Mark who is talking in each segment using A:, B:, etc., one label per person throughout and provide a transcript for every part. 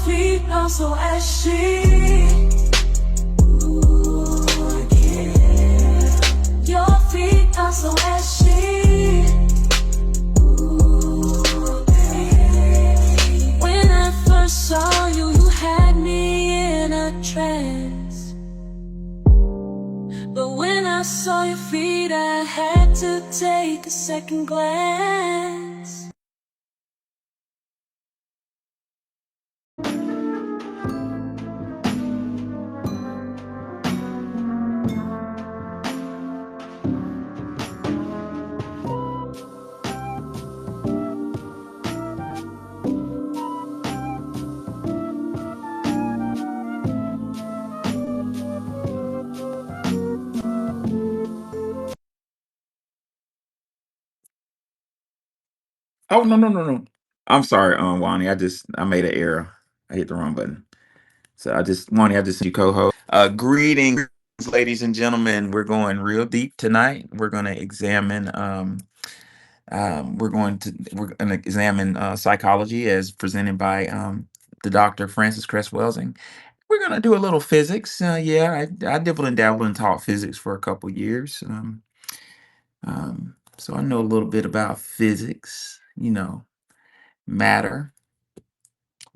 A: feet are so ashy. Ooh, yeah. Your feet are so ashy. Ooh, baby. When I first saw you, you had me in a trance. But when I saw your feet, I had to take a second glance.
B: Oh, no, no, no, no. I'm sorry, Wani. I made an error. I hit the wrong button. So Wani, I just sent you co-host. Greetings, ladies and gentlemen. We're going real deep tonight. We're going to examine psychology as presented by the Dr. Francis Cress Welsing. We're gonna do a little physics. Yeah, I dibble and dabble and taught physics for a couple years. So I know a little bit about physics. Matter,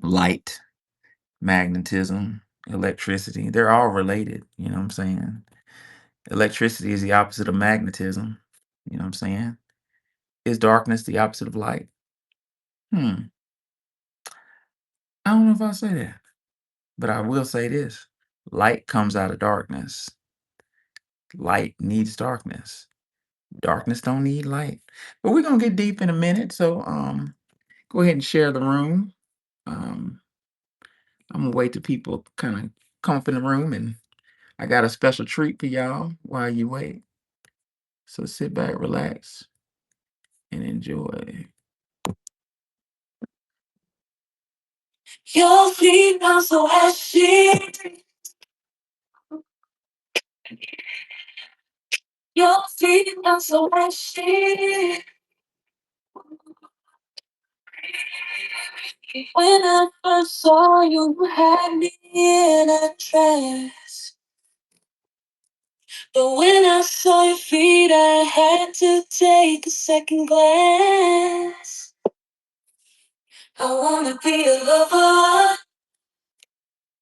B: light, magnetism, electricity. They're all related. You know what I'm saying? Electricity is the opposite of magnetism. You know what I'm saying? Is darkness the opposite of light? Hmm. I don't know if I'll say that, but I will say this. Light comes out of darkness. Light needs darkness. Darkness don't need light. But we're gonna get deep in a minute. So go ahead and share the room. Um I'm gonna wait till people kind of come up in the room, and I got a special treat for y'all while you wait. So sit back, relax, and enjoy.
A: Your feet are so ashy. Your feet are so ashy. When I first saw you, you had me in a trance. But when I saw your feet, I had to take a second glance. I wanna be a lover.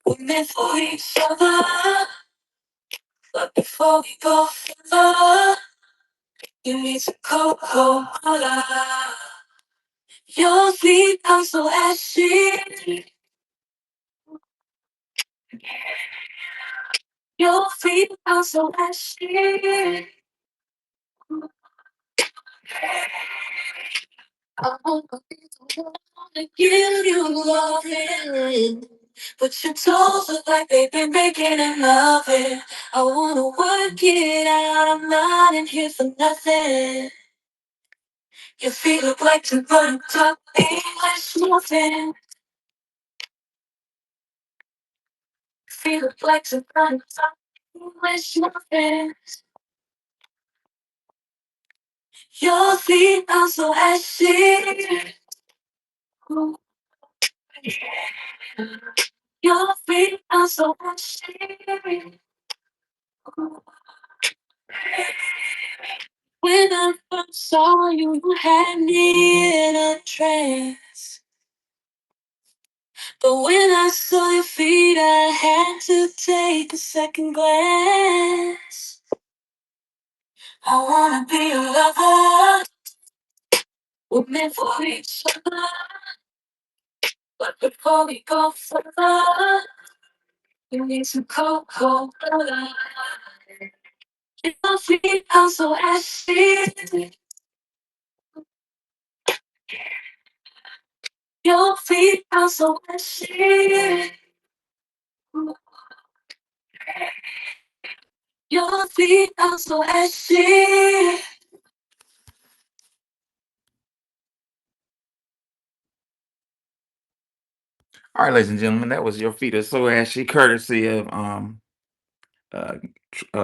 A: We're meant for each other. But before we go further, you need to cold color. Your feet are so ashy. Your feet are so ashy. I wanna be the one to give you loving. But your toes look like they've been making and loving. I wanna work it out, I'm not in here for nothing. Your feet look like to run top English muffin. Your feet look like to run top English muffin. Your feet are so ashy. Your feet are so ashy. When I first saw you, you had me in a trance. But when I saw your feet, I had to take a second glance. I wanna be a lover. We're meant for each other. But before we go further, you need some cold blood. Your feet are so ashy. Your feet are so ashy. Your feet are so ashy.
B: All right, ladies and gentlemen, that was Your Feet Are So Ashy, courtesy of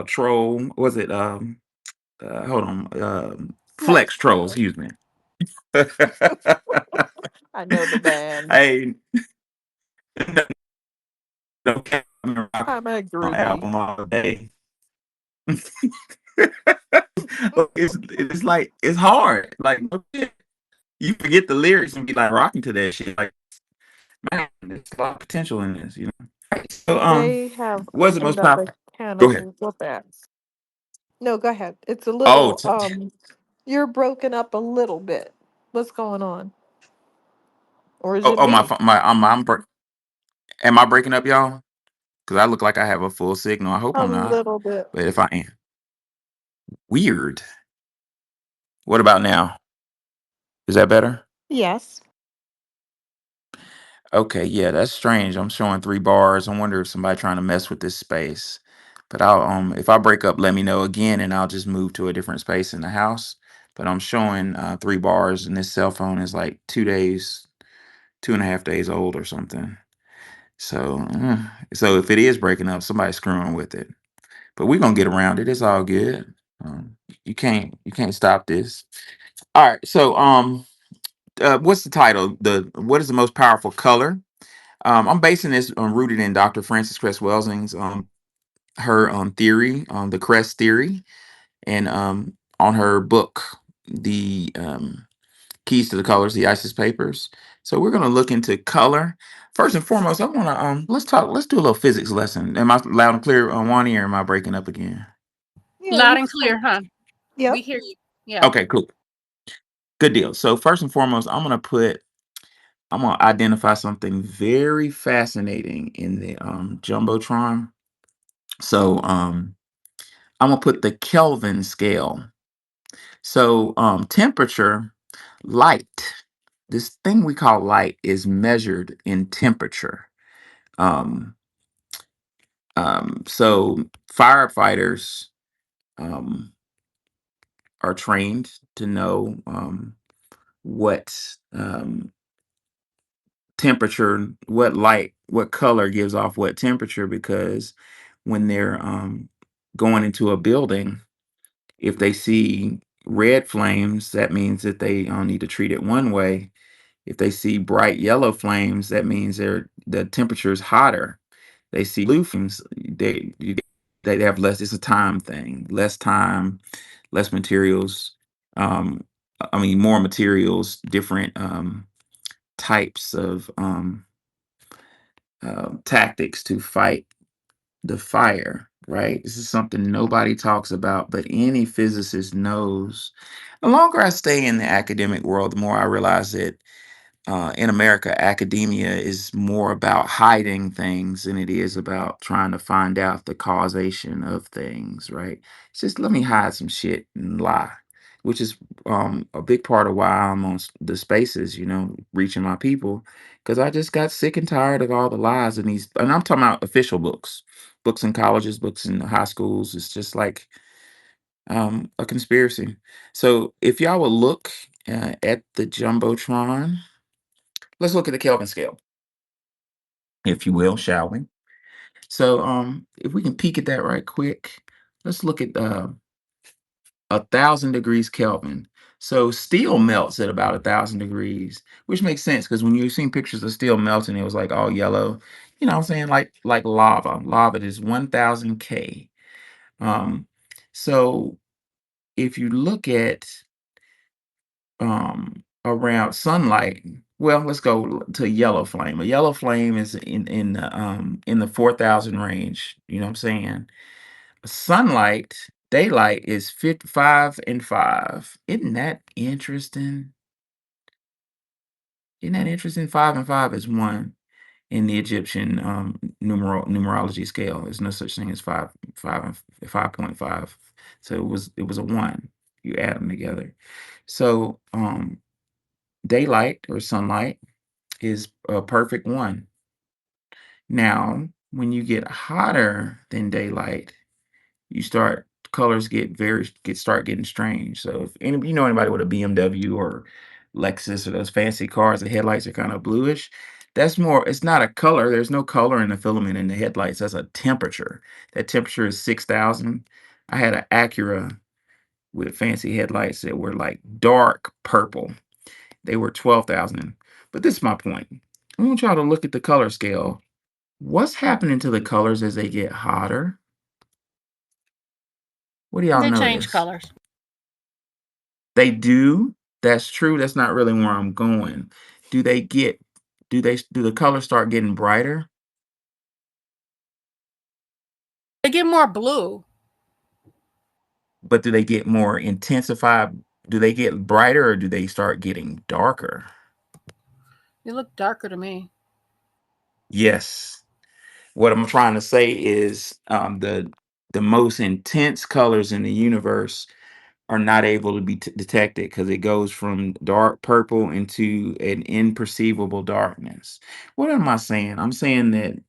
B: Troll. Was it hold on, Flex
C: Flex
B: Troll,
C: Troll.
B: excuse me.
C: I know the band.
B: Hey, No, no cap, I remember I
C: I
B: on
C: agree.
B: album all day. Look, it's like it's hard. Like no shit. You forget the lyrics and be like rocking to that shit. Like man, there's a lot of potential in this, you know. So
C: They have
B: what's the most
C: another
B: powerful?
C: can
B: Go
C: of
B: ahead.
C: whoop ass. No, go ahead. It's a
B: Oh,
C: little you're broken up a little bit. What's going on? Or is it
B: oh, my
C: me?
B: phone, am I breaking up, y'all? Because I look like I have a full signal. I hope
C: A
B: I'm not,
C: little bit.
B: but if I am, weird. What about now? Is that better?
C: Yes.
B: Okay, yeah, that's strange. I'm showing 3 bars. I wonder if somebody trying to mess with this space. But I'll if I break up, let me know again, and I'll just move to a different space in the house. But I'm showing 3 bars, and this cell phone is like 2 days, 2.5 days old or something. So, so if it is breaking up, somebody's screwing with it. But we're gonna get around it. It's all good. You can't stop this. All right. So, what's the title? The what is the most powerful color? I'm basing this on rooted in Dr. Frances Cress Welsing's her theory, the Cress Theory, and on her book, the Keys to the Colors, the ISIS Papers. So we're gonna look into color. First and foremost, I wanna let's talk. Let's do a little physics lesson. Am I loud and clear on one ear? Or am I breaking up again?
C: Yeah,
D: Loud
C: you're
D: and clear, huh? We
C: Yep.
D: hear you. Yeah.
B: Okay, cool, good deal. So first and foremost, I'm gonna identify something very fascinating in the jumbotron. So I'm gonna put the Kelvin scale. So temperature, light. This thing we call light is measured in temperature. Um, so firefighters um, are trained to know what temperature, what light, what color gives off what temperature, because when they're going into a building, if they see red flames, that means that they need to treat it one way. If they see bright yellow flames, that means the temperature is hotter. They see blue flames, they have less. It's a time thing. Less time, less materials. Um, I mean, more materials, different types of tactics to fight the fire. Right. This is something nobody talks about, but any physicist knows. The longer I stay in the academic world, the more I realize that in America, academia is more about hiding things than it is about trying to find out the causation of things, right? It's just let me hide some shit and lie, which is a big part of why I'm on the spaces, reaching my people, because I just got sick and tired of all the lies in these, and I'm talking about official books, books in colleges, books in high schools. It's just like a conspiracy. So if y'all will look at the jumbotron. Let's look at the Kelvin scale, if you will, shall we? So, if we can peek at that right quick, let's look at 1,000 degrees Kelvin. So, steel melts at about 1,000 degrees, which makes sense because when you've seen pictures of steel melting, it was like all yellow. You know what I'm saying? Like lava. Lava is 1,000 K. Um, so if you look at around sunlight, well, let's go to yellow flame. A yellow flame is in the 4,000 range. You know what I'm saying? Sunlight, daylight is 55 and 5. Isn't that interesting? Isn't that interesting? 5 and 5 is 1 in the Egyptian numerology scale. There's no such thing as 5.5. So it was a 1. You add them together. So daylight or sunlight is a perfect 1. Now, when you get hotter than daylight, you start colors start getting strange. So if anybody with a BMW or Lexus or those fancy cars, the headlights are kind of bluish. That's more. It's not a color. There's no color in the filament in the headlights. That's a temperature. That temperature is 6,000. I had an Acura with fancy headlights that were like dark purple. They were 12,000. But this is my point. I want y'all to look at the color scale. What's happening to the colors as they get hotter? What do y'all
D: They change
B: notice?
D: colors.
B: They do. That's true. That's not really where I'm going. Do they get? Do the colors start getting brighter?
D: They get more blue.
B: But do they get more intensified? Do they get brighter or do they start getting darker?
D: They look darker to me.
B: Yes. What I'm trying to say is the most intense colors in the universe are not able to be detected because it goes from dark purple into an imperceivable darkness. What am I saying? I'm saying that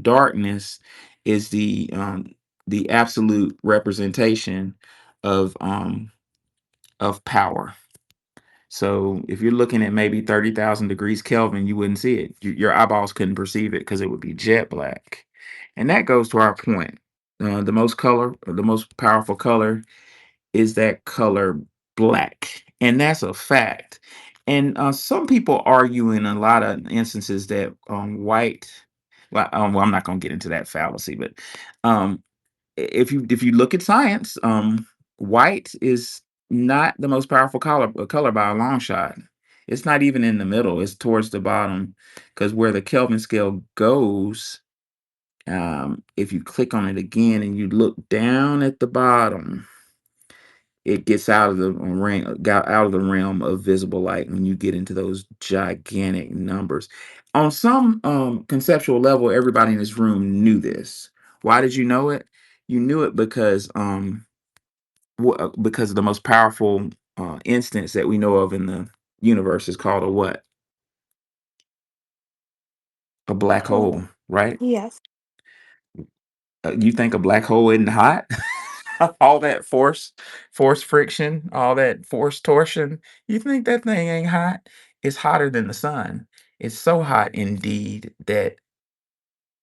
B: darkness is the absolute representation of um, of power. So if you're looking at maybe 30,000 degrees Kelvin, you wouldn't see it. Your eyeballs couldn't perceive it because it would be jet black. And that goes to our point. The most powerful color is that color black. And that's a fact. And some people argue in a lot of instances that white, well, I'm not going to get into that fallacy, but um, if you look at science, white is not the most powerful color by a long shot. It's not even in the middle. It's towards the bottom because where the Kelvin scale goes, if you click on it again and you look down at the bottom, it gets out of the got out of the realm of visible light when you get into those gigantic numbers. On some conceptual level, everybody in this room knew this. Why did you know it? You knew it because the most powerful instance that we know of in the universe is called a what? A black
C: Cool.
B: hole, right?
C: Yes.
B: You think a black hole isn't hot? All that force friction, all that force torsion. You think that thing ain't hot? It's hotter than the sun. It's so hot indeed that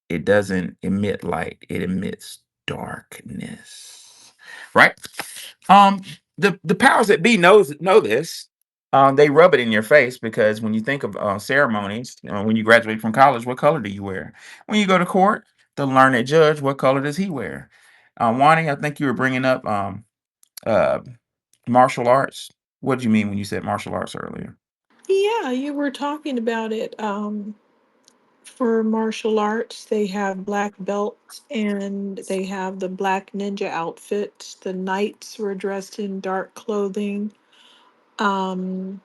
B: it doesn't emit light. It emits darkness. Right? Um, the powers that be know this. They rub it in your face because when you think of ceremonies, when you graduate from college, what color do you wear? When you go to court, the learned judge, what color does he wear? Wani, I think you were bringing up uh, martial arts. What did you mean when you said martial arts earlier?
C: Yeah, you were talking about it. For martial arts, they have black belts and they have the black ninja outfits. The knights were dressed in dark clothing. Um,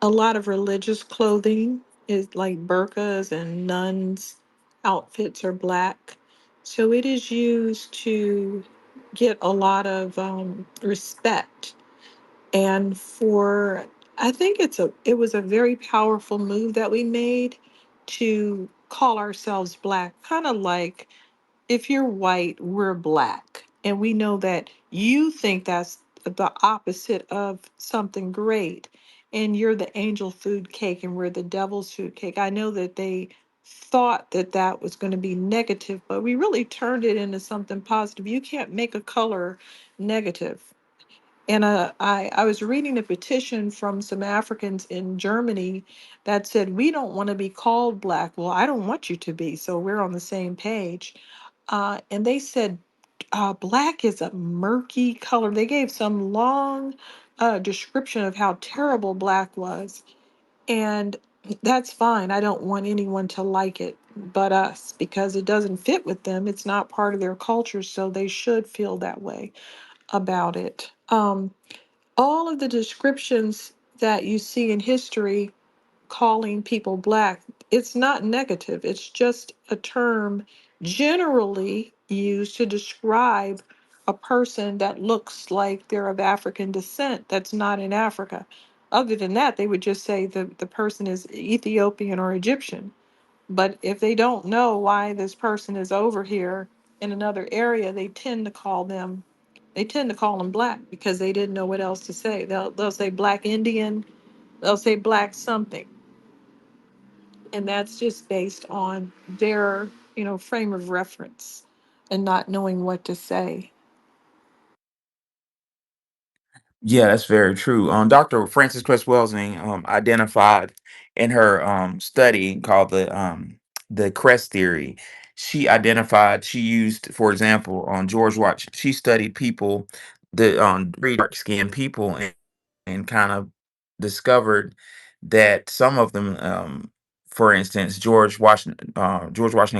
C: a lot of religious clothing is like burqas and nuns' outfits are black. So it is used to get a lot of respect. And for I think it was a very powerful move that we made to call ourselves black, kind of like if you're white, we're black. And we know that you think that's the opposite of something great. And you're the angel food cake and we're the devil's food cake. I know that they thought that that was going to be negative, but we really turned it into something positive. You can't make a color negative. And I was reading a petition from some Africans in Germany that said, we don't want to be called black. Well, I don't want you to be. So we're on the same page. And they said, black is a murky color. They gave some long description of how terrible black was. And that's fine. I don't want anyone to like it but us because it doesn't fit with them. It's not part of their culture. So they should feel that way about it. All of the descriptions that you see in history calling people black, it's not negative. It's just a term generally used to describe a person that looks like they're of African descent that's not in Africa. Other than that, they would just say the person is Ethiopian or Egyptian. But if they don't know why this person is over here in another area, they tend to call them black because they didn't know what else to say. They'll say black Indian, they'll say black something. And that's just based on their, frame of reference and not knowing what to say.
B: Yeah, that's very true. Dr. Frances Cress Welsing identified in her study called the Cress Theory. She used, for example, on George Watch. She studied people, the very dark skinned people, and kind of discovered that some of them, for instance, George Washington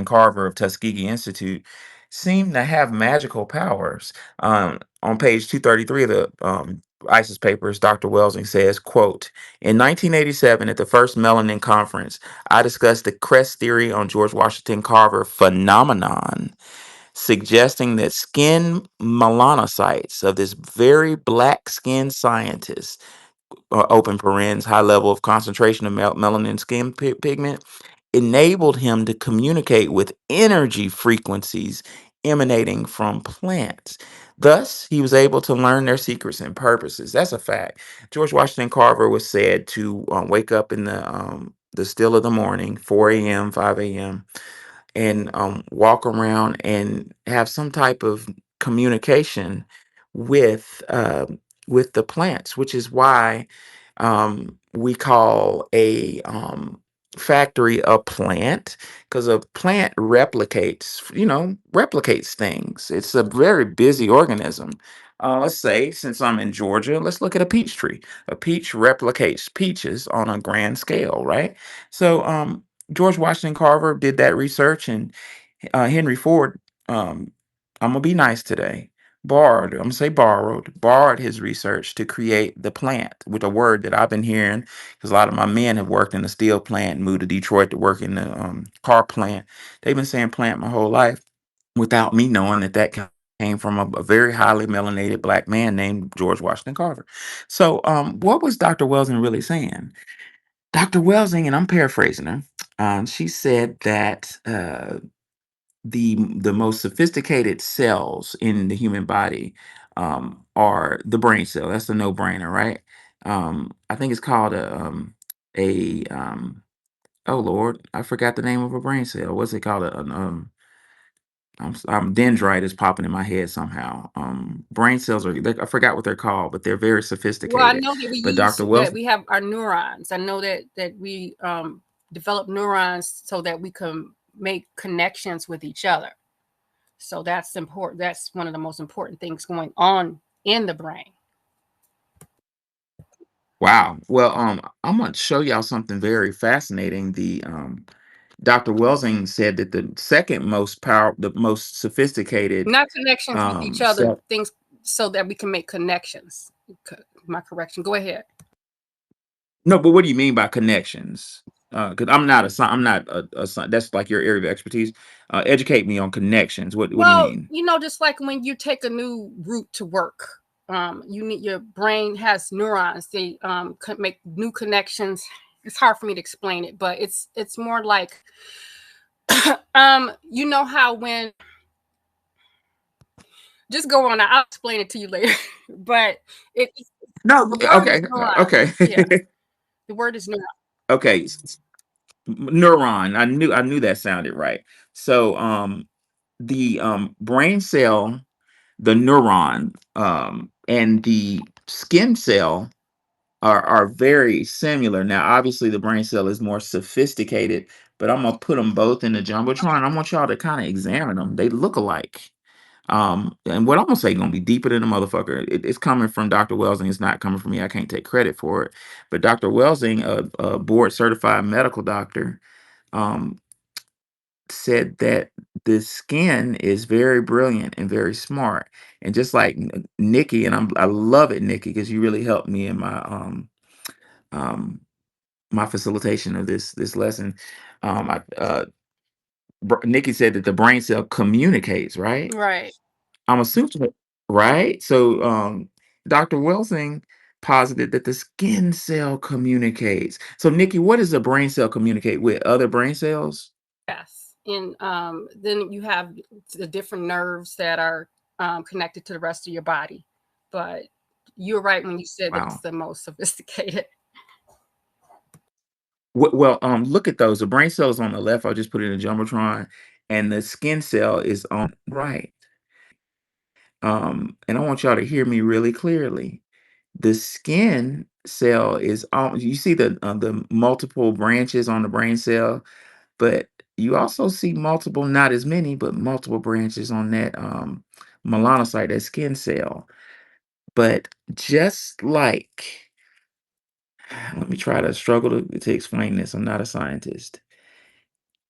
B: Carver of Tuskegee Institute, seemed to have magical powers. On page 233 of the ISIS papers, Dr. Welsing says, quote, "In 1987, at the first Melanin conference, I discussed the Crest theory on George Washington Carver phenomenon, suggesting that skin melanocytes of this very black skinned scientist, open parens, high level of concentration of melanin skin pigment, enabled him to communicate with energy frequencies emanating from plants. Thus, he was able to learn their secrets and purposes." That's a fact. George Washington Carver was said to wake up in the still of the morning, 4 a.m., 5 a.m., and walk around and have some type of communication with with the plants, which is why we call a factory a plant, because a plant replicates things. It's a very busy organism. Let's say, since I'm in Georgia, let's look at a peach tree. A peach replicates peaches on a grand scale, right? So, George Washington Carver did that research, and Henry Ford, I'm gonna be nice today. I'm gonna say borrowed his research to create the plant, with a word that I've been hearing because a lot of my men have worked in the steel plant, moved to Detroit to work in the car plant. They've been saying plant my whole life without me knowing that came from a very highly melanated black man named George Washington Carver. So, what was Dr. Welsing really saying? Dr. Welsing, and I'm paraphrasing her, she said that the most sophisticated cells in the human body are the brain cell. That's a no brainer, right? I think it's called a oh Lord, I forgot the name of a brain cell. What's it called? Dendrite is popping in my head somehow. Brain cells I forgot what they're called, but they're very
D: Well, I
B: sophisticated.
D: know that
B: But Dr. Wells,
D: we have our neurons. I know that we develop neurons so that we can make connections with each other. So that's important. That's one of the most important things going on in the brain.
B: wow. Well, I'm gonna show y'all something very fascinating. Dr. Welsing said that the most sophisticated
D: Not connections with each other,
B: cell.
D: things so that we can make connections. My correction. Go ahead.
B: No, but what do you mean by connections? Because I'm not that's like your area of expertise. Educate me on connections. What do you
D: Well,
B: mean?
D: just like when you take a new route to work, you need your brain has neurons. They make new connections. It's hard for me to explain it, but it's more like you know how when just go on. I'll explain it to you later. But
B: No,
D: the word is
B: okay,
D: neurons.
B: okay,
D: Yeah, the word is neurons.
B: okay. Neuron. I knew that sounded right. So, the brain cell, the neuron, and the skin cell are very similar. Now, obviously, the brain cell is more sophisticated, but I'm gonna put them both in the jumbotron. I want y'all to kind of examine them. They look alike. And what I'm gonna say gonna be deeper than a motherfucker. It's coming from Dr. Welsing. It's not coming from me. I can't take credit for it. But Dr. Welsing, a board certified medical doctor, um, said that the skin is very brilliant and very smart. And just like Nikki, and I love it, Nikki, because you really helped me in um my facilitation of this lesson. Nikki said that the brain cell communicates, right?
D: Right.
B: I'm assuming, right? So, Dr. Welsing posited that the skin cell communicates. So, Nikki, what does the brain cell communicate with? Other brain cells?
D: Yes. And then you have the different nerves that are connected to the rest of your body. But you're right when you said that it's
B: Wow.
D: the most sophisticated.
B: Well, look at those. The brain cell is on the left. I'll just put it in a jumbotron, and the skin cell is on the right. And I want y'all to hear me really clearly. The skin cell is you see the multiple branches on the brain cell, but you also see multiple, not as many, but multiple branches on that melanocyte, that skin cell. But just like, let me try to struggle to explain this. I'm not a scientist.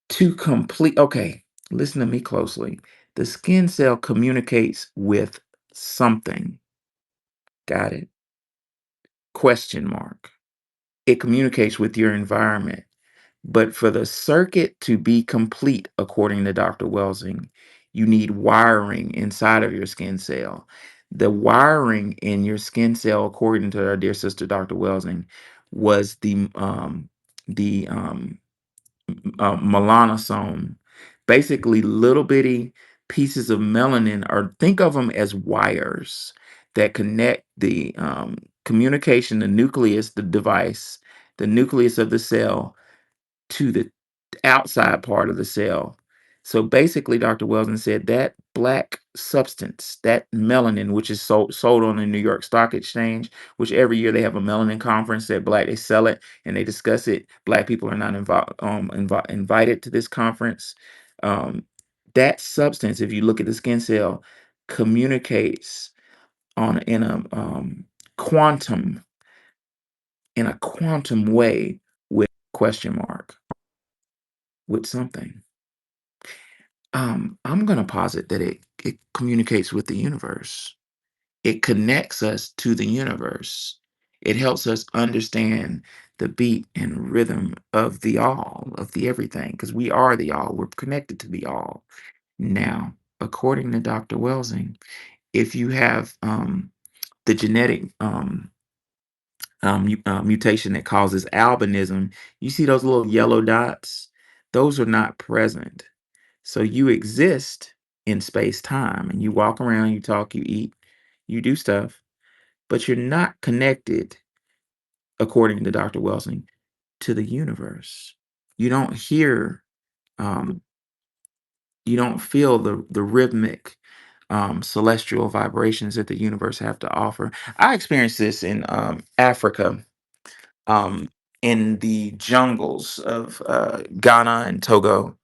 B: To complete, okay, listen to me closely. The skin cell communicates with something. Got it? Question mark. It communicates with your environment. But for the circuit to be complete, according to Dr. Welsing, you need wiring inside of your skin cell. The wiring in your skin cell, according to our dear sister Dr. Welsing, was the melanosome, basically little bitty pieces of melanin, or think of them as wires that connect the communication, the nucleus, the device, the nucleus of the cell to the outside part of the cell. So basically, Dr. Weldon said that black substance, that melanin, which is sold on the New York Stock Exchange, which every year they have a melanin conference that they sell it and they discuss it. Black people are not invited to this conference. Um, that substance, if you look at the skin cell, communicates on in a quantum in a quantum way with question mark with something. I'm going to posit that it communicates with the universe. It connects us to the universe. It helps us understand the beat and rhythm of the all, of the everything, because we are the all. We're connected to the all. Now, according to Dr. Welsing, if you have the genetic mutation that causes albinism, you see those little yellow dots? Those are not present. So you exist in space time and you walk around, you talk, you eat, you do stuff, but you're not connected, according to Dr. Welsing, to the universe. You don't hear, um, you don't feel the rhythmic celestial vibrations that the universe have to offer. I experienced this in Africa, um, in the jungles of Ghana and Togo,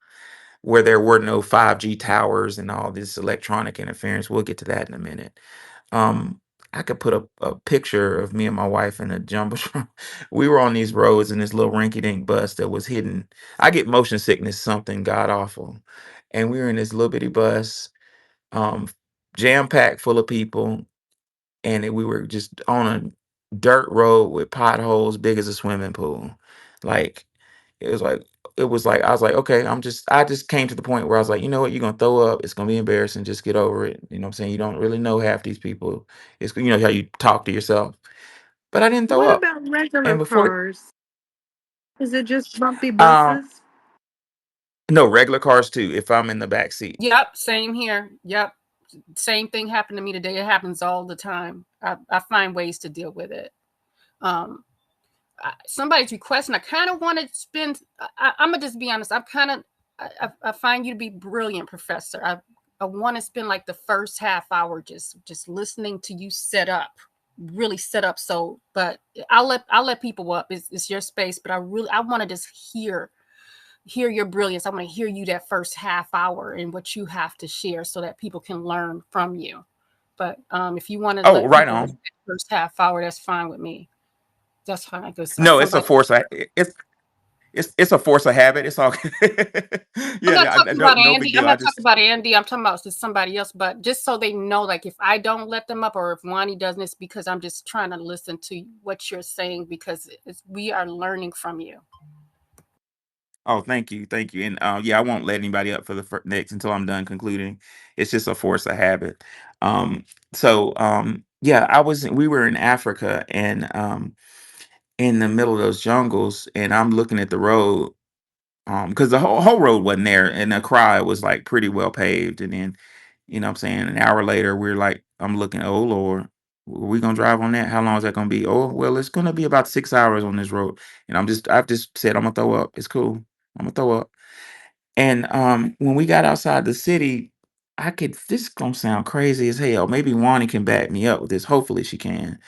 B: where there were no 5G towers and all this electronic interference. We'll get to that in a minute. Um, I could put a picture of me and my wife in a jumbotron. We were on these roads in this little rinky-dink bus that was hidden. I get motion sickness, something god awful. And we were in this little bitty bus, um, jam-packed full of people, and we were just on a dirt road with potholes big as a swimming pool. Like it was like I was like, okay, I just came to the point where I was like, you know what, you're gonna throw up, it's gonna be embarrassing, just get over it. You know what I'm saying? You don't really know half these people. It's you know how you talk to yourself. But I didn't throw
C: What
B: up.
C: about regular
B: And before
C: cars? Is it just bumpy
B: um
C: buses?
B: no, regular cars too, if I'm in the back seat.
D: Yep, same here. Yep, same thing happened to me today. It happens all the time. I find ways to deal with it. Um, Somebody's requesting. I kind of want to spend. I'm gonna just be honest. I'm kind of. I find you to be brilliant, Professor. I want to spend like the first half hour just listening to you set up, really set up. So, but I'll let people up. It's your space, but I want to just hear your brilliance. I want to hear you that first half hour and what you have to share so that people can learn from you. But if you want to
B: Oh,
D: let
B: right
D: people have
B: on.
D: that first half hour, that's fine with me. That's fine. Because
B: No, it's a
D: somebody,
B: force. It's a force of habit. It's all
D: I'm
B: yeah,
D: not talking about
B: no big
D: Andy. I'm
B: deal. I
D: not talking
B: just
D: about Andy. I'm talking about just somebody else. But just so they know, like if I don't let them up or if Wani doesn't, it's because I'm just trying to listen to what you're saying because we are learning from you.
B: oh, thank you. And yeah, I won't let anybody up for the next until I'm done concluding. It's just a force of habit. Um, yeah, we were in Africa and in the middle of those jungles, and I'm looking at the road because the whole road wasn't there, and Accra was like pretty well paved. And then, you know, what I'm saying an hour later, we're like, I'm looking, oh Lord, are we gonna drive on that? How long is that gonna be? Oh well, it's gonna be about 6 hours on this road, and I've just said I'm gonna throw up. It's cool. I'm gonna throw up. And when we got outside the city, this is gonna sound crazy as hell. Maybe Wani can back me up with this. Hopefully she can.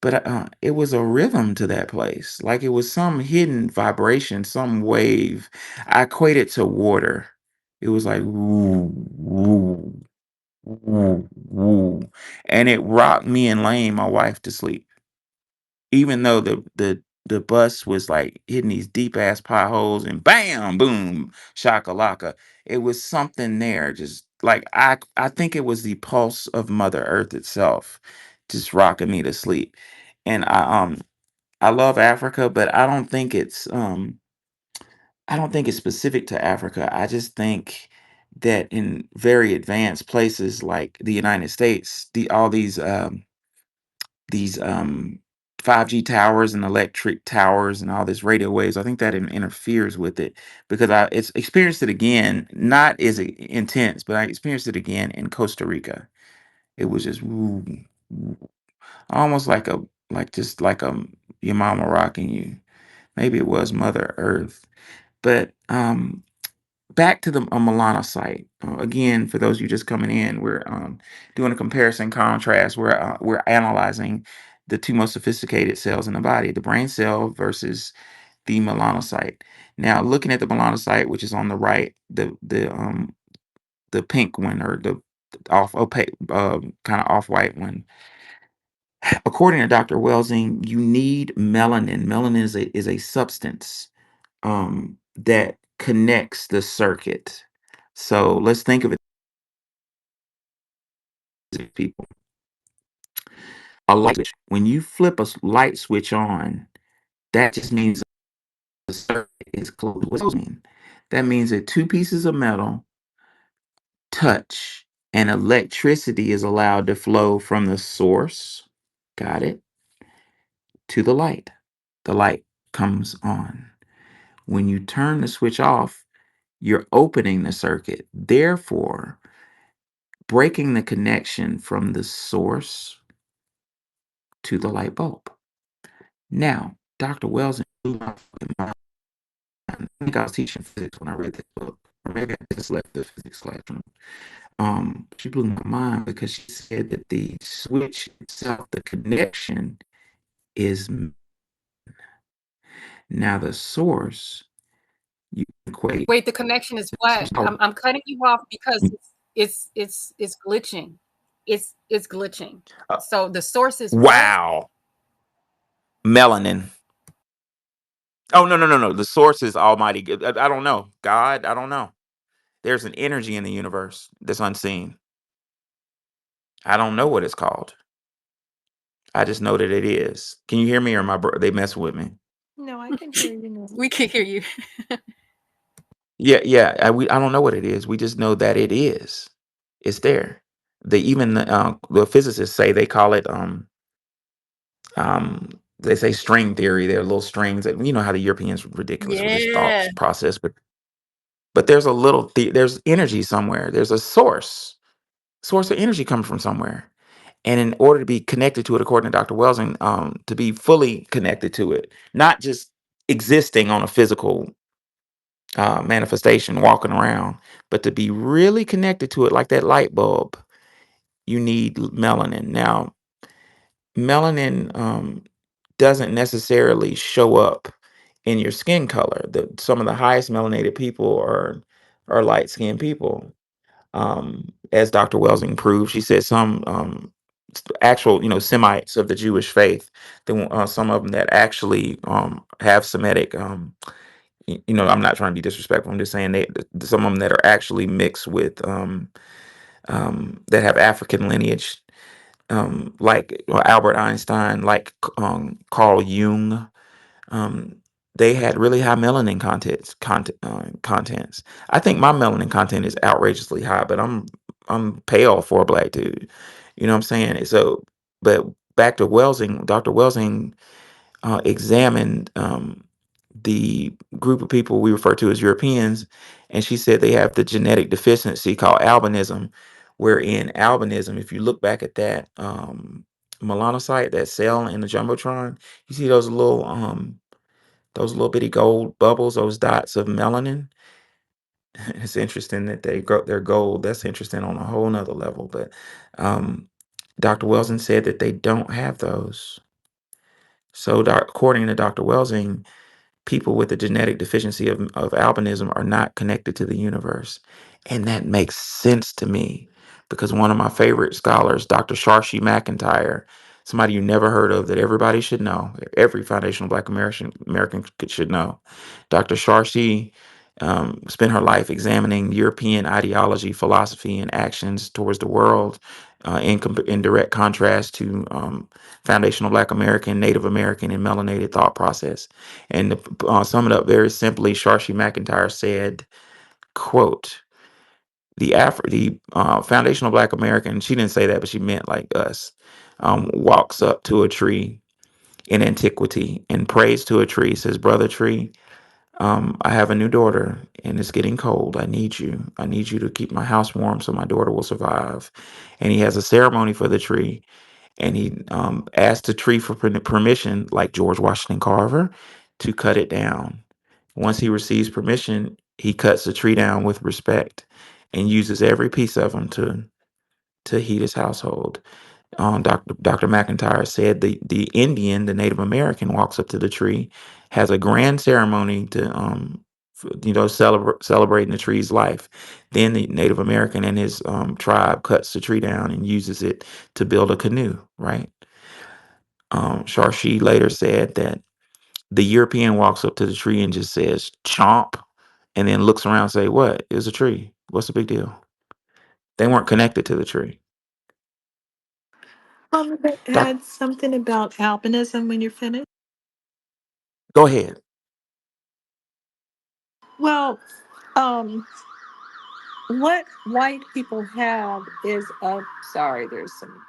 B: but it was a rhythm to that place. Like it was some hidden vibration, some wave. I equate it to water. It was like woo, woo, woo, woo, and it rocked me and Lane, my wife, to sleep. Even though the bus was like hitting these deep ass potholes and bam, boom, shakalaka. It was something there, just like I think it was the pulse of Mother Earth itself, just rocking me to sleep. And I love Africa, but I don't think it's specific to Africa. I just think that in very advanced places like the United States, all these 5G towers and electric towers and all this radio waves, I think that interferes with it because I it's experienced it again, not as intense, but I experienced it again in Costa Rica. It was just woo, woo, almost just like your mama rocking you. Maybe it was Mother Earth, but back to the Milana site. Again, for those of you just coming in, we're doing a comparison contrast. We're analyzing the two most sophisticated cells in the body, the brain cell versus the melanocyte. Now, looking at the melanocyte, which is on the right, the pink one or the off opaque, kind of off white one. According to Dr. Welsing, you need melanin. Melanin is a substance that connects the circuit. So let's think of it as people. A light switch. When you flip a light switch on, that just means the circuit is closed. What does that mean? That means that two pieces of metal touch and electricity is allowed to flow from the source, got it, to the light. The light comes on. When you turn the switch off, you're opening the circuit, therefore breaking the connection from the source to the light bulb. Now, Dr. Wells blew my fucking mind. I think I was teaching physics when I read this book, or maybe I just left the physics classroom. She blew my mind because she said that the switch itself, the connection, is now the source. You equate.
D: Wait, the connection is what? I'm cutting you off because it's glitching. It's glitching. So the source is what?
B: Wow, melanin. Oh no. The source is Almighty. I don't know. God. I don't know. There's an energy in the universe that's unseen. I don't know what it's called. I just know that it is. Can you hear me, or they mess with me?
C: No, I can hear you now.
D: We can hear you.
B: Yeah. I don't know what it is. We just know that it is. It's there. The physicists say they call it they say string theory. They're little strings that you know how the Europeans were ridiculous with this
D: Yeah.
B: thought process, but there's a there's energy somewhere. There's a source of energy coming from somewhere. And in order to be connected to it, according to Dr. Welsing, to be fully connected to it, not just existing on a physical manifestation, walking around, but to be really connected to it, like that light bulb, you need melanin. Now, melanin doesn't necessarily show up in your skin color. Some of the highest melanated people are light skinned people. As Dr. Welsing proved, she said some actual, Semites of the Jewish faith, some of them that actually have Semitic, I'm not trying to be disrespectful. I'm just saying some of them that are actually mixed with, that have African lineage, like Albert Einstein, like Carl Jung. Um, they had really high melanin contents. I think my melanin content is outrageously high, but I'm pale for a black dude. You know what I'm saying? So, but back to Welsing, Dr. Welsing examined the group of people we refer to as Europeans, and she said they have the genetic deficiency called albinism, wherein albinism, if you look back at that melanocyte, that cell in the jumbotron, you see those little bitty gold bubbles, those dots of melanin. It's interesting that they're gold. That's interesting on a whole nother level. But um, Dr. Wilson said that they don't have those. So, according to Dr. Welsing, people with a genetic deficiency of albinism are not connected to the universe. And that makes sense to me because one of my favorite scholars, Dr. Sharshi McIntyre, somebody you never heard of that everybody should know, every foundational Black American should know. Dr. Sharshi spent her life examining European ideology, philosophy, and actions towards the world in direct contrast to foundational Black American, Native American, and melanated thought process. And to sum it up very simply, Sharshi McIntyre said, quote, the foundational Black American, she didn't say that, but she meant like us, walks up to a tree in antiquity and prays to a tree, says, brother tree, I have a new daughter and it's getting cold. I need you. I need you to keep my house warm so my daughter will survive. And he has a ceremony for the tree and he asked the tree for permission, like George Washington Carver, to cut it down. Once he receives permission, he cuts the tree down with respect and uses every piece of him to heat his household. Dr. McIntyre said the Indian, the Native American, walks up to the tree, has a grand ceremony to celebrating the tree's life. Then the Native American and his tribe cuts the tree down and uses it to build a canoe. Right. Sharshi later said that the European walks up to the tree and just says "chomp," and then looks around and say, "What? It's a tree. What's the big deal?" They weren't connected to the tree. Doc,
C: Add something about albinism when you're finished.
B: go ahead.
C: Well, um, what white people have is a sorry. There's some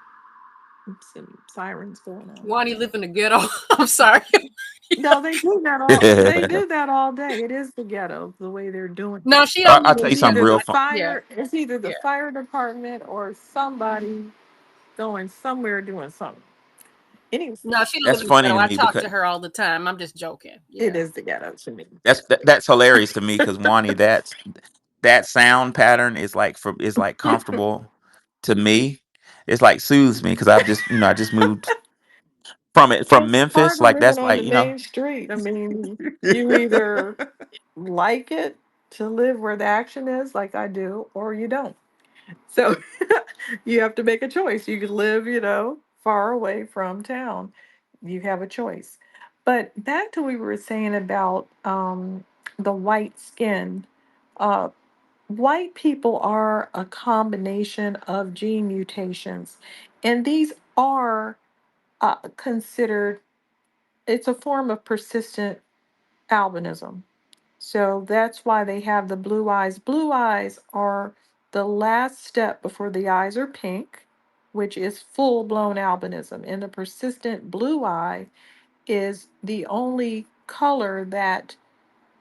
C: sirens going on.
D: Wani live in the ghetto. I'm sorry.
C: No, they do that all. They do that all day. It is the ghetto the way they're doing it.
D: No, she don't
B: I'll
D: live in
B: tell
D: the
B: you
C: It's
B: something
C: either
D: ghetto.
C: the
B: real fun.
D: Yeah,
C: fire. It's either the
D: yeah.
C: fire department or somebody going somewhere doing something. Anyway,
D: No, she don't
B: That's
D: live in the
B: funny
D: ghetto.
B: to
D: I
B: me
D: talk
B: because
D: to her all the time. I'm just joking.
C: it
D: Yeah.
C: is the ghetto to me.
B: that's hilarious to me because Wani, that sound pattern is like comfortable to me. It's like soothes me because I just moved from
C: It's part
B: Memphis.
C: of
B: Like
C: living
B: that's
C: on
B: like
C: the main street. I mean, you either like it to live where the action is, like I do, or you don't. So you have to make a choice. You could live, far away from town. You have a choice. But back to what we were saying about the white skin. Uh, White people are a combination of gene mutations, and these are considered, it's a form of persistent albinism. So that's why they have the blue eyes. Blue eyes are the last step before the eyes are pink, which is full blown albinism. And the persistent blue eye is the only color that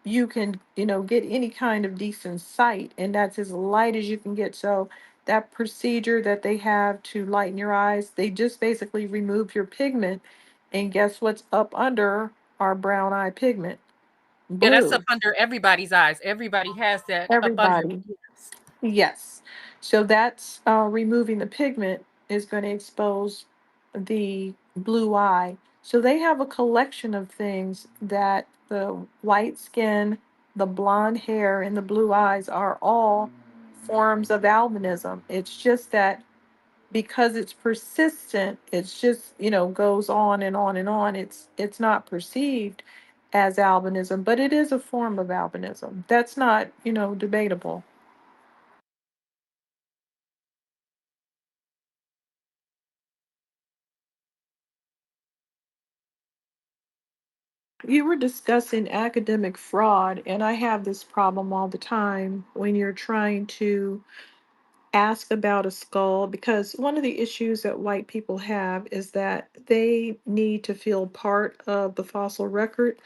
C: you can, get any kind of decent sight. And that's as light as you can get. So that procedure that they have to lighten your eyes, they just basically remove your pigment. And guess what's up under our brown eye pigment?
D: Yeah, that's up
C: Blue.
D: under everybody's eyes. Everybody has that up under
C: Everybody.
D: their ears.
C: Yes. So that's removing the pigment is going to expose the blue eye. So they have a collection of things that the white skin, the blonde hair, and the blue eyes are all forms of albinism. It's just that because it's persistent, it's just, goes on and on and on. It's not perceived as albinism, but it is a form of albinism. That's not, debatable. You were discussing academic fraud, and I have this problem all the time when you're trying to ask about a skull, because one of the issues that white people have is that they need to feel part of the fossil record,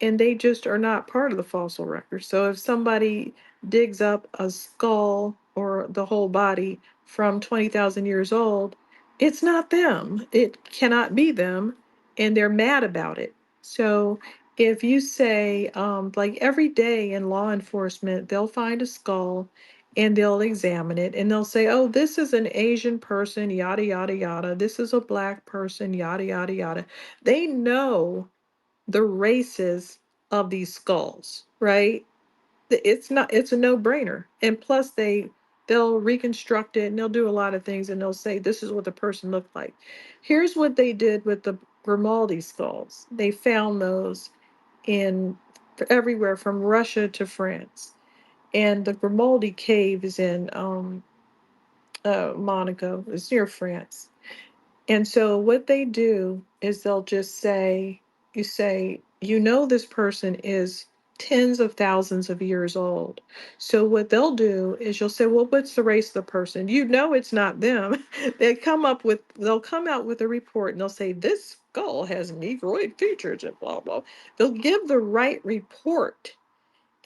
C: and they just are not part of the fossil record. So if somebody digs up a skull or the whole body from 20,000 years old, it's not them. It cannot be them, and they're mad about it. So if you say, like every day in law enforcement, they'll find a skull and they'll examine it and they'll say, oh, this is an Asian person, yada, yada, yada. This is a black person, yada, yada, yada. They know the races of these skulls, right? It's not, it's a no-brainer. And plus they'll reconstruct it and they'll do a lot of things and they'll say this is what the person looked like. Here's what they did with the Grimaldi skulls. They found those in everywhere from Russia to France. And the Grimaldi cave is in Monaco. It's near France. And so what they do is they'll just say, you say, you know, this person is tens of thousands of years old. So what they'll do is you'll say, well, what's the race of the person? You know, it's not them. They'll come out with a report and they'll say, this skull has Negroid features and blah, blah. They'll give the right report.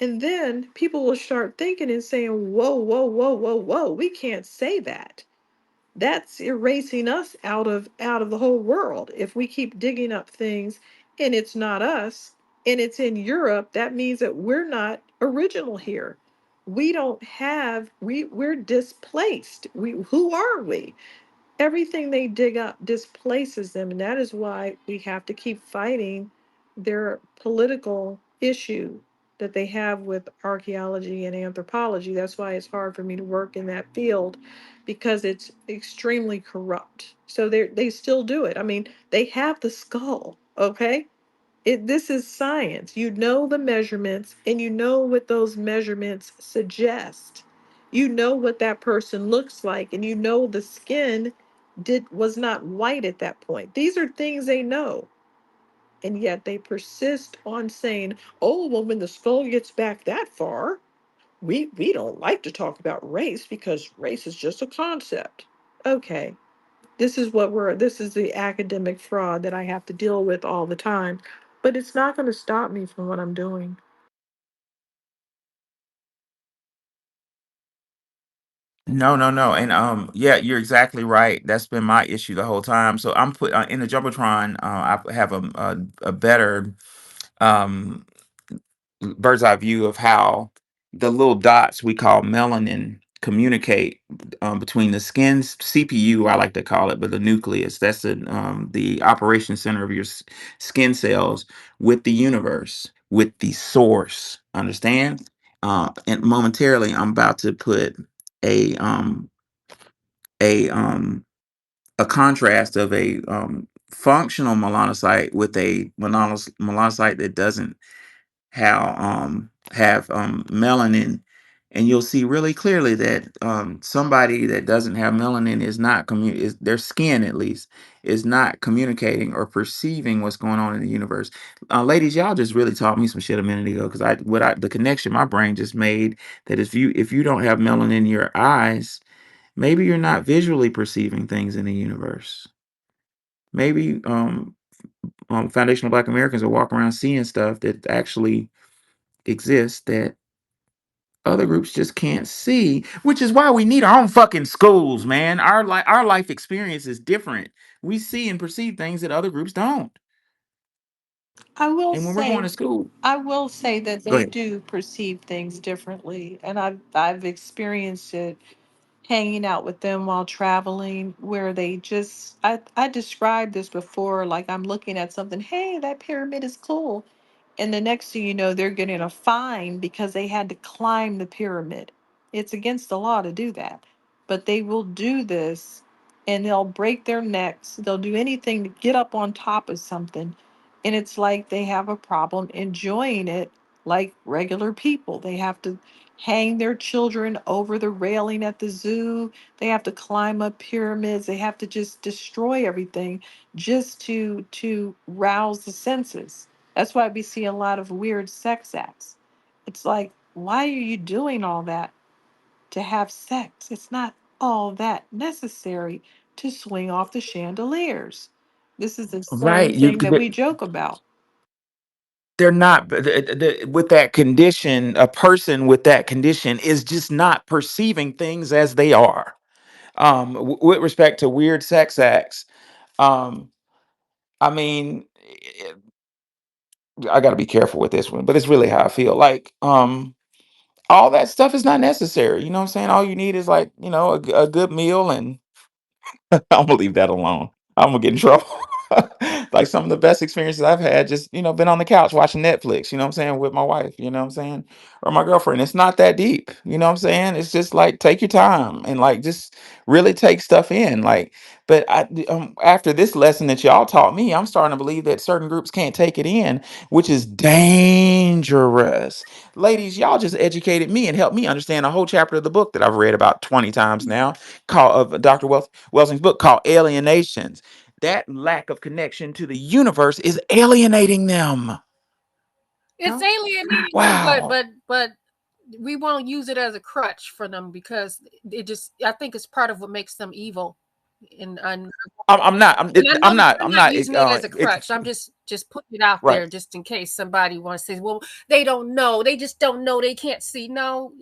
C: And then people will start thinking and saying, whoa, whoa, whoa, whoa, whoa, we can't say that. That's erasing us out of the whole world. If we keep digging up things and it's not us and it's in Europe, that means that we're not original here. We don't have we're displaced. We who are we? Everything they dig up displaces them, and that is why we have to keep fighting their political issue that they have with archaeology and anthropology. That's why it's hard for me to work in that field because it's extremely corrupt. So they still do it. I mean, they have the skull, okay? This is science. You know the measurements and you know what those measurements suggest. You know what that person looks like and you know the skin was not white at that point. These are things they know. And yet they persist on saying, "Oh, well, when the skull gets back that far, we don't like to talk about race because race is just a concept." Okay, this is the academic fraud that I have to deal with all the time. But it's not going to stop me from what I'm doing.
B: No, no, no. And yeah, you're exactly right. That's been my issue the whole time. So I'm put in the Jumbotron, I have a better um bird's eye view of how the little dots we call melanin communicate between the skin's CPU, I like to call it, but the nucleus, that's the operation center of your skin cells, with the universe, with the source. Understand? And momentarily, I'm about to put a um a um a contrast of a functional melanocyte with a melanocyte that doesn't have melanin, and you'll see really clearly that somebody that doesn't have melanin is not is their skin at least is not communicating or perceiving what's going on in the universe. Ladies, y'all just really taught me some shit a minute ago, because the connection my brain just made, that if you don't have melanin in your eyes, maybe you're not visually perceiving things in the universe. Maybe foundational Black Americans are walking around seeing stuff that actually exists that other groups just can't see, which is why we need our own fucking schools, man. Our life experience is different. We see and perceive things that other groups don't.
C: I will
B: And when we're going
C: say,
B: to school,
C: I will say that
B: go
C: they
B: ahead.
C: do perceive things differently, and I've experienced it hanging out with them while traveling, where they just I described this before, like I'm looking at something, hey, that pyramid is cool. And the next thing you know, they're getting a fine because they had to climb the pyramid. It's against the law to do that. But they will do this and they'll break their necks. They'll do anything to get up on top of something. And it's like they have a problem enjoying it like regular people. They have to hang their children over the railing at the zoo. They have to climb up pyramids. They have to just destroy everything just to rouse the senses. That's why we see a lot of weird sex acts. It's like, why are you doing all that to have sex? It's not all that necessary to swing off the chandeliers. This is the same
B: Right, you
C: thing that we joke about.
B: they're not with that condition. A person with that condition is just not perceiving things as they are. With respect to weird sex acts, um, I mean, I got to be careful with this one, but it's really how I feel. Like, all that stuff is not necessary. You know what I'm saying? All you need is like, a good meal, and I'm gonna leave that alone. I'm gonna get in trouble. Like some of the best experiences I've had, just been on the couch watching Netflix. You know what I'm saying, with my wife. You know what I'm saying, or my girlfriend. It's not that deep. You know what I'm saying. It's just like take your time and like just really take stuff in. Like, but after this lesson that y'all taught me, I'm starting to believe that certain groups can't take it in, which is dangerous. Ladies, y'all just educated me and helped me understand a whole chapter of the book that I've read about 20 times now, called of Dr. Welsing's book called Alienations. That lack of connection to the universe is alienating them.
D: It's alienating them, but
B: Wow.
D: we won't use it as a crutch for them because I think it's part of what makes them evil. And
B: I'm not.
D: I know
B: I'm
D: I'm not
B: not.
D: using it as a crutch. I'm just putting it out
B: Right.
D: there just in case somebody wants to say, well, they don't know. They just don't know. They can't see. No,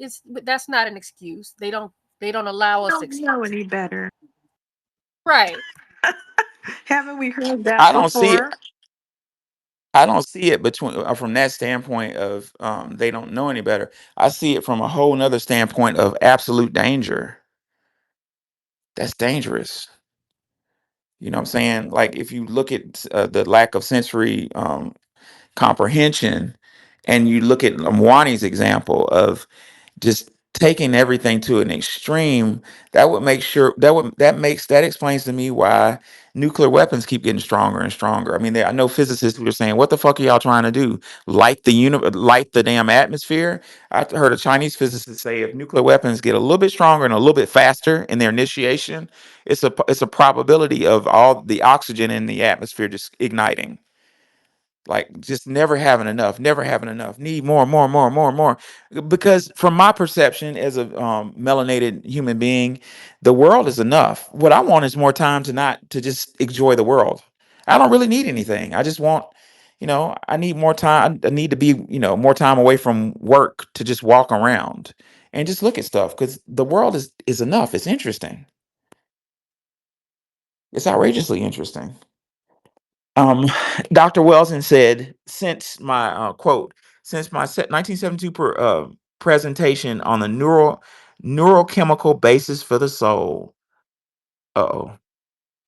D: that's not an excuse. They don't allow us
C: Don't know any better.
D: right.
C: Haven't we heard that
B: I don't see it.
C: before?
B: I don't see it between from that standpoint of they don't know any better. I see it from a whole nother standpoint of absolute danger. That's dangerous. You know what I'm saying? Like if you look at the lack of sensory comprehension, and you look at Mwani's example of just taking everything to an extreme, that explains to me why nuclear weapons keep getting stronger and stronger. I mean, I know physicists who are saying, "What the fuck are y'all trying to do? Light the damn atmosphere?" I heard a Chinese physicist say, if nuclear weapons get a little bit stronger and a little bit faster in their initiation, it's a probability of all the oxygen in the atmosphere just igniting, like just never having enough, need more, more, more, more, more. Because from my perception as a melanated human being, the world is enough. What I want is more time to just enjoy the world. I don't really need anything. I just want, I need more time. I need to be, more time away from work to just walk around and just look at stuff, because the world is enough. It's interesting. It's outrageously interesting. Um, Dr. Welson said, since my 1972 presentation on the neurochemical basis for the soul. Uh-oh,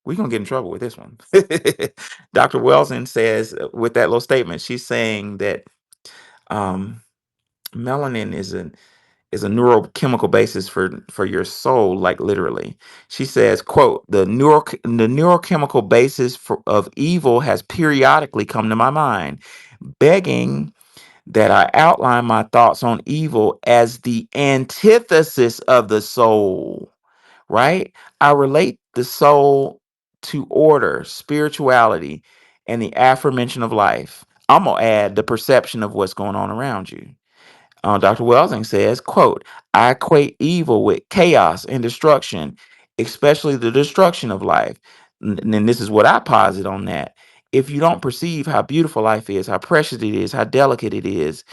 B: we're gonna get in trouble with this one. Dr. Welson says, with that little statement, she's saying that um, melanin is a neurochemical basis for your soul, like literally. She says, quote, the neurochemical basis of evil has periodically come to my mind, begging that I outline my thoughts on evil as the antithesis of the soul, right? I relate the soul to order, spirituality, and the aforementioned of life. I'm gonna add the perception of what's going on around you. Dr. Welsing says, quote, I equate evil with chaos and destruction, especially the destruction of life. And this is what I posit on that. If you don't perceive how beautiful life is, how precious it is, how delicate it is,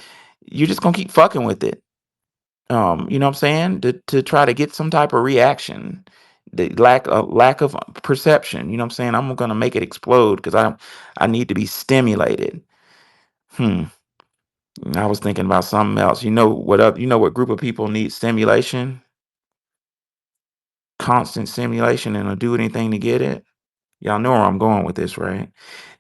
B: you're just gonna keep fucking with it. You know what I'm saying? To try to get some type of reaction. The lack of perception. You know what I'm saying? I'm gonna make it explode because I need to be stimulated. Hmm. I was thinking about something else. You know what group of people need stimulation? Constant stimulation, and will do anything to get it. Y'all know where I'm going with this, right?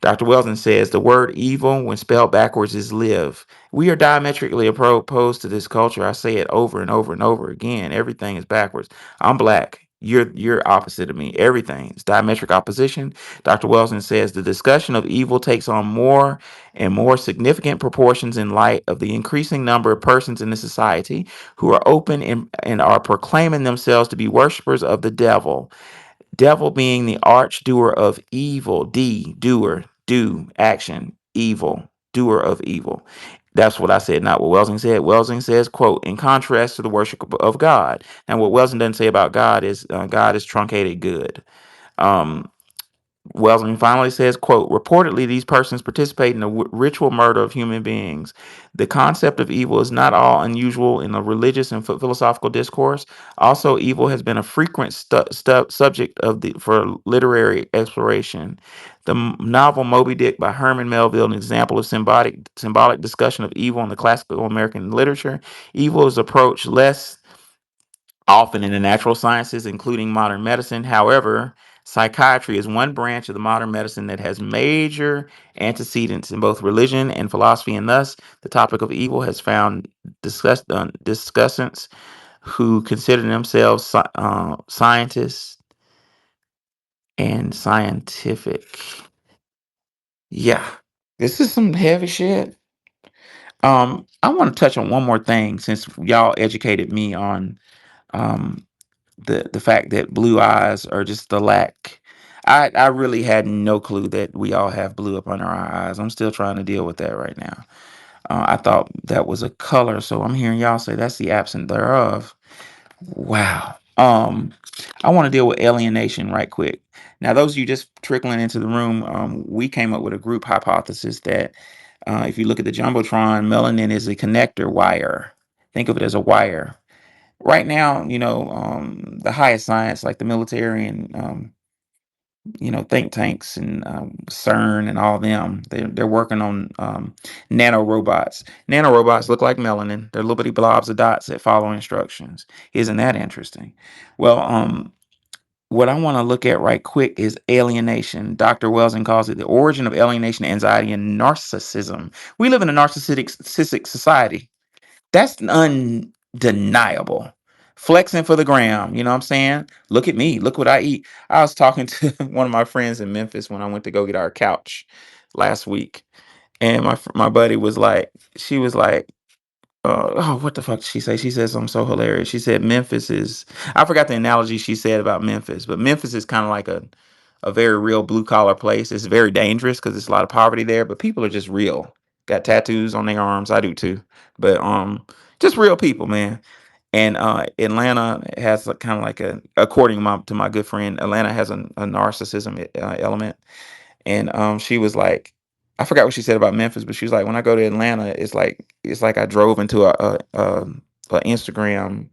B: Dr. Weldon says the word evil, when spelled backwards, is live. We are diametrically opposed to this culture. I say it over and over and over again. Everything is backwards. I'm black. You're opposite of me. Everything is diametric opposition. Dr. Weldon says the discussion of evil takes on more and more significant proportions in light of the increasing number of persons in the society who are open and are proclaiming themselves to be worshipers of the devil. Devil being the arch doer of evil, doer, do, action, evil, doer of evil. That's what I said, not what Welsing said. Welsing says, quote, in contrast to the worship of God. And what Welsing doesn't say about God is truncated good. Um, Wellsman finally says, quote, reportedly, these persons participate in the ritual murder of human beings. The concept of evil is not all unusual in the religious and philosophical discourse. Also, evil has been a frequent subject of for literary exploration. The novel Moby Dick by Herman Melville, an example of symbolic discussion of evil in the classical American literature. Evil is approached less often in the natural sciences, including modern medicine. However, psychiatry is one branch of the modern medicine that has major antecedents in both religion and philosophy, and thus the topic of evil has found discussants who consider themselves scientists and scientific. Yeah, this is some heavy shit. I want to touch on one more thing since y'all educated me on um the fact that blue eyes are just the lack. I really had no clue that we all have blue up under our eyes. I'm still trying to deal with that right now. I thought that was a color, so I'm hearing y'all say that's the absence thereof. Wow. I want to deal with alienation right quick. Now, those of you just trickling into the room, we came up with a group hypothesis that if you look at the jumbotron, melanin is a connector wire. Think of it as a wire right now. The highest science, like the military and think tanks and CERN and all them, they're working on nanorobots. Nanorobots look like melanin. They're little bitty blobs of dots that follow instructions. Isn't that interesting? Well, what I want to look at right quick is alienation. Dr. Welsing calls it the origin of alienation, anxiety, and narcissism. We live in a narcissistic society. That's undeniable. Flexing for the gram, you know what I'm saying? Look at me. Look what I eat. I was talking to one of my friends in Memphis when I went to go get our couch last week. And my buddy was like, she was like, oh, what the fuck did she say? She said something so hilarious. She said Memphis is, I forgot the analogy she said about Memphis, but Memphis is kind of like a very real blue collar place. It's very dangerous because there's a lot of poverty there, but people are just real. Got tattoos on their arms. I do too. But just real people, man. And Atlanta has kind of like according to my good friend, Atlanta has a narcissism element. And she was like, I forgot what she said about Memphis, but she was like, when I go to Atlanta, it's like I drove into a Instagram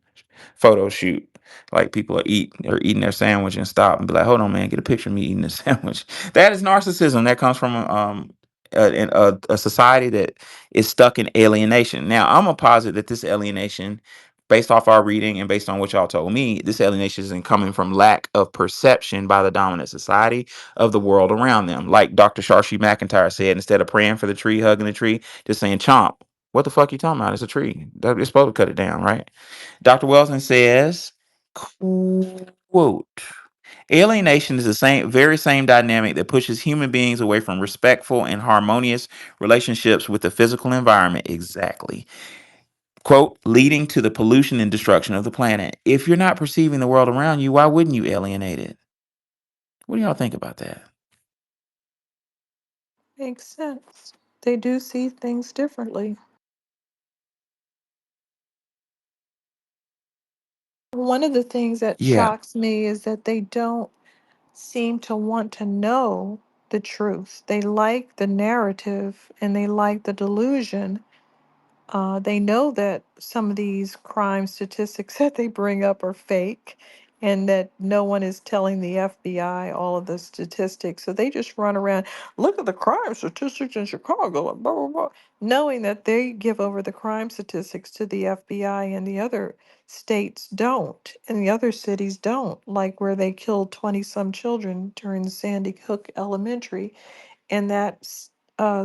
B: photo shoot. Like people are eating their sandwich and stop and be like, hold on, man, get a picture of me eating this sandwich. That is narcissism. That comes from a society that is stuck in alienation. Now, I'm gonna posit that this alienation, based off our reading and based on what y'all told me, this alienation isn't coming from lack of perception by the dominant society of the world around them. Like Dr. Sharshi McIntyre said, instead of praying for the tree, hugging the tree, just saying chomp. What the fuck you talking about? It's a tree. You're supposed to cut it down, right? Dr. Wilson says, quote, alienation is the very same dynamic that pushes human beings away from respectful and harmonious relationships with the physical environment. Exactly. Quote, leading to the pollution and destruction of the planet. If you're not perceiving the world around you, why wouldn't you alienate it? What do y'all think about that?
C: Makes sense. They do see things differently. One of the things that
B: Yeah.
C: shocks me is that they don't seem to want to know the truth. They like the narrative and they like the delusion. They know that some of these crime statistics that they bring up are fake and that no one is telling the FBI all of the statistics. So they just run around, look at the crime statistics in Chicago, and blah, blah, blah, knowing that they give over the crime statistics to the FBI and the other states don't, and the other cities don't, like where they killed 20 some children during the Sandy Hook Elementary and that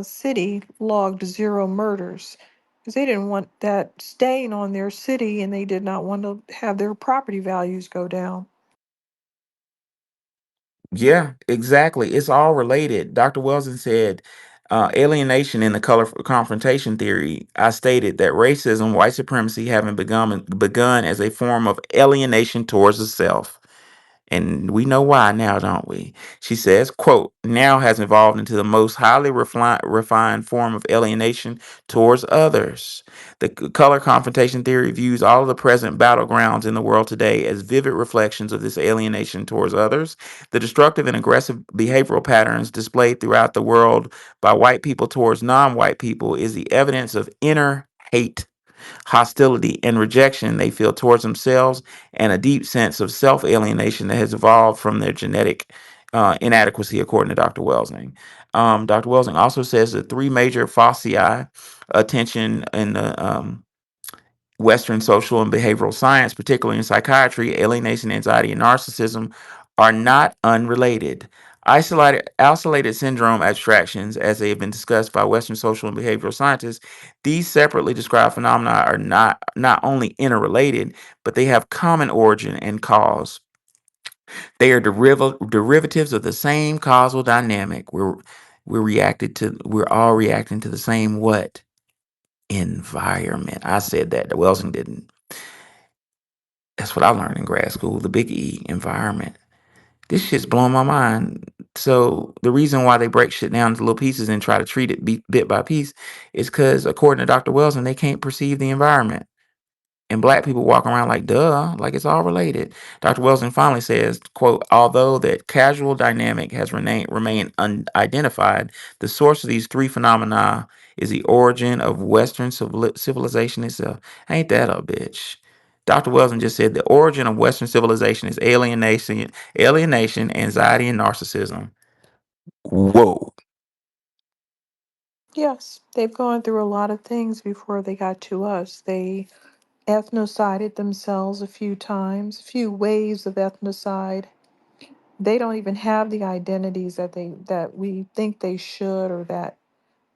C: city logged zero murders because they didn't want that stain on their city and they did not want to have their property values go down.
B: Yeah, exactly. It's all related. Dr. Wilson said, alienation in the color confrontation theory. I stated that racism, white supremacy, having begun as a form of alienation towards the self. And we know why now, don't we? She says, quote, now has evolved into the most highly refined form of alienation towards others. The color confrontation theory views all of the present battlegrounds in the world today as vivid reflections of this alienation towards others. The destructive and aggressive behavioral patterns displayed throughout the world by white people towards non white people is the evidence of inner hate, hostility, and rejection they feel towards themselves, and a deep sense of self alienation that has evolved from their genetic inadequacy, according to Dr. Welsing. Dr. Welsing also says the three major foci attention in the Western social and behavioral science, particularly in psychiatry, alienation, anxiety, and narcissism, are not unrelated. Isolated syndrome abstractions, as they have been discussed by Western social and behavioral scientists, these separately described phenomena are not only interrelated, but they have common origin and cause. They are derivatives of the same causal dynamic. We're all reacting to the same what? Environment. I said that. The Welsing didn't. That's what I learned in grad school, the big E, environment. This shit's blowing my mind. So the reason why they break shit down into little pieces and try to treat it bit by piece is because, according to Dr. Wilson, they can't perceive the environment. And black people walk around like, duh, like it's all related. Dr. Wilson finally says, quote, although that casual dynamic has remained unidentified, the source of these three phenomena is the origin of Western civilization itself. Ain't that a bitch? Dr. Wilson just said the origin of Western civilization is alienation, anxiety, and narcissism. Whoa.
C: Yes, they've gone through a lot of things before they got to us. They ethnocided themselves a few times, a few waves of ethnocide. They don't even have the identities that we think they should or that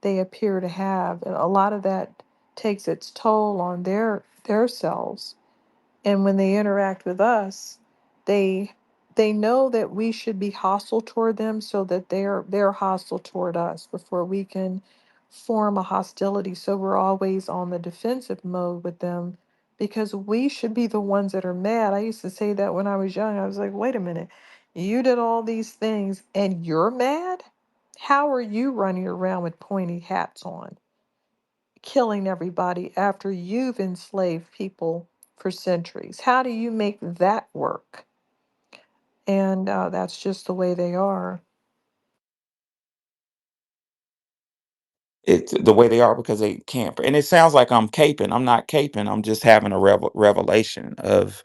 C: they appear to have. And a lot of that takes its toll on their selves. And when they interact with us, they they know that we should be hostile toward them so that they're hostile toward us before we can form a hostility. So we're always on the defensive mode with them because we should be the ones that are mad. I used to say that when I was young. I was like, wait a minute, you did all these things and you're mad? How are you running around with pointy hats on, killing everybody after you've enslaved people for centuries? How do you make that work? And that's just the way they are.
B: It's the way they are because they can't. And it sounds like I'm caping. I'm not caping. I'm just having a revelation of.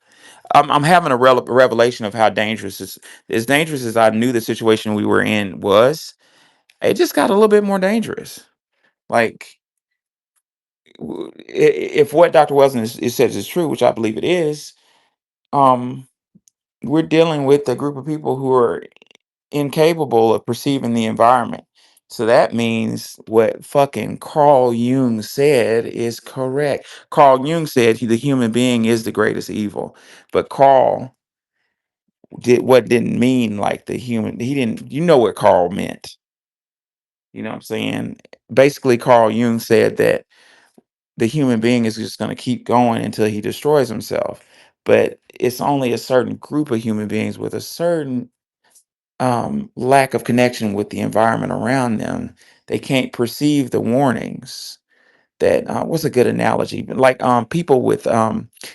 B: I'm having a revelation of how dangerous as dangerous as I knew the situation we were in was. It just got a little bit more dangerous. Like if what Dr. Wilson says is true, which I believe it is, um, we're dealing with a group of people who are incapable of perceiving the environment. So that means what fucking Carl Jung said is correct. Carl Jung said the human being is the greatest evil. But Carl didn't mean like the human. He didn't, you know what Carl meant. You know what I'm saying? Basically, Carl Jung said that the human being is just going to keep going until he destroys himself. But it's only a certain group of human beings with a certain lack of connection with the environment around them. They can't perceive the warnings. That what's a good analogy? Like people with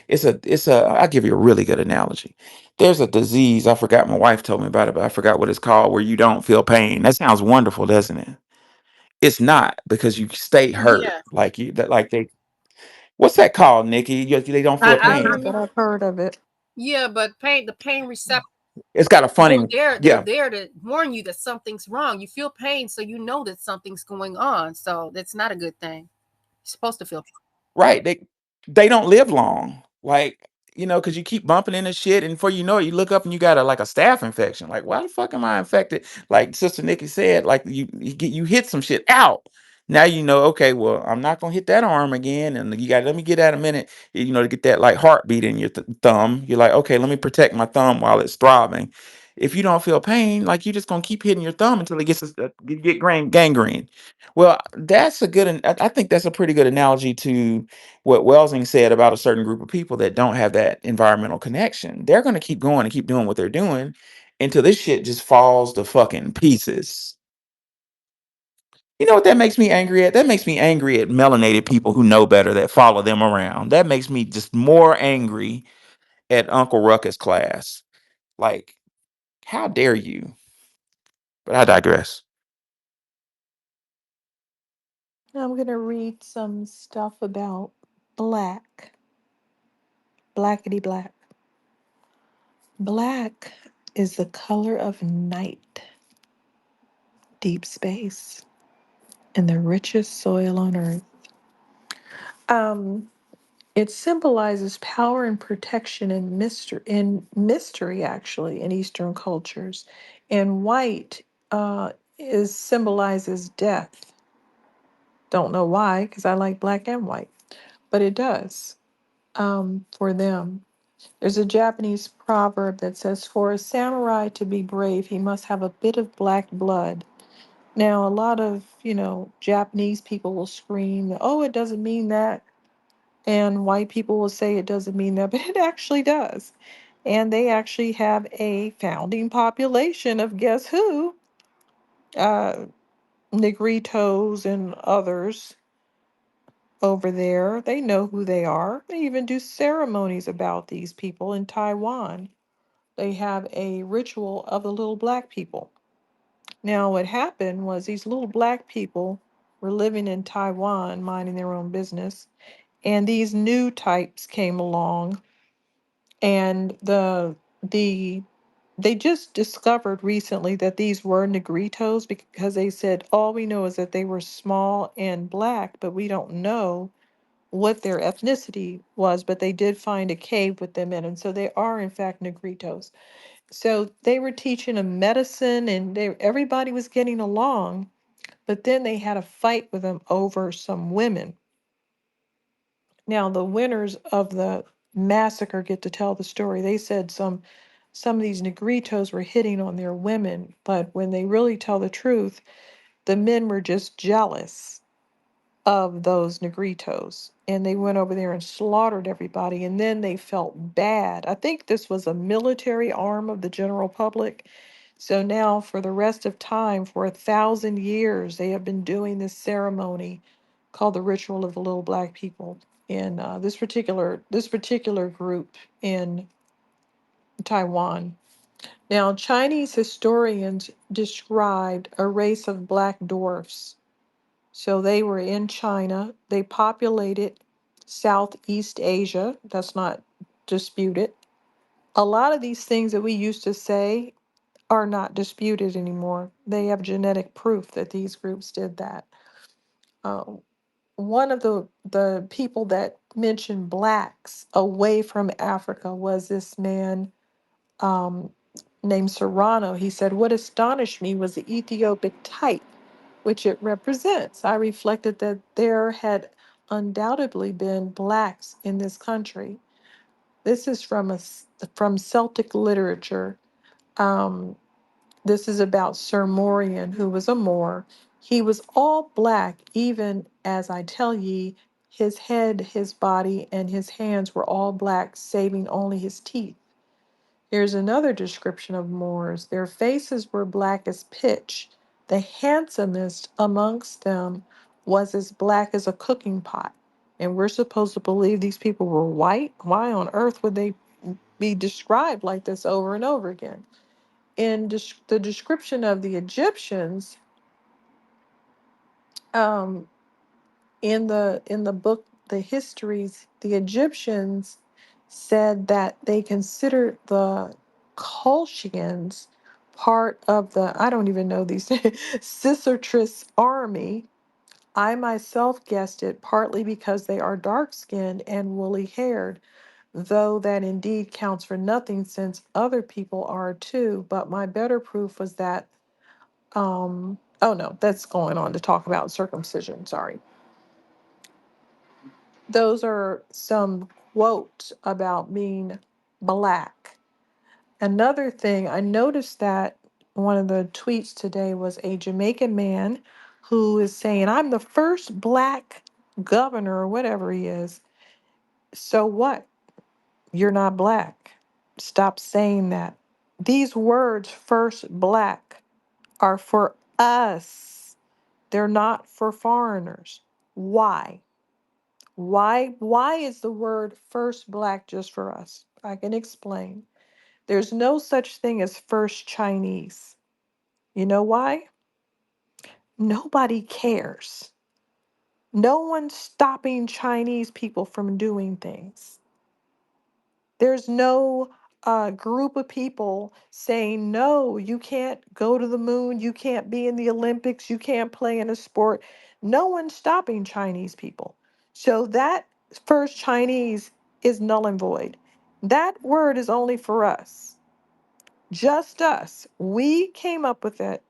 B: it's a I'll give you a really good analogy. There's a disease, I forgot, my wife told me about it, but I forgot what it's called, where you don't feel pain. That sounds wonderful, doesn't it? It's not, because you stay hurt.
D: Yeah,
B: Like you that like they what's that called, Nikki? They don't feel
C: I
D: I
C: don't know,
B: pain.
C: but
D: remember.
C: I've heard of it.
D: Yeah, but the pain receptors,
B: It's got a funny,
D: they're
B: yeah,
D: there to warn you that something's wrong. You feel pain, so you know that something's going on. So that's not a good thing. You're supposed to feel.
B: right. They don't live long. Like, because you keep bumping into shit, and before you know it, you look up and you got like a staph infection. Like, why the fuck am I infected? Like Sister Nikki said, like you hit some shit out. Now you know, okay, well, I'm not gonna hit that arm again, and you got let me get that a minute, to get that like heartbeat in your thumb. You're like, okay, let me protect my thumb while it's throbbing. If you don't feel pain, like you're just gonna keep hitting your thumb until it gets get gangrene. Well, that's a good. I think that's a pretty good analogy to what Welsing said about a certain group of people that don't have that environmental connection. They're gonna keep going and keep doing what they're doing until this shit just falls to fucking pieces. You know what that makes me angry at? That makes me angry at melanated people who know better that follow them around. That makes me just more angry at Uncle Ruckus class. Like, how dare you? But I digress.
C: I'm going to read some stuff about black. Blackety black. Black is the color of night, deep space, and the richest soil on earth. Um, it symbolizes power and protection and mystery actually in Eastern cultures. And white is symbolizes death. Don't know why, because I like black and white, but it does for them. There's a Japanese proverb that says, "For a samurai to be brave, he must have a bit of black blood." Now, a lot of, Japanese people will scream, "Oh, it doesn't mean that." And white people will say it doesn't mean that, but it actually does. And they actually have a founding population of guess who? Uh, Negritos and others over there. They know who they are. They even do ceremonies about these people in Taiwan. They have a ritual of the little black people. Now, what happened was these little black people were living in Taiwan, minding their own business, and these new types came along, and the they just discovered recently that these were negritos because they said all we know is that they were small and black, but we don't know what their ethnicity was, but they did find a cave with them in, and so they are in fact negritos. So they were teaching them medicine and everybody was getting along, but then they had a fight with them over some women. Now the winners of the massacre get to tell the story. They said some of these negritos were hitting on their women, but when they really tell the truth, the men were just jealous of those negritos, and they went over there and slaughtered everybody, and then they felt bad. I think this was a military arm of the general public. So now for the rest of time, for 1,000 years, they have been doing this ceremony called the ritual of the little black people in this particular group in Taiwan. Now Chinese historians described a race of black dwarfs. So they were in China. They populated Southeast Asia. That's not disputed. A lot of these things that we used to say are not disputed anymore. They have genetic proof that these groups did that. Uh, one of the people that mentioned blacks away from Africa was this man um, named Serrano. He said, "What astonished me was the Ethiopic type which it represents. I reflected that there had undoubtedly been blacks in this country." This is from Celtic literature. Um, this is about Sir Morian, who was a Moor. He was all black, even as I tell ye, his head, his body, and his hands were all black, saving only his teeth. Here's another description of Moors. Their faces were black as pitch. The handsomest amongst them was as black as a cooking pot. And we're supposed to believe these people were white? Why on earth would they be described like this over and over again? In the description of the Egyptians, um, in the book The Histories, the Egyptians said that they considered the Colchians part of the, I don't even know these Cicertus army. I myself guessed it partly because they are dark skinned and woolly haired, though that indeed counts for nothing since other people are too. But my better proof was that, oh no, that's going on to talk about circumcision. Sorry. Those are some quotes about being black. Another thing, I noticed that one of the tweets today was a Jamaican man who is saying, I'm the first black governor or whatever he is. So what? You're not black. Stop saying that. These words, first black, are for us. They're not for foreigners. Why? Why is the word first black just for us? I can explain. There's no such thing as first Chinese. You know why? Nobody cares. No one's stopping Chinese people from doing things. There's no group of people saying, no, you can't go to the moon, you can't be in the Olympics, you can't play in a sport. No one's stopping Chinese people. So that first Chinese is null and void. That word is only for us, just us. We came up with it.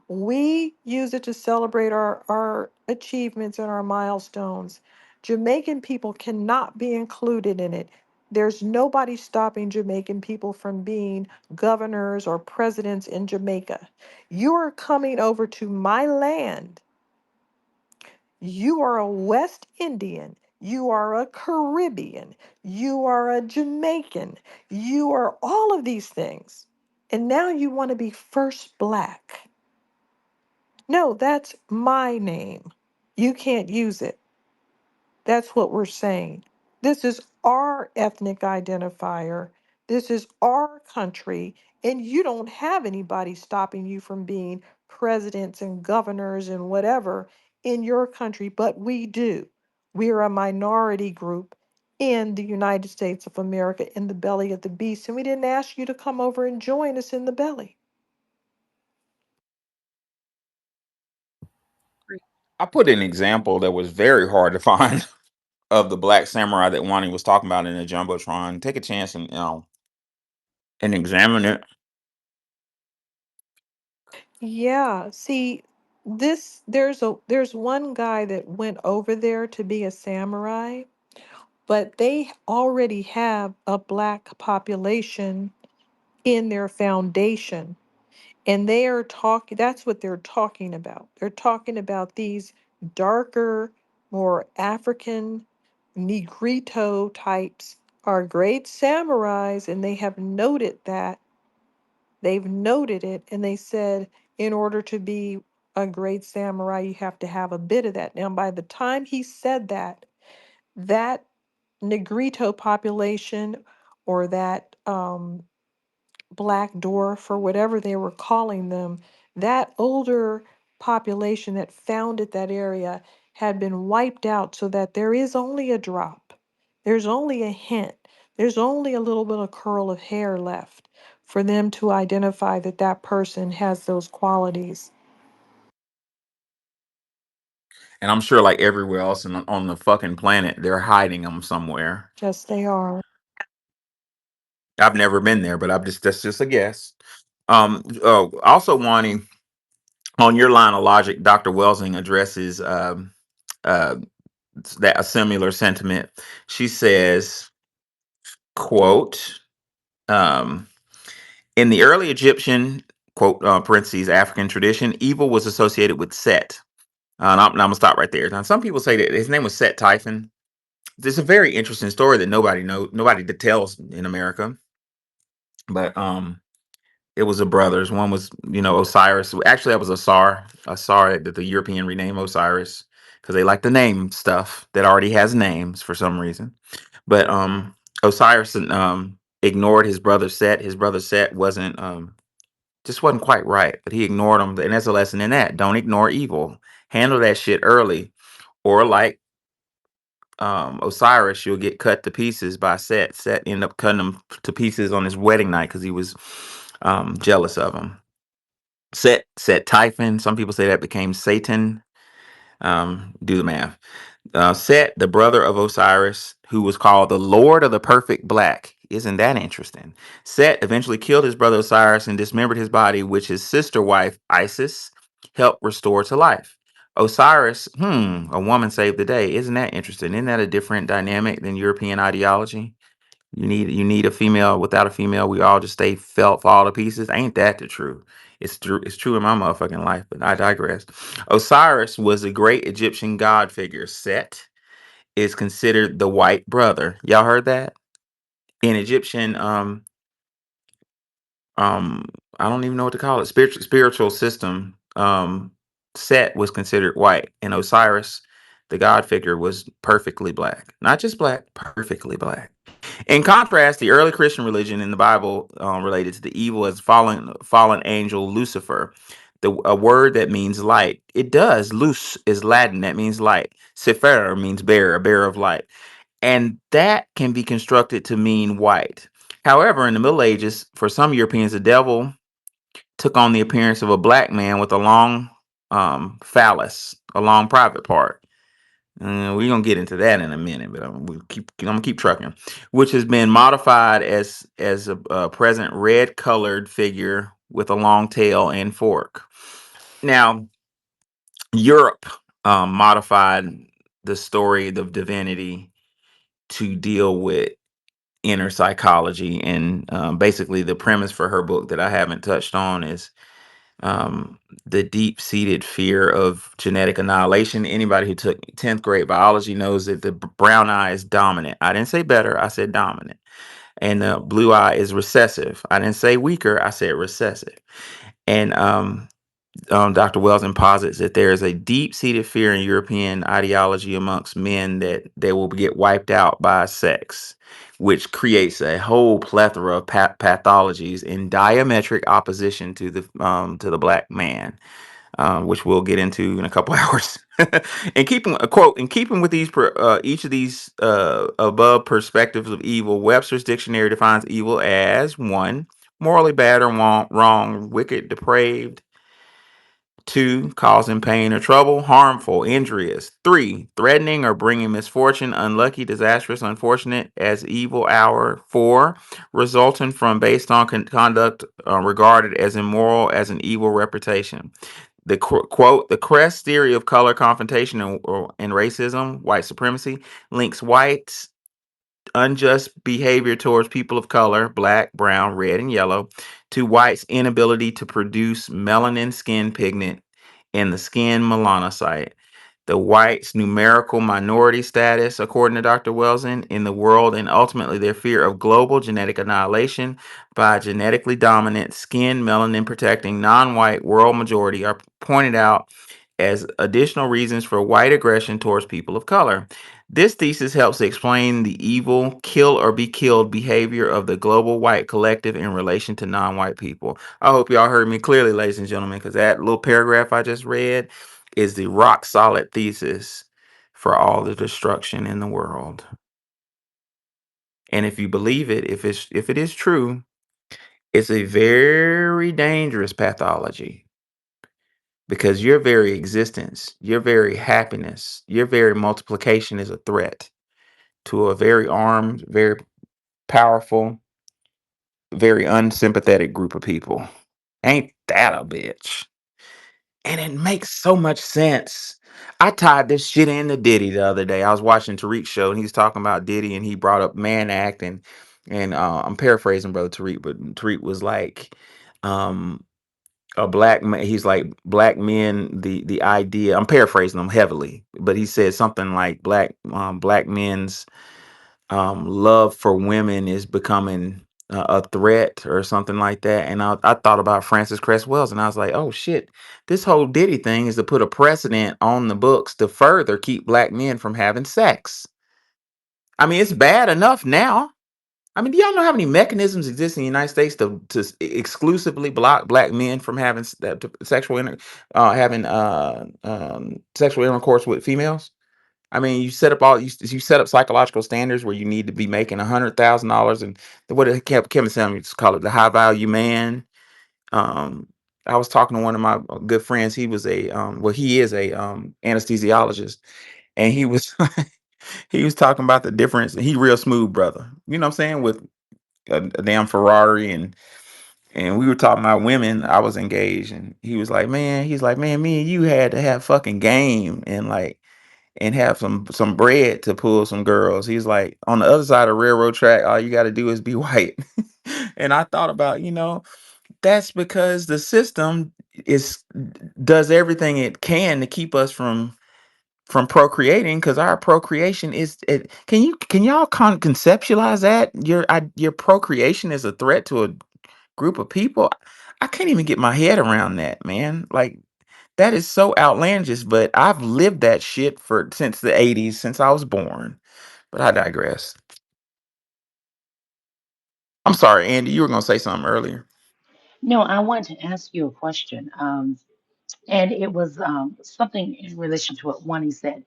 C: We use it to celebrate our achievements and our milestones. Jamaican people cannot be included in it. There's nobody stopping Jamaican people from being governors or presidents in Jamaica. You are coming over to my land. You are a West Indian. You are a Caribbean. You are a Jamaican. You are all of these things. And now you want to be first black. No, that's my name. You can't use it. That's what we're saying. This is our ethnic identifier. This is our country. And you don't have anybody stopping you from being presidents and governors and whatever in your country, but we do. We are a minority group in the United States of America in the belly of the beast. And we didn't ask you to come over and join us in the belly.
B: I put an example that was very hard to find of the black samurai that Wani was talking about in the jumbotron. Take a chance and and examine it.
C: Yeah, see, there's one guy that went over there to be a samurai, but they already have a black population in their foundation. And they are talking, that's what they're talking about. They're talking about these darker, more African Negrito types are great samurais, and they have noted that. They've noted it, and they said in order to be a great samurai, you have to have a bit of that. Now, by the time he said that, that Negrito population or that black dwarf or whatever they were calling them, that older population that founded that area had been wiped out so that there is only a drop. There's only a hint. There's only a little bit of curl of hair left for them to identify that that person has those qualities.
B: And I'm sure, like everywhere else on the fucking planet, they're hiding them somewhere.
C: Yes, they are.
B: I've never been there, but that's just a guess. Also, wanting on your line of logic, Dr. Welsing addresses uh, that a similar sentiment. She says, "Quote." Um, In the early Egyptian, quote, parentheses, African tradition, evil was associated with Set. And I'm going to stop right there. Now, some people say that his name was Set Typhon. There's a very interesting story that nobody tells in America. But it was a brothers. One was, Osiris. Actually, that was Asar that the European renamed Osiris because they like to name stuff that already has names for some reason. But Osiris ignored his brother Set. His brother Set just wasn't quite right, but he ignored him. And that's a lesson in that. Don't ignore evil. Handle that shit early. Or like Osiris, you'll get cut to pieces by Set. Set ended up cutting him to pieces on his wedding night because he was jealous of him. Set Typhon. Some people say that became Satan. Do the math. Set, the brother of Osiris, who was called the Lord of the Perfect Black. Isn't that interesting? Set eventually killed his brother Osiris and dismembered his body, which his sister wife, Isis, helped restore to life. Osiris, a woman saved the day. Isn't that interesting? Isn't that a different dynamic than European ideology? You need a female. Without a female, we all just stay felt fall to pieces. Ain't that the truth? It's true. It's true in my motherfucking life. But I digress. Osiris was a great Egyptian god figure. Set is considered the white brother. Y'all heard that? In Egyptian um I don't even know what to call it. Spiritual system. Set was considered white, and Osiris, the god figure, was perfectly black. Not just black, perfectly black. In contrast, the early Christian religion in the Bible related to the evil as fallen angel Lucifer, a word that means light. It does. Luz is Latin. That means light. Sefer means bearer, a bearer of light, and that can be constructed to mean white. However, in the Middle Ages, for some Europeans, the devil took on the appearance of a black man with a long phallus, a long private part. We're gonna get into that in a minute, but I'm gonna keep trucking, which has been modified as a present red colored figure with a long tail and fork. Now, Europe modified the story of divinity to deal with inner psychology, and basically the premise for her book that I haven't touched on is the deep-seated fear of genetic annihilation. Anybody who took 10th grade biology knows that the brown eye is dominant. I didn't say better, I said dominant. And the blue eye is recessive. I didn't say weaker, I said recessive. And Dr. Welsing posits that there is a deep-seated fear in European ideology amongst men that they will get wiped out by sex, which creates a whole plethora of pathologies in diametric opposition to the black man, which we'll get into in a couple hours. And keeping a quote, in keeping with each of these above perspectives of evil, Webster's dictionary defines evil as one, morally bad or wrong, wicked, depraved. 2, causing pain or trouble, harmful, injurious. 3, threatening or bringing misfortune, unlucky, disastrous, unfortunate, as evil hour. 4, resulting from based on conduct regarded as immoral, as an evil reputation. The quote, the Cress theory of color confrontation and racism, white supremacy, links whites unjust behavior towards people of color, black, brown, red, and yellow, to whites' inability to produce melanin skin pigment in the skin melanocyte. The whites' numerical minority status, according to Dr. Welson, in the world, and ultimately their fear of global genetic annihilation by genetically dominant skin melanin protecting non-white world majority are pointed out as additional reasons for white aggression towards people of color. This thesis helps explain the evil, kill or be killed behavior of the global white collective in relation to non-white people. I hope y'all heard me clearly, ladies and gentlemen, because that little paragraph I just read is the rock solid thesis for all the destruction in the world. And if you believe it, if it is true, it's a very dangerous pathology, because your very existence, your very happiness, your very multiplication is a threat to a very armed, very powerful, very unsympathetic group of people. Ain't that a bitch? And it makes so much sense. I tied this shit into Diddy the other day. I was watching Tariq's show and he was talking about Diddy and he brought up Man Act, and I'm paraphrasing Brother Tariq, but Tariq was like, um, a black man, he's like black men, the idea, I'm paraphrasing him heavily, but he said something like black men's love for women is becoming a threat or something like that. And I thought about Francis Cress Wells and I was like, oh shit, this whole Diddy thing is to put a precedent on the books to further keep black men from having sex. I mean, it's bad enough now. I mean, do y'all know how many mechanisms exist in the United States to exclusively block black men from having sexual intercourse with females? I mean, you set up psychological standards where you need to be making $100,000, and what did Kevin Samuels call it, the high value man. Um, I was talking to one of my good friends. He was he is a anesthesiologist, and he was he was talking about the difference. He real smooth brother, you know what I'm saying, with a damn Ferrari, and we were talking about women. I was engaged, and he's like, man, me and you had to have fucking game, and like. and have some bread to pull some girls. He's like, on the other side of the railroad track, all you got to do is be white. And I thought about, that's because the system is does everything it can to keep us from procreating, because our procreation is it, can y'all conceptualize that your procreation is a threat to a group of people? I can't even get my head around that, man. Like, that is so outlandish, but I've lived that shit for since the 80s, since I was born. But I digress. I'm sorry, Andy, you were gonna say something earlier.
E: No, I wanted to ask you a question. And it was something in relation to what Wani said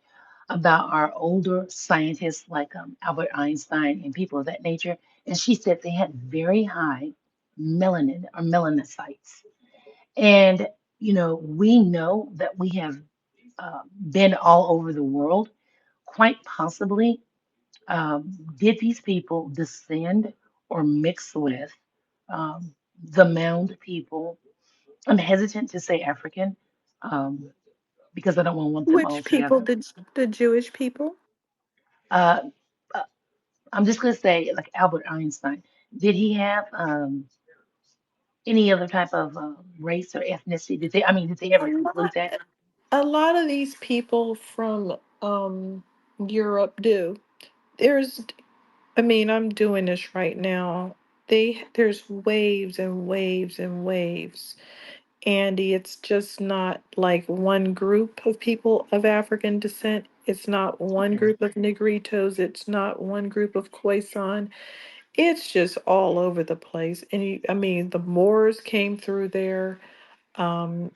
E: about our older scientists like Albert Einstein and people of that nature. And she said they had very high melanin or melanocytes. And, we know that we have been all over the world. Quite possibly, did these people descend or mix with the mound people? I'm hesitant to say African. Um, because I don't want them all
C: Which people?
E: together.
C: The Jewish people?
E: Uh, uh, I'm just going to say, like Albert Einstein, did he have any other type of race or ethnicity? Did they
C: A
E: ever conclude
C: lot,
E: that?
C: a lot of these people from Europe do. There's, I'm doing this right now. There's waves and waves and waves. Andy, it's just not like one group of people of African descent. It's not one
E: Okay.
C: group of Negritos. It's not one group of Khoisan. It's just all over the place. And the Moors came through there. Um,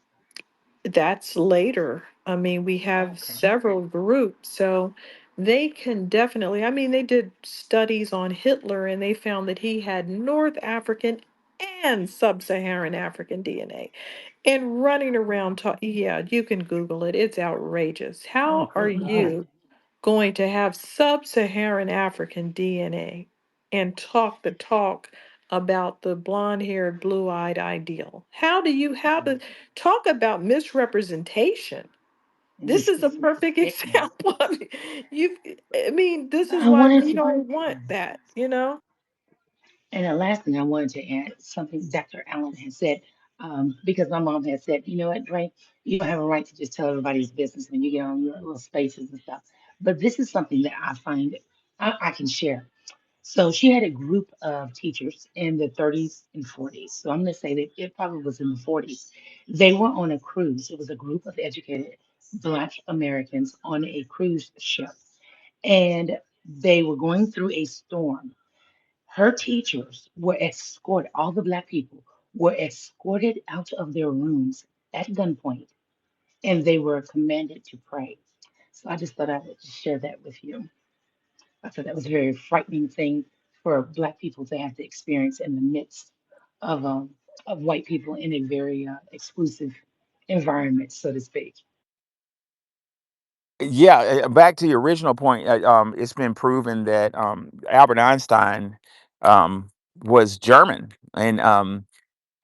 C: that's later. We have
E: Okay.
C: several groups, so they can definitely, they did studies on Hitler and they found that he had North African and Sub-Saharan African DNA. And running around, yeah, you can Google it. It's outrageous.
E: Oh,
C: How are
E: good Lord.
C: you going to have Sub-Saharan African DNA and talk the talk about the blonde-haired, blue-eyed ideal? How to talk about misrepresentation? This is a perfect
E: It is.
C: example of it. You, this is
E: I
C: why
E: wanted
C: we
E: to.
C: don't want that.
E: And the last thing I wanted to add, something Dr. Allen has said, because my mom has said, you know what, Dre, you don't have a right to just tell everybody's business when you get on your little spaces and stuff. But this is something that I find I can share. So she had a group of teachers in the 30s and 40s. So I'm going to say that it probably was in the 40s. They were on a cruise. It was a group of educated Black Americans on a cruise ship, and they were going through a storm. Her teachers were escorted, all the Black people were escorted out of their rooms at gunpoint, and they were commanded to pray. So I just thought I would just share that with you. I thought that was a very frightening thing for Black people to have to experience in the midst of um, of white people in a very exclusive environment, so to speak.
B: Yeah, back to your original point. It's been proven that Albert Einstein um, was German, and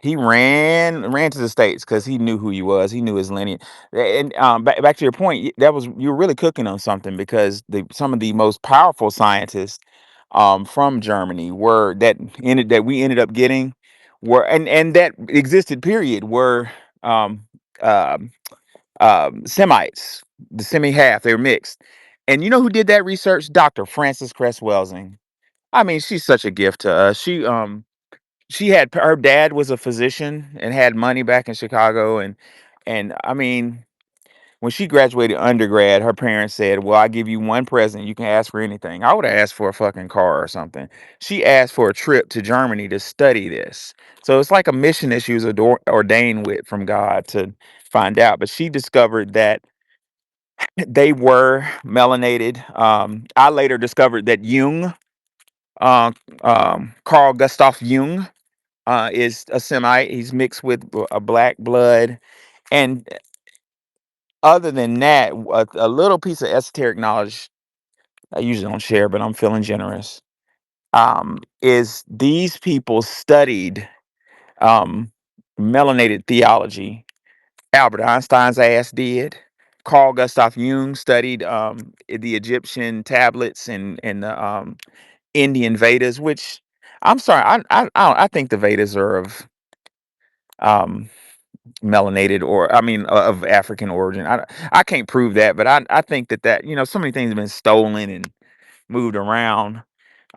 B: he ran to the States because he knew who he was. He knew his lineage. And back to your point, you were really cooking on something, because some of the most powerful scientists from Germany that we ended up getting and that existed period were um, um Semites, the semi half. They were mixed. And you know who did that research? Dr. Frances Cress Welsing. I mean, she's such a gift to us. She had her dad was a physician and had money back in Chicago, and I mean, when she graduated undergrad, her parents said, "Well, I give you one present. You can ask for anything." I would have asked for a fucking car or something. She asked for a trip to Germany to study this. So it's like a mission that she was ordained with from God to find out. But she discovered that they were melanated. I later discovered that Jung, uh, Carl Gustav Jung, is a Semite. He's mixed with a black blood. And other than that, a little piece of esoteric knowledge I usually don't share, but I'm feeling generous. Is these people studied um, melanated theology. Albert Einstein's ass did. Carl Gustav Jung studied the Egyptian tablets and the Indian Vedas, which I'm sorry, I think the Vedas are of um, melanated, or I mean of African origin. I can't prove that, but I think that so many things have been stolen and moved around.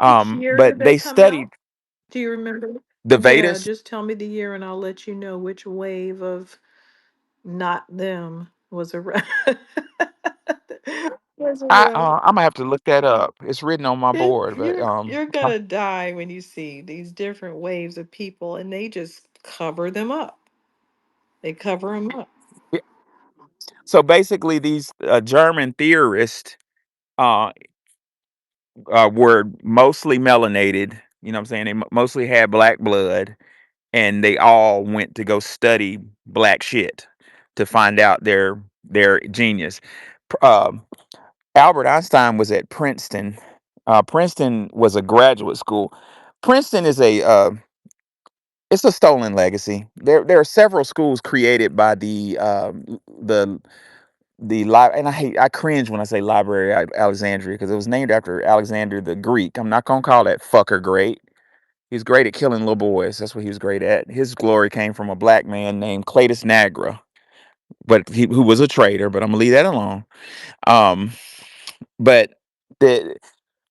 C: Which year
B: But
C: did they
B: they
C: come
B: studied
C: out? Do you remember?
B: the
C: Yeah,
B: Vedas.
C: just tell me the year and I'll let you know which wave of not them was around. Was around.
B: I'm gonna have to look that up. It's written on my
C: It,
B: board, but
C: you're gonna die when you see these different waves of people and they just cover them up. They cover them up.
B: yeah. So basically, these German theorists uh, were mostly melanated. You know what I'm saying? They mostly had black blood, and they all went to go study black shit to find out their genius. Uh, Albert Einstein was at Princeton. Princeton was a graduate school. Princeton is it's a stolen legacy. There are several schools created by the and I cringe when I say Library of Alexandria because it was named after Alexander the Greek. I'm not gonna call that fucker great. He's great at killing little boys. That's what he was great at. His glory came from a black man named Cletus Nagra, who was a traitor. But I'm gonna leave that alone. Um, but the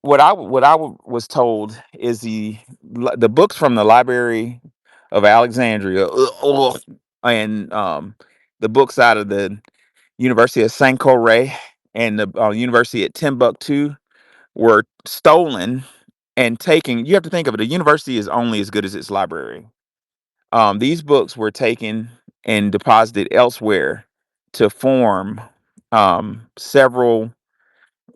B: was told is the books from the Library of Alexandria and the books out of the University of Sankore and the University at Timbuktu were stolen and taken. You have to think of it. A university is only as good as its library. These books were taken and deposited elsewhere to form several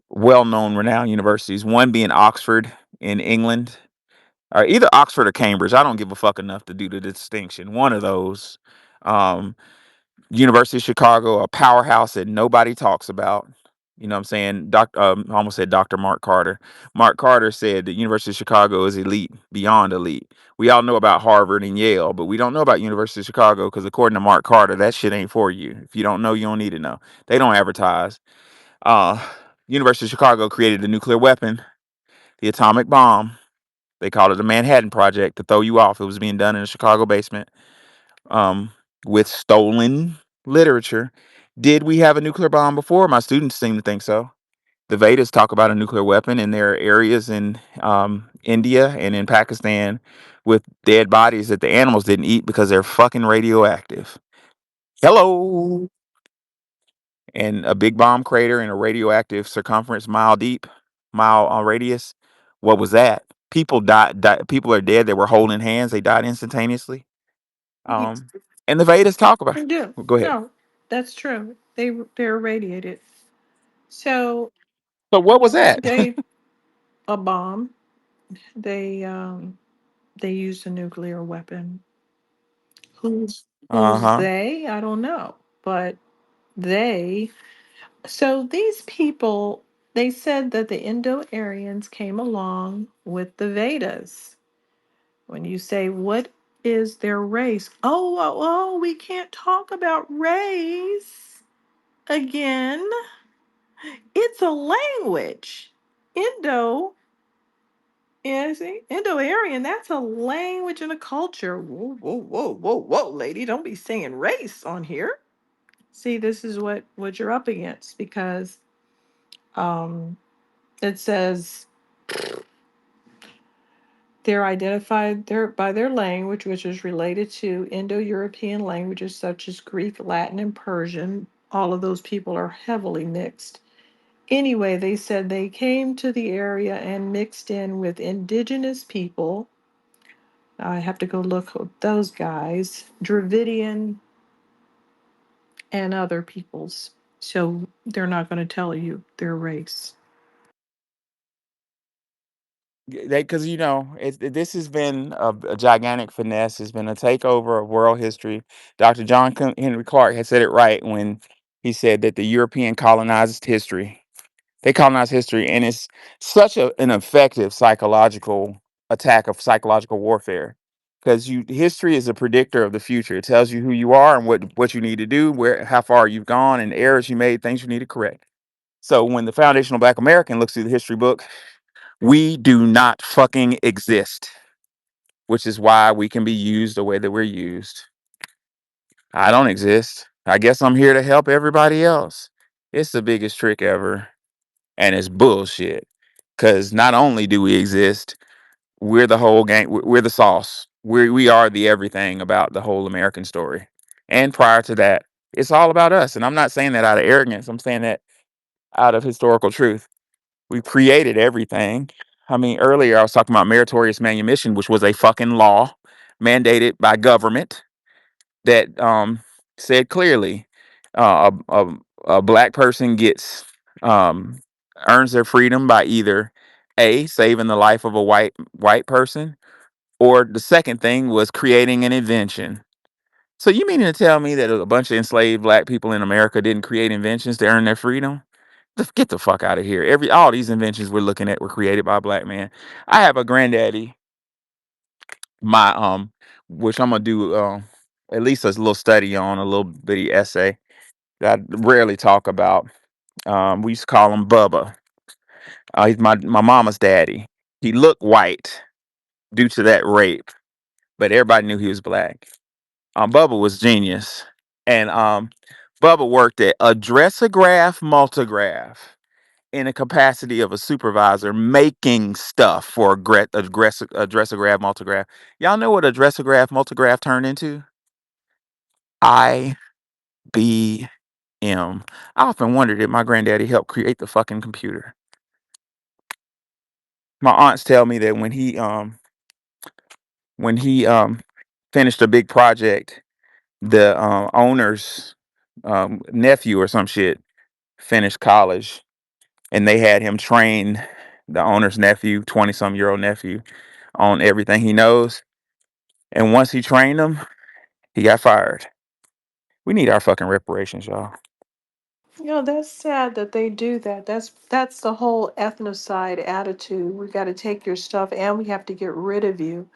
B: well-known, renowned universities. One being Oxford in England, or either Oxford or Cambridge. I don't give a fuck enough to do the distinction. One of those. Um, University of Chicago, a powerhouse that nobody talks about. You know what I'm saying? I almost said Dr. Mark Carter. Mark Carter said that University of Chicago is elite, beyond elite. We all know about Harvard and Yale, but we don't know about University of Chicago because according to Mark Carter, that shit ain't for you. If you don't know, you don't need to know. They don't advertise. Uh, University of Chicago created the nuclear weapon, the atomic bomb. They called it the Manhattan Project to throw you off. It was being done in a Chicago basement um, with stolen literature. Did we have a nuclear bomb before? My students seem to think so. The Vedas talk about a nuclear weapon, and there are areas in India and in Pakistan with dead bodies that the animals didn't eat because they're fucking radioactive. Hello. And a big bomb crater in a radioactive circumference mile deep, mile radius. What was that? People died. People are dead. They were holding hands. They died instantaneously.
C: You
B: Um, and the Vedas talk about.
C: can do.
B: Go ahead.
C: No, that's true. They're irradiated. So
B: So what was that?
C: they a bomb. They they used a nuclear weapon.
B: Uh
C: Who's
B: huh.
C: they? I don't know. But they so these people they said that the Indo-Aryans came along with the Vedas. When you say what is their race? Oh, we can't talk about race again. It's a language. Indo Indo-Aryan, that's a language and a culture. Whoa, lady, don't be saying race on here. See, this is what you're up against because um it says they're identified by their language, which is related to Indo-European languages such as Greek, Latin, and Persian. All of those people are heavily mixed. Anyway, they said they came to the area and mixed in with indigenous people. I have to go look at those guys, Dravidian and other peoples. So they're not going to tell you their race.
B: Because this has been a gigantic finesse. It's been a takeover of world history. Dr. Henry Clark had said it right when he said that the European colonized history. They colonized history, and it's such an effective psychological attack of psychological warfare. because history is a predictor of the future. It tells you who you are and what you need to do, how far you've gone, and errors you made, things you need to correct. So when the foundational Black American looks through the history book, we do not fucking exist, which is why we can be used the way that we're used. I don't exist. I guess I'm here to help everybody else. It's the biggest trick ever, and it's bullshit. Because not only do we exist, we're the whole gang. We're the sauce. We are the everything about the whole American story. And prior to that, it's all about us. And I'm not saying that out of arrogance. I'm saying that out of historical truth. We created everything. I mean, earlier I was talking about meritorious manumission, which was a fucking law mandated by government that said clearly a black person um, earns their freedom by either A, saving the life of a white person, or the second thing was creating an invention. So you mean to tell me that a bunch of enslaved black people in America didn't create inventions to earn their freedom? Get the fuck out of here. All these inventions we're looking at were created by a black man. I have a granddaddy, my which I'm gonna do at least a little study on, a little bitty essay that I rarely talk about. We used to call him Bubba. He's my mama's daddy. He looked white due to that rape, but everybody knew he was black. Bubba was genius, and Bubba worked at Addressograph Multigraph in a capacity of a supervisor making stuff for Addressograph Multigraph. Y'all know what Addressograph Multigraph turned into? IBM. I often wondered if my granddaddy helped create the fucking computer. My aunts tell me that when he finished a big project, the owner's nephew or some shit finished college, and they had him train the owner's nephew, 20-some-year-old nephew, on everything he knows. And once he trained him, he got fired. We need our fucking reparations, y'all.
C: You know, that's sad that they do that. That's the whole ethnocide attitude. We got to take your stuff and we have to get rid of you.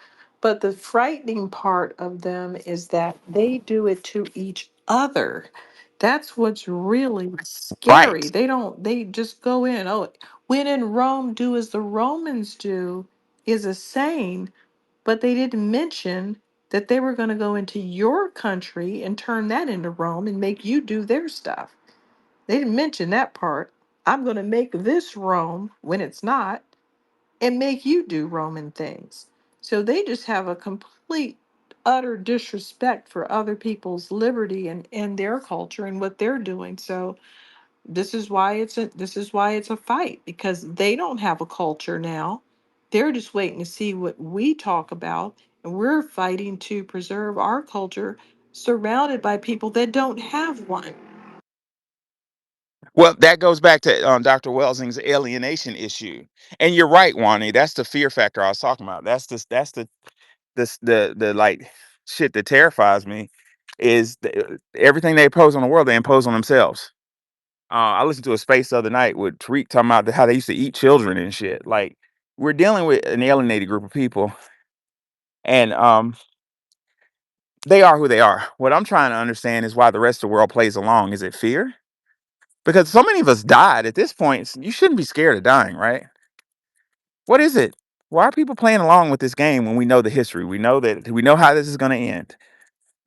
C: But the frightening part of them is that they do it to each other. That's what's really
B: Right.
C: scary. They just go in. Oh, when in Rome, do as the Romans do is a saying, but they didn't mention that they were going to go into your country and turn that into Rome and make you do their stuff. They didn't mention that part. I'm going to make this Rome when it's not and make you do Roman things. So they just have a complete, utter disrespect for other people's liberty and their culture and what they're doing. So this is why it's a fight because they don't have a culture now. They're just waiting to see what we talk about, and we're fighting to preserve our culture surrounded by people that don't have one.
B: Well, that goes back to Dr. Welsing's alienation issue. And you're right, Wani. That's the fear factor I was talking about. That's the like shit that terrifies me is everything they impose on the world, they impose on themselves. I listened to a space the other night with Tariq talking about how they used to eat children and shit. Like, we're dealing with an alienated group of people, and they are who they are. What I'm trying to understand is why the rest of the world plays along. Is it fear? Because so many of us died at this point. You shouldn't be scared of dying, right? What is it? Why are people playing along with this game when we know the history? We know how this is going to end.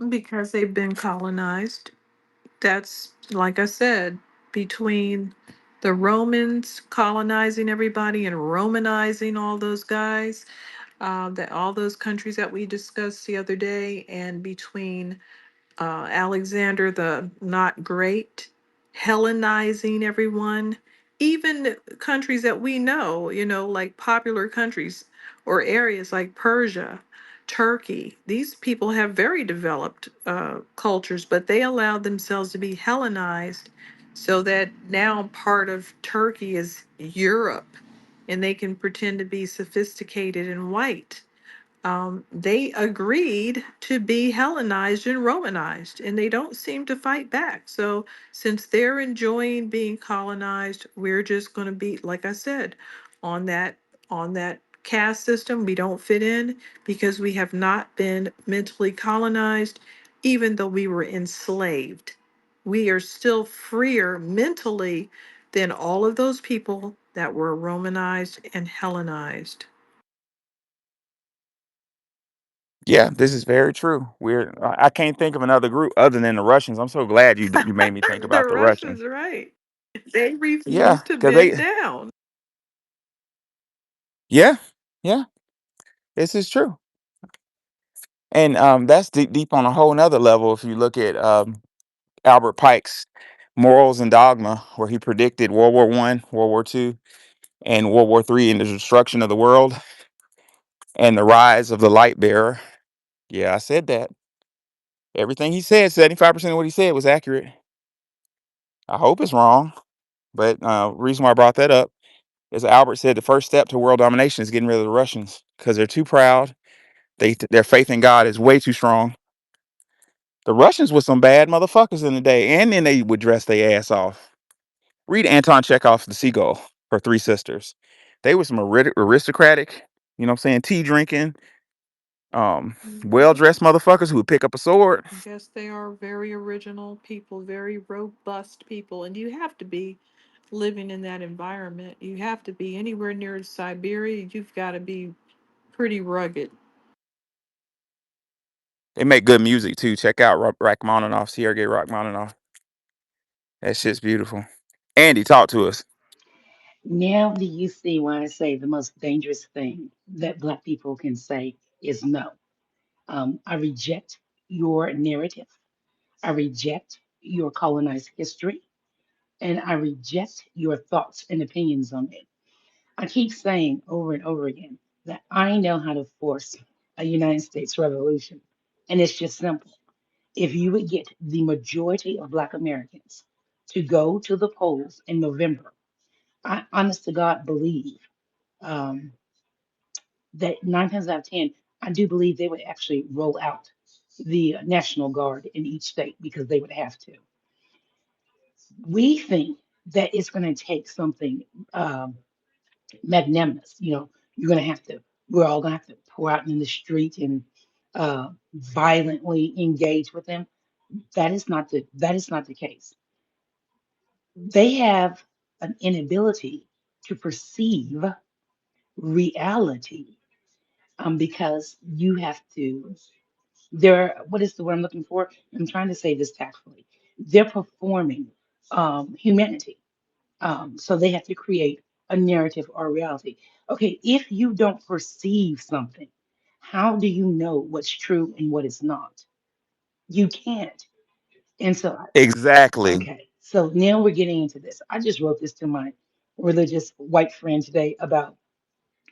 C: Because they've been colonized. That's, like I said, between the Romans colonizing everybody and Romanizing all those guys, that all those countries that we discussed the other day, and between Alexander the Not Great, Hellenizing everyone, even countries that we know, like popular countries or areas like Persia, Turkey. These people have very developed cultures, but they allowed themselves to be Hellenized so that now part of Turkey is Europe and they can pretend to be sophisticated and white. They agreed to be Hellenized and Romanized, and they don't seem to fight back. So, since they're enjoying being colonized, we're just going to be, like I said, on that caste system. We don't fit in because we have not been mentally colonized, even though we were enslaved. We are still freer mentally than all of those people that were Romanized and Hellenized.
B: Yeah, this is very true. I can't think of another group other than the Russians. I'm so glad you made me think
C: The
B: about the Russians.
C: Russians, right? They
B: Yeah,
C: refuse to
B: because
C: bend down.
B: yeah, yeah, this is true. And that's deep on a whole nother level. If you look at Albert Pike's Morals and Dogma, where he predicted World War I, World War II, and World War III, and the destruction of the world and the rise of the light bearer. Yeah, I said that. Everything he said, 75% of what he said was accurate. I hope it's wrong, but reason why I brought that up is Albert said the first step to world domination is getting rid of the Russians because they're too proud. Their faith in God is way too strong. The Russians were some bad motherfuckers in the day, and then they would dress their ass off. Read Anton Chekhov's The Seagull for Three Sisters. They were some aristocratic, you know what I'm saying, tea drinking, well
C: Mhm.
B: dressed motherfuckers who would pick up a sword.
C: Yes, they are very original people, very robust people, and you have to be living in that environment. You have to be anywhere near Siberia, you've got to be pretty rugged.
B: They make good music too. Check out Rachmaninoff, Sergei Rachmaninoff. That shit's beautiful. Andy, talk to us.
E: Now do you see why I say the most dangerous thing that Black people can say is no? I reject your narrative. I reject your colonized history, and I reject your thoughts and opinions on it. I keep saying over and over again that I know how to force a United States revolution, and it's just simple. If you would get the majority of Black Americans to go to the polls in November, I honest to God believe um, that 9 times out of 10, I do believe they would actually roll out the National Guard in each state because they would have to. We think that it's going to take something magnanimous. You're going to have to, we're all going to have to pour out in the street and violently engage with them. That is not the case. They have an inability to perceive reality because you have to. What is the word I'm looking for? I'm trying to say this tactfully. They're performing humanity. So they have to create a narrative or reality. Okay, if you don't perceive something, how do you know what's true and what is not? You can't. And so,
B: Exactly.
E: okay, so now we're getting into this. I just wrote this to my religious white friend today about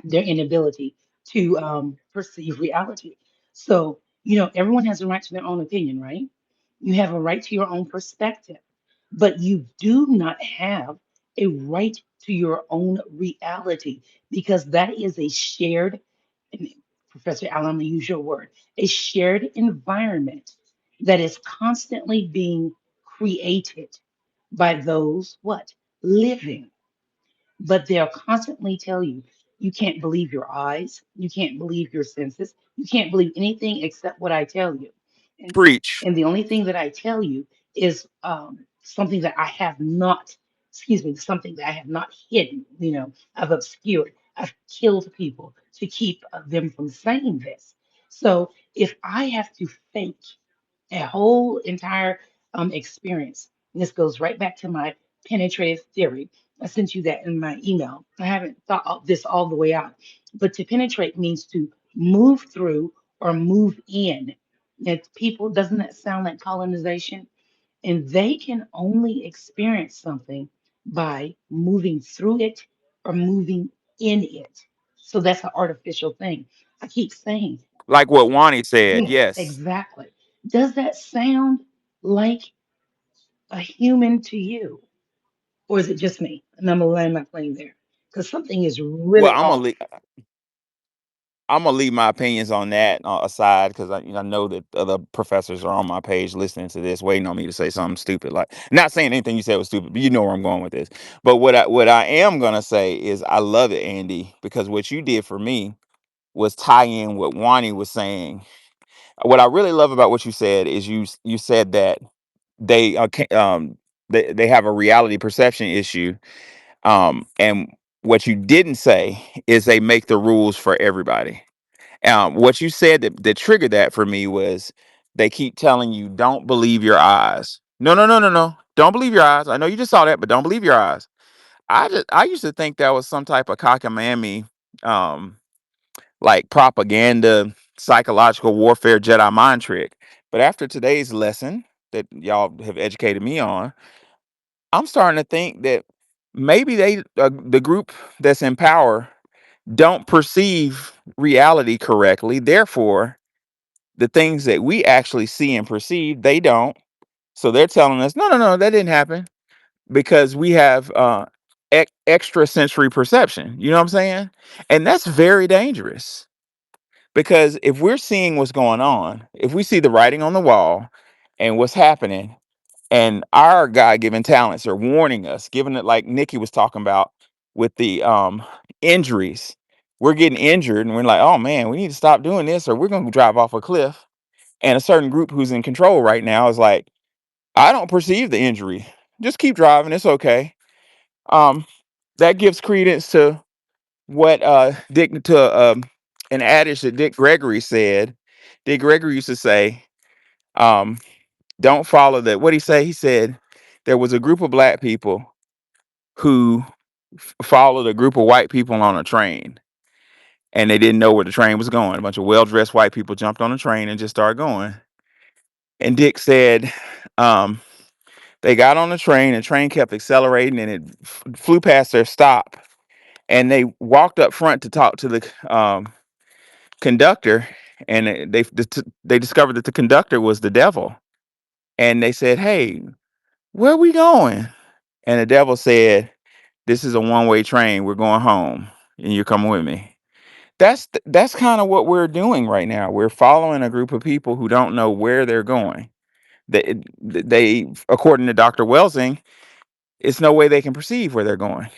E: their inability to perceive reality. So, everyone has a right to their own opinion, right? You have a right to your own perspective, but you do not have a right to your own reality because that is a shared, and Professor Allen, I'm going to use your word, a shared environment that is constantly being created by those what? Living, but they'll constantly tell you you can't believe your eyes, you can't believe your senses, you can't believe anything except what I tell you. And
B: Preach.
E: and the only thing that I tell you is something that I have not, excuse me, something that I have not hidden, I've obscured. I've killed people to keep them from saying this. So if I have to fake a whole entire experience. And this goes right back to my penetrative theory. I sent you that in my email. I haven't thought this all the way out, but to penetrate means to move through or move in. That people, doesn't that sound like colonization? And they can only experience something by moving through it or moving in it. So that's an artificial thing. I keep saying
B: Like what Wani said.
E: yeah,
B: Yes.
E: exactly. Does that sound like a human to you? Or is it just me? And I'm gonna land my plane there. Because something is
B: Well,
E: really
B: I'm gonna
E: off.
B: I'm gonna leave my opinions on that aside because I know that other professors are on my page listening to this, waiting on me to say something stupid. Like, not saying anything you said was stupid, but you know where I'm going with this. But what I am gonna say is I love it, Andy, because what you did for me was tie in what Wani was saying. What I really love about what you said is you said that they they have a reality perception issue, and what you didn't say is they make the rules for everybody. What you said that triggered that for me was they keep telling you don't believe your eyes. No, no, no, no, no. Don't believe your eyes. I know you just saw that, but don't believe your eyes. I used to think that was some type of cockamamie, um, like propaganda, psychological warfare, Jedi mind trick. But after today's lesson that y'all have educated me on, I'm starting to think that maybe the group that's in power don't perceive reality correctly. Therefore, the things that we actually see and perceive, they don't. So they're telling us, no, no, no, that didn't happen because we have extra sensory perception. You know what I'm saying? And that's very dangerous because if we're seeing what's going on, if we see the writing on the wall and what's happening, and our God-given talents are warning us, given it like Nikki was talking about with the injuries. We're getting injured and we're like, oh man, we need to stop doing this or we're going to drive off a cliff. And a certain group who's in control right now is like, I don't perceive the injury. Just keep driving. It's okay. Um, that gives credence to what an adage that Dick Gregory said. Dick Gregory used to say, um, don't follow that. What he say? He said there was a group of black people who followed a group of white people on a train, and they didn't know where the train was going. A bunch of well-dressed white people jumped on the train and just started going. And Dick said, um, they got on the train, and the train kept accelerating, and it flew past their stop. And they walked up front to talk to the conductor, and they discovered that the conductor was the devil. And they said, "Hey, where are we going?" And the devil said, "This is a one-way train. We're going home, and you're coming with me." That's kind of what we're doing right now. We're following a group of people who don't know where they're going. They according to Dr. Welsing, it's no way they can perceive where they're going,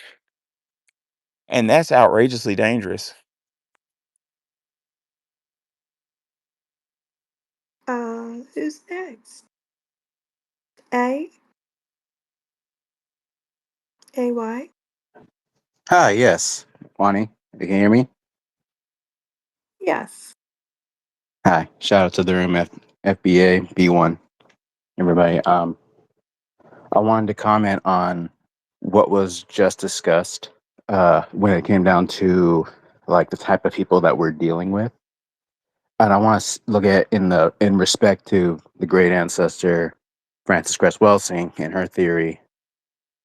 B: and that's outrageously dangerous.
C: Who's next? A AY.
F: Hi, yes. Wani, you can hear me?
C: Yes.
F: Hi. Shout out to the room, FBA, B1, everybody. I wanted to comment on what was just discussed when it came down to like the type of people that we're dealing with. And I want to look at in respect to the great ancestor Frances Cress Welsing and her theory.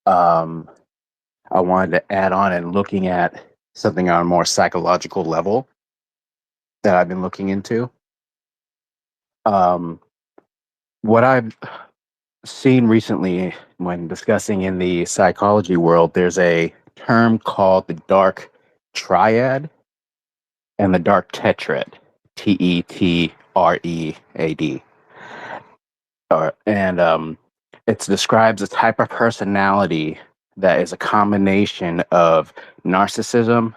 F: Um, I wanted to add on and looking at something on a more psychological level that I've been looking into. Um, what I've seen recently when discussing in the psychology world, there's a term called the dark triad and the dark tetrad, TETREAD. And it describes a type of personality that is a combination of narcissism,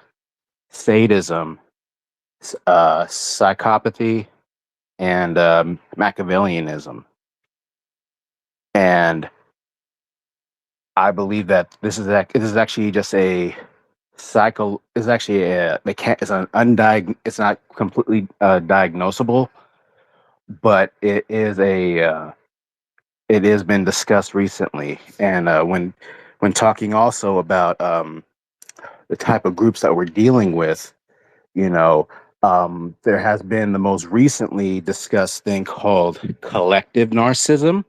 F: sadism, psychopathy, and Machiavellianism. And I believe that this is actually just a psycho. Is actually a they can't. It's an undiag. It's not completely diagnosable, but it is a. It has been discussed recently, and when talking also about the type of groups that we're dealing with, you know, there has been the most recently discussed thing called collective narcissism,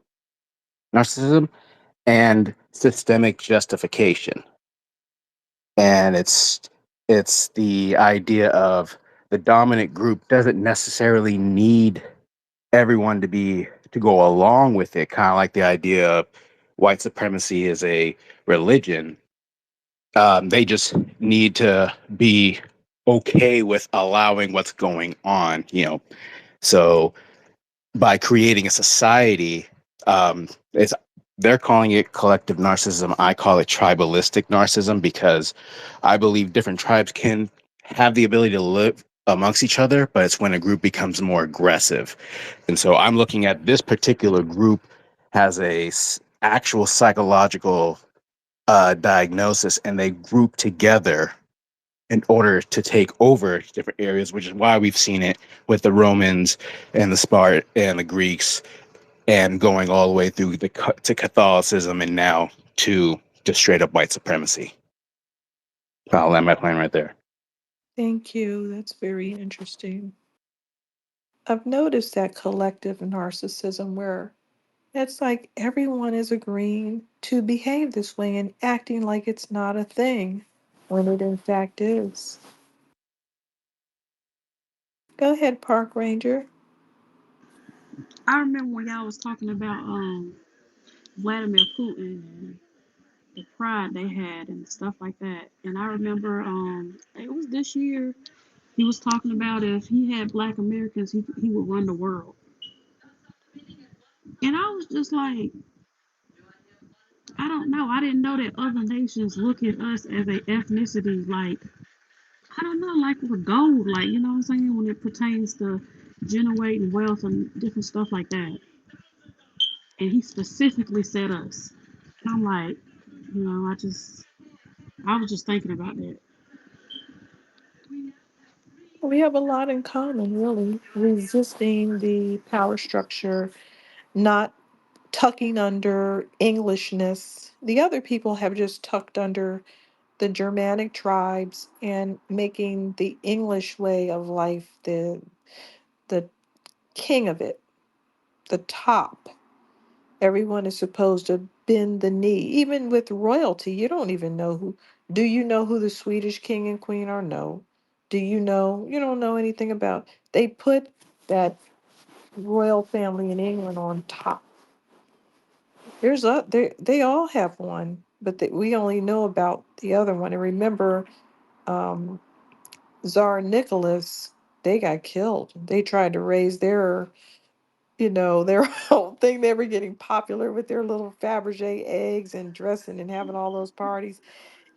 F: and systemic justification. And it's the idea of the dominant group doesn't necessarily need everyone to go along with it, kind of like the idea of white supremacy is a religion. They just need to be okay with allowing what's going on, So by creating a society, it's they're calling it collective narcissism. I call it tribalistic narcissism because I believe different tribes can have the ability to live amongst each other, but it's when a group becomes more aggressive. And so I'm looking at this particular group has actual psychological diagnosis, and they group together in order to take over different areas, which is why we've seen it with the Romans and the Spartans and the Greeks, and going all the way through to Catholicism, and now to just straight up white supremacy. I'll land my plane right there.
C: Thank you. That's very interesting. I've noticed that collective narcissism where it's like everyone is agreeing to behave this way and acting like it's not a thing when it in fact is. Go ahead, Park Ranger.
G: I remember when y'all was talking about Vladimir Putin and the pride they had and stuff like that. And I remember it was this year he was talking about if he had black Americans he would run the world. And I was just like, I don't know. I didn't know that other nations look at us as a ethnicity like I don't know, like we're gold, like you know what I'm saying, when it pertains to generating wealth and different stuff like that. And he specifically said us. And I'm like, I was just thinking about that.
C: We have a lot in common, really. Resisting the power structure, not tucking under Englishness. The other people have just tucked under the Germanic tribes and making the English way of life the king of it, the top. Everyone is supposed to bend the knee. Even with royalty, you don't even know who. Do you know who the Swedish king and queen are? No. Do you know? You don't know anything about. They put that royal family in England on top. They all have one, but we only know about the other one. And remember, um, Tsar Nicholas, they got killed. They tried to raise their whole thing. They were getting popular with their little Fabergé eggs and dressing and having all those parties.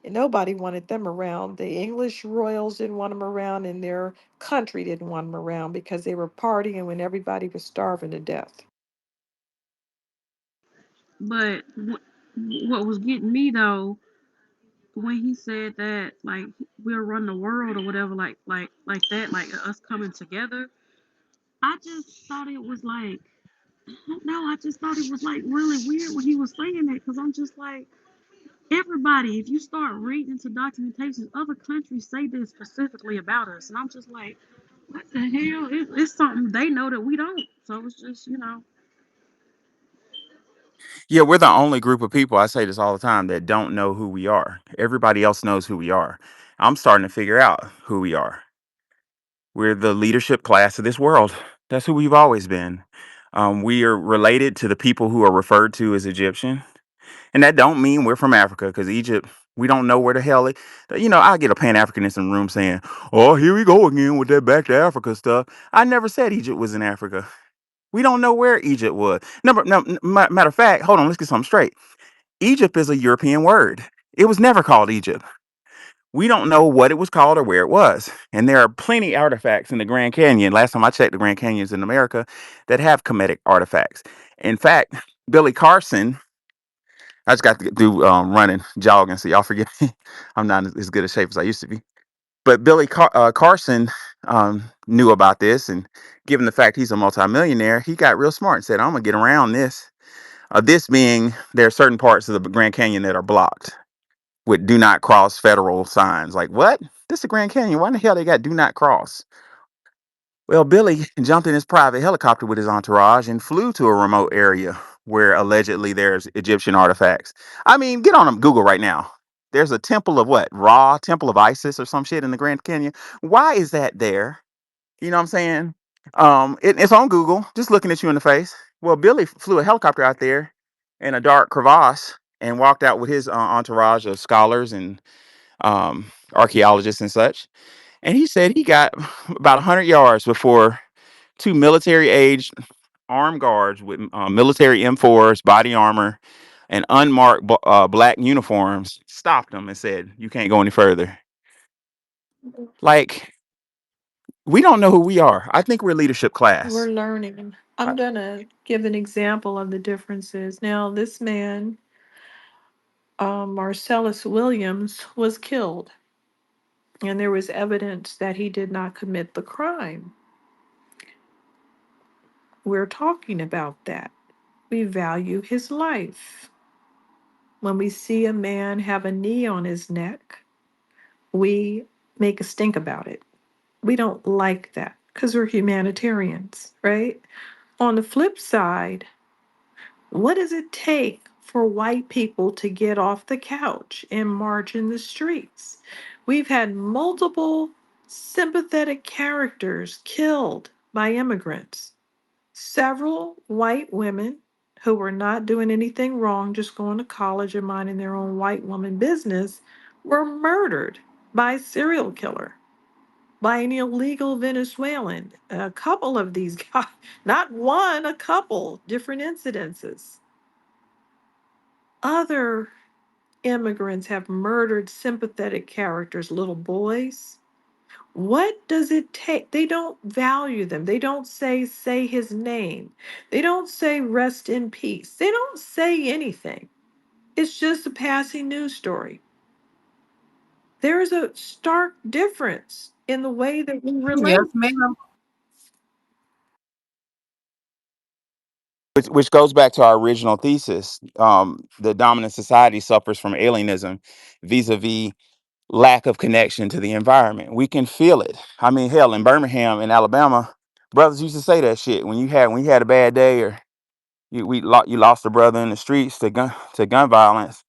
C: And nobody wanted them around. The English royals didn't want them around, and their country didn't want them around because they were partying when everybody was starving to death.
G: But what was getting me though, when he said that, like we'll run the world or whatever, like that, like us coming together, I just thought it was like, no, I just thought it was like really weird when he was saying that, because I'm just like, everybody, if you start reading into documentations, other countries say this specifically about us, and I'm just like, what the hell? It's something they know that we don't. So it's just,
B: Yeah, we're the only group of people, I say this all the time, that don't know who we are. Everybody else knows who we are. I'm starting to figure out who we are. We're the leadership class of this world. That's who we've always been. We are related to the people who are referred to as Egyptian. And that don't mean we're from Africa, because Egypt, we don't know where the hell it. I get a Pan-Africanist in the room saying, "Oh, here we go again with that back to Africa stuff." I never said Egypt was in Africa. We don't know where Egypt was. Matter of fact, hold on, let's get something straight. Egypt is a European word. It was never called Egypt. We don't know what it was called or where it was. And there are plenty artifacts in the Grand Canyon. Last time I checked, the Grand Canyons in America that have Kemetic artifacts. In fact, Billy Carson, I just got to do running, jogging, so y'all forgive me. I'm not as good a shape as I used to be. But Carson knew about this, and given the fact he's a multimillionaire, he got real smart and said, "I'm gonna get around this." This being, there are certain parts of the Grand Canyon that are blocked with "Do Not Cross" federal signs. Like, what? This is the Grand Canyon. Why in the hell they got "Do Not Cross"? Well, Billy jumped in his private helicopter with his entourage and flew to a remote area where allegedly there's Egyptian artifacts. I mean, get on Google right now. There's a temple of what? Ra, temple of Isis or some shit in the Grand Canyon. Why is that there? You know what I'm saying? It's on Google, just looking at you in the face. Well, Billy flew a helicopter out there in a dark crevasse and walked out with his entourage of scholars and archaeologists and such.
F: And he said he got about 100 yards before two military-aged armed guards with military M4s, body armor, and unmarked black uniforms stopped him and said, "You can't go any further." Like, we don't know who we are. I think we're leadership
C: We're
F: class.
C: learning.
F: I-
C: I'm going to give an example of the differences. Now, this man, Marcellus Williams, was killed, and there was evidence that he did not commit the crime. We're talking about that. We value his life. When we see a man have a knee on his neck, we make a stink about it. We don't like that because we're humanitarians, right? On the flip side, what does it take for white people to get off the couch and march in the streets? We've had multiple sympathetic characters killed by immigrants. Several white women who were not doing anything wrong, just going to college and minding their own white woman business, were murdered by a serial killer, by an illegal Venezuelan. A couple of these guys, not one, a couple different incidences. Other immigrants have murdered sympathetic characters, little boys. What does it take? They don't value them. They don't say his name. They don't say rest in peace. They don't say anything. It's just a passing news story. There is a stark difference in the way that we
D: Yes,
C: relate.
D: ma'am.
F: which goes back to our original thesis. The dominant society suffers from alienism vis-a-vis lack of connection to the environment. We can feel it. I mean, hell, in Birmingham, in Alabama, brothers used to say that shit when you had a bad day, or you lost a brother in the streets to gun violence.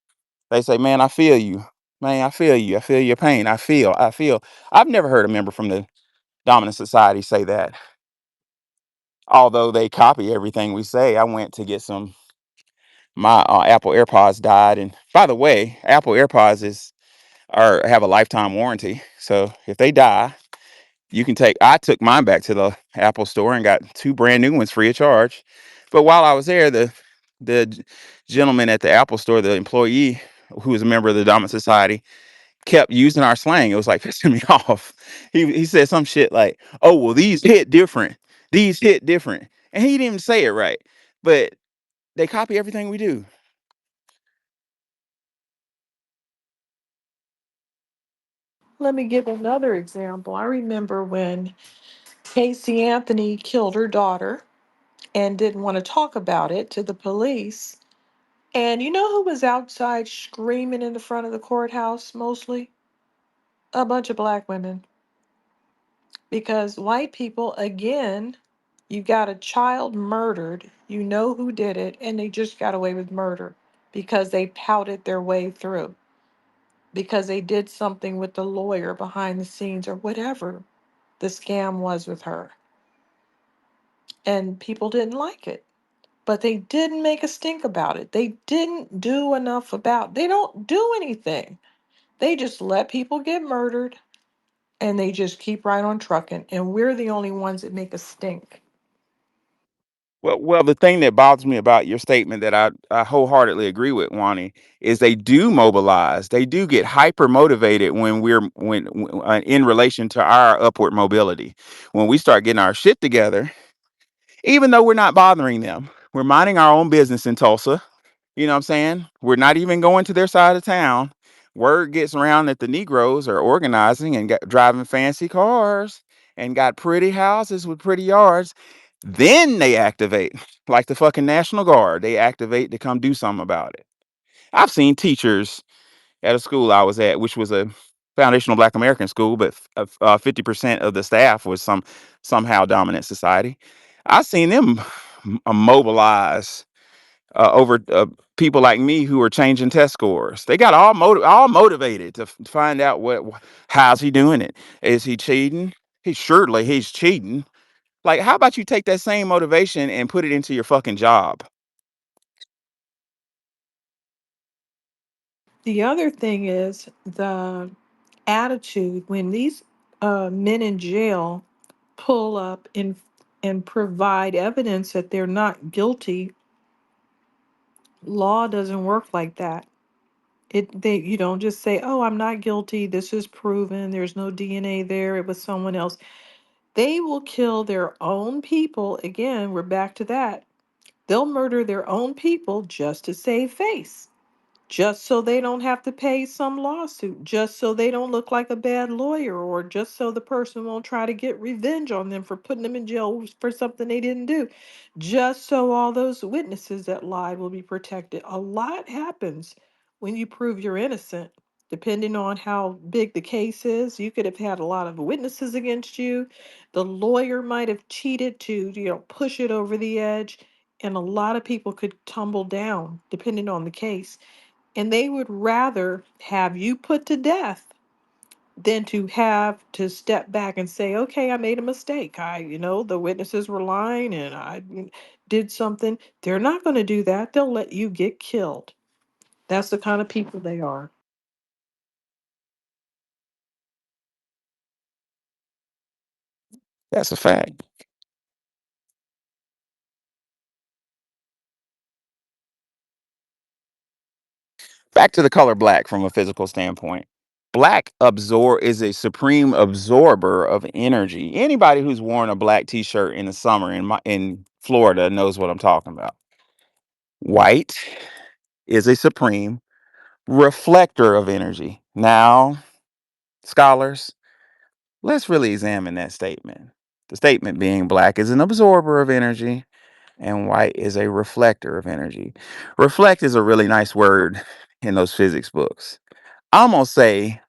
F: They say, "Man, I feel you. Man, I feel you. I feel your pain. I feel." I've never heard a member from the dominant society say that, although they copy everything we say. I went to get my Apple AirPods died, and by the way, Apple AirPods have a lifetime warranty. So if they die, I took mine back to the Apple store and got two brand new ones free of charge. But while I was there, the gentleman at the Apple store, the employee who was a member of the Dominant Society, kept using our slang. It was like pissing me off. He said some shit like, "Oh, well, these hit different. These hit different." And he didn't even say it right. But they copy everything we do.
C: Let me give another example. I remember when Casey Anthony killed her daughter and didn't want to talk about it to the police. And you know who was outside screaming in the front of the courthouse mostly? A bunch of black women. Because white people, again, you got a child murdered, you know who did it, and they just got away with murder because they pouted their way through, because they did something with the lawyer behind the scenes or whatever the scam was with her. And people didn't like it. But they didn't make a stink about it. They didn't do enough about. They don't do anything. They just let people get murdered and they just keep right on trucking. And we're the only ones that make a stink.
F: Well, the thing that bothers me about your statement that I wholeheartedly agree with, Wani, is they do mobilize. They do get hyper motivated when in relation to our upward mobility. When we start getting our shit together, even though we're not bothering them, we're minding our own business in Tulsa. You know what I'm saying? We're not even going to their side of town. Word gets around that the Negroes are organizing and driving fancy cars and got pretty houses with pretty yards. Then they activate, like the fucking National Guard. They activate to come do something about it. I've seen teachers at a school I was at, which was a foundational Black American school, but 50% of the staff was somehow dominant society. I've seen them mobilize over people like me who are changing test scores. They got all motivated to find out how's he doing it. Is he cheating? He's cheating. Like, how about you take that same motivation and put it into your fucking job?
C: The other thing is the attitude when these men in jail pull up and provide evidence that they're not guilty, law doesn't work like that. You don't just say, "Oh, I'm not guilty. This is proven. There's no DNA there. It was someone else." They will kill their own people. Again, we're back to that. They'll murder their own people just to save face, just so they don't have to pay some lawsuit, just so they don't look like a bad lawyer, or just so the person won't try to get revenge on them for putting them in jail for something they didn't do, just so all those witnesses that lied will be protected. A lot happens when you prove you're innocent. Depending on how big the case is, you could have had a lot of witnesses against you. The lawyer might have cheated to, push it over the edge, and a lot of people could tumble down depending on the case, and they would rather have you put to death than to have to step back and say, okay, I made a mistake. The witnesses were lying and did something. They're not going to do that. They'll let you get killed. That's the kind of people they are.
B: That's a fact. Back to the color black from a physical standpoint. Black absorb is a supreme absorber of energy. Anybody who's worn a black t-shirt in the summer in Florida knows what I'm talking about. White is a supreme reflector of energy. Now, scholars, let's really examine that statement. The statement being black is an absorber of energy and white is a reflector of energy. Reflect is a really nice word in those physics books. I'm going to say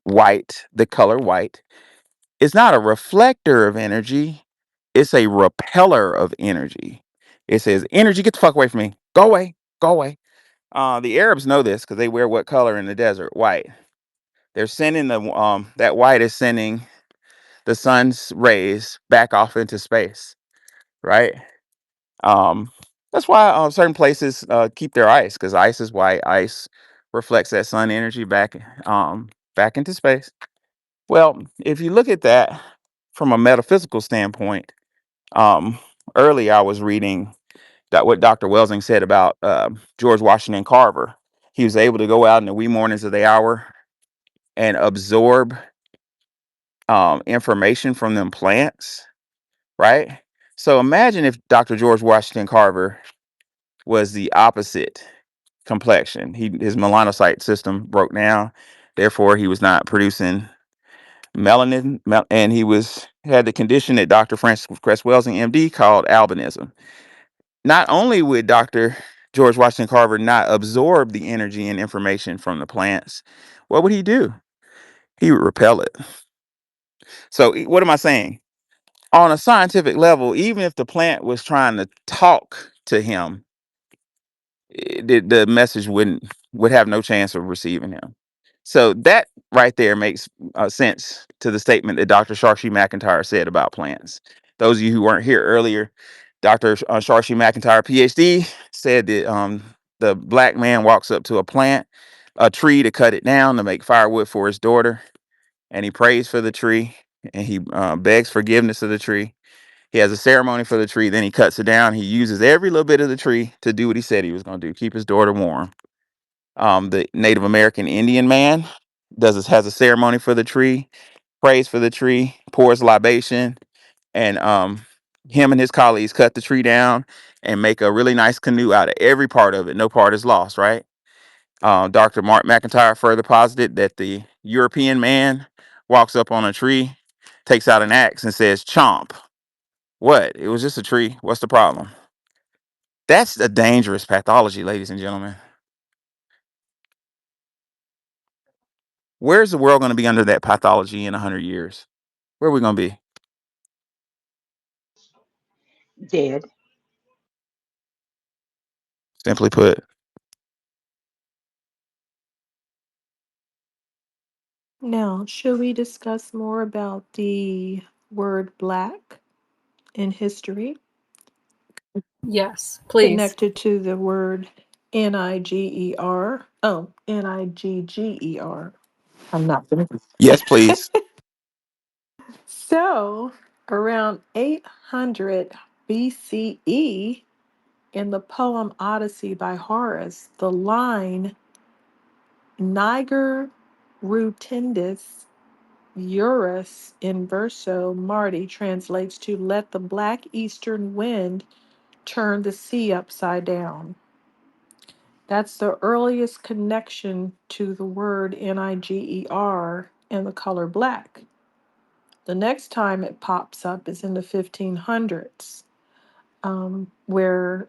B: white, the color white, is not a reflector of energy. It's a repeller of energy. It says, energy, get the fuck away from me. Go away. Go away. The Arabs know this because they wear what color in the desert? White. They're sending that white is sending the sun's rays back off into space, right? Um, that's why certain places keep their ice, because ice is white. Ice reflects that sun energy back into space. Well, if you look at that from a metaphysical standpoint, um, earlier I was reading that what Dr. Welsing said about George Washington Carver. He was able to go out in the wee mornings of the hour and absorb information from them plants, right? So imagine if Dr. George Washington Carver was the opposite complexion. His melanocyte system broke down, therefore he was not producing melanin, and had the condition that Dr. Francis Cress Welsing, MD, called albinism. Not only would Dr. George Washington Carver not absorb the energy and information from the plants, what would he do? He would repel it. So what am I saying? On a scientific level, even if the plant was trying to talk to him, the message would have no chance of receiving him. So that right there makes sense to the statement that Dr. Sharshi McIntyre said about plants. Those of you who weren't here earlier, Dr. Sharshi McIntyre, PhD, said that the black man walks up to a tree to cut it down to make firewood for his daughter, and he prays for the tree, and he begs forgiveness of the tree. He has a ceremony for the tree, then he cuts it down. He uses every little bit of the tree to do what he said he was going to do, keep his daughter warm. The Native American Indian man has a ceremony for the tree, prays for the tree, pours libation, and him and his colleagues cut the tree down and make a really nice canoe out of every part of it. No part is lost, right? Dr. Mark McIntyre further posited that the European man walks up on a tree, takes out an axe, and says, "Chomp." What? It was just a tree. What's the problem? That's a dangerous pathology, ladies and gentlemen. Where's the world going to be under that pathology in 100 years? Where are we going to be?
E: Dead.
B: Simply put.
C: Now, should we discuss more about the word black in history
D: Yes, please.
C: connected to the word Niger? Oh, Nigger. I'm not going to.
B: Yes, please.
C: So, around 800 BCE, in the poem Odyssey by Horace, the line Niger rutendis Eurus in verso Marti translates to let the black eastern wind turn the sea upside down. That's the earliest connection to the word Niger and the color black. The next time it pops up is in the 1500s, where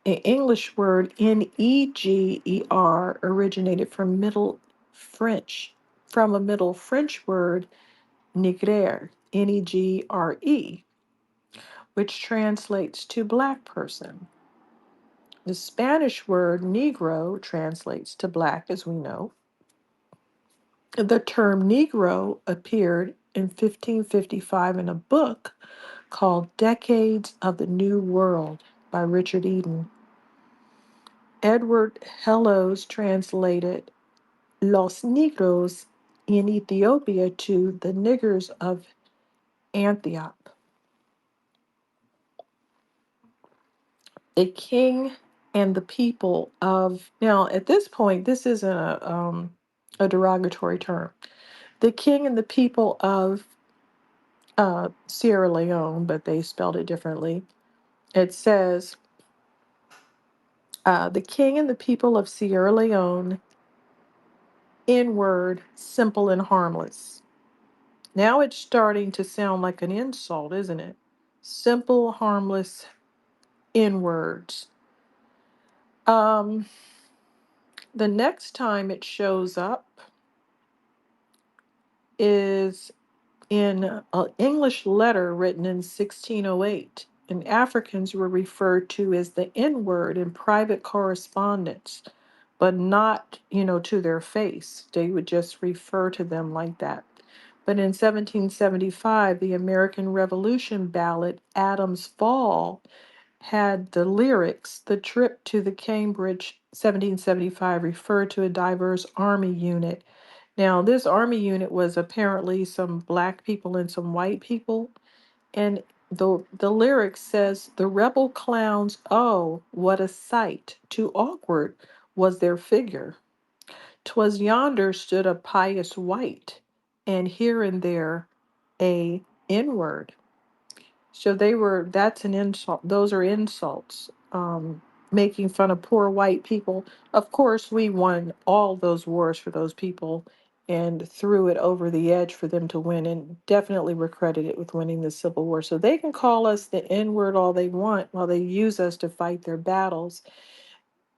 C: an English word Neger originated from from a Middle French word nigre, Negre, which translates to black person. The Spanish word negro translates to black, as we know. The term Negro appeared in 1555 in a book called Decades of the New World by Richard Eden. Edward Hellos translated Los Negros in Ethiopia to the niggers of Antioch. The king and the people of, now at this point, this isn't a derogatory term. The king and the people of Sierra Leone, but they spelled it differently. It says, the king and the people of Sierra Leone, inward, simple and harmless. Now it's starting to sound like an insult, isn't it? Simple, harmless, inwards. Um, the next time it shows up is in an English letter written in 1608, and Africans were referred to as the N word in private correspondence, but not, to their face. They would just refer to them like that. But in 1775, the American Revolution ballad, Adam's Fall, had the lyrics, the trip to the Cambridge 1775 referred to a diverse army unit. Now, this army unit was apparently some black people and some white people. And the lyric says, the rebel clowns, oh, what a sight, too awkward was their figure. 'Twas yonder stood a pious wight, and here and there a N-word. So that's an insult. Those are insults, making fun of poor white people. Of course, we won all those wars for those people and threw it over the edge for them to win, and definitely we're credited with winning the Civil War. So they can call us the N word all they want while they use us to fight their battles.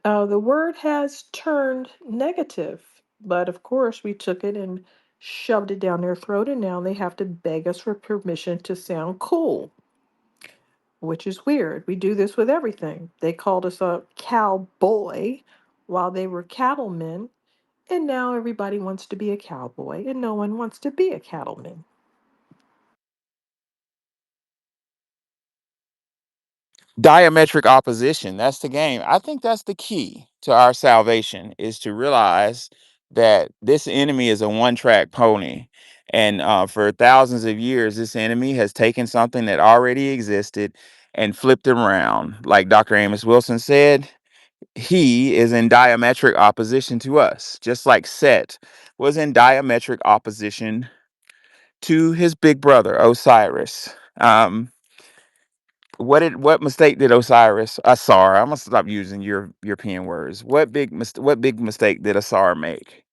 C: The word has turned negative, but of course, we took it and shoved it down their throat, and now they have to beg us for permission to sound cool, which is weird. We do this with everything. They called us a cowboy while they were cattlemen, and now everybody wants to be a cowboy, and no one wants to be a cattleman.
B: Diametric opposition. That's the game. I think that's the key to our salvation, is to realize that this enemy is a one-track pony. And for thousands of years, this enemy has taken something that already existed and flipped it around. Like Dr. Amos Wilson said, he is in diametric opposition to us, just like Set was in diametric opposition to his big brother, Osiris. What mistake did Asar, I'm gonna stop using your European words. What big mistake did Asar make?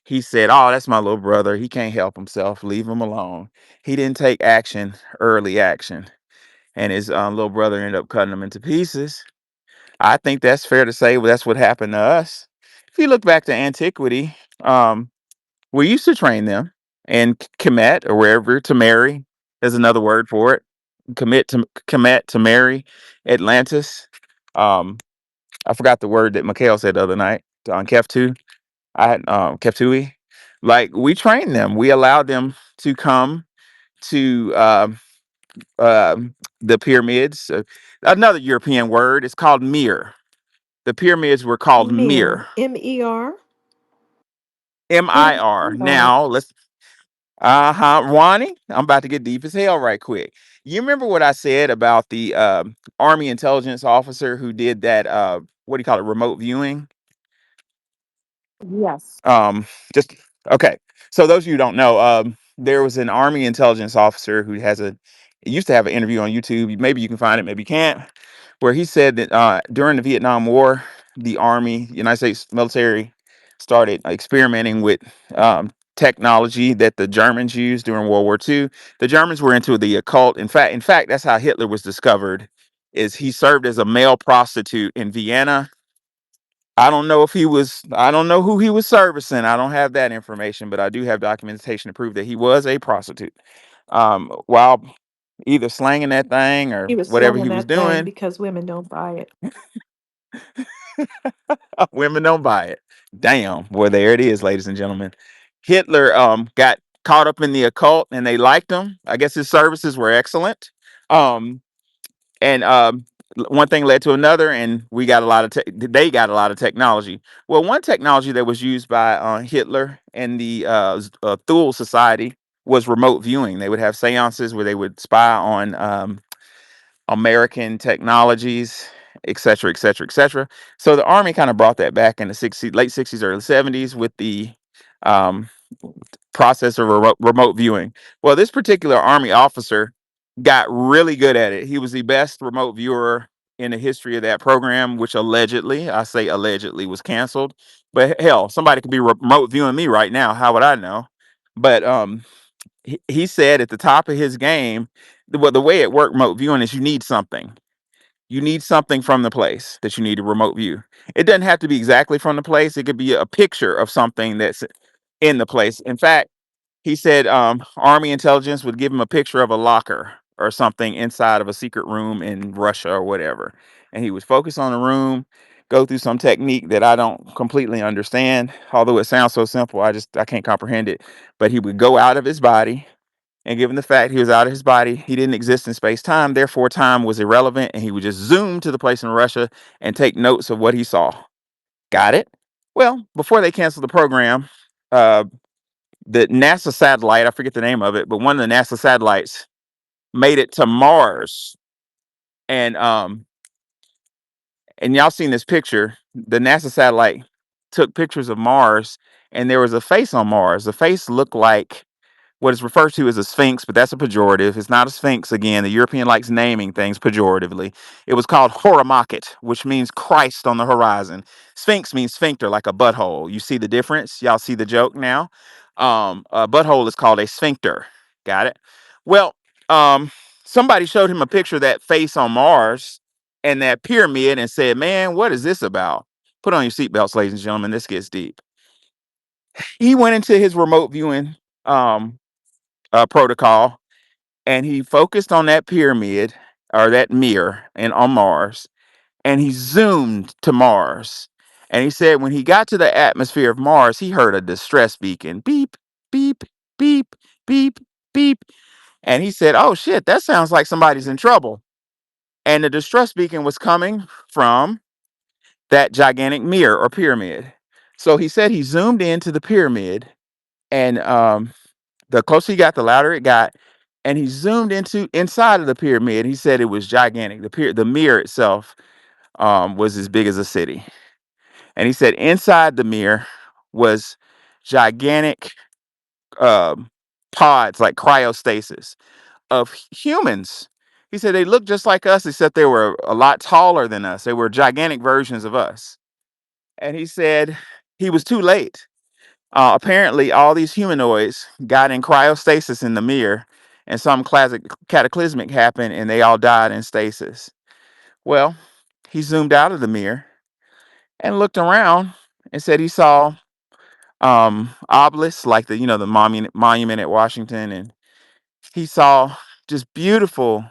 B: He said, oh, that's my little brother, he can't help himself, leave him alone. He didn't take action, early action, and his little brother ended up cutting him into pieces. I think that's fair to say, well, that's what happened to us. If you look back to antiquity, um we used to train them in Kemet or wherever to marry. There's another word for it. Kemet to marry Atlantis. Um, I forgot the word that Mikhail said the other night on Keftu. I had Keftui. Like, we trained them. We allowed them to come to the pyramids. Another European word. It's called Mir. The pyramids were called
C: Mir,
B: Mir.
C: M-E-R,
B: Mir.
C: M-E-R.
B: Now let's Ronnie, I'm about to get deep as hell right quick. You remember what I said about the Army intelligence officer who did that? What do you call it? Remote viewing.
C: Yes.
B: Um, just okay. So those of you who don't know, there was an Army intelligence officer who has a used to have an interview on YouTube. Maybe you can find it, maybe you can't. Where he said that during the Vietnam War, the Army, United States military, started experimenting with technology that the Germans used during World War II. The Germans were into the occult. In fact, that's how Hitler was discovered. Is he served as a male prostitute in Vienna. I don't know if he was, I don't know who he was servicing. I don't have that information, but I do have documentation to prove that he was a prostitute. While either slanging that thing or
C: He was
B: whatever he
C: slinging
B: was
C: that thing
B: doing,
C: because women don't buy it.
B: women don't buy it. Damn. Well, there it is, ladies and gentlemen. Hitler got caught up in the occult and they liked him. I guess his services were excellent. Um, and one thing led to another, and we got a lot of they got a lot of technology. Well, one technology that was used by Hitler and the Thule Society was remote viewing. They would have seances where they would spy on American technologies, et cetera, et cetera, et cetera. So the Army kind of brought that back in the late 60s, early 70s with the um, process of remote viewing. Well, this particular Army officer got really good at it. He was the best remote viewer in the history of that program, which allegedly, I say allegedly, was canceled. But hell, somebody could be remote viewing me right now. How would I know? But he said at the top of his game, the way it worked remote viewing is you need something. You need something from the place that you need to remote view. It doesn't have to be exactly from the place. It could be a picture of something that's in the place. In fact, he said Army intelligence would give him a picture of a locker or something inside of a secret room in Russia or whatever. And he would focus on the room, go through some technique that I don't completely understand, although it sounds so simple, I can't comprehend it. But he would go out of his body, and given the fact he was out of his body, he didn't exist in space time. Therefore, time was irrelevant, and he would just zoom to the place in Russia and take notes of what he saw. Got it? Well, before they canceled the program, uh, the NASA satellite, I forget the name of it, but one of the NASA satellites made it to Mars. And y'all seen this picture. The NASA satellite took pictures of Mars, and there was a face on Mars. The face looked like what is referred to as a sphinx, but that's a pejorative. It's not a sphinx. Again, the European likes naming things pejoratively. It was called Horomakit, which means Christ on the horizon. Sphinx means sphincter, like a butthole. You see the difference? Y'all see the joke now? A butthole is called a sphincter. Got it? Well, um, somebody showed him a picture of that face on Mars and that pyramid and said, man, what is this about? Put on your seatbelts, ladies and gentlemen. This gets deep. He went into his remote viewing um, protocol, and he focused on that pyramid or that mirror and on Mars, and he zoomed to Mars. And he said when he got to the atmosphere of Mars, he heard a distress beacon, beep, beep, beep, beep, beep. And he said, oh shit, that sounds like somebody's in trouble. And the distress beacon was coming from that gigantic mirror or pyramid. So he said he zoomed into the pyramid, and the closer he got, the louder it got. And he zoomed into inside of the pyramid. He said it was gigantic. The mirror itself was as big as a city. And he said inside the mirror was gigantic um, pods, like cryostasis, of humans. He said they looked just like us, except they were a lot taller than us. They were gigantic versions of us. And he said he was too late. Apparently, all these humanoids got in cryostasis in the mirror, and some classic cataclysmic happened, and they all died in stasis. Well, he zoomed out of the mirror and looked around and said he saw obelisks like the monument at Washington, and he saw just beautiful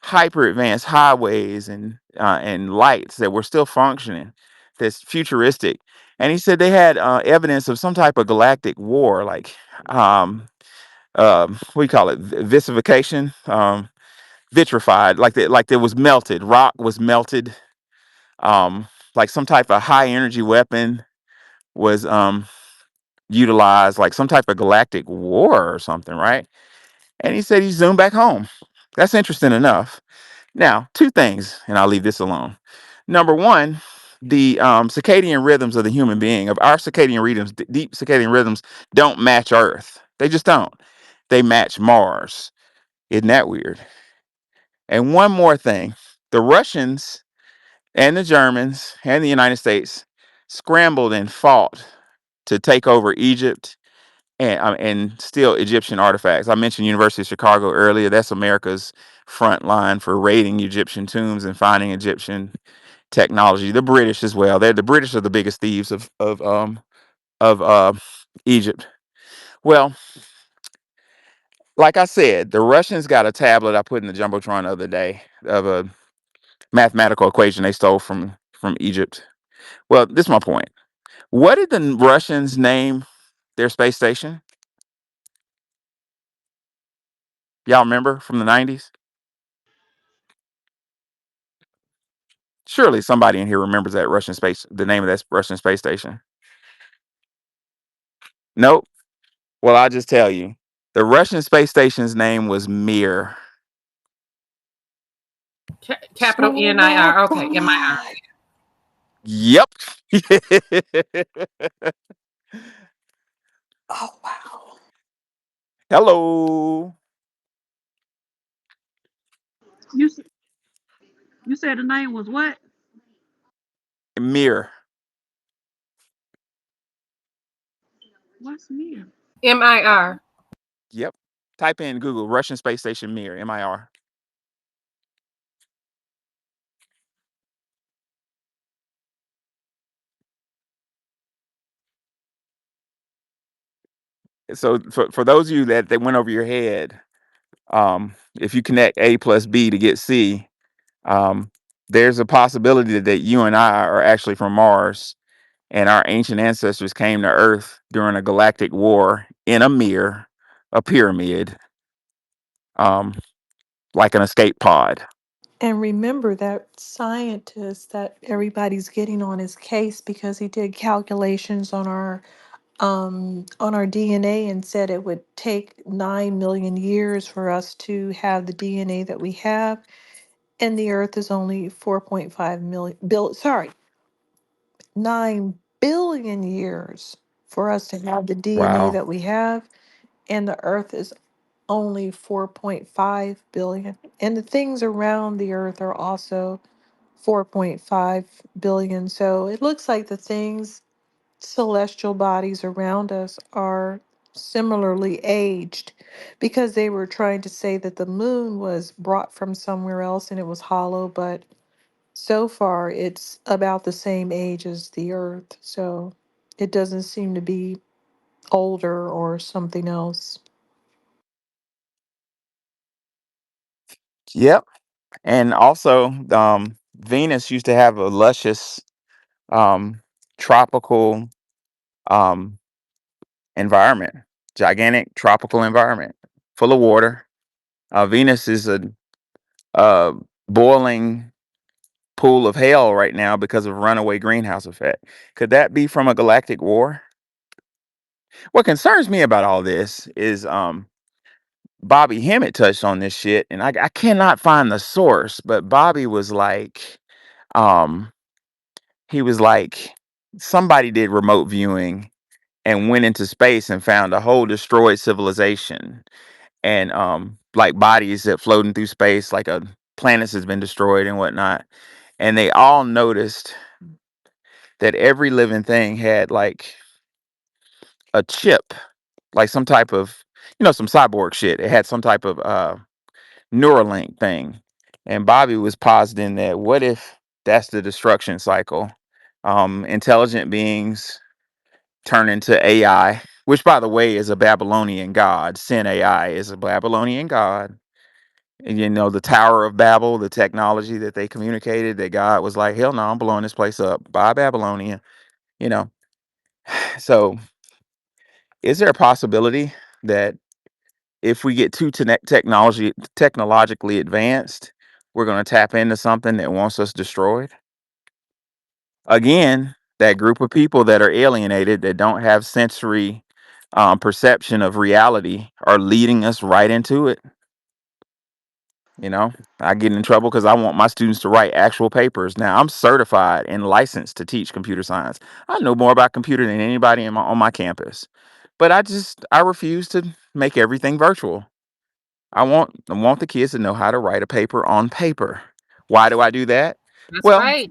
B: hyper advanced highways and lights that were still functioning. That's futuristic. And he said they had evidence of some type of galactic war, like what do you call it, vissification, vitrified, like there was melted rock was melted, um like some type of high energy weapon was utilize like some type of galactic war or something, right? And he said he zoomed back home. That's interesting enough. Now, two things, and I'll leave this alone. Number one, the circadian rhythms of the human being, of our circadian rhythms, deep circadian rhythms, don't match Earth. They just don't. They match Mars. Isn't that weird? And one more thing, the Russians and the Germans and the United States scrambled and fought to take over Egypt and steal Egyptian artifacts. I mentioned University of Chicago earlier. That's America's front line for raiding Egyptian tombs and finding Egyptian technology. The British as well. The British are the biggest thieves of Egypt. Well, like I said, the Russians got a tablet I put in the jumbotron the other day of a mathematical equation they stole from Egypt. Well, this is my point. What did the Russians name their space station? Y'all remember from the 90s? Surely somebody in here remembers the name of that Russian space station. Nope. Well, I'll just tell you. The Russian space station's name was Mir.
D: Capital NIR. Okay, MIR.
B: Yep.
C: Oh, wow.
B: Hello.
G: You s- you said the name was what?
B: Mir.
G: What's Mir?
D: MIR.
B: Yep. Type in Google Russian space station Mir. MIR. So for those of you that went over your head, if you connect A plus B to get C, there's a possibility that you and I are actually from Mars, and our ancient ancestors came to Earth during a galactic war in a mirror, a pyramid, um, like an escape pod.
C: And remember that scientist that everybody's getting on his case because he did calculations on our DNA and said it would take 9 million years for us to have the DNA that we have, and the earth is only 4.5 million sorry, 9 billion years for us to have the DNA
B: Wow.
C: that we have, and the earth is only 4.5 billion. And the things around the earth are also 4.5 billion. So it looks like the things, celestial bodies around us, are similarly aged because they were trying to say that the moon was brought from somewhere else and it was hollow, but so far it's about the same age as the earth. So it doesn't seem to be older or something else.
B: Yep. And also, Venus used to have a luscious, tropical, um, environment, gigantic tropical environment full of water. Venus is a boiling pool of hell right now because of runaway greenhouse effect. Could that be from a galactic war? What concerns me about all this is Bobby Hemmett touched on this shit, and I cannot find the source, but Bobby was like, um, he was like, somebody did remote viewing and went into space and found a whole destroyed civilization and like bodies that floating through space, like a planets has been destroyed and whatnot. And they all noticed that every living thing had like a chip, like some type of, some cyborg shit. It had some type of Neuralink thing. And Bobby was positing that what if that's the destruction cycle? Intelligent beings turn into AI, which by the way is a Babylonian god. Sin AI is a Babylonian god. And the Tower of Babel, the technology that they communicated, that God was like, hell no, I'm blowing this place up. Bye Babylonia. You know. So is there a possibility that if we get too technologically advanced, we're going to tap into something that wants us destroyed? Again, that group of people that are alienated, that don't have sensory perception of reality, are leading us right into it. You know, I get in trouble because I want my students to write actual papers. Now, I'm certified and licensed to teach computer science. I know more about computer than anybody on my campus, but I refuse to make everything virtual. I want the kids to know how to write a paper on paper. Why do I do that?
D: That's
B: Well,
D: right.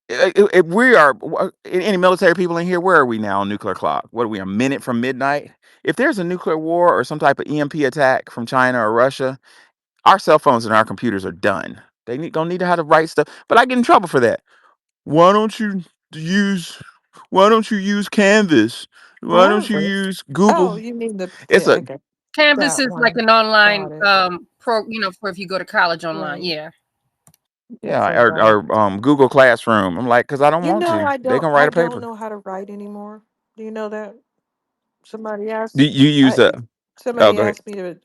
B: if we are any military people in here, where are we now on nuclear clock? What are we, a minute from midnight? If there's a nuclear war or some type of EMP attack from China or Russia, our cell phones and our computers are done. Gonna need to how to write stuff, but I get in trouble for that. Why don't you use Why don't you use Canvas? Why don't you
C: Canvas.
B: use Google?
C: Oh, you mean
B: It's a
C: I got
D: Canvas
C: that
D: is like
C: one.
D: an online
C: Got it.
D: for if you go to college online.
C: Right.
D: Yeah.
C: I
B: Yeah,
C: forgot.
B: or Google Classroom. I'm like, because I don't
C: You
B: want
C: know,
B: to. They can write
C: I
B: a
C: don't
B: paper.
C: know how to write anymore. Do you know that? Somebody asked,
B: Do you use
C: I
B: a? Oh,
C: somebody
B: go ahead.
C: asked me to,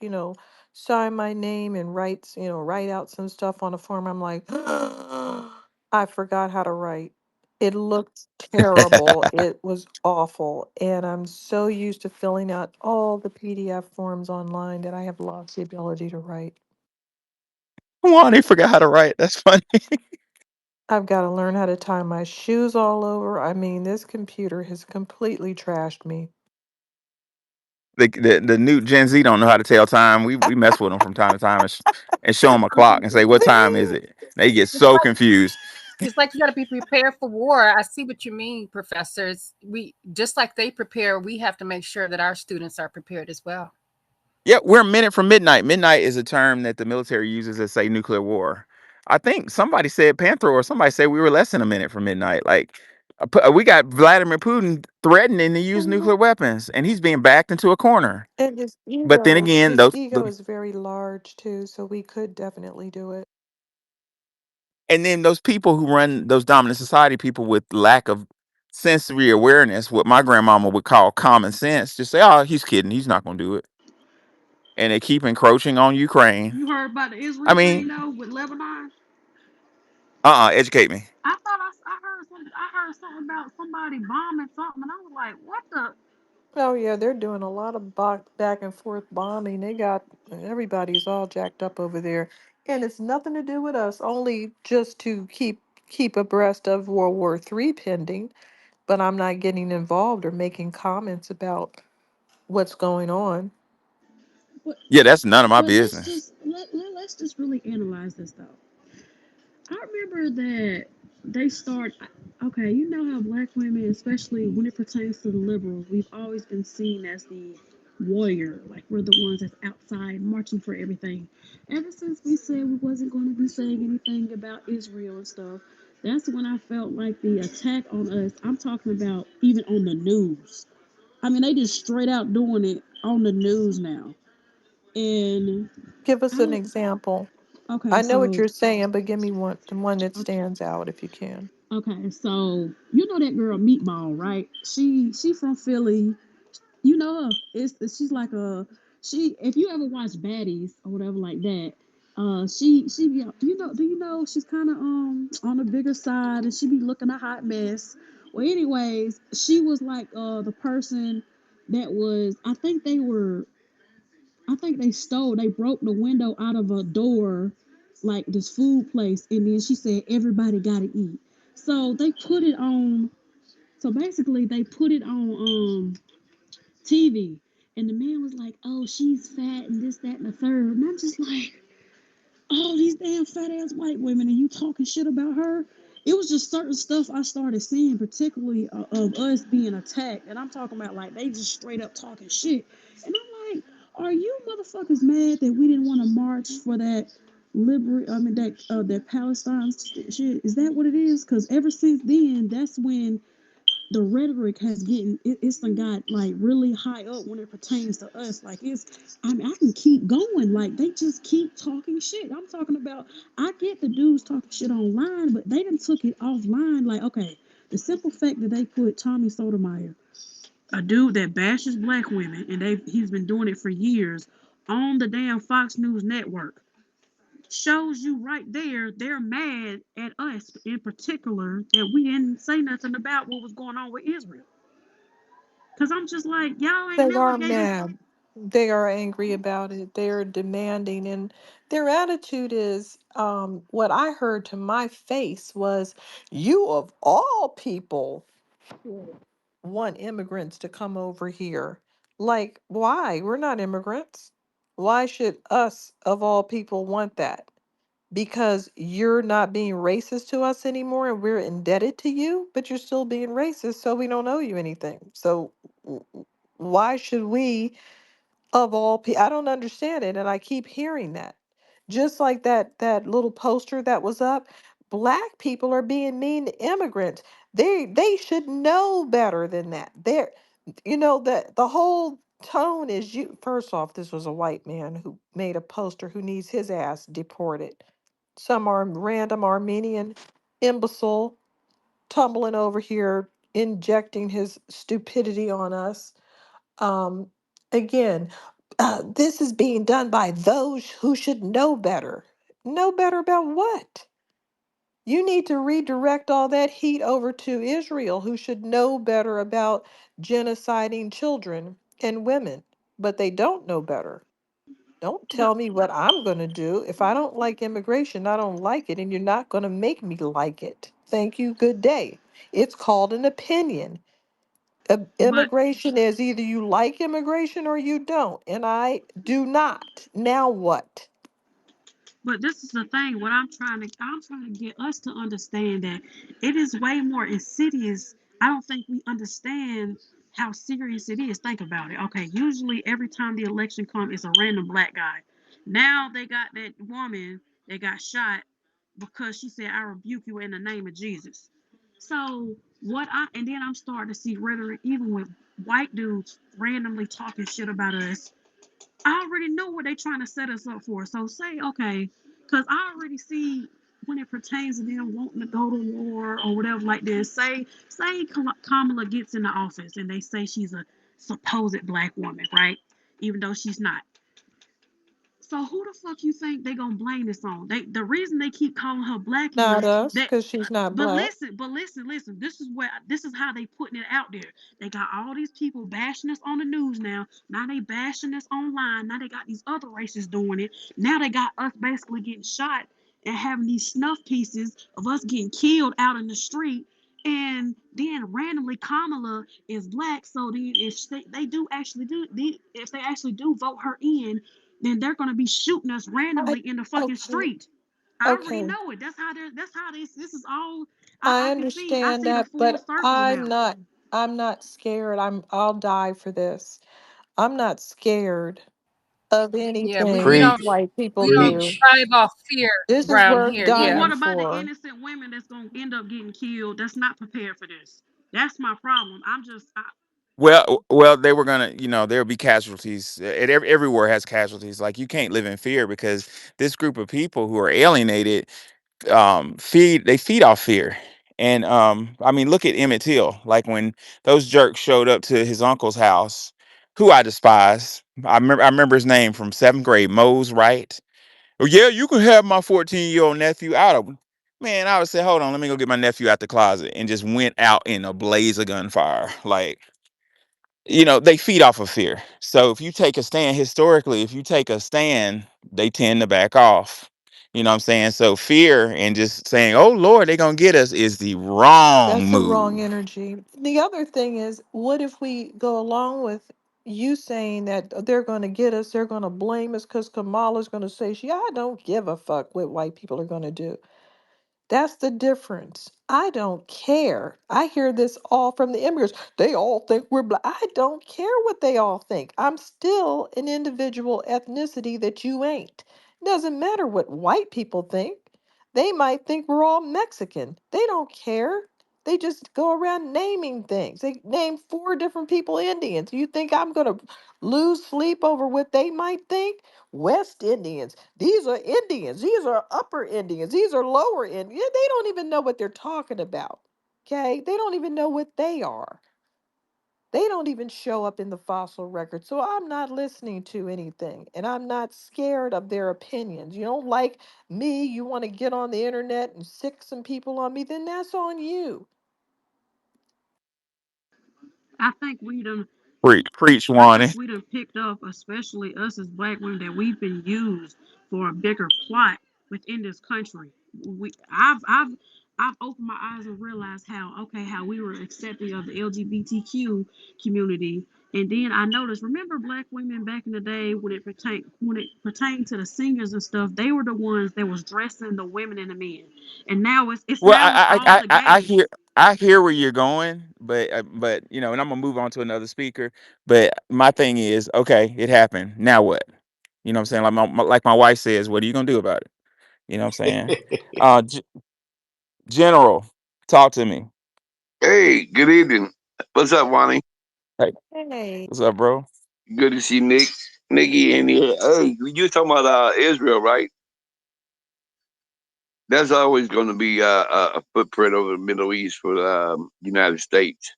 C: sign my name and write out some stuff on a form. I'm like, I forgot how to write. It looked terrible. It was awful. And I'm so used to filling out all the PDF forms online that I have lost the ability to write.
B: Come on, they forgot how to write. That's funny.
C: I've got to learn how to tie my shoes all over. I mean, this computer has completely trashed me.
B: The new Gen Z don't know how to tell time. We mess with them from time to time and show them a clock and say, what time is it? They get
D: It's
B: so
D: like
B: confused.
D: it's like you got to be prepared for war. I see what you mean, professors. We just like they prepare, we have to make sure that our students are prepared as well.
B: Yeah, we're a minute from midnight. Midnight is a term that the military uses to say nuclear war. I think somebody said Panther or somebody said we were less than a minute from midnight. Like, we got Vladimir Putin threatening to use
C: Mhm.
B: nuclear weapons, and he's being backed into a corner.
C: And
B: But then again,
C: his ego is very large too, so we could definitely do it.
B: and then those people who run those dominant society, people with lack of sensory awareness, what my grandmama would call common sense, just say, "Oh, he's kidding. He's not going to do it," and they keep encroaching on Ukraine.
G: You heard about the
B: I
G: Israel thing
B: mean,
G: though with Lebanon?
B: educate me.
G: I thought I heard something about somebody bombing something, and I was like, what the?
C: Oh yeah, they're doing a lot of back and forth bombing. They got everybody's all jacked up over there, and it's nothing to do with us. Only just to keep abreast of World War III pending. But I'm not getting involved or making comments about what's going on.
G: But
B: Yeah, that's none of my
G: but
B: business.
G: let's just really analyze this though. I remember that they start. Okay, you know how black women, especially when it pertains to the liberals, we've always been seen as the warrior, like we're the ones that's outside marching for everything. Ever since we said we wasn't going to be saying anything about Israel and stuff, that's when I felt like the attack on us. I'm talking about even on the news. I mean, they just straight out doing it on the news now. And
C: Give us
G: I
C: an
G: was
C: example.
G: okay.
C: I know what
G: So
C: you're saying, but give me the one that stands out if you can.
G: okay, so you know that girl Meatball, right? She from Philly. You know her. She's like a she. If you ever watch Baddies or whatever like that, she be you know do you know she's kind of on the bigger side and she be looking a hot mess. Well, anyways, she was like the person that was I think they broke the window out of a door, like this food place, and then she said everybody gotta eat. So they put it on. So basically, they put it on TV, and the man was like, "Oh, she's fat and this, that, and the third." And I'm just like, all these damn fat ass white women and you talking shit about her. It was just certain stuff I started seeing, particularly of us being attacked. And I'm talking about like they just straight up talking shit. And I'm like, are you motherfuckers mad that we didn't want to march for that that Palestine shit? Is that what it is? Because ever since then, that's when the rhetoric has it's done got like really high up when it pertains to us. Like I mean I can keep going. Like they just keep talking shit. I'm talking about I get the dudes talking shit online, but they done took it offline. Like, okay, the simple fact that they put Tommy Sotomayor, a dude that bashes black women, and he's been doing it for years on the damn Fox News network. shows you right there they're mad at us in particular that we didn't say nothing about what was going on with Israel. Cause I'm just like, y'all ain't
C: They
G: never
C: are
G: gave us.
C: mad. They are angry about it. They are demanding, and their attitude is what I heard to my face was, "You of all people want immigrants to come over here." Like, why? We're not immigrants. Why should us of all people want that? Because you're not being racist to us anymore and we're indebted to you, but you're still being racist, so we don't owe you anything. So why should we of all people? I don't understand it, and I keep hearing that. Just like that little poster that was up, black people are being mean to immigrants. They should know better than that. They're, the whole tone is, you first off, this was a white man who made a poster who needs his ass deported. Some random Armenian imbecile tumbling over here injecting his stupidity on us. um, Again, this is being done by those who should know better. Know better about what? You need to redirect all that heat over to Israel, who should know better about genociding children and women, but they don't know better. Don't
G: But
C: tell me what I'm going to do. If I don't like immigration, I don't like it, and you're not going to make me like it. Thank you. Good day. It's called an opinion.
G: but
C: Immigration is either you like immigration or you don't, and I do not. Now what?
G: But this is the thing. What I'm trying to get us to understand that it is way more insidious. I don't think we understand how serious it is. Think about it. Okay, usually every time the election comes, it's a random black guy. Now they got that woman that got shot because she said, "I rebuke you in the name of Jesus." So and then I'm starting to see rhetoric even with white dudes randomly talking shit about us. I already know what they're trying to set us up for. So say, okay, because I already see when it pertains to them wanting to go to war or whatever like this. Say Kamala gets in the office and they say she's a supposed black woman, right? Even though she's not. So who the fuck you think they gonna blame this on? The reason they keep calling her black
C: Not
G: is
C: us,
G: that.
C: because she's not
G: But
C: black.
G: listen, listen. This is how they putting it out there. They got all these people bashing us on the news now. Now they bashing us online. Now they got these other races doing it. Now they got us basically getting shot and having these snuff pieces of us getting killed out in the street. And then randomly Kamala is black. So then if they do actually do if they actually do vote her in, then they're gonna be shooting us
C: I
G: randomly in the fucking
C: okay,
G: street. I already
C: okay.
G: know it. That's how this is all.
C: I
G: I can see. I
C: understand
G: see the
C: that,
G: full
C: but
G: circle now.
C: I'm not scared. I'll die for this. I'm not scared of
D: Yeah,
C: anything
F: Preach,
C: white people
D: we don't
C: do.
F: preach.
D: thrive off fear
C: This is
D: around
C: worth
D: here.
G: But
D: Yeah.
C: dying
G: what about the
C: for.
G: innocent women that's gonna end up getting killed? That's not prepared for this. That's my problem.
F: Well, they were gonna, there'll be casualties. Everywhere has casualties. Like you can't live in fear because this group of people who are alienated, they feed off fear. And I mean, look at Emmett Till. Like when those jerks showed up to his uncle's house, who I despise. I remember his name from seventh grade, Mose Wright. Oh yeah, you can have my 14-year-old nephew out of. Man, I would say, hold on, let me go get my nephew out the closet, and just went out in a blaze of gunfire. Like, they feed off of fear. So if you take a stand historically, if you take a stand, they tend to back off. You know what I'm saying? So fear and just saying, "Oh Lord, they're gonna get us," is the wrong
C: That's the wrong
F: move.
C: energy. The other thing is, what if we go along with you saying that they're going to get us, they're going to blame us because Kamala's going to say, "Yeah, I don't give a fuck what white people are going to do." That's the difference. I don't care. I hear this all from the immigrants. They all think we're black. I don't care what they all think. I'm still an individual ethnicity that you ain't. Doesn't matter what white people think. They might think we're all Mexican. They don't care. They just go around naming things. They name four different people Indians. You think I'm going to lose sleep over what they might think? West Indians. These are Indians. These are upper Indians. These are lower Indians. They don't even know what they're talking about. Okay? They don't even know what they are. They don't even show up in the fossil record. So I'm not listening to anything and I'm not scared of their opinions. You don't like me, you want to get on the internet and sick some people on me, then that's on you.
G: I think we done
B: Preach,
G: I think
B: Wani.
G: we done picked up, especially us as black women, that we've been used for a bigger plot within this country. I've opened my eyes and realized how we were accepting of the LGBTQ community. And then I noticed, remember black women back in the day when it pertained to the singers and stuff, they were the ones that was dressing the women and the men. And
B: Well,
G: now it's all the gays.
B: I hear where you're going, but you know, and I'm gonna move on to another speaker. But my thing is, okay, it happened. Now what? You know what I'm saying? Like like my wife says, what are you gonna do about it? You know what I'm saying? G- General, talk to me.
H: Hey, good evening. What's up, Wani?
B: Hey,
C: Hey.
B: what's up, bro?
H: Good to see Nikki in here. Hey, you talking about Israel, right? That's always going to be a footprint over the Middle East for the United States.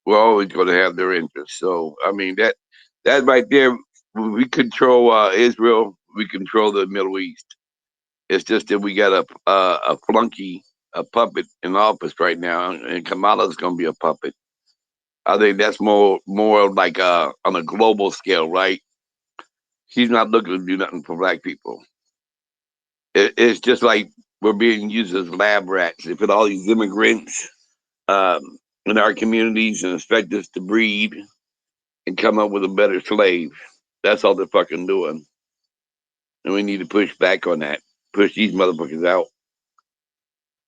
H: We're always going to have their interests. So, I mean, that right there, when we control Israel, we control the Middle East. It's just that we got a flunky, a puppet in office right now, and Kamala's going to be a puppet. I think that's more like on a global scale, right? She's not looking to do nothing for black people. It's just like we're being used as lab rats. They put all these immigrants in our communities and expect us to breed and come up with a better slave. That's all they're fucking doing. And we need to push back on that. Push these motherfuckers out.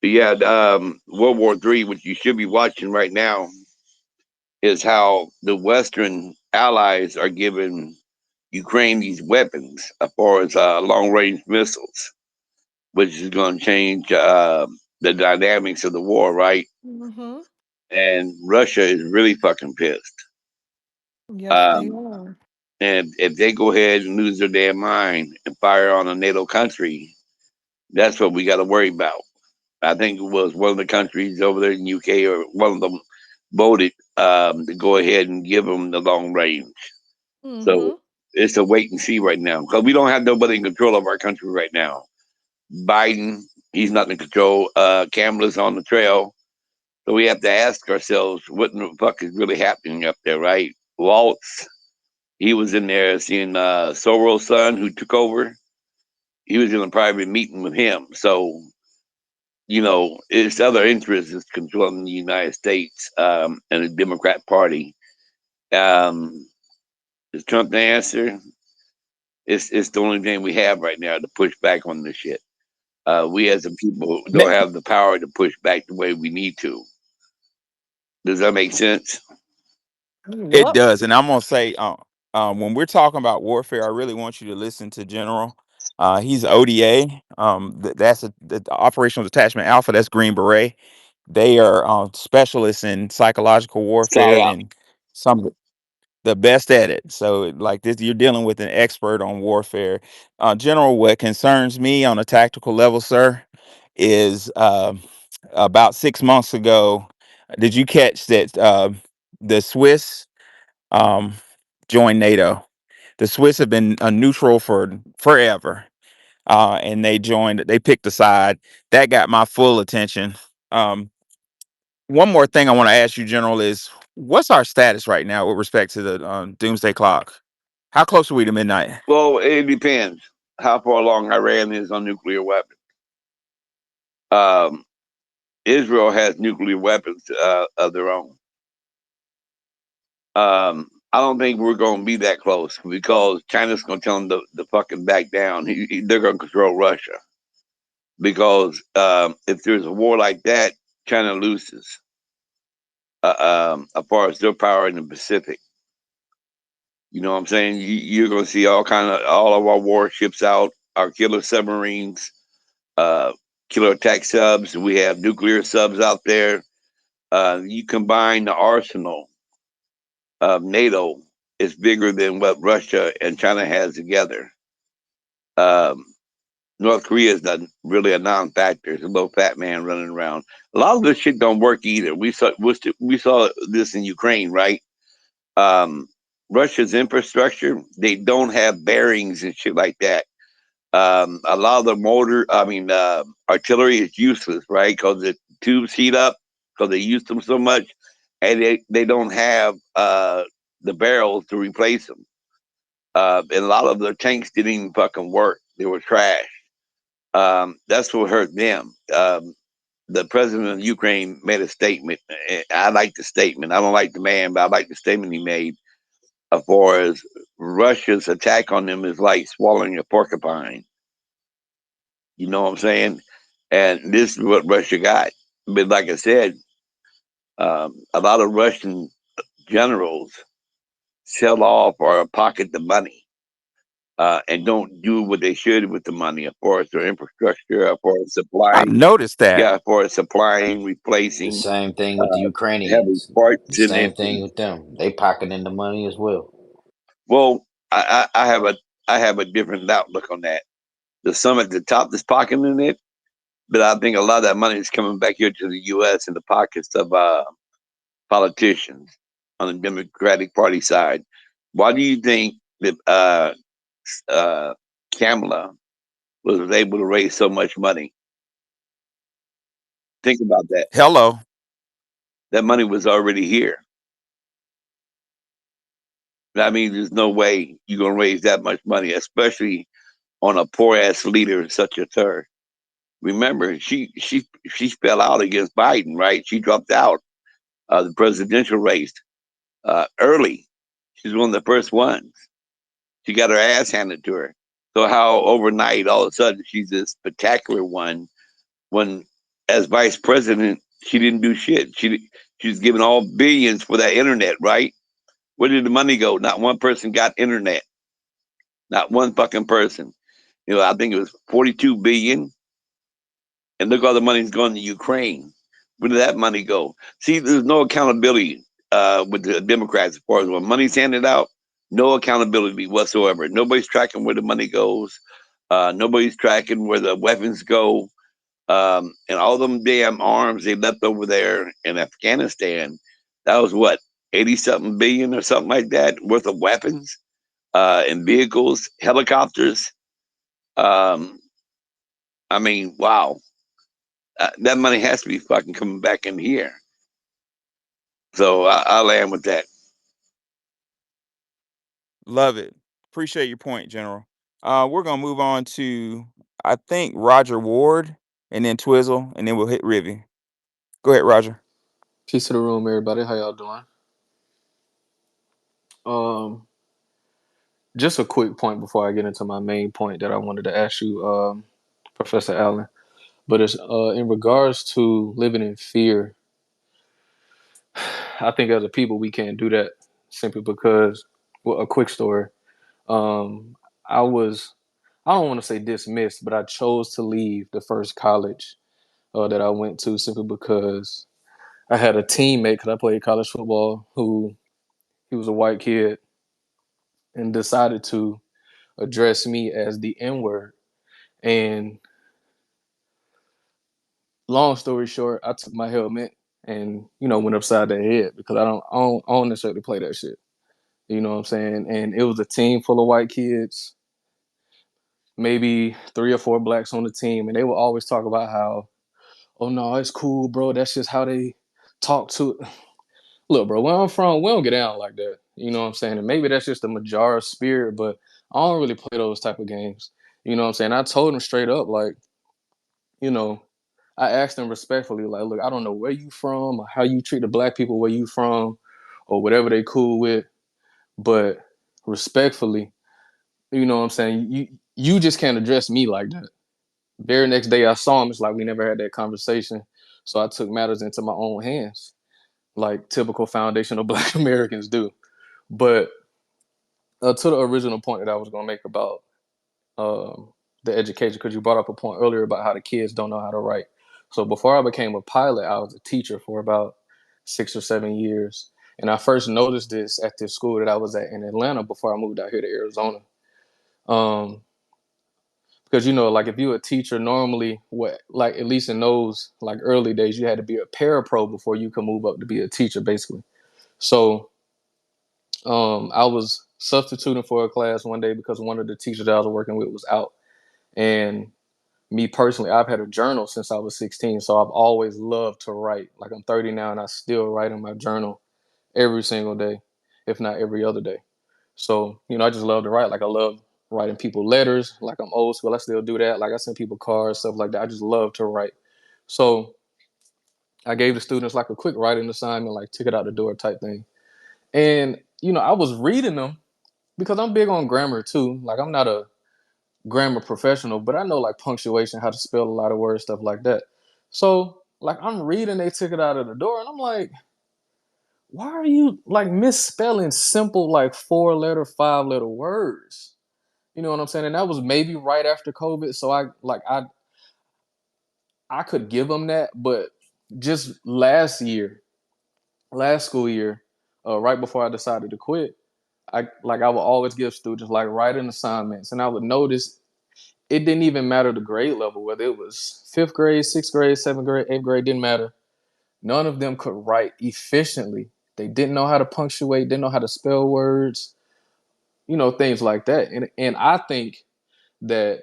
H: But yeah, World War III, which you should be watching right now, is how the Western allies are giving Ukraine these weapons as far as long range missiles, which is going to change the dynamics of the war, right?
C: Mm-hmm.
H: And Russia is really fucking pissed.
C: Yes, they
H: Um,
C: are.
H: and if they go ahead and lose their damn mind and fire on a NATO country, that's what we got to worry about. I think it was one of the countries over there in UK or one of them voted to go ahead and give them the long range. So
C: Mm-hmm.
H: it's a wait and see right now because we don't have nobody in control of our country right now. Biden, he's not in control. Kamala's on the trail. So we have to ask ourselves what in the fuck is really happening up there, right? Waltz, he was in there seeing Soros' son who took over. He was in a private meeting with him. So, it's other interests is controlling the United States and the Democrat Party. Um, is Trump the answer? It's the only thing we have right now to push back on this shit. We as a people don't have the power to push back the way we need to. Does that make sense?
B: It
C: Yep.
B: does, and I'm gonna say, when we're talking about warfare, I really want you to listen to General. He's ODA. That's the Operational Detachment Alpha. That's Green Beret. They are specialists in psychological warfare
H: Psyop.
B: and some of the best at it. So, like this, you're dealing with an expert on warfare. General, what concerns me on a tactical level, sir, is about 6 months ago. Did you catch that the Swiss um, joined NATO? The Swiss have been a neutral for forever, and they joined. They picked a side. That got my full attention. Um, one more thing I want to ask you, General, is what's our status right now with respect to the doomsday clock? How close are we to midnight?
H: Well, it depends how far along Iran is on nuclear weapons. Um, Israel has nuclear weapons of their own. I don't think we're going to be that close because China's going to tell them to fucking back down. They're going to control Russia because if there's a war like that, China loses as far as their power in the Pacific. You know what I'm saying? You're going to see all of our warships out, our killer submarines, uh, killer attack subs. We have nuclear subs out there. You combine the arsenal of NATO, it's bigger than what Russia and China has together. Um, North Korea is not really a non-factor. It's a little fat man running around. A lot of this shit don't work either. We saw this in Ukraine, right? Um, Russia's infrastructure, they don't have bearings and shit like that. A lot of the artillery is useless, right? Because the tubes heat up because they used them so much, and they don't have the barrels to replace them. And a lot of the tanks didn't even fucking work. They were trash. That's what hurt them. The president of Ukraine made a statement. I like the statement. I don't like the man, but I like the statement he made. As far as Russia's attack on them is like swallowing a porcupine. You know what I'm saying? And this is what Russia got. But like I said, a lot of Russian generals sell off or pocket the money and don't do what they should with the money as far as their infrastructure, as far as
B: I've
H: supplying,
B: noticed that.
H: yeah, as far as supplying,
I: The
H: replacing,
I: same thing with the
H: uh, having
I: Ukrainians. The
H: parts in
I: same
H: it.
I: thing with them. They pocketing the money as well.
H: Well, I have a different outlook on that. The some at the top that's pocketing it, but I think a lot of that money is coming back here to the U.S. in the pockets of politicians on the Democratic Party side. Why do you think that uh, Kamala was able to raise so much money? Think about that.
B: Hello.
H: That money was already here. That means there's no way you're gonna raise that much money, especially on a poor ass leader such as her. Remember, she fell out against Biden, right? She dropped out the presidential race early. She's one of the first ones. She got her ass handed to her. So how overnight, all of a sudden, she's this spectacular one when, as vice president, she didn't do shit. She was giving all billions for that internet, right? Where did the money go? Not one person got internet. Not one fucking person. I think it was 42 billion, and look all the money's going to Ukraine. Where did that money go? See, there's no accountability with the Democrats as far as when money's handed out. No accountability whatsoever. Nobody's tracking where the money goes. Nobody's tracking where the weapons go. And all them damn arms they left over there in Afghanistan. That was what 80 something billion or something like that worth of weapons and vehicles, helicopters. Um, I mean, wow. That money has to be fucking coming back in here. So I'll land with that.
B: Love it. Appreciate your point, General. We're gonna move on to I think Roger Ward and then Twizzle and then we'll hit Rivy. Go ahead, Roger.
J: Peace to the room, everybody. How y'all doing? Um, just a quick point before I get into my main point that I wanted to ask you, Professor Allen. But it's in regards to living in fear. I think as a people we can't do that simply because, well, a quick story. Um, I was, I don't want to say dismissed, but I chose to leave the first college that I went to simply because I had a teammate, because I played college football, who he was a white kid and decided to address me as the N word. And long story short, I took my helmet and went upside their head because I don't necessarily play that shit. You know what I'm saying? And it was a team full of white kids, maybe 3 or 4 blacks on the team, and they would always talk about how, oh no, it's cool, bro. That's just how they talk to. Look, bro, where I'm from, we don't get down like that. You know what I'm saying? And maybe that's just the Majara spirit, but I don't really play those type of games. You know what I'm saying? I told them straight up, like, you know, I asked them respectfully, like, look, I don't know where you from or how you treat the black people where you from or whatever they cool with, but respectfully, you know what I'm saying? You just can't address me like that. Very next day I saw him, it's like we never had that conversation. So I took matters into my own hands, like typical foundational black Americans do. But to the original point that I was gonna make about um, the education, because you brought up a point earlier about how the kids don't know how to write. So before I became a pilot, I was a teacher for about 6 or 7 years. And I first noticed this at this school that I was at in Atlanta before I moved out here to Arizona. Um, because you know, like if you're a teacher, normally what, like at least in those like early days, you had to be a parapro before you could move up to be a teacher, basically. So I was substituting for a class one day because one of the teachers that I was working with was out. And me personally, I've had a journal since I was 16. So I've always loved to write. Like I'm 30 now and I still write in my journal every single day, if not every other day. So, you know, I just love to write. Like I love writing people letters. Like I'm old school. I still do that. Like I send people cards, stuff like that. I just love to write. So I gave the students like a quick writing assignment, like took it out the door type thing. And, you know, I was reading them because I'm big on grammar too. Like I'm not a grammar professional, but I know like punctuation, how to spell a lot of words, stuff like that. So like I'm reading, they took it out of the door, and I'm like, why are you like misspelling simple like 4 letter, 5 letter words? You know what I'm saying? And that was maybe right after COVID, so I could give them that, but just last school year, right before I decided to quit, I would always give students like writing assignments, and I would notice it didn't even matter the grade level, whether it was fifth grade, sixth grade, seventh grade, eighth grade, didn't matter. None of them could write efficiently. They didn't know how to punctuate, didn't know how to spell words, you know, things like that. And I think that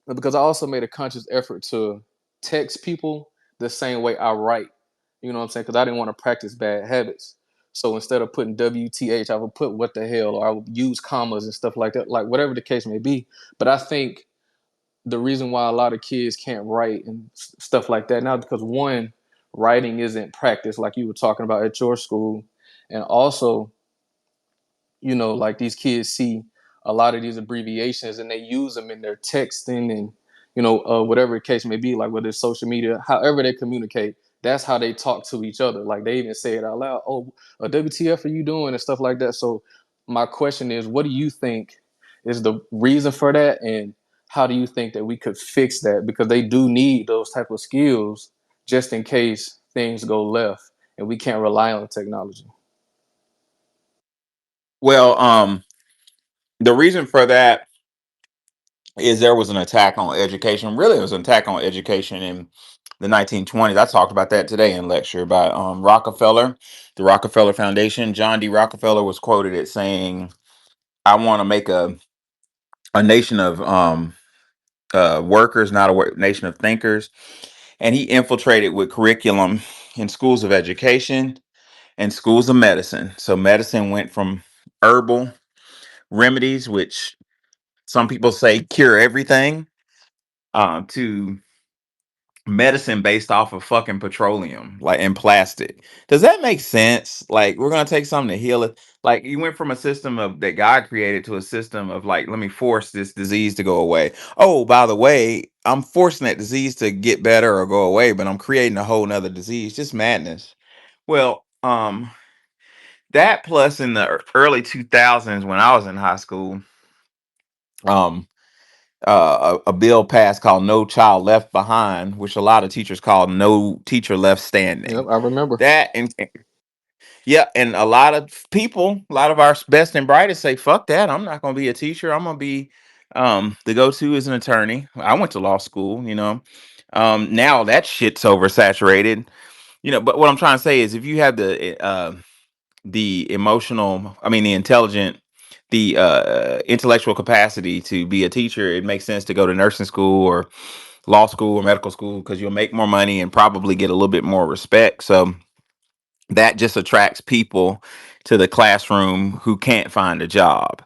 J: because I also made a conscious effort to text people the same way I write. You know what I'm saying? Because I didn't want to practice bad habits. So instead of putting WTH, I would put what the hell, or I would use commas and stuff like that, like whatever the case may be. But I think the reason why a lot of kids can't write and stuff like that now because one, writing isn't practiced like you were talking about at your school, and also, you know, like these kids see a lot of these abbreviations and they use them in their texting and, you know, whatever the case may be, like whether it's social media, however they communicate, that's how they talk to each other. Like they even say it out loud, oh, WTF are you doing and stuff like that. So my question is, what do you think is the reason for that? And how do you think that we could fix that? Because they do need those type of skills just in case things go left and we can't rely on technology.
B: Well, the reason for that is there was an attack on education. Really, it was an attack on education in the 1920s. I talked about that today in lecture by Rockefeller, the Rockefeller Foundation. John D. Rockefeller was quoted as saying, "I want to make a nation of workers, not a nation of thinkers." And he infiltrated with curriculum in schools of education and schools of medicine. So medicine went from herbal remedies, which some people say cure everything, to medicine based off of fucking petroleum, like and plastic. Does that make sense? Like we're gonna take something to heal it. Like you went from a system of that God created to a system of like, let me force this disease to go away. Oh, by the way, I'm forcing that disease to get better or go away, but I'm creating a whole nother disease. Just madness. Well, that plus in the early 2000s when I was in high school, um, a bill passed called No Child Left Behind, which a lot of teachers call No Teacher Left
J: Yep,
B: Standing.
J: I remember.
B: That and yeah, and a lot of people, a lot of our best and brightest say, "Fuck that! I'm not going to be a teacher. I'm going to be the go-to is an attorney." I went to law school, you know. Now that shit's oversaturated, you know. But what I'm trying to say is, if you have the emotional, I mean, the intelligent, the intellectual capacity to be a teacher, it makes sense to go to nursing school or law school or medical school because you'll make more money and probably get a little bit more respect. So that just attracts people to the classroom who can't find a job.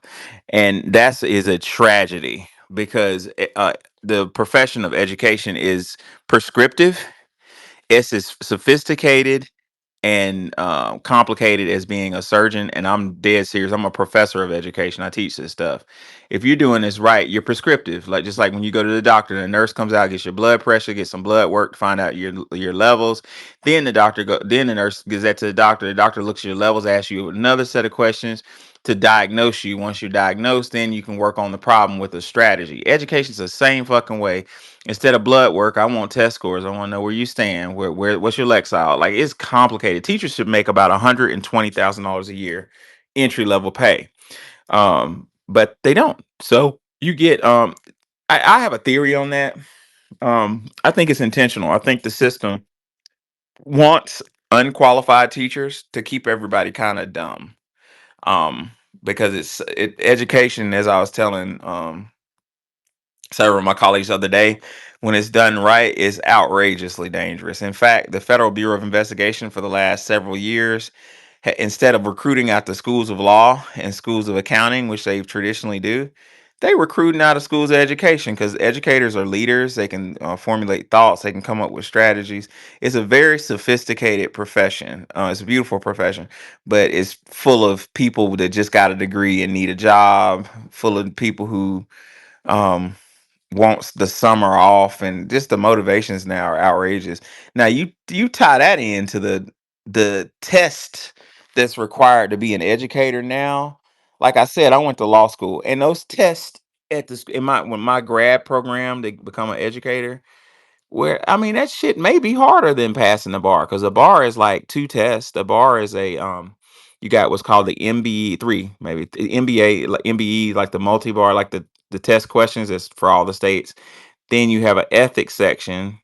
B: And that is a tragedy because the profession of education is prescriptive, it's as sophisticated and complicated as being a surgeon. And I'm dead serious. I'm a professor of education. I teach this stuff. If you're doing this right, you're prescriptive. Like just like when you go to the doctor, the nurse comes out, gets your blood pressure, gets some blood work to find out your levels. Then the nurse gives that to the doctor. The doctor looks at your levels, asks you another set of questions to diagnose you. Once you're diagnosed, then you can work on the problem with a strategy. Education's the same fucking way. Instead of blood work, I want test scores. I want to know where you stand. What's your Lexile? Like it's complicated. Teachers should make about $120,000 a year, entry level pay. But they don't. So you get I have a theory on that. I think it's intentional. I think the system wants unqualified teachers to keep everybody kind of dumb. Um, because education, as I was telling several of my colleagues the other day, when it's done right, is outrageously dangerous. In fact, the Federal Bureau of Investigation for the last several years, instead of recruiting out the schools of law and schools of accounting, which they traditionally do, they recruiting out of schools of education because educators are leaders. They can formulate thoughts. They can come up with strategies. It's a very sophisticated profession. It's a beautiful profession, but it's full of people that just got a degree and need a job. Full of people who um, wants the summer off, and just the motivations now are outrageous. Now you tie that into the test that's required to be an educator now. Like I said, I went to law school, and those tests at the in my when my grad program to become an educator, where I mean that shit may be harder than passing the bar, because the bar is like two tests. The bar is a you got what's called the MBE three, maybe the MBA, like MBE, like the multi bar, like the test questions is for all the states. Then you have an ethics section,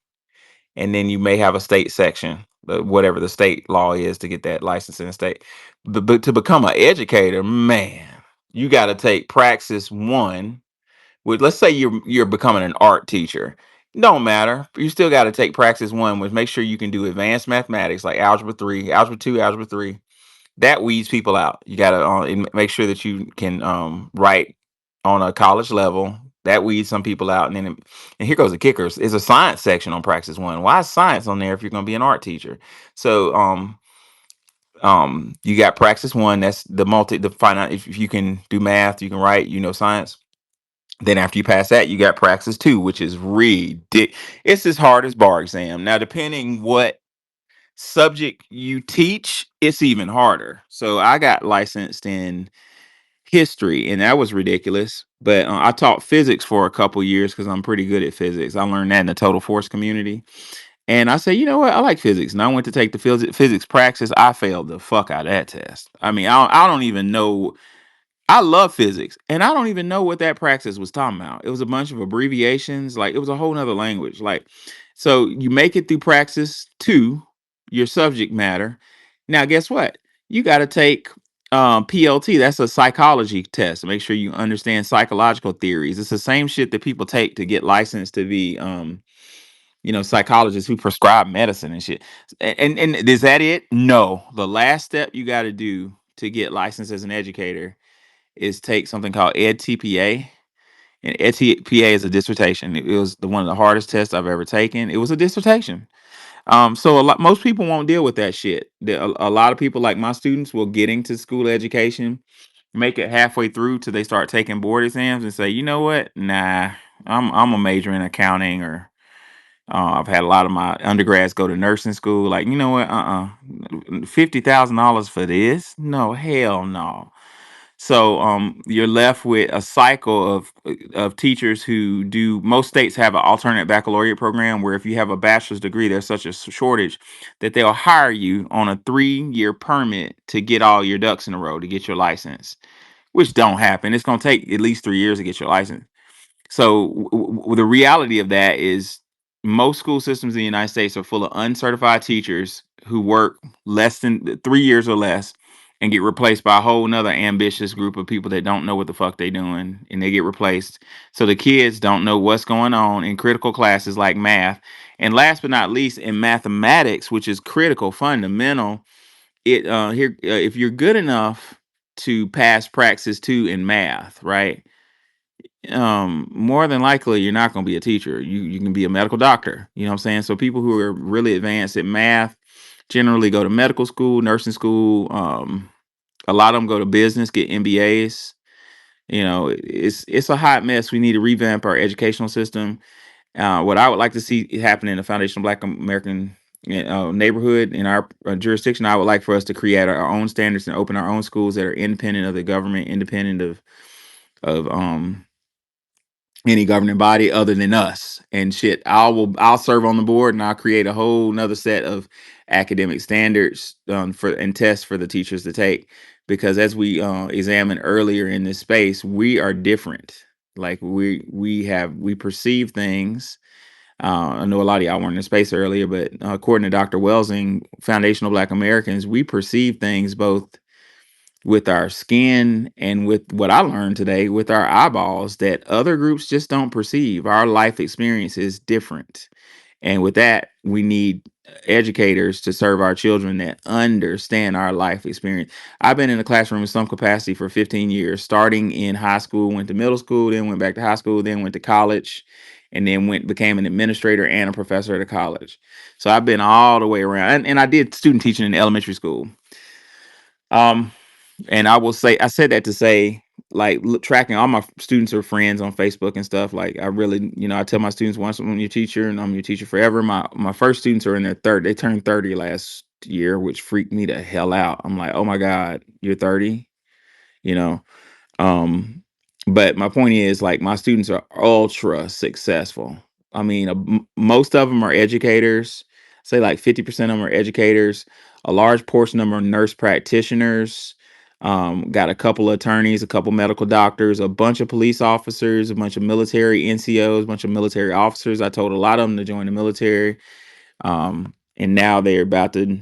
B: and then you may have a state section, whatever the state law is to get that license in the state. But to become an educator, man, you got to take praxis one. With, let's say you're becoming an art teacher, don't matter. You still got to take praxis one, which make sure you can do advanced mathematics like algebra 3, algebra 2, algebra 3. That weeds people out. You got to make sure that you can write on a college level. That weeds some people out. And then and here goes the kickers. Is a science section on praxis one. Why is science on there if you're going to be an art teacher? So you got praxis one. That's the finite. If you can do math, you can write, science. Then after you pass that, you got praxis two, which is it's as hard as bar exam. Now, depending what subject you teach, it's even harder. So I got licensed in history, and that was ridiculous. But I taught physics for a couple years because I'm pretty good at physics. I learned that in the total force community. And I said, you know what? I like physics. And I went to take the physics praxis. I failed the fuck out of that test. I mean, I don't even know. I love physics, and I don't even know what that praxis was talking about. It was a bunch of abbreviations, like it was a whole nother language. Like, so you make it through praxis two, your subject matter. Now, guess what? You got to take PLT. That's a psychology test to make sure you understand psychological theories. It's the same shit that people take to get licensed to be, psychologists who prescribe medicine and shit. And is that it? No. The last step you got to do to get licensed as an educator is take something called EdTPA. And EdTPA is a dissertation. It was one of the hardest tests I've ever taken. It was a dissertation. So most people won't deal with that shit. A lot of people, like my students, will get into school education, make it halfway through till they start taking board exams and say, you know what? Nah, I'm a major in accounting, or I've had a lot of my undergrads go to nursing school. Like, you know what? $50,000 for this? No, hell no. So you're left with a cycle of teachers who do. Most states have an alternate baccalaureate program where if you have a bachelor's degree, there's such a shortage that they'll hire you on a 3-year permit to get all your ducks in a row to get your license, which don't happen. It's going to take at least 3 years to get your license. So the reality of that is most school systems in the United States are full of uncertified teachers who work less than 3 years or less and get replaced by a whole nother ambitious group of people that don't know what the fuck they doing, and they get replaced. So the kids don't know what's going on in critical classes like math. And last but not least, in mathematics, which is critical, fundamental, if you're good enough to pass praxis 2 in math, right? More than likely you're not going to be a teacher. You can be a medical doctor. You know what I'm saying? So people who are really advanced at math generally go to medical school, nursing school. A lot of them go to business, get MBAs. It's a hot mess. We need to revamp our educational system. What I would like to see happen in the foundational Black American neighborhood in our jurisdiction, I would like for us to create our own standards and open our own schools that are independent of the government, independent of any governing body other than us. And shit, I'll serve on the board, and I'll create a whole nother set of academic standards for and tests for the teachers to take, because as we examined earlier in this space, we are different. Like we perceive things. I know a lot of y'all weren't in space earlier, but according to Dr. Welsing, Foundational Black Americans, we perceive things both with our skin and with what I learned today with our eyeballs that other groups just don't perceive. Our life experience is different. And with that, we need educators to serve our children that understand our life experience. I've been in the classroom in some capacity for 15 years, starting in high school, went to middle school, then went back to high school, then went to college, and then became an administrator and a professor at a college. So I've been all the way around. And I did student teaching in elementary school. Um, and I will say, I said that to say, like, tracking all my students or friends on Facebook and stuff. Like, I really, I tell my students, once I'm your teacher, and I'm your teacher forever. My first students are in their third. They turned 30 last year, which freaked me the hell out. I'm like, oh my God, you're 30, you know. Um, but my point is, like, my students are ultra successful. I mean, most of them are educators. Say like 50% of them are educators. A large portion of them are nurse practitioners. Got a couple of attorneys, a couple medical doctors, a bunch of police officers, a bunch of military NCOs, a bunch of military officers. I told a lot of them to join the military. And now they're about to,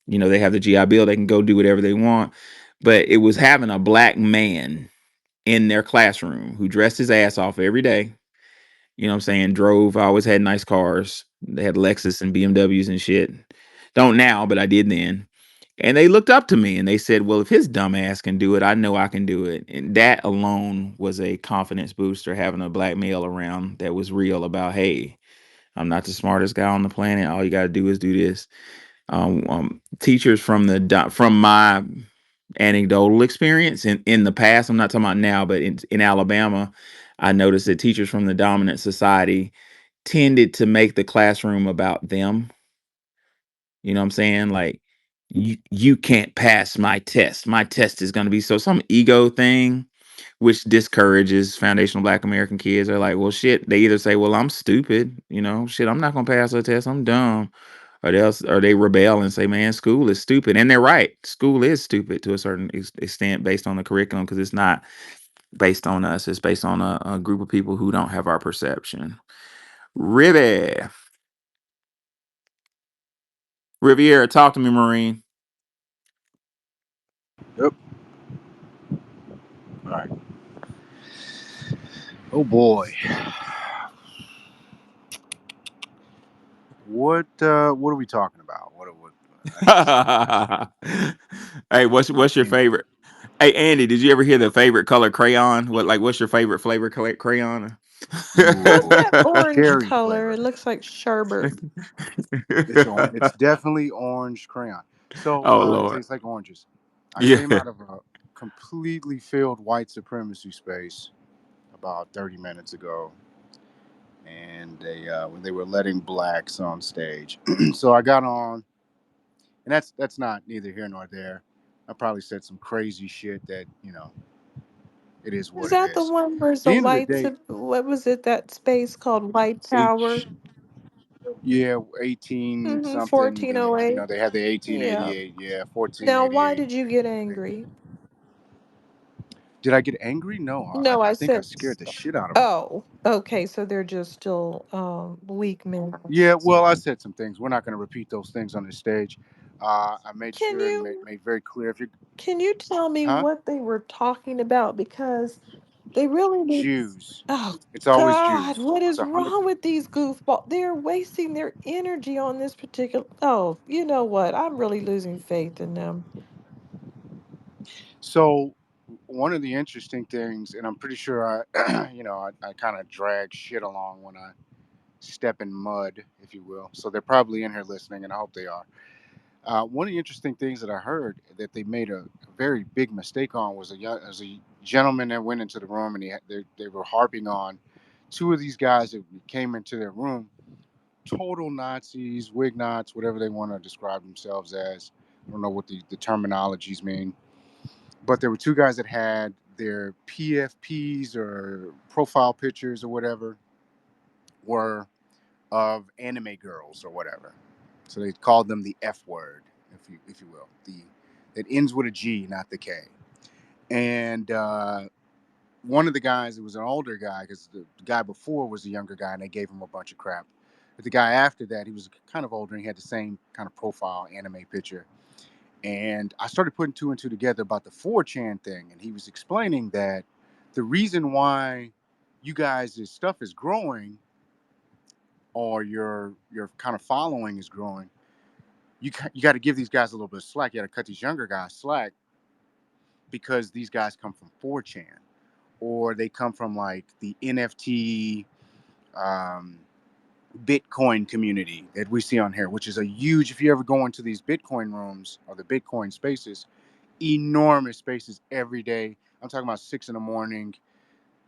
B: they have the GI Bill. They can go do whatever they want. But it was having a black man in their classroom who dressed his ass off every day. You know what I'm saying? Drove, I always had nice cars. They had Lexus and BMWs and shit. Don't now, but I did then. And they looked up to me and they said, well, if his dumb ass can do it, I know I can do it. And that alone was a confidence booster, having a black male around that was real about, hey, I'm not the smartest guy on the planet. All you got to do is do this. Teachers from my anecdotal experience in the past, I'm not talking about now, but in Alabama, I noticed that teachers from the dominant society tended to make the classroom about them. You know what I'm saying? Like, you can't pass my test. My test is going to be some ego thing, which discourages foundational Black American kids. Are like, well, shit. They either say, well, I'm stupid, shit, I'm not going to pass a test. I'm dumb. Or they rebel and say, man, school is stupid. And they're right. School is stupid to a certain extent based on the curriculum, because it's not based on us. It's based on a group of people who don't have our perception. Riviera, talk to me, Marine.
K: Yep. All right. Oh boy. What are we talking about? What I guess
B: Hey,
K: I
B: what's your
K: came.
B: favorite? Hey, Andy, did you ever hear the favorite color crayon? What's your favorite flavor crayon?
C: What's
K: Ooh,
C: that orange
K: cherry
C: color? It
K: flavor.
C: looks like sherbet.
K: It's definitely orange crayon. So
B: Oh
K: it
B: Lord.
K: tastes like oranges. I came
B: Yeah.
K: out of a completely filled white supremacy space about 30 minutes ago, and when they were letting blacks on stage. So I got on, and that's not neither here nor there. I probably said some crazy shit that it is
C: Is
K: what it
C: that the
K: is.
C: one where's
K: At
C: the
K: the end of the
C: white,
K: day,
C: what was it, that space called White Tower?
K: H, yeah, 18
C: Mm-hmm,
K: something, and
C: 1408.
K: they had the
C: Yeah.
K: 1888, yeah,
C: Now, why
K: 1488.
C: did you get
K: They,
C: angry?
K: did I get angry? No,
C: No,
K: I
C: I
K: think I
C: said,
K: scared the shit out of them.
C: oh, okay, so they're just still weak men.
K: Yeah, well, I said some things. We're not going to repeat those things on this stage. I made
C: Can
K: sure and
C: you
K: made very clear if you,
C: can you tell me
K: huh?
C: what they were talking about? Because they really need.
K: Jews.
C: Oh
K: It's always
C: God,
K: Jews.
C: what
K: It's
C: is
K: 100.
C: wrong with these goofballs? They're wasting their energy on this particular. Oh, you know what? I'm really losing faith in them.
K: So one of the interesting things, and I'm pretty sure I kind of drag shit along when I step in mud, if you will. So they're probably in here listening, and I hope they are. One of the interesting things that I heard that they made a very big mistake on was as a gentleman that went into the room, and they were harping on two of these guys that came into their room, total Nazis, Wignots, whatever they want to describe themselves as. I don't know what the terminologies mean, but there were two guys that had their PFPs or profile pictures or whatever were of anime girls or whatever. So they called them the F word, if you will. The It ends with a G, not the K. And one of the guys, it was an older guy because the guy before was a younger guy and they gave him a bunch of crap. But the guy after that, he was kind of older and he had the same kind of profile anime picture. And I started putting two and two together about the 4chan thing. And he was explaining that the reason why you guys' stuff is growing or your kind of following is growing, you got to give these guys a little bit of slack. You got to cut these younger guys slack because these guys come from 4chan or they come from like the NFT um, Bitcoin community that we see on here, which is a huge, if you ever go into these Bitcoin rooms or the Bitcoin spaces, enormous spaces every day. I'm talking about 6 in the morning,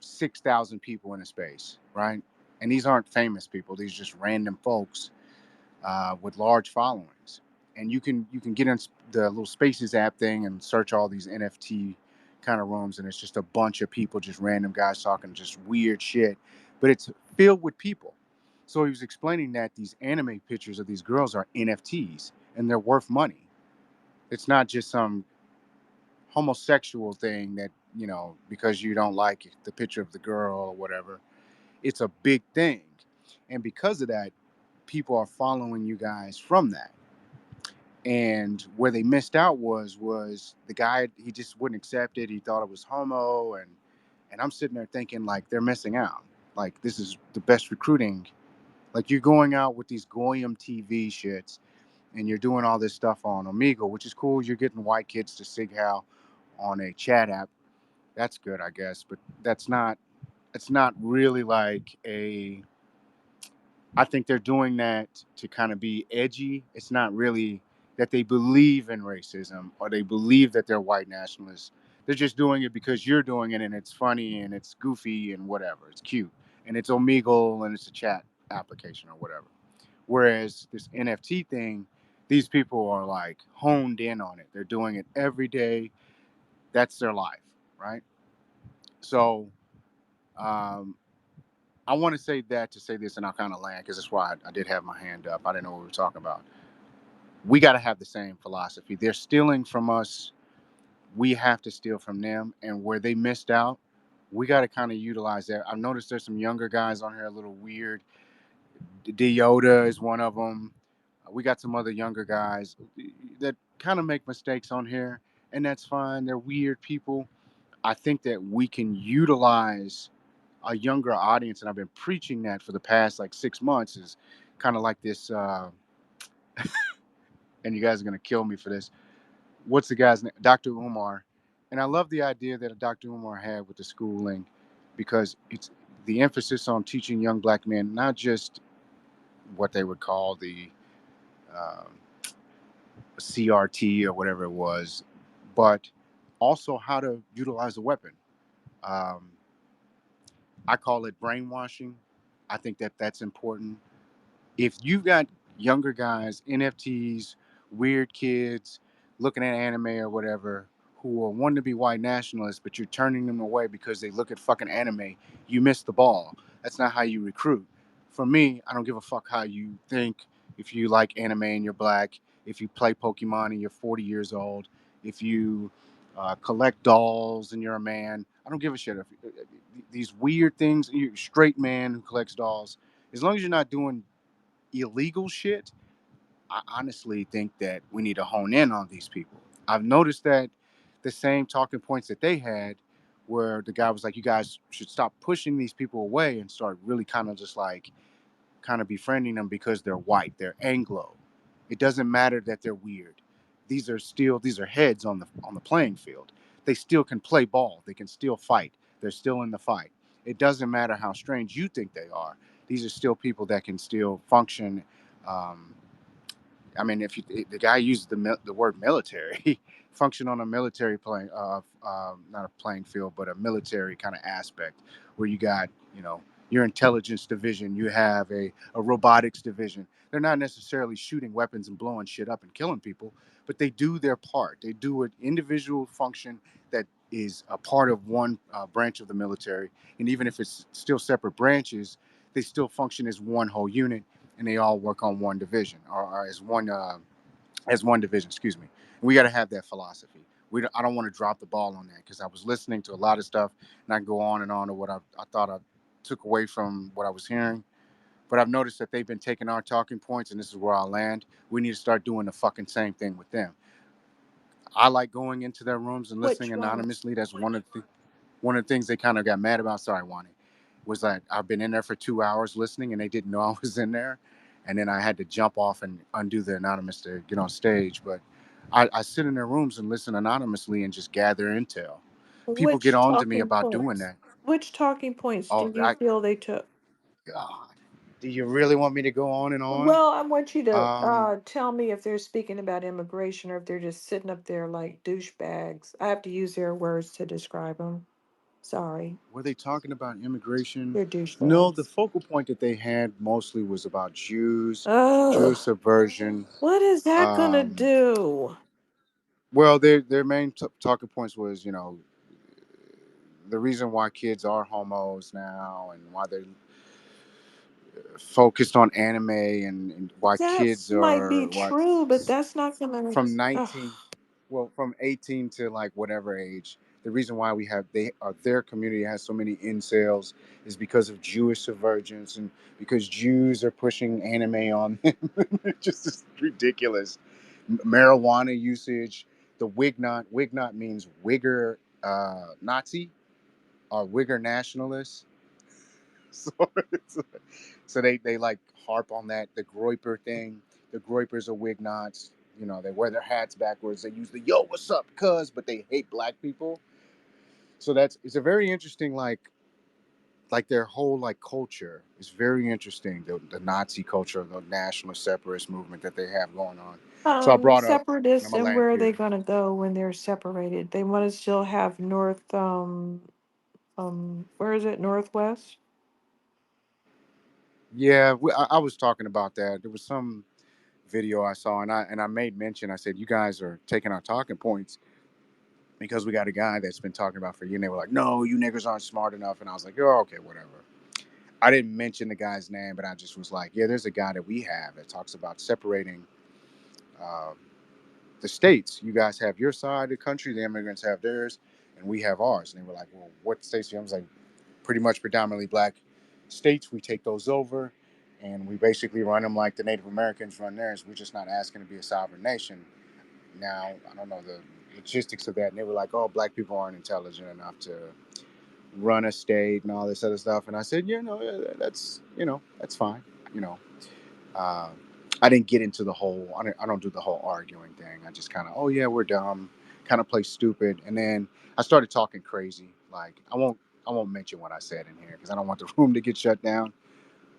K: 6,000 people in a space, right? And these aren't famous people. These are just random folks with large followings. And you can get in the little Spaces app thing and search all these NFT kind of rooms, and it's just a bunch of people, just random guys talking just weird shit, but it's filled with people. So he was explaining that these anime pictures of these girls are NFTs and they're worth money. It's not just some homosexual thing that because you don't like the picture of the girl or whatever. It's a big thing, and because of that, people are following you guys from that. And where they missed out was the guy, he just wouldn't accept it. He thought it was homo, and I'm sitting there thinking like they're missing out. Like this is the best recruiting. Like you're going out with these Goyim TV shits and you're doing all this stuff on Omegle, which is cool. You're getting white kids to sig how on a chat app. That's good, I guess, but that's not it's not really like a I think they're doing that to kind of be edgy. It's not really that they believe in racism or they believe that they're white nationalists. They're just doing it because you're doing it and it's funny and it's goofy and whatever. It's cute. And it's Omegle and it's a chat application or whatever. Whereas this NFT thing, these people are like honed in on it. They're doing it every day. That's their life, right? So um, I want to say that to say this, and I'll kind of land because that's why I did have my hand up. I didn't know what we were talking about. We got to have the same philosophy. They're stealing from us. We have to steal from them. And where they missed out, we got to kind of utilize that. I've noticed there's some younger guys on here a little weird. D Yoda is one of them. We got some other younger guys that kind of make mistakes on here, and that's fine. They're weird people. I think that we can utilize a younger audience, and I've been preaching that for the past like 6 months. Is kind of like this, and you guys are gonna kill me for this. What's the guy's name? Dr. Umar, and I love the idea that Dr. Umar had with the schooling, because it's the emphasis on teaching young black men not just what they would call the um, CRT or whatever it was, but also how to utilize a weapon. Um, I call it brainwashing. I think that that's important. If you've got younger guys, NFTs, weird kids looking at anime or whatever, who are wanting to be white nationalists, but you're turning them away because they look at fucking anime, you missed the ball. That's not how you recruit. For me, I don't give a fuck how you think. If you like anime and you're black, if you play Pokemon and you're 40 years old, if you collect dolls and you're a man, I don't give a shit. These weird things, you're a straight man who collects dolls, as long as you're not doing illegal shit, I honestly think that we need to hone in on these people. I've noticed that the same talking points that they had, where the guy was like, you guys should stop pushing these people away and start really kind of just like kind of befriending them because they're white, they're Anglo. It doesn't matter that they're weird. These are heads on the playing field. They still can play ball. They can still fight. They're still in the fight. It doesn't matter how strange you think they are. These are still people that can still function. Um, I mean, if the guy uses the word military, function on a military playing, not a playing field, but a military kind of aspect, where you got your intelligence division, you have a robotics division. They're not necessarily shooting weapons and blowing shit up and killing people, but they do their part. They do an individual function that is a part of one branch of the military, and even if it's still separate branches, they still function as one whole unit, and they all work on one division or as one division. Excuse me. We got to have that philosophy. I don't want to drop the ball on that because I was listening to a lot of stuff, and I can go on and on to what I thought I took away from what I was hearing. But I've noticed that they've been taking our talking points, and this is where I'll land. We need to start doing the fucking same thing with them. I like going into their rooms and listening
C: Which one?
K: anonymously. That's one of the things they kind of got mad about. Sorry, Wani, was that I've been in there for 2 hours listening, and they didn't know I was in there, and then I had to jump off and undo the anonymous to get on stage. But I sit in their rooms and listen anonymously and just gather intel. People get
C: Which
K: on to me
C: talking
K: about doing
C: points?
K: that.
C: Which talking points do
K: Oh,
C: you feel they took?
K: God. Do you really want me to go on and on?
C: Well, I want you to
K: Um,
C: tell me if they're speaking about immigration or if they're just sitting up there like douchebags. I have to use their words to describe them. Sorry,
K: were they talking about immigration?
C: they're
K: No, the
C: douchebags.
K: focal point that they had mostly was about Jews, Jewish
C: Ugh,
K: subversion.
C: what is that gonna
K: Um,
C: do?
K: well, their main talking points was, the reason why kids are homos now and why they're focused on anime and why
C: That
K: kids
C: might
K: are
C: be
K: what
C: true, but that's not gonna.
K: from
C: Ugh.
K: 19 well from 18 to like whatever age. The reason why we have they are their community has so many incels is because of Jewish subvergence and because Jews are pushing anime on them. It's just ridiculous. Marijuana usage, the Wignot means Wigger Nazi or Wigger nationalist. So, so they like harp on that the Groiper thing. The Groipers are Wignots. They wear their hats backwards. They use the "Yo, what's up, cuz," but they hate black people. So it's a very interesting like their whole like culture is very interesting. The Nazi culture, the nationalist separatist movement that they have going on. So I brought up, and I'm
C: Separatists,
K: gonna
C: and
K: land
C: where are they
K: here.
C: gonna go when they're separated? They want to still have North, where is it? Northwest?
K: Yeah, I was talking about that. There was some video I saw, and I made mention. I said, "You guys are taking our talking points because we got a guy that's been talking about for you." And they were like, "No, you niggers aren't smart enough." And I was like, "Oh, okay, whatever." I didn't mention the guy's name, but I just was like, "Yeah, there's a guy that we have that talks about separating uh, the states. You guys have your side of the country, the immigrants have theirs, and we have ours." And they were like, "Well, what states?" I was like, "Pretty much predominantly black states. We take those over, and we basically run them like the Native Americans run theirs. We're just not asking to be a sovereign nation." Now, I don't know the logistics of that. And they were like, "Oh, black people aren't intelligent enough to run a state and all this other stuff." And I said, "Yeah, no, that's fine. You know, uh, I didn't get into the whole. I don't do the whole arguing thing. I just kind of, oh yeah, we're dumb, kind of play stupid, and then I started talking crazy. Like I won't mention what I said in here because I don't want the room to get shut down.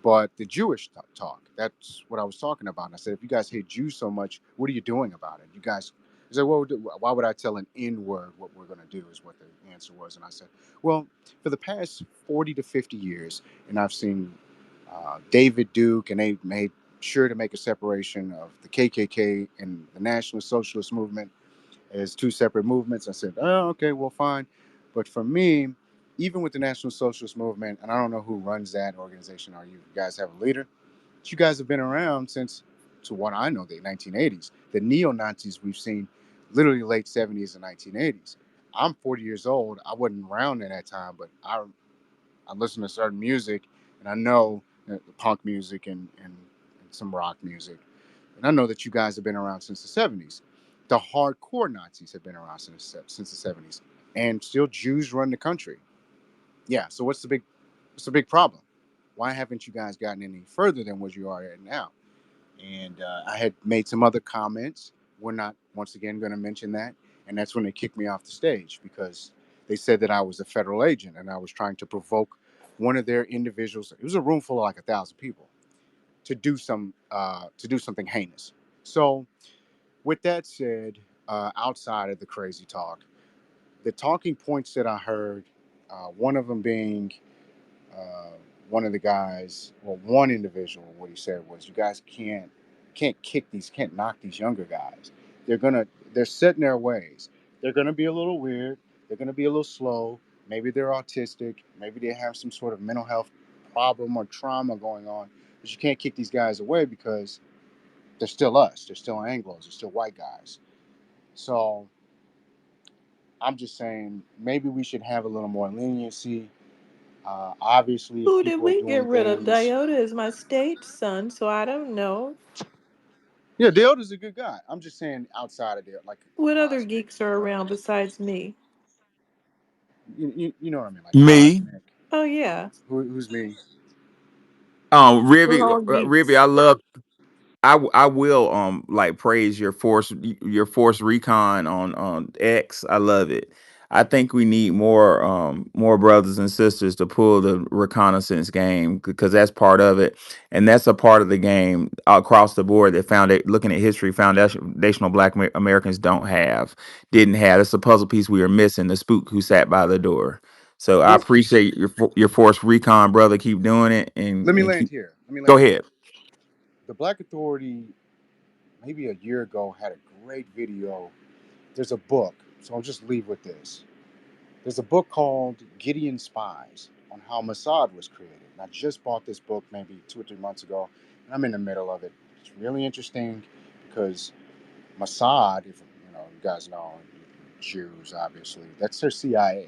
K: But the Jewish talk, that's what I was talking about. And I said, if you guys hate Jews so much, what are you doing about it? You guys, I said, well, why would I tell an N word what we're going to do is what the answer was. And I said, well, for the past 40 to 50 years, and I've seen David Duke, and they made sure to make a separation of the KKK and the National Socialist Movement as two separate movements. I said, oh, okay, well, fine. But for me, even with the National Socialist Movement, and I don't know who runs that organization, or you guys have a leader, but you guys have been around since, to what I know, the 1980s. The neo Nazis we've seen literally late 70s and 1980s. I'm 40 years old. I wasn't around at that time, but I listen to certain music, and I know the punk music and some rock music. And I know that you guys have been around since the 70s. The hardcore Nazis have been around since the 70s. And still Jews run the country. Yeah, so what's the big problem? Why haven't you guys gotten any further than what you are at now? And I had made some other comments. We're not once again going to mention that, and that's when they kicked me off the stage because they said that I was a federal agent and I was trying to provoke one of their individuals. It was a room full of like 1,000 people to do something heinous. So with that said, outside of the crazy talk, the talking points that I heard, one of them being uh, one of the guys, well, one individual, what he said was, "You guys can't knock these younger guys. They're set in their ways. They're gonna be a little weird. They're gonna be a little slow. Maybe they're autistic. Maybe they have some sort of mental health problem or trauma going on. But you can't kick these guys away because they're still us. They're still Anglos. They're still white guys." So I'm just saying maybe we should have a little more leniency. Obviously, if
C: Who did
K: people are
C: we get
K: doing
C: rid of?
K: things,
C: Diota is my stage son, so I don't know.
K: yeah, Deoda's a good guy. I'm just saying outside of there, like
C: What other
K: Cosmic,
C: geeks are
K: or
C: around besides me?
K: you know what I mean, like
B: Me,
K: Cosmic.
C: Oh, yeah.
K: Who's me?
C: We're
B: Ribby,
C: all
B: Ribby,
C: geeks.
B: I love. I will like praise your force recon on X. I love it. I think we need more brothers and sisters to pull the reconnaissance game because that's part of it, and that's a part of the game across the board that looking at history, foundational Black Americans didn't have. It's a puzzle piece we are missing. The spook who sat by the door. So I
K: Well,
B: appreciate your force recon, brother. Keep doing it
K: let me
B: and
K: land
B: keep.
K: here. Let me
B: Go
K: land here.
B: ahead.
K: The Black Authority, maybe a year ago, had a great video. There's a book, so I'll just leave with this. There's a book called Gideon Spies on how Mossad was created. And I just bought this book maybe 2 or 3 months ago, and I'm in the middle of it. It's really interesting because Mossad, if you guys know, Jews obviously, that's their CIA,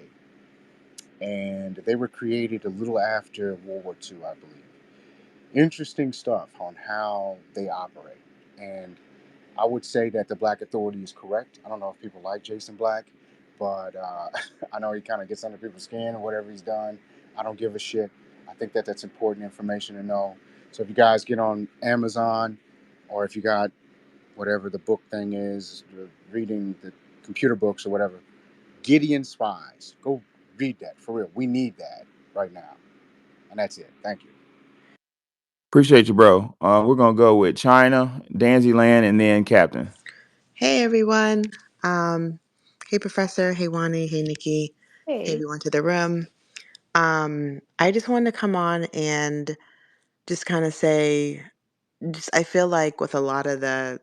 K: and they were created a little after World War II, I believe. Interesting stuff on how they operate, and I would say that the Black Authority is correct. I don't know if people like Jason Black, but I know he kind of gets under people's skin or whatever he's done. I don't give a shit. I think that that's important information to know. So if you guys get on Amazon, or if you got whatever the book thing is, reading the computer books or whatever, Gideon Spies, go read that for real. We need that right now. And that's it. Thank you.
B: Appreciate you, bro. We're gonna go with China, Danzyland, and then Captain.
L: Hey everyone. Um, hey Professor. Hey Wani. Hey Nikki. Hey
C: Hey.
L: everyone to the room. I just wanted to come on and just kind of say, just I feel like with a lot of the,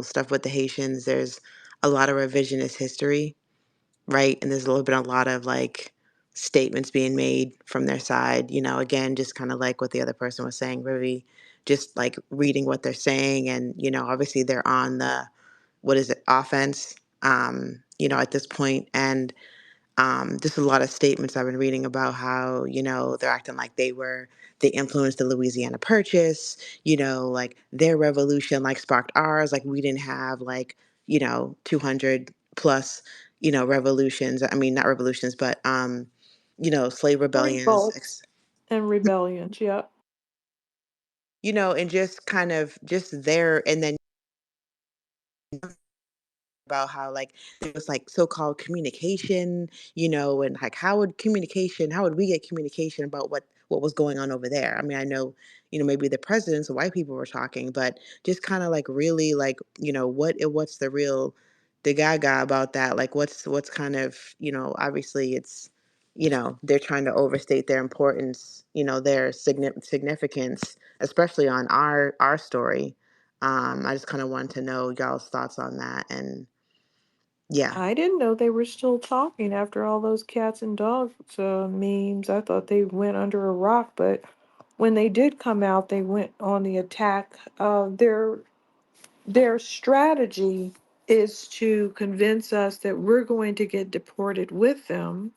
L: stuff with the Haitians, there's a lot of revisionist history, right? And there's a little bit a lot of like statements being made from their side. Again, just kind of like what the other person was saying, really, just like reading what they're saying, and obviously they're on the what is it offense at this point, and just a lot of statements I've been reading about how they're acting like they influenced the Louisiana Purchase, like their revolution like sparked ours, like we didn't have like 200 plus revolutions, I mean not revolutions but slave rebellions,
C: Revolts and rebellions, yeah.
L: and just kind of just there, and then about how like there was like so-called communication, and like how would we get communication about what was going on over there? I mean, I know, maybe the presidents or white people were talking, but just kind of like really like, what's the real the gaga about that? Like what's kind of, obviously it's, they're trying to overstate their importance, their significance, especially on our story. I just kind of wanted to know y'all's thoughts on that. And yeah.
C: I didn't know they were still talking after all those cats and dogs memes. I thought they went under a rock, but when they did come out, they went on the attack. Their strategy is to convince us that we're going to get deported with them,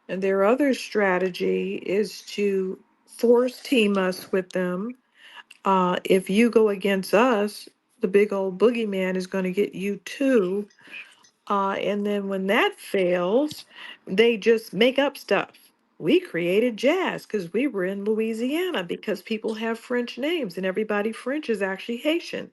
C: and their other strategy is to force team us with them. If you go against us, the big old boogeyman is going to get you too. And then when that fails, they just make up stuff. We created jazz because we were in Louisiana because people have French names and everybody French is actually Haitian.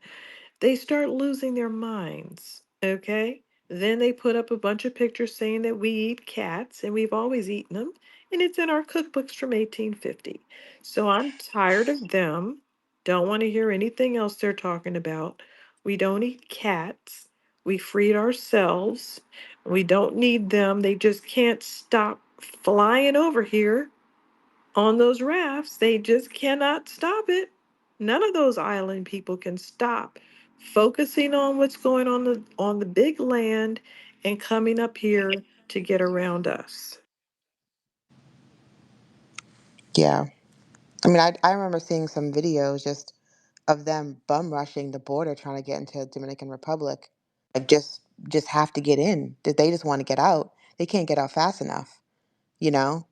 C: They start losing their minds, okay? Then they put up a bunch of pictures saying that we eat cats and we've always eaten them, and it's in our cookbooks from 1850. So I'm tired of them. Don't want to hear anything else they're talking about. We don't eat cats. We freed ourselves. We don't need them. They just can't stop flying over here on those rafts. They just cannot stop it. None of those island people can stop focusing on what's going on the big land and coming up here to get around us.
L: Yeah. I mean, I remember seeing some videos just of them bum rushing the border trying to get into Dominican Republic. Like just just have to get in. That they just want to get out. They can't get out fast enough, you know?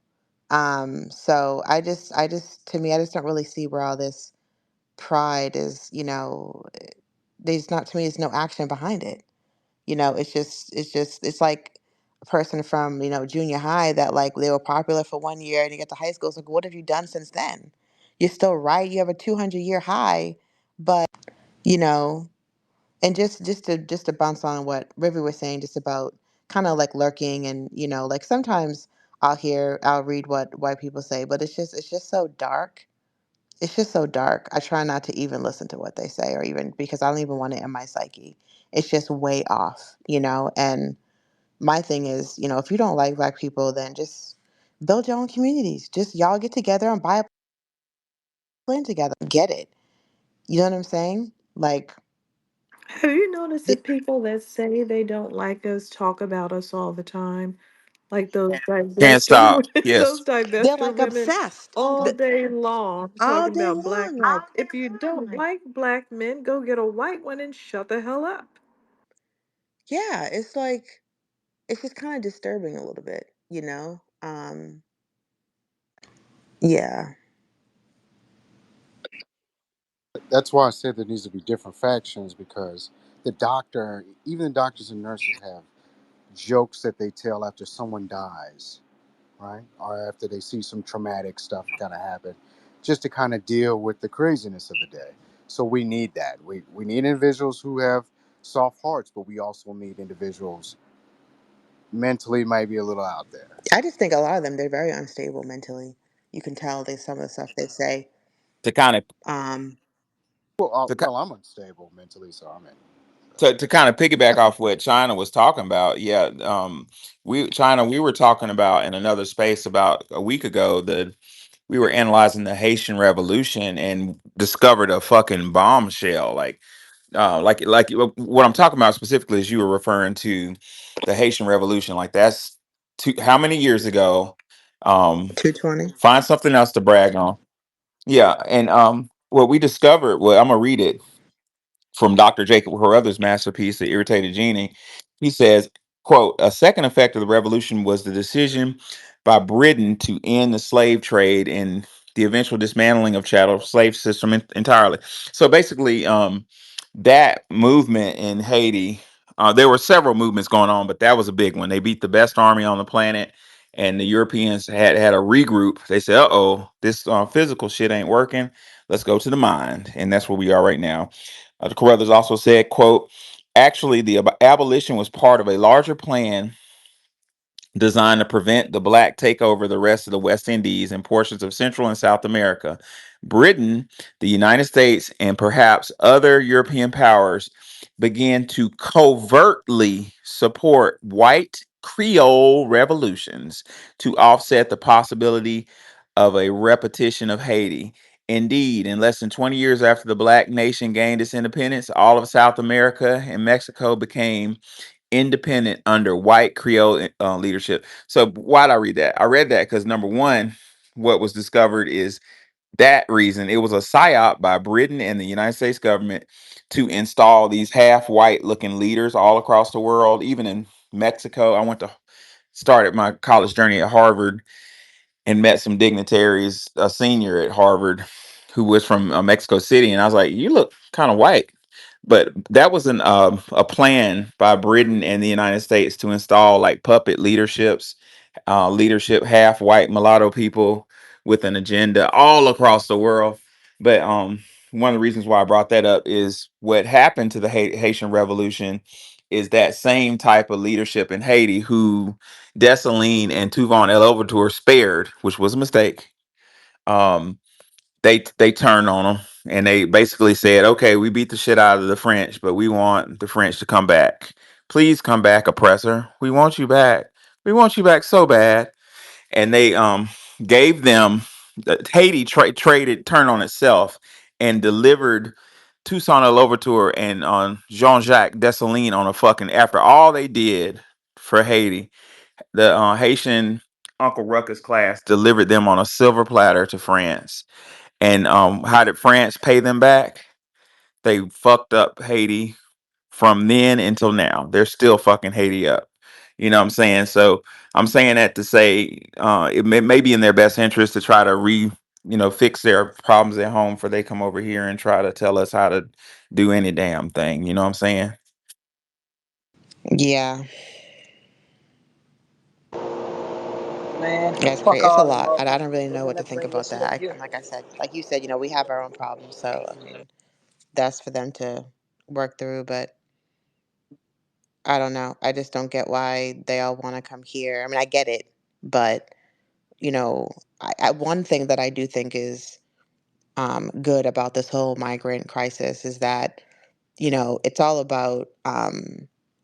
L: So I just to me I just don't really see where all this pride is, there's not, to me there's no action behind it. It's like a person from, junior high that like they were popular for 1 year and you get to high school. It's like, what have you done since then? You're still right. You have a 200-year high, but you know, and just to bounce on what River was saying, just about kind of like lurking, and like sometimes I'll read what white people say, but it's just so dark. It's just so dark. I try not to even listen to what they say, or even because I don't even want it in my psyche. It's just way off. And my thing is, if you don't like black people, then just build your own communities. Just y'all get together and buy a plane together. Get it. You know what I'm saying? Like,
C: Have you noticed
L: th-
C: that people that say they don't like us talk about us all the time? Like those
B: Can't
C: divester
B: stop.
C: those
B: Yes.
L: they're
C: divester
L: like
C: women
L: obsessed.
C: all day long
L: All
C: talking
L: day
C: about black
L: long.
C: men.
L: Like,
C: If you don't like black men, go get a white one and shut the hell up.
L: yeah, it's like, it's just kind of disturbing a little bit. Yeah.
K: That's why I said there needs to be different factions, because even the doctors and nurses have jokes that they tell after someone dies, right? Or after they see some traumatic stuff kind of happen, just to kind of deal with the craziness of the day. So we need that. We need individuals who have soft hearts, but we also need individuals mentally might be a little out there.
L: I just think a lot of them, they're very unstable mentally. You can tell they some of the stuff they say.
B: To kind of
L: Um,
B: to, ki-
K: Well, I'm unstable mentally, so I'm in. So.
B: to kind of piggyback off what China was talking about. Yeah, we were talking about in another space about a week ago that we were analyzing the Haitian Revolution and discovered a fucking bombshell. What I'm talking about specifically is you were referring to the Haitian Revolution. Like that's how many years ago? Um,
L: 220.
B: find something else to brag on. Yeah, and what we discovered. Well, I'm gonna read it from Dr. Jacob Carruthers' masterpiece, The Irritated Genie. He says, quote, a second effect of the revolution was the decision by Britain to end the slave trade and the eventual dismantling of chattel slave system entirely. So basically, that movement in Haiti, there were several movements going on, but that was a big one. They beat the best army on the planet, and the Europeans had a regroup. They said, "Uh-oh, this physical shit ain't working. Let's go to the mind," and that's where we are right now. The Carruthers also said, "quote Actually, the abolition was part of a larger plan designed to prevent the black takeover of the rest of the West Indies and portions of Central and South America. Britain, the United States, and perhaps other European powers began to covertly support white Creole revolutions to offset the possibility of a repetition of Haiti. Indeed, in less than 20 years after the black nation gained its independence, all of South America and Mexico became independent under white Creole leadership." So why did I read that? I read that because number one, what was discovered is that reason it was a psyop by Britain and the United States government to install these half-white looking leaders all across the world, even in Mexico. I went to started my college journey at Harvard and met some dignitaries, a senior at Harvard who was from Mexico City, and I was like, "You look kind of white." But that was a plan by Britain and the United States to install like puppet leadership, half white mulatto people with an agenda all across the world. But one of the reasons why I brought that up is what happened to the Haitian Revolution is that same type of leadership in Haiti who Dessalines and Touvent L'Ouverture spared, which was a mistake. Um, they turned on them and they basically said, "Okay, we beat the shit out of the French, but we want the French to come back. Please come back, oppressor. We want you back. We want you back so bad." And they gave them Haiti traded turned on itself and delivered Toussaint Louverture and on Jean-Jacques Dessalines on a fucking after all they did for Haiti, the Haitian Uncle Ruckus class delivered them on a silver platter to France. And how did France pay them back? They fucked up Haiti from then until now. They're still fucking Haiti up. You know what I'm saying? So I'm saying that to say it may be in their best interest to try to fix their problems at home before they come over here and try to tell us how to do any damn thing. You know what I'm saying?
L: Yeah,
M: Man,
L: that's
M: fuck
L: great. It's a
M: all them
L: lot. I
M: motherfuckers.
L: don't really
M: They
L: know what
M: didn't
L: to
M: have to
L: think
M: bring that
L: about
M: shit
L: that.
M: up here.
L: Like I said, like you said, we have our own problems. So I mean, that's for them to work through. But I don't know. I just don't get why they all want to come here. I mean, I get it, but you know, one thing that I do think is good about this whole migrant crisis is that it's all about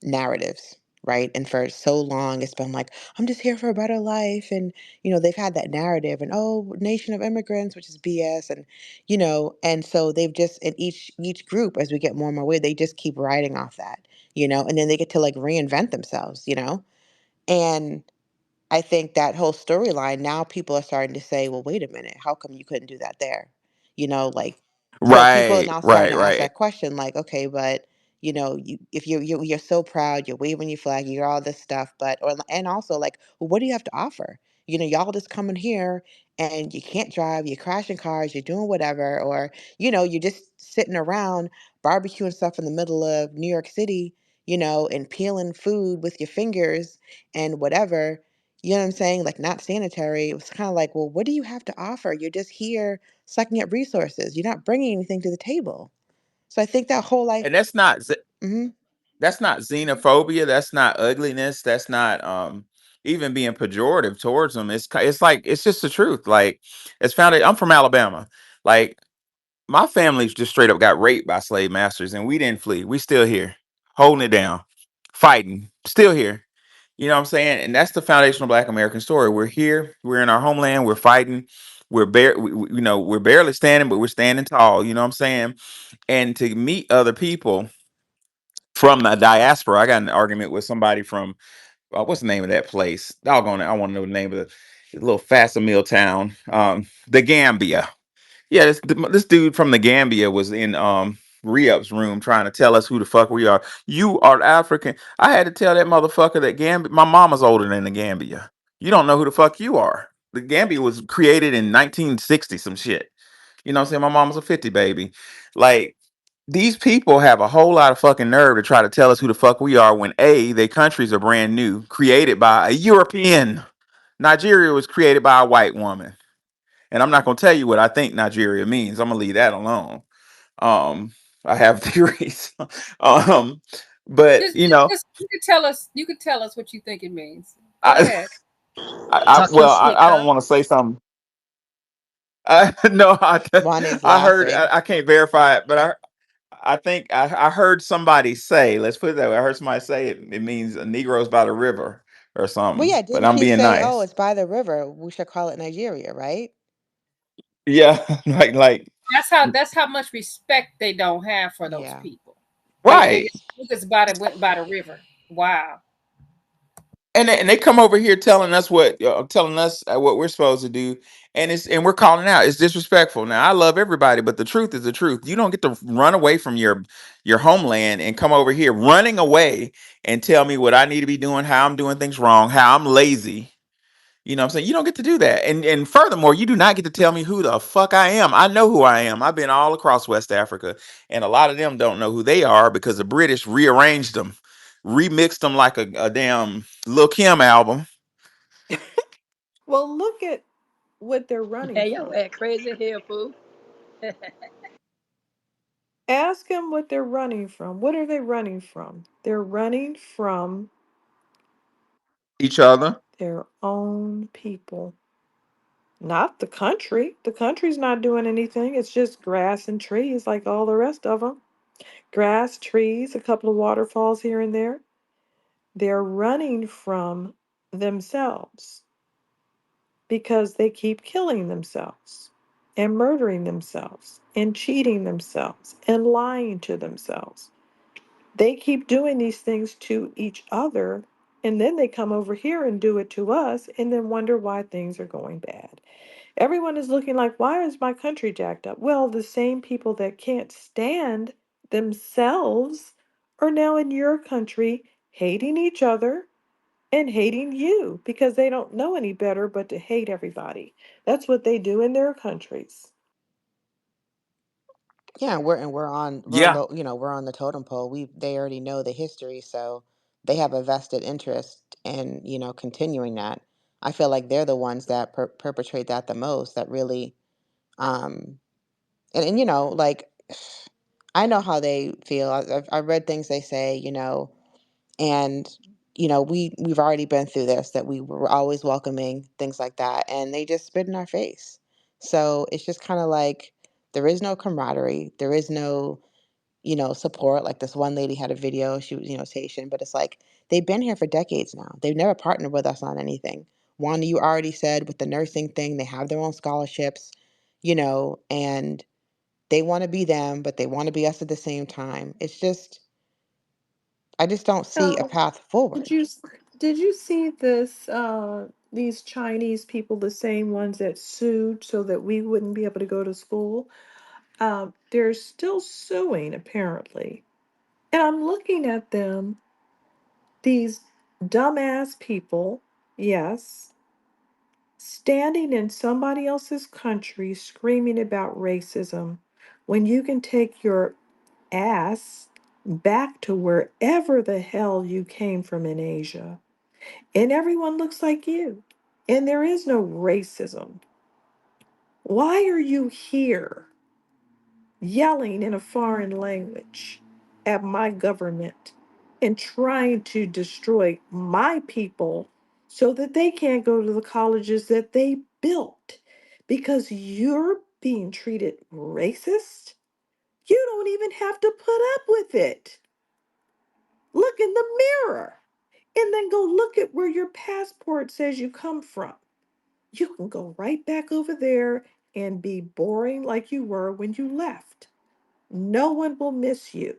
L: narratives, right? And for so long, it's been like, I'm just here for a better life. And, they've had that narrative and, oh, nation of immigrants, which is BS. And, and so they've just, in each group, as we get more and more aware, they just keep riding off that, and then they get to like reinvent themselves, and I think that whole storyline, now people are starting to say, well, wait a minute, how come you couldn't do that there? Like, so people are
B: Right,
L: now starting
B: right,
L: to ask
B: right.
L: that question, like, okay, but if you're so proud, you're waving your flag, you're all this stuff, but and also like, well, what do you have to offer? Y'all just coming here and you can't drive, you're crashing cars, you're doing whatever, or you're just sitting around barbecuing stuff in the middle of New York City, and peeling food with your fingers and whatever. You know what I'm saying? Like not sanitary. It was kind of like, well, what do you have to offer? You're just here sucking up resources. You're not bringing anything to the table. So I think that whole like,
B: And
L: hmm
B: that's not xenophobia. That's not ugliness. That's not even being pejorative towards them. It's like it's just the truth. Like it's founded. I'm from Alabama. Like my family's just straight up got raped by slave masters, and we didn't flee. We still here, holding it down, fighting, still here. You know what I'm saying? And that's the foundational Black American story. We're here. We're in our homeland. We're fighting. We're barely standing, but we're standing tall. You know what I'm saying? And to meet other people from the diaspora, I got in an argument with somebody from what's the name of that place? Doggone it, I want to know the name of the little Fasimil town, the Gambia. Yeah, this dude from the Gambia was in Re-Up's room trying to tell us who the fuck we are. You are African. I had to tell that motherfucker that Gambia. My mama's older than the Gambia. You don't know who the fuck you are. The Gambia was created in 1960 some shit. You know what I'm saying? My mama's a 50 baby. Like these people have a whole lot of fucking nerve to try to tell us who the fuck we are when A, their countries are brand new, created by a European. Nigeria was created by a white woman. And I'm not gonna tell you what I think Nigeria means. I'm gonna leave that alone. Um, I have theories. um, but
D: You could tell us. You could tell us what you think it means. Go
B: I,
D: ahead.
M: Talk your shit,
B: I don't
M: Kyle.
B: want to say something. No,
L: Juane's
B: I heard.
L: laughing.
B: I can't verify it, but I think I heard somebody say. Let's put it that way. I heard somebody say it means Negroes by the river or
L: Well,
B: something.
L: yeah,
B: But
L: didn't
B: I'm
L: she
B: being
L: say, oh,
B: nice.
L: it's by the river. We should call it Nigeria, right?
B: Yeah, like
D: That's how much respect they don't have for those
L: Yeah.
D: people. They
B: right.
D: just about it went by the river. Wow.
B: And they come over here telling us what we're supposed to do, and we're calling out. It's disrespectful. Now I love everybody, but the truth is the truth. You don't get to run away from your homeland and come over here running away and tell me what I need to be doing, how I'm doing things wrong, how I'm lazy. You know what I'm saying? You don't get to do that. And furthermore, you do not get to tell me who the fuck I am. I know who I am. I've been all across West Africa, and a lot of them don't know who they are because the British rearranged them, remixed them like a damn Lil Kim album.
C: Well, look at what they're running
M: Man, yo,
C: from.
M: act crazy here, fool.
C: Ask them what they're running from. What are they running from? They're running from
B: Each other.
C: their own people, not the country. The country's not doing anything. It's just grass and trees like all the rest of them. Grass, trees, a couple of waterfalls here and there. They're running from themselves because they keep killing themselves and murdering themselves and cheating themselves and lying to themselves. They keep doing these things to each other, and then they come over here and do it to us and then wonder why things are going bad. Everyone is looking like, why is my country jacked up? Well, the same people that can't stand themselves are now in your country hating each other and hating you because they don't know any better but to hate everybody. That's what they do in their countries.
L: Yeah, we're
B: Yeah.
L: low, we're on the totem pole. They already know the history, so they have a vested interest in, continuing that. I feel like they're the ones that perpetrate that the most, that really um and like I know how they feel. I've read things they say, and we've already been through this, that we were always welcoming things like that, and they just spit in our face. So it's just kind of like there is no camaraderie, there is no support. Like this one lady had a video, she was, Haitian, but it's like they've been here for decades now. They've never partnered with us on anything. Wanda, you already said with the nursing thing, they have their own scholarships, and they want to be them, but they want to be us at the same time. I just don't see a
C: Uh,
L: path
C: did
L: forward.
C: you did you see this? These Chinese people, the same ones that sued so that we wouldn't be able to go to school. They're still suing apparently, and I'm looking at them. These dumbass people, yes, standing in somebody else's country screaming about racism when you can take your ass back to wherever the hell you came from in Asia. And everyone looks like you. And there is no racism. Why are you here yelling in a foreign language at my government and trying to destroy my people so that they can't go to the colleges that they built? Because you're being treated racist? You don't even have to put up with it. Look in the mirror and then go look at where your passport says you come from. You can go right back over there and be boring like you were when you left. No one will miss you.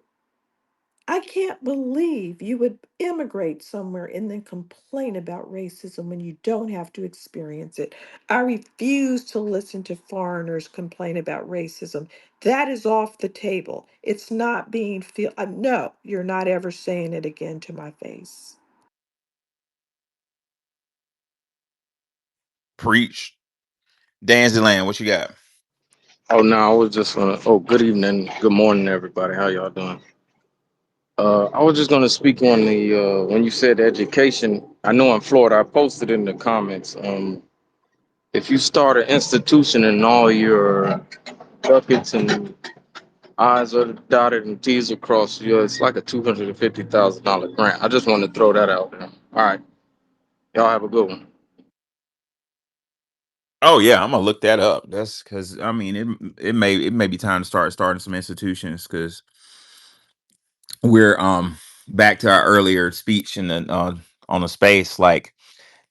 C: I can't believe you would immigrate somewhere and then complain about racism when you don't have to experience it. I refuse to listen to foreigners complain about racism. That is off the table. It's not being feel. No, you're not ever saying it again to my face.
B: Preach. Danziland, what you got?
J: Oh no, I was just gonna. Oh, good evening, good morning, everybody. How y'all doing? I was just gonna speak on the when you said education. I know in Florida, I posted in the comments. If you start an institution and all your buckets and I's are dotted and T's are crossed, it's like a $250,000 grant. I just want to throw that out there. All right, y'all have a good one.
B: Oh yeah, I'm gonna look that up. That's because I mean it may be time to starting some institutions because we're back to our earlier speech in the on the space, like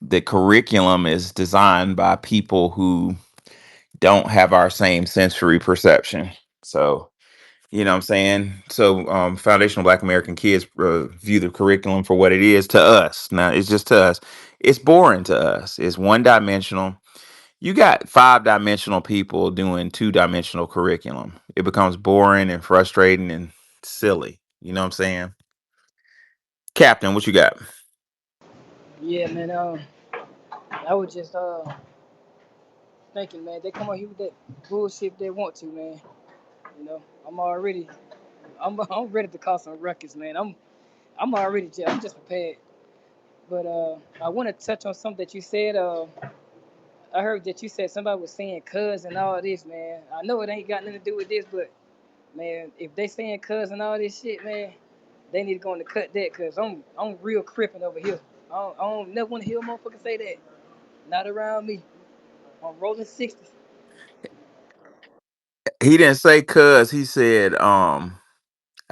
B: the curriculum is designed by people who don't have our same sensory perception. So you know what I'm saying? So foundational Black American kids view the curriculum for what it is to us. Now it's just to us. It's boring to us. It's one dimensional. You got 5-dimensional people doing 2-dimensional curriculum. It becomes boring and frustrating and silly. You know what I'm saying? Captain, what you got?
M: Yeah, man. I was just thinking, man. They come out here with that bullshit if they want to, man. You know, I'm ready to cause some ruckus, man. I'm just prepared. But I want to touch on something that you said. I heard that you said somebody was saying cuz and all this, man. I know it ain't got nothing to do with this, but man, if they saying cuz and all this shit, man, they need to go and cut that, cause I'm real crippin' over here. I don't never want to hear a motherfucker say that. Not around me. I'm rolling 60s.
B: He didn't say cuz. He said, I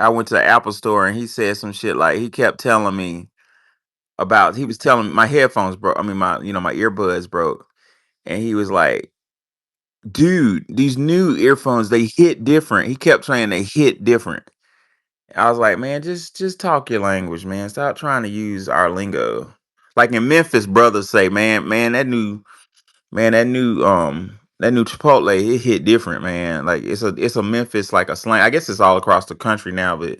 B: went to the Apple store and he said some shit like he kept telling me about he was telling me my headphones broke. I mean my earbuds broke. And he was like, dude, these new earphones, they hit different. He kept saying they hit different. I was like, man, just talk your language, man. Stop trying to use our lingo. Like in Memphis, brothers say, man, that new Chipotle, it hit different, man. Like it's a Memphis like a slang. I guess it's all across the country now, but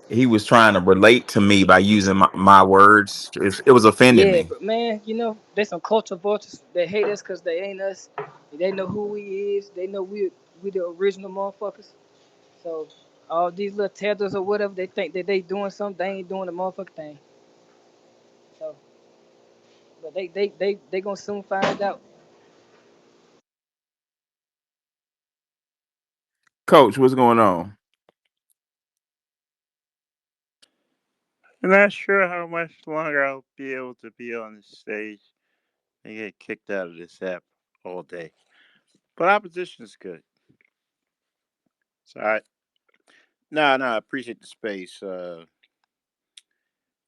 B: He was trying to relate to me by using my words. It was offending
M: Yeah,
B: me.
M: but man, you know, there's some culture vultures that hate us because they ain't us. They know who we is. They know we the original motherfuckers. So all these little tethers or whatever, they think that they doing something. They ain't doing the motherfucking thing. So, but they gonna soon find out.
B: Coach, what's going on?
N: I'm not sure how much longer I'll be able to be on the stage. I get kicked out of this app all day. But opposition is good. So I appreciate the space.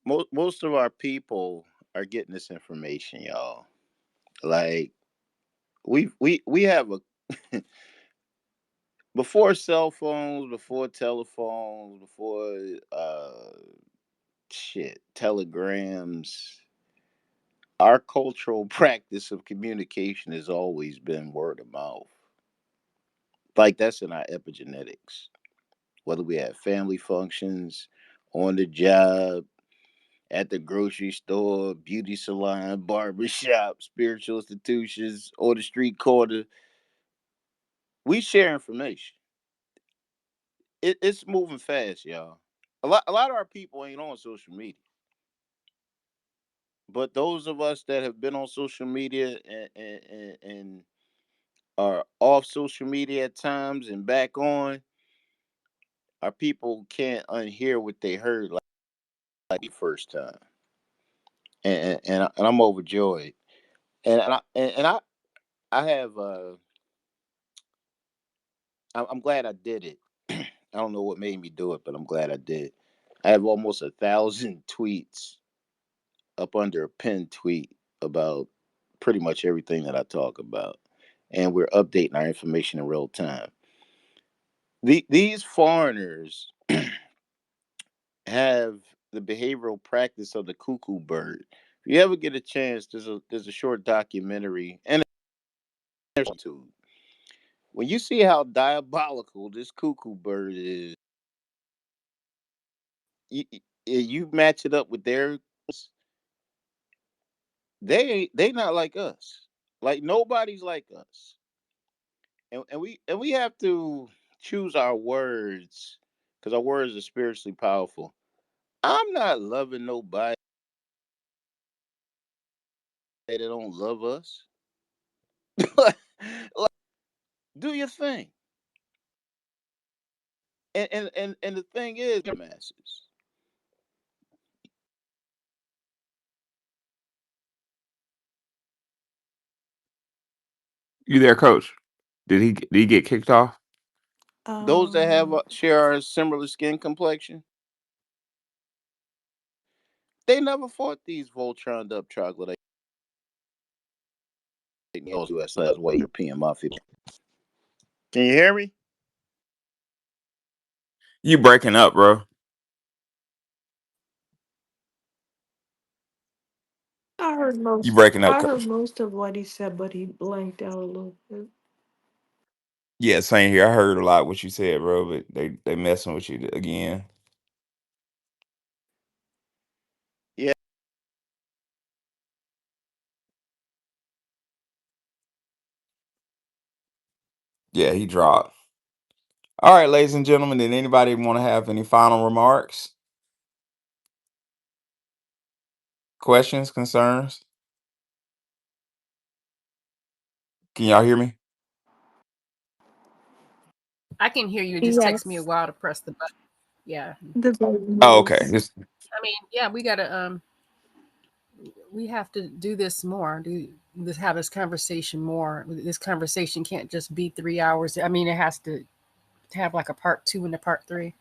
N: Most of our people are getting this information, y'all. Like we have a before cell phones, before telephones, before telegrams. Our cultural practice of communication has always been word of mouth. Like that's in our epigenetics. Whether we have family functions, on the job, at the grocery store, beauty salon, barber shop, spiritual institutions, or the street corner, we share information. It's moving fast, y'all. A lot of our people ain't on social media, but those of us that have been on social media and are off social media at times and back on, our people can't unhear what they heard like the first time, and I'm overjoyed, and I have I'm glad I did it. I don't know what made me do it, but I'm glad I did. I have almost 1,000 tweets up under a pinned tweet about pretty much everything that I talk about, and we're updating our information in real time. These foreigners have the behavioral practice of the cuckoo bird. If you ever get a chance, there's a short documentary and there's YouTube. When you see how diabolical this cuckoo bird is, you match it up with their, they not like us. Like nobody's like us. And we have to choose our words because our words are spiritually powerful. I'm not loving nobody that don't love us. like, do your thing. And the thing is, masses.
B: You there, Coach? Did he get kicked off?
N: Those that have
C: Um,
N: share a similar skin complexion, they never fought these Voltroned up troglodyte US way European mafia. Can you hear me?
B: You breaking up, bro?
C: I heard
B: You
C: most.
B: breaking up,
C: I heard
B: Coach?
C: most of what he said, but he blanked out a little bit.
B: Yeah, same here. I heard a lot what you said, bro, but they messing with you again.
N: Yeah.
B: Yeah, he dropped. All right, ladies and gentlemen, did anybody want to have any final remarks, questions, concerns? Can y'all hear me?
D: I can hear you. It just takes me a
C: Yes,
D: while to press the button. Yeah.
C: the
B: Oh, okay.
C: voice.
D: I mean, yeah, we have to do this more. Have this conversation more. This conversation can't just be 3 hours. I mean, it has to have like a part two and a part three.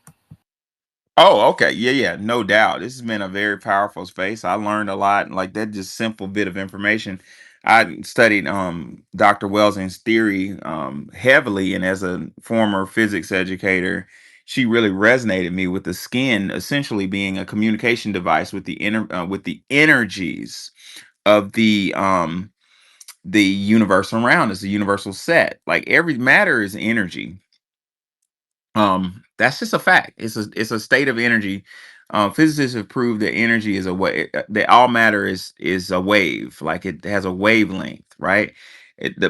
B: Oh, okay. Yeah, yeah, no doubt. This has been a very powerful space. I learned a lot, and like that just simple bit of information. I studied Dr. Welsing's theory heavily, and as a former physics educator, she really resonated me with the skin essentially being a communication device with with the energies of the universe around us, the universal set. Like every matter is energy. That's just a fact. It's a state of energy. Physicists have proved that energy is a wave. That all matter is a wave. Like it has a wavelength, right?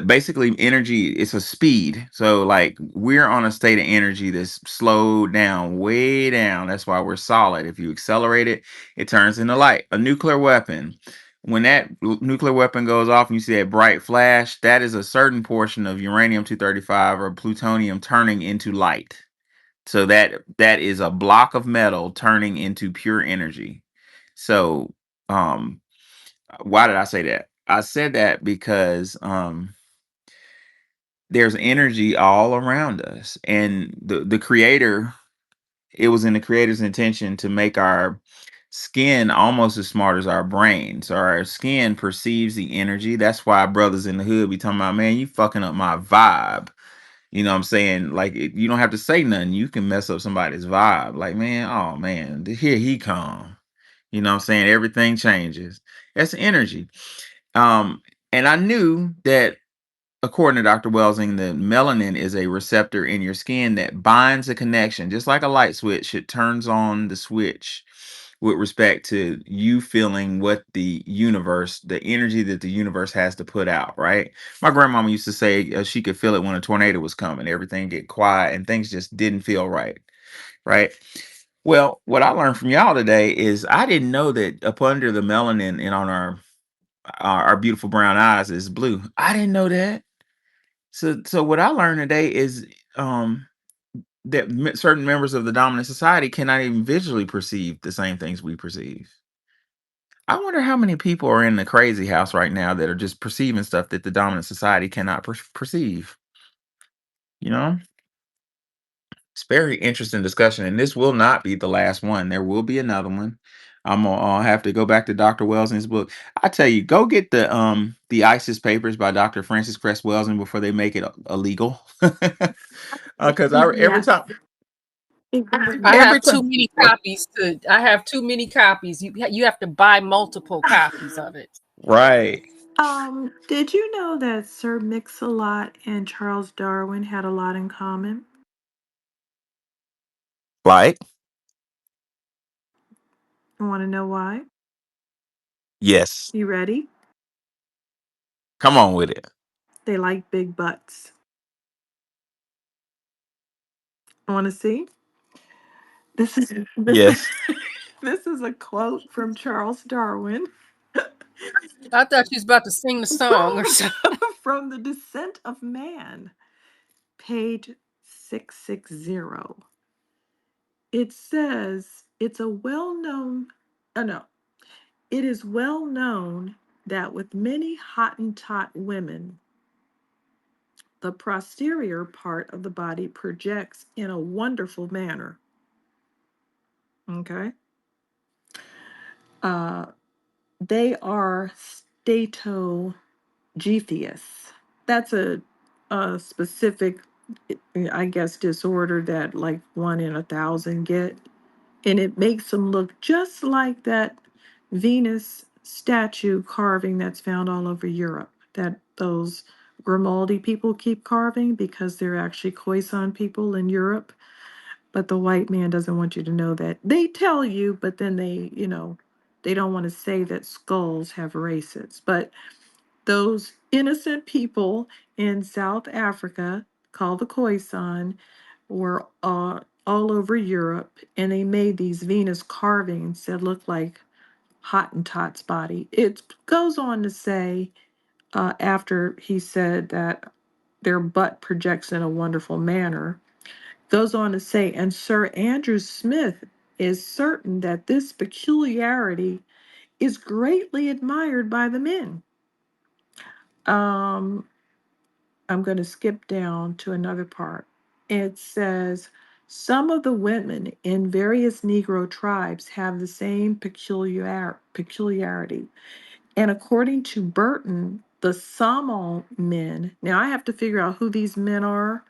B: Basically energy is a speed. So like we're on a state of energy that's slowed down, way down. That's why we're solid. If you accelerate it, it turns into light. A nuclear weapon. When that nuclear weapon goes off and you see that bright flash, that is a certain portion of uranium 235 or plutonium turning into light. So that is a block of metal turning into pure energy. So um why did I say that? I said that because there's energy all around us, and the creator, it was in the creator's intention to make our skin almost as smart as our brain. So our skin perceives the energy. That's why brothers in the hood be talking about, man, you fucking up my vibe. You know what I'm saying? Like you don't have to say nothing. You can mess up somebody's vibe. Like, man, oh man, here he come. You know what I'm saying? Everything changes. That's energy. Um, and I knew that according to Dr. Welsing, the melanin is a receptor in your skin that binds a connection, just like a light switch. It turns on the switch with respect to you feeling what the universe, the energy that the universe has to put out, right? My grandmama used to say she could feel it when a tornado was coming. Everything get quiet and things just didn't feel right, right? Well, what I learned from y'all today is I didn't know that up under the melanin and on our beautiful brown eyes is blue. I didn't know that. So what I learned today is um that certain members of the dominant society cannot even visually perceive the same things we perceive. I wonder how many people are in the crazy house right now that are just perceiving stuff that the dominant society cannot perceive. You know, it's very interesting discussion, and this will not be the last one. There will be another one. I'm gonna have to go back to Dr. Welsing's book. I tell you, go get the ISIS papers by Dr. Francis Cress Welsing before they make it illegal. Because I every
C: Yes,
B: time
D: I
C: exactly.
B: every
D: have too
B: time
D: many copies to. I have too many copies. You have to buy multiple copies of it.
B: right.
C: Did you know that Sir Mix-a-Lot and Charles Darwin had a lot in common?
B: Like,
C: You want to know why?
B: yes.
C: You ready?
B: Come on with it.
C: They like big butts. Want to see? This is
B: Yes.
C: this is a quote from Charles Darwin
D: I thought you was about to sing the song or something.
C: from The Descent of Man, page 660. It says it's a well-known, oh no, it is well known that with many Hottentot women, the posterior part of the body projects in a wonderful manner. Okay. Uh, they are statogethious. That's a specific, I guess, disorder that like 1 in 1,000 get. And it makes them look just like that Venus statue carving that's found all over Europe, that those Grimaldi people keep carving because they're actually Khoisan people in Europe. But the white man doesn't want you to know that. They tell you, but then they don't want to say that skulls have races. But those innocent people in South Africa called the Khoisan were all over Europe, and they made these Venus carvings that look like Hottentot's body. It goes on to say, after he said that their butt projects in a wonderful manner, goes on to say, and Sir Andrew Smith is certain that this peculiarity is greatly admired by the men. Um, I'm going to skip down to another part. It says some of the women in various Negro tribes have the same peculiarity. And according to Burton, the Samo men, now I have to figure out who these men are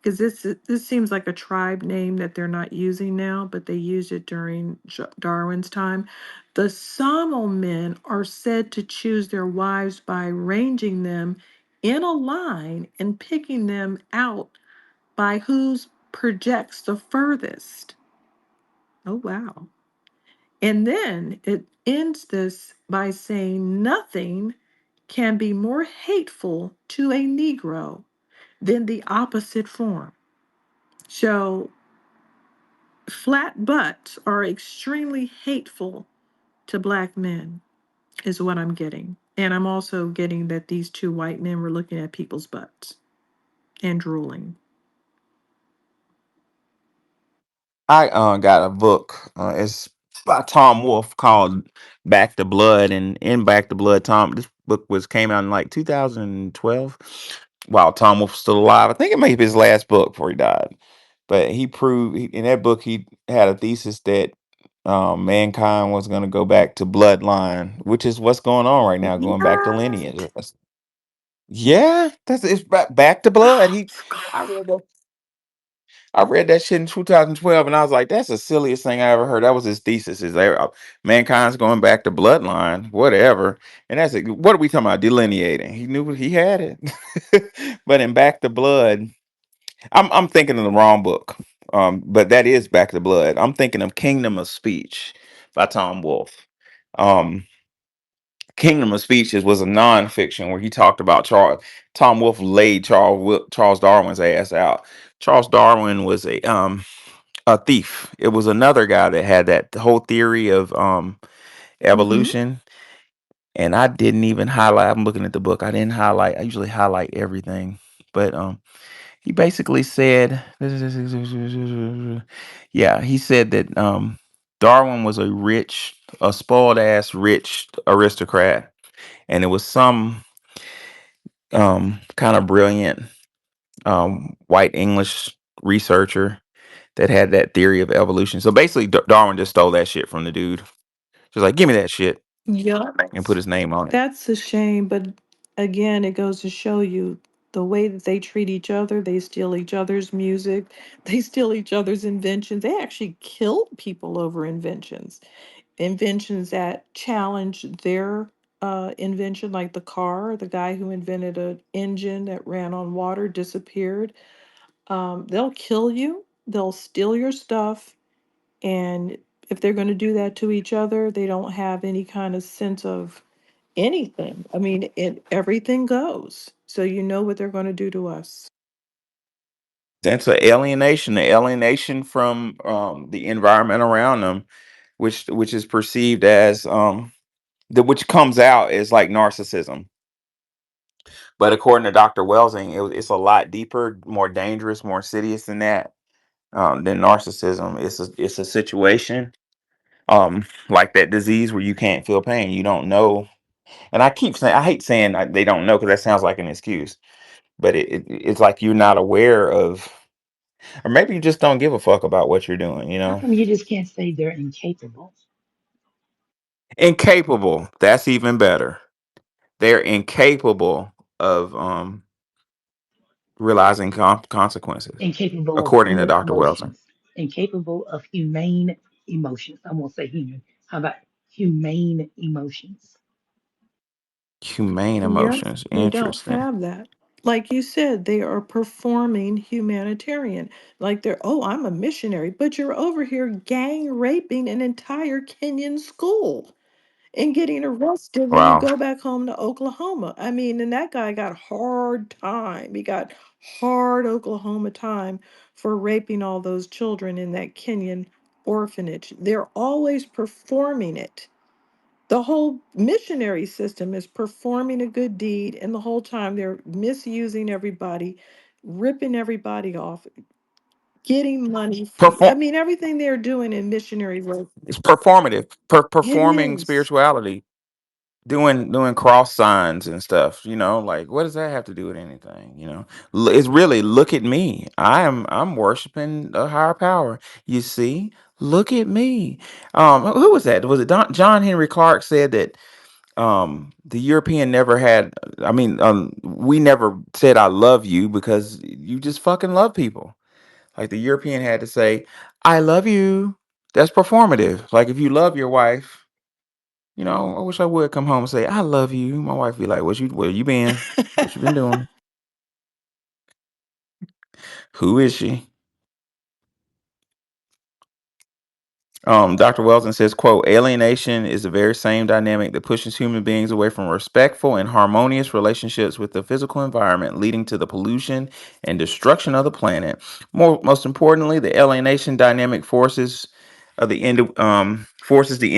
C: because this seems like a tribe name that they're not using now, but they used it during Darwin's time. The Samo men are said to choose their wives by arranging them in a line and picking them out by whose projects the furthest. Oh, wow. And then it ends this by saying nothing can be more hateful to a Negro than the opposite form. So, flat butts are extremely hateful to Black men, is what I'm getting. And I'm also getting that these two white men were looking at people's butts and drooling.
B: I got a book. It's by Tom Wolfe called Back to Blood, and in Back to Blood, this book was came out in like 2012, while Tom Wolfe was still alive. I think it may be his last book before he died. But in that book he had a thesis that mankind was going to go back to bloodline, which is what's going on right now, going back to
C: What?
B: lineage. Yeah, that's it's back to blood.
C: Oh,
B: I read that I read that shit in 2012, and I was like, "That's the silliest thing I ever heard." That was his thesis: is there mankind's going back to bloodline, whatever. And that's it. What are we talking about? Delineating. He knew he had it, but in Back to Blood, I'm thinking of the wrong book. But that is Back to Blood. I'm thinking of Kingdom of Speech by Tom Wolfe. Um, Kingdom of Speeches was a nonfiction where he talked about Charles. Tom Wolfe laid Charles Darwin's ass out. Charles Darwin was a thief. It was another guy that had that whole theory of
C: mm-hmm.
B: evolution, and I didn't even highlight. I'm looking at the book. I didn't highlight. I usually highlight everything, but he basically said, yeah, he said that Darwin was a spoiled ass rich aristocrat, and it was some kind of brilliant white English researcher that had that theory of evolution. So basically, Darwin just stole that shit from the dude. Just like, give me that shit,
C: Yup.
B: and put his name on it.
C: That's a shame, but again, it goes to show you the way that they treat each other. They steal each other's music, they steal each other's inventions. They actually killed people over inventions, inventions that challenge their invention, like the car. The guy who invented an engine that ran on water disappeared. They'll kill you, they'll steal your stuff, and if they're going to do that to each other, they don't have any kind of sense of anything. I mean, everything goes. So you know what they're going to do to us.
B: That's the alienation from the environment around them, which is perceived as which comes out as like narcissism. But according to Dr. Welsing, it's a lot deeper, more dangerous, more insidious than narcissism. It's a situation like that disease where you can't feel pain, you don't know. And I hate saying they don't know because that sounds like an excuse, but it's like you're not aware of, or maybe you just don't give a fuck about what you're doing.
E: How come you just can't say they're incapable?
B: Incapable. That's even better. They're incapable of realizing consequences,
E: Incapable of
B: according to
E: human
B: Dr. Welsing.
E: emotions, incapable of humane emotions. I won't say human. How about humane emotions?
B: Humane
C: Yep,
B: emotions.
C: they don't
B: Interesting.
C: have that. Like you said, they are performing humanitarian. Like they're, oh, I'm a missionary, but you're over here gang raping an entire Kenyan school and getting arrested when you
B: Wow.
C: go back home to Oklahoma. I mean, and that guy got hard time. He got hard Oklahoma time for raping all those children in that Kenyan orphanage. They're always performing it. The whole missionary system is performing a good deed, and the whole time they're misusing everybody, ripping everybody off, getting money. I
B: Perform.
C: mean, everything they're doing in missionary work.
B: It's performative.
C: It
B: Performing
C: is.
B: spirituality. Doing cross signs and stuff, like what does that have to do with anything? It's really, look at me, I'm worshiping a higher power, you see, look at me. Who was that? Was it John Henry Clark said that the European never had, I mean, we never said I love you because you just fucking love people. Like the European had to say I love you. That's performative. Like if you love your wife, I wish I would come home and say, I love you. My wife be like, where you been? What you been doing? Who is she? Dr. Welton says, quote, alienation is the very same dynamic that pushes human beings away from respectful and harmonious relationships with the physical environment, leading to the pollution and destruction of the planet. Most importantly, the alienation dynamic forces the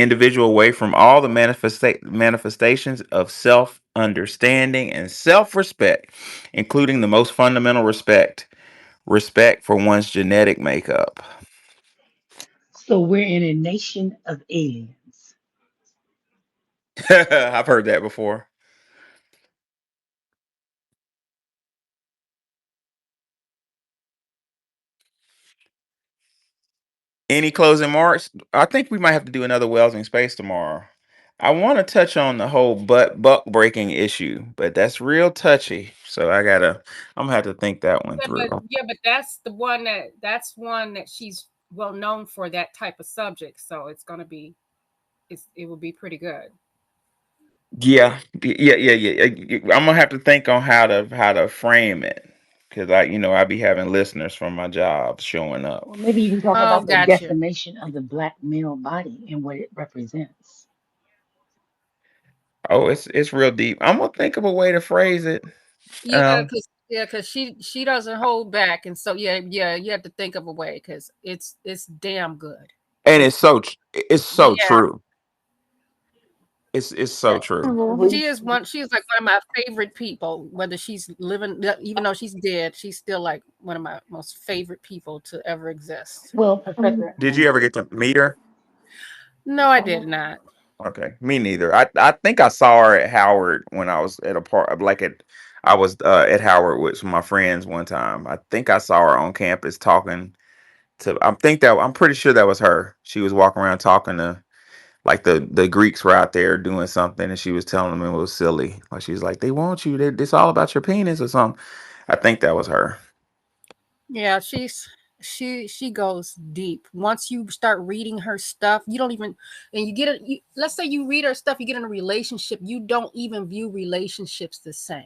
B: individual away from all the manifestations of self-understanding and self-respect, including the most fundamental respect for one's genetic makeup.
E: So we're in a nation of aliens.
B: I've heard that before. Any closing marks? I think we might have to do another Welsing Space tomorrow. I want to touch on the whole buck breaking issue, but that's real touchy. So I'm gonna have to think that one through.
D: Yeah, but that's one that she's well known for that type of subject. So it will be pretty good.
B: Yeah. I'm gonna have to think on how to frame it because I be having listeners from my job showing up.
E: Well, maybe you can talk
D: Oh,
E: about the
D: gotcha.
E: decimation of the black male body and what it represents.
B: Oh, it's real deep. I'm gonna think of a way to phrase it.
D: Yeah,
B: Um,
D: because she doesn't hold back, and so yeah, you have to think of a way because it's damn good.
B: and
D: It's
B: it's so
D: yeah.
B: true. It's so
E: Uh,
B: true.
C: Well,
E: we,
D: She is like one of my favorite people. Whether she's living, even though she's dead, she's still like one of my most favorite people to ever exist.
E: well,
C: um,
E: Professor,
B: Did you ever get to meet her?
D: No, I did
E: oh,
D: not.
B: Okay, me neither. I think I saw her at Howard when I was at a part like at I was at Howard with some of my friends one time. I think I saw her on campus talking to. I'm pretty sure that was her. She was walking around talking to like the Greeks were out there doing something, and she was telling them it was silly. Like she's like, they want you. It's all about your penis or something. I think that was her.
D: Yeah, she goes deep. Once you start reading her stuff, you don't even and you get it. Let's say you read her stuff, you get in a relationship, you don't even view relationships the same.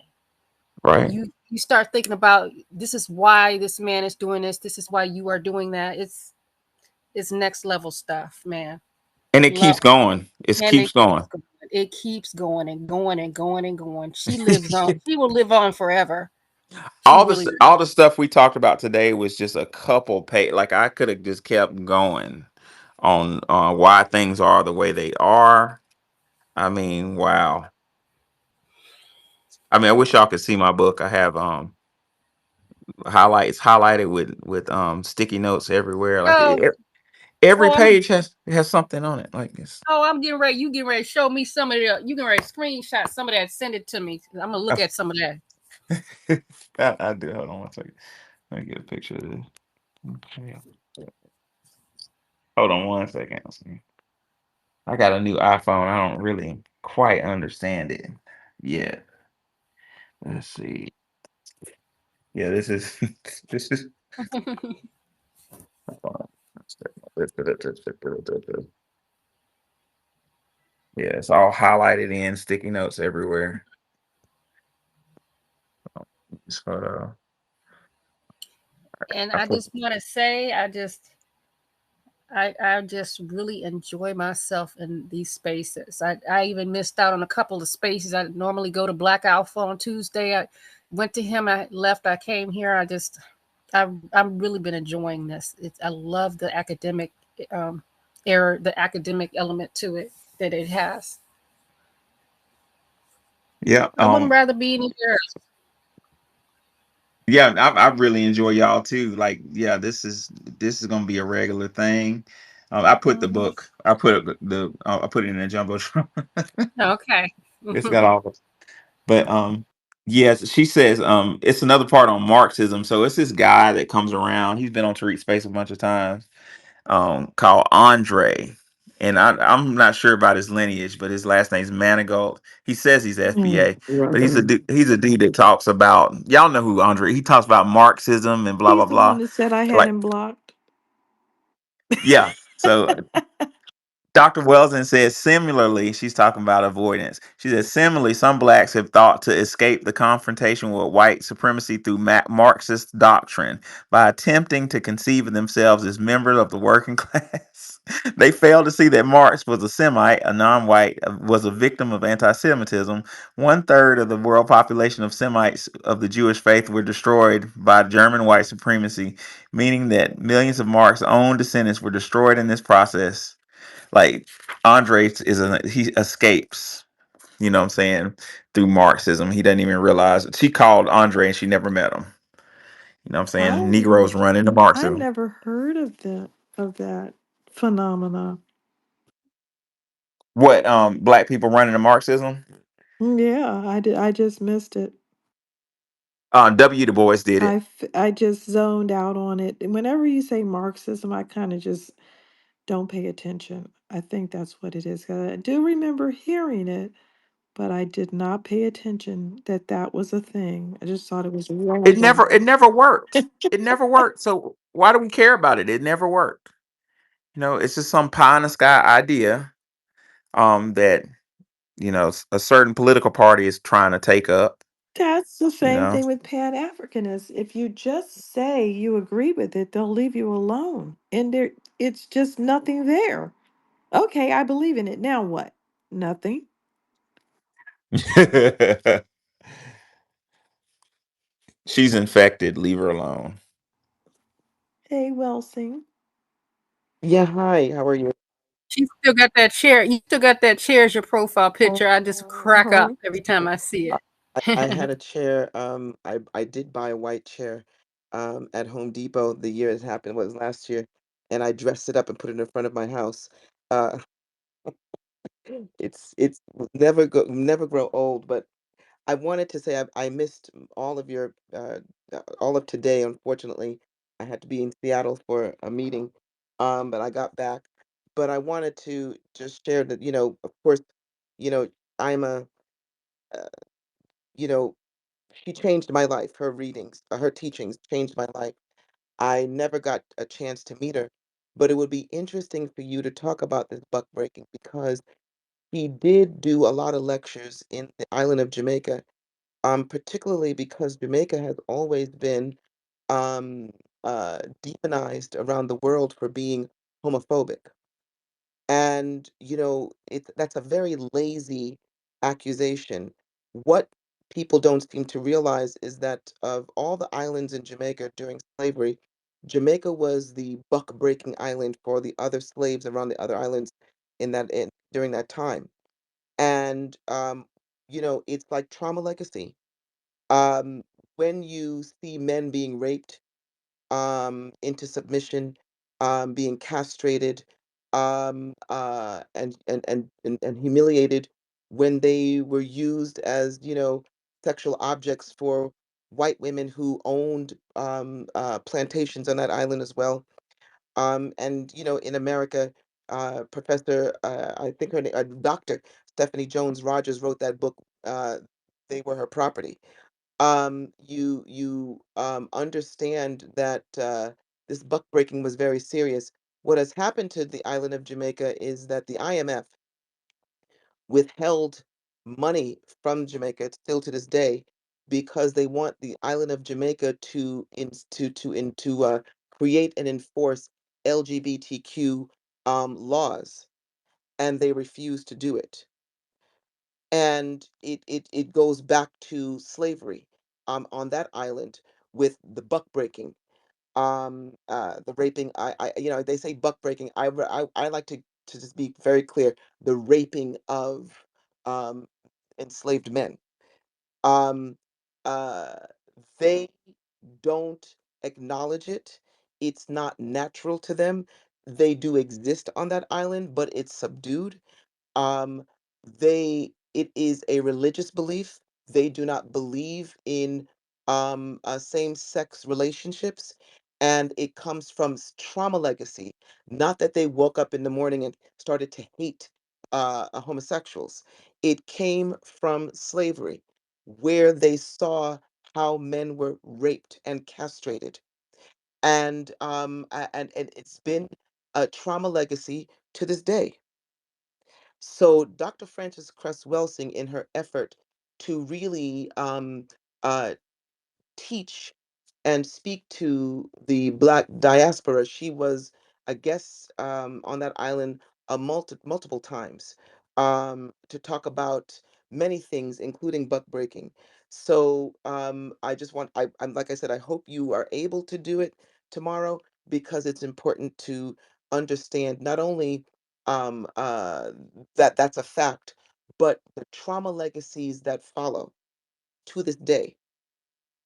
B: Right.
D: You start thinking about this is why this man is doing this. This is why you are doing that. It's next level stuff, man.
B: And it
D: Love
B: keeps going. It
D: and
B: keeps
D: it
B: going.
D: keeps going. It keeps going and going and going and going. She lives on. She will live on forever. She really will.
B: All the stuff we talked about today was just a couple page. Like I could have just kept going on why things are the way they are. I mean, wow. I mean, I wish y'all could see my book. I have highlighted with sticky notes everywhere. Like
D: Oh,
B: every
D: oh, I'm
B: page has something on it. Like it's
D: I'm getting ready. You getting ready to show me some of the. You getting ready to screenshot some of that. Send it to me. I'm gonna look at some of that.
B: I do. Hold on one second. Let me get a picture of this. Okay. Hold on one second. I got a new iPhone. I don't really quite understand it yet. Let's see. Yeah, this is this is. hold on. Yeah, it's all highlighted in sticky notes everywhere. This photo.
D: And
B: I
D: I
B: put,
D: just want to say, I just really enjoy myself in these spaces. I even missed out on a couple of spaces. I normally go to Black Alpha on Tuesday. I went to him. I left. I came here. I've really been enjoying this. I love the academic um, the academic element to it that it has.
B: yeah.
D: I wouldn't rather be anywhere.
B: Yeah, I really enjoy y'all too. Like, yeah, this is gonna be a regular thing. I put the
D: Mhm.
B: book. I put I put it in a jumbotron.
D: Okay.
B: It's got all of but yes, she says it's another part on Marxism. So it's this guy that comes around. He's been on Tariq Space a bunch of times. Called Andre. And I'm not sure about his lineage, but his last name's Manigault. He says he's FBA, but he's a dude that talks about y'all know who Andre. He talks about Marxism and blah blah
C: he's the one
B: blah.
C: that said I had
B: Like
C: him blocked.
B: yeah. So Dr. Weldon says similarly, she's talking about avoidance. She says similarly, some blacks have thought to escape the confrontation with white supremacy through Marxist doctrine by attempting to conceive of themselves as members of the working class. They failed to see that Marx was a Semite, a non-white, was a victim of anti-Semitism. 1/3 of the world population of Semites of the Jewish faith were destroyed by German white supremacy, meaning that millions of Marx's own descendants were destroyed in this process. Like Andre he escapes, you know what I'm saying, through Marxism. He doesn't even realize. She called Andre and she never met him. You know what I'm saying?
C: I
B: Negroes run into
C: I
B: Marxism.
C: never heard of that phenomena.
B: What black people run into Marxism?
C: Yeah, I did. I just missed it.
B: W. Du Bois did it.
C: I just zoned out on it. And whenever you say Marxism, I kind of just don't pay attention. I think that's what it is. 'Cause I do remember hearing it, but I did not pay attention that that was a thing. I just thought it was random.
B: It never worked. It never worked. So why do we care about it? It never worked. You know, it's just some pie in the sky idea that, you know, a certain political party is trying to take up,
C: That's the
B: you
C: same
B: know.
C: thing with Pan-Africanists. If you just say you agree with it, they'll leave you alone. And it's just nothing there. Okay, I believe in it. Now what? Nothing.
B: She's infected, leave her alone.
C: Hey, Welsing.
O: Yeah, hi, how are you?
D: She still got that chair. You still got that chair as your profile picture. I just crack up
C: Uh-huh.
D: every time I see
O: I,
D: it.
O: I had a chair, I did buy a white chair at Home Depot. The year it happened was last year, and I dressed it up and put it in front of my house. Uh it's never grow old, but I wanted to say I missed all of your all of today. Unfortunately, I had to be in Seattle for a meeting, but I got back. But I wanted to just share that, of course, you know, I'm a, uh, you know, she changed my life. Her readings, her teachings changed my life. I never got a chance to meet her, but it would be interesting for you to talk about this buck breaking because he did do a lot of lectures in the island of Jamaica, particularly because Jamaica has always been um, demonized around the world for being homophobic. And, that's a very lazy accusation. What people don't seem to realize is that of all the islands in Jamaica during slavery, Jamaica was the buck breaking island for the other slaves around the other islands during that time. And it's like trauma legacy. Um, when you see men being raped, into submission, being castrated, and humiliated when they were used as, sexual objects for white women who owned plantations on that island as well. And in America, I think Dr. Stephanie Jones Rogers wrote that book. They were her property. You understand that this buck breaking was very serious. What has happened to the island of Jamaica is that the IMF withheld money from Jamaica still to this day because they want the island of Jamaica to create and enforce LGBTQ laws, and they refuse to do it. And it goes back to slavery on that island with the buck breaking, the raping. They say buck breaking. I like to just be very clear, the raping of um enslaved men. um uh they don't acknowledge it. It's not natural to them. They do exist on that island, but it's subdued. It is a religious belief. They do not believe in same-sex relationships, and it comes from trauma legacy. Not that they woke up in the morning and started to hate homosexuals. It came from slavery, where they saw how men were raped and castrated, and it's been a trauma legacy to this day. So Dr. Frances Cress Welsing, in her effort to really uh, teach and speak to the Black diaspora, she was a guest on that island multiple times to talk about many things, including buck breaking. So I just want, I'm like I said, I hope you are able to do it tomorrow because it's important to understand not only that that's a fact, but the trauma legacies that follow to this day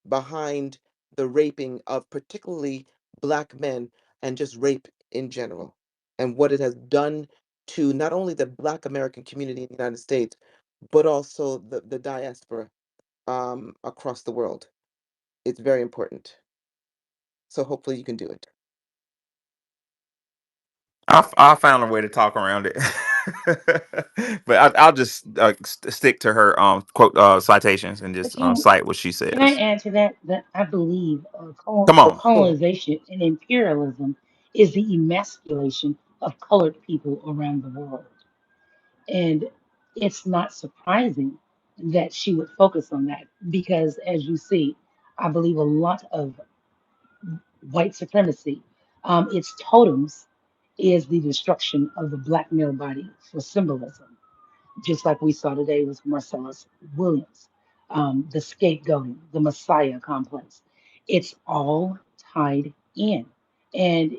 O: behind the raping of particularly Black men and just rape in general, and what it has done to not only the Black American community in the United States, but also the diaspora across the world. It's very important. So hopefully you can do it.
B: I found a way to talk around it, but I'll just stick to her quote citations and just
E: But you,
B: cite what she
E: can I
B: says.
E: add to that? That I believe
B: Come on.
O: Sure.
E: colonization and imperialism is the emasculation of colored people around the world. And it's not surprising that she would focus on that because, as you see, I believe a lot of white supremacy, its totems is the destruction of the black male body for symbolism, just like we saw today with Marcellus Williams, the scapegoating, the Messiah complex. It's all tied in. And,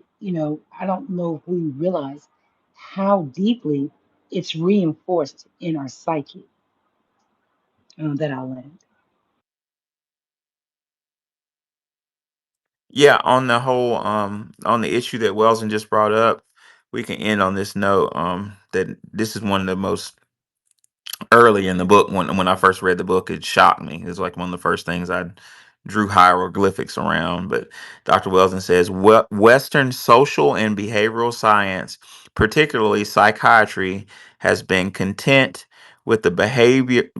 E: I don't know if we realize how deeply it's reinforced in our psyche that I'll land.
B: Yeah, on the whole, on the issue that Welson just brought up, we can end on this note. That this is one of the most early in the book when I first read the book, it shocked me. It was like one of the first things I drew hieroglyphics around. But Dr. Weldon says Western social and behavioral science, particularly psychiatry, has been content with the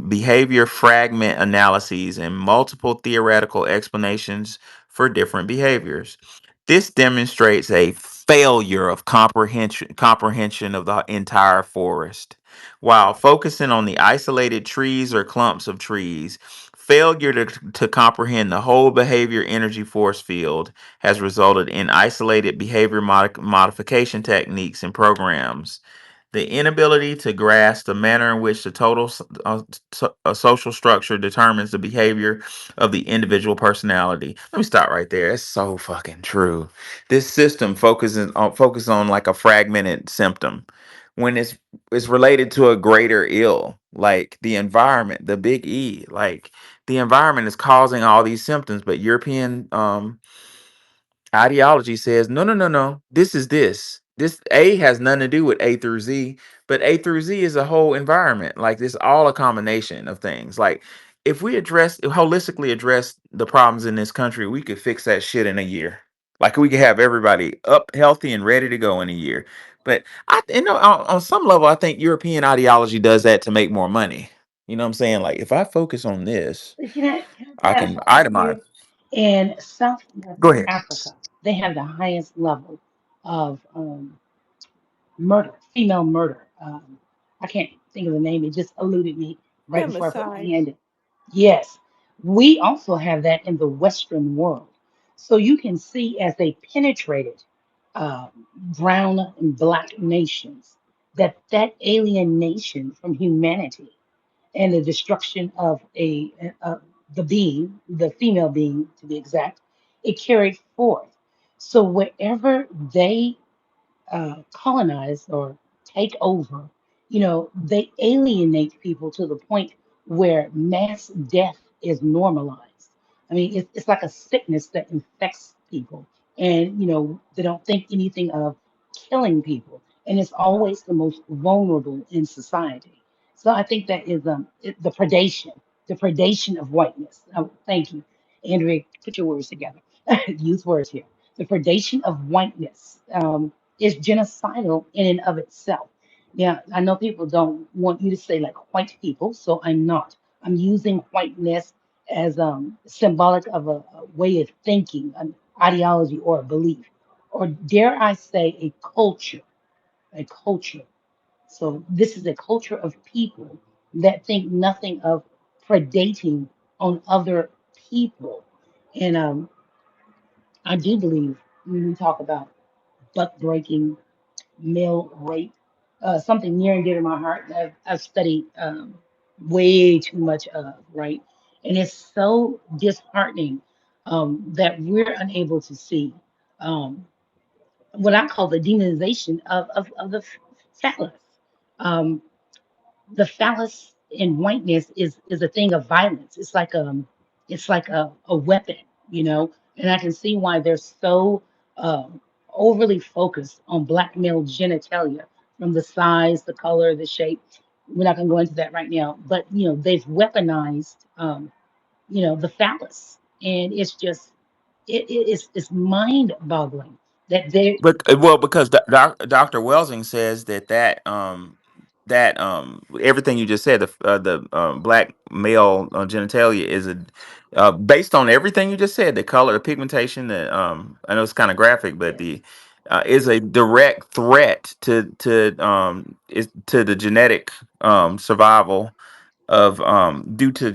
B: behavior fragment analyses and multiple theoretical explanations for different behaviors. This demonstrates a failure of comprehension of the entire forest. While focusing on the isolated trees or clumps of trees, failure to comprehend the whole behavior energy force field has resulted in isolated behavior modification techniques and programs. The inability to grasp the manner in which the total social structure determines the behavior of the individual personality. Let me stop right there. It's so fucking true. This system focuses on like a fragmented symptom when it's related to a greater ill, like the environment, the big E. Like the environment is causing all these symptoms, but European ideology says no, no, no, no, this A has nothing to do with A through Z, but A through Z is a whole environment. Like this all a combination of things. Like if we holistically address the problems in this country, we could fix that shit in a year. Like we could have everybody up healthy and ready to go in a year. But on some level I think European ideology does that to make more money. You know what I'm saying? Like if I focus on this,
E: But can I
B: I
E: add
B: can
E: something
B: itemize.
E: here? In Southwest
B: Go ahead.
E: Africa, they have the highest level of murder, female murder. I can't think of the name. It just eluded me right before I put my
C: Femicide.
E: hand in. Yes, we also have that in the Western world. So you can see as they penetrated uh, brown and black nations, that alienation from humanity and the destruction of the being, the female being to be exact, it carried forth. So wherever they colonize or take over, they alienate people to the point where mass death is normalized. I mean, it's like a sickness that infects people, and they don't think anything of killing people, and it's always the most vulnerable in society. So I think that is the predation of whiteness. Oh, thank you, Andrea. Put your words together. Use words here. The predation of whiteness. Is genocidal in and of itself. Yeah, I know people don't want you to say like white people, so I'm not. I'm using whiteness as symbolic of a way of thinking, an ideology, or a belief, or dare I say, a culture, a culture. So this is a culture of people that think nothing of predating on other people, and I do believe when we talk about buck breaking male rape, something near and dear to my heart that I've studied way too much of, right? And it's so disheartening that we're unable to see um, what I call the demonization of the phallus. Um, the phallus in whiteness is a thing of violence. It's like a weapon, you know. And I can see why they're so overly focused on black male genitalia, from the size, the color, the shape. We're not gonna go into that right now, but you know they've weaponized the phallus, and it's just it's mind boggling that they
B: But well, because Dr. Welsing says that everything you just said, the black male genitalia is a based on everything you just said, the color, the pigmentation, the I know it's kind of graphic, but
E: yes.
B: the is a direct threat to the genetic survival of due to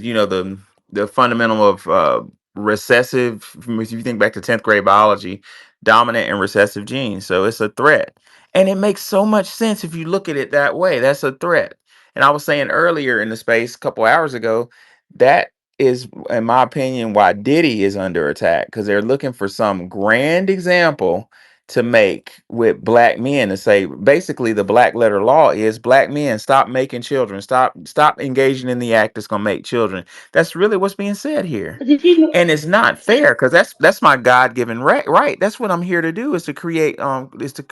B: the fundamental of recessive. If you think back to 10th grade biology, dominant and recessive genes, so it's a threat, and it makes so much sense if you look at it that way. That's a threat. And I was saying earlier in the space a couple hours ago, that is, in my opinion, why Diddy is under attack, because they're looking for some grand example to make with black men, to say basically the black letter law is black men stop making children, stop engaging in the act that's going to make children. That's really what's being said here.
E: But did you know?
B: And it's not fair, because that's my god-given right. That's what I'm here to do, is to create to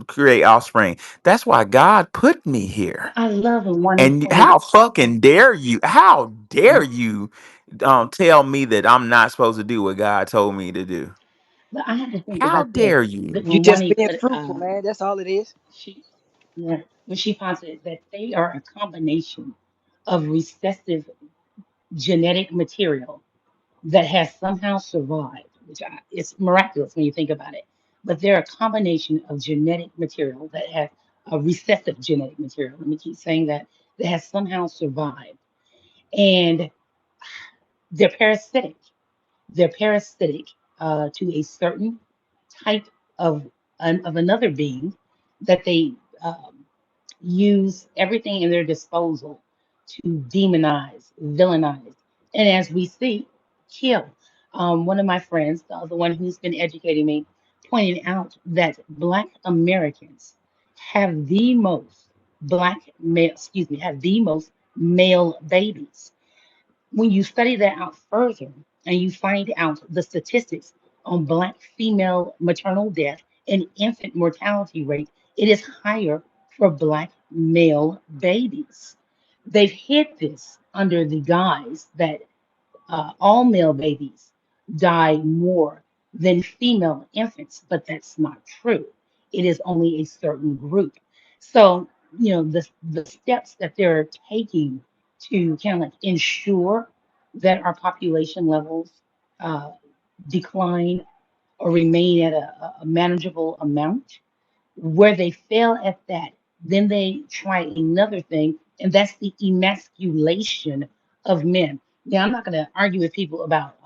B: create offspring. That's why God put me here.
E: I love and want to
B: And
E: say.
B: how dare you tell me that I'm not supposed to do what God told me to do?
E: But I have to think
B: How
E: about this.
B: dare you?
E: That
M: You
E: when
M: just
E: Wani
M: being
E: put,
M: fruitful, man. That's all it is.
E: she, yeah, when she posited that they are a combination of recessive genetic material that has somehow survived, it's miraculous when you think about it. But they're a combination of genetic material that has a recessive genetic material. Let me keep saying that, that has somehow survived, and they're parasitic. They're parasitic to a certain type of of another being that they um, use everything in their disposal to demonize, villainize, and as we see, kill. One of my friends, the one who's been educating me, pointed out that Black Americans have the most have the most male babies. When you study that out further and you find out the statistics on Black female maternal death and infant mortality rate, it is higher for Black male babies. They've hid this under the guise that all male babies die more than female infants, but that's not true. It is only a certain group. So, the steps that they're taking to kind of like ensure that our population levels uh, decline or remain at a manageable amount, where they fail at that, then they try another thing, and that's the emasculation of men. Now, I'm not going to argue with people about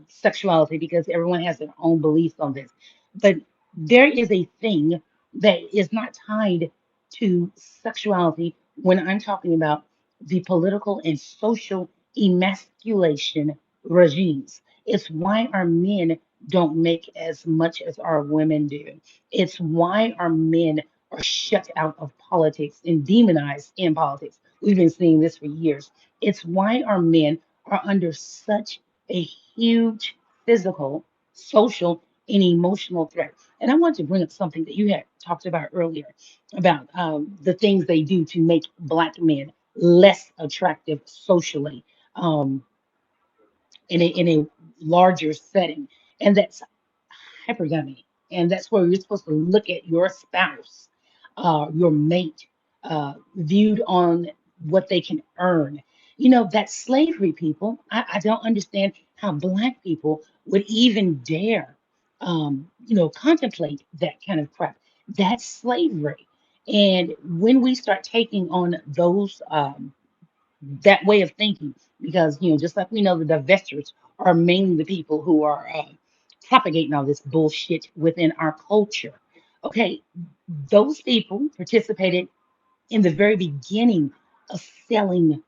E: sexuality because everyone has their own beliefs on this, but there is a thing that is not tied to sexuality when I'm talking about the political and social emasculation regimes. It's why our men don't make as much as our women do. It's why our men are shut out of politics and demonized in politics. We've been seeing this for years. It's why our men are under such a huge physical, social, and emotional threat. And I want to bring up something that you had talked about earlier about the things they do to make Black men less attractive socially um, in a larger setting. And that's hypergamy. And that's where you're supposed to look at your spouse, your mate, viewed on what they can earn. That's slavery, people. I don't understand how Black people would even dare, contemplate that kind of crap. That's slavery. And when we start taking on that way of thinking, because just like we know the divestors are mainly the people who are propagating all this bullshit within our culture. Okay, those people participated in the very beginning of selling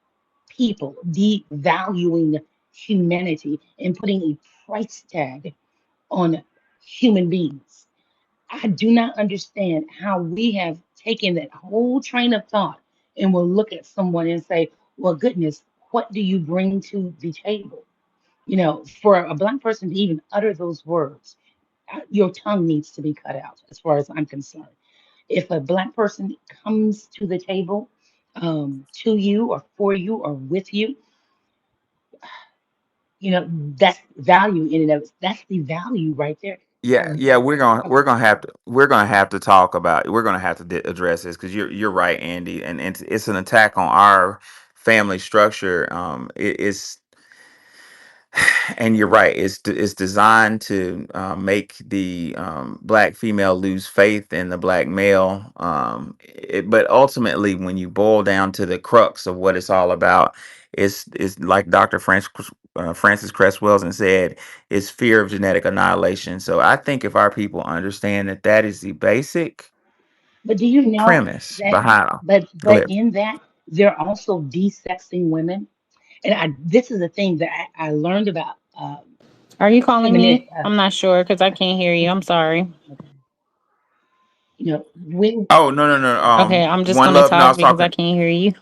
E: people, devaluing humanity, and putting a price tag on human beings. I do not understand how we have taken that whole train of thought and will look at someone and say, well, goodness, what do you bring to the table? You know, for a Black person to even utter those words, your tongue needs to be cut out, as far as I'm concerned. If a Black person comes to the table, to you or for you or with you, you know, that's value in and of that's the value right there.
B: Yeah,
E: Um,
B: yeah, we're gonna have to talk about we're gonna have to address this because you're right, Andy, and it's an attack on our family structure. It's and you're right. It's designed to make the black female lose faith in the black male. But ultimately, when you boil down to the crux of what it's all about, it's like Dr. Francis Cress Welsing said, it's fear of genetic annihilation. So I think if our people understand that that is the basic
E: but do you know
B: premise
E: that?
B: behind. Go
E: But
B: ahead.
E: in that, they're also desexing women. And this is the thing that I learned about
P: Are you calling
E: feminist.
P: me? I'm not sure because I can't hear you. I'm sorry.
E: Okay, you know, when
B: Oh, no, no, no.
P: Okay, I'm just
B: One
P: gonna
B: love. No, I
P: talk
B: was
P: because I
B: talking.
P: can't hear you.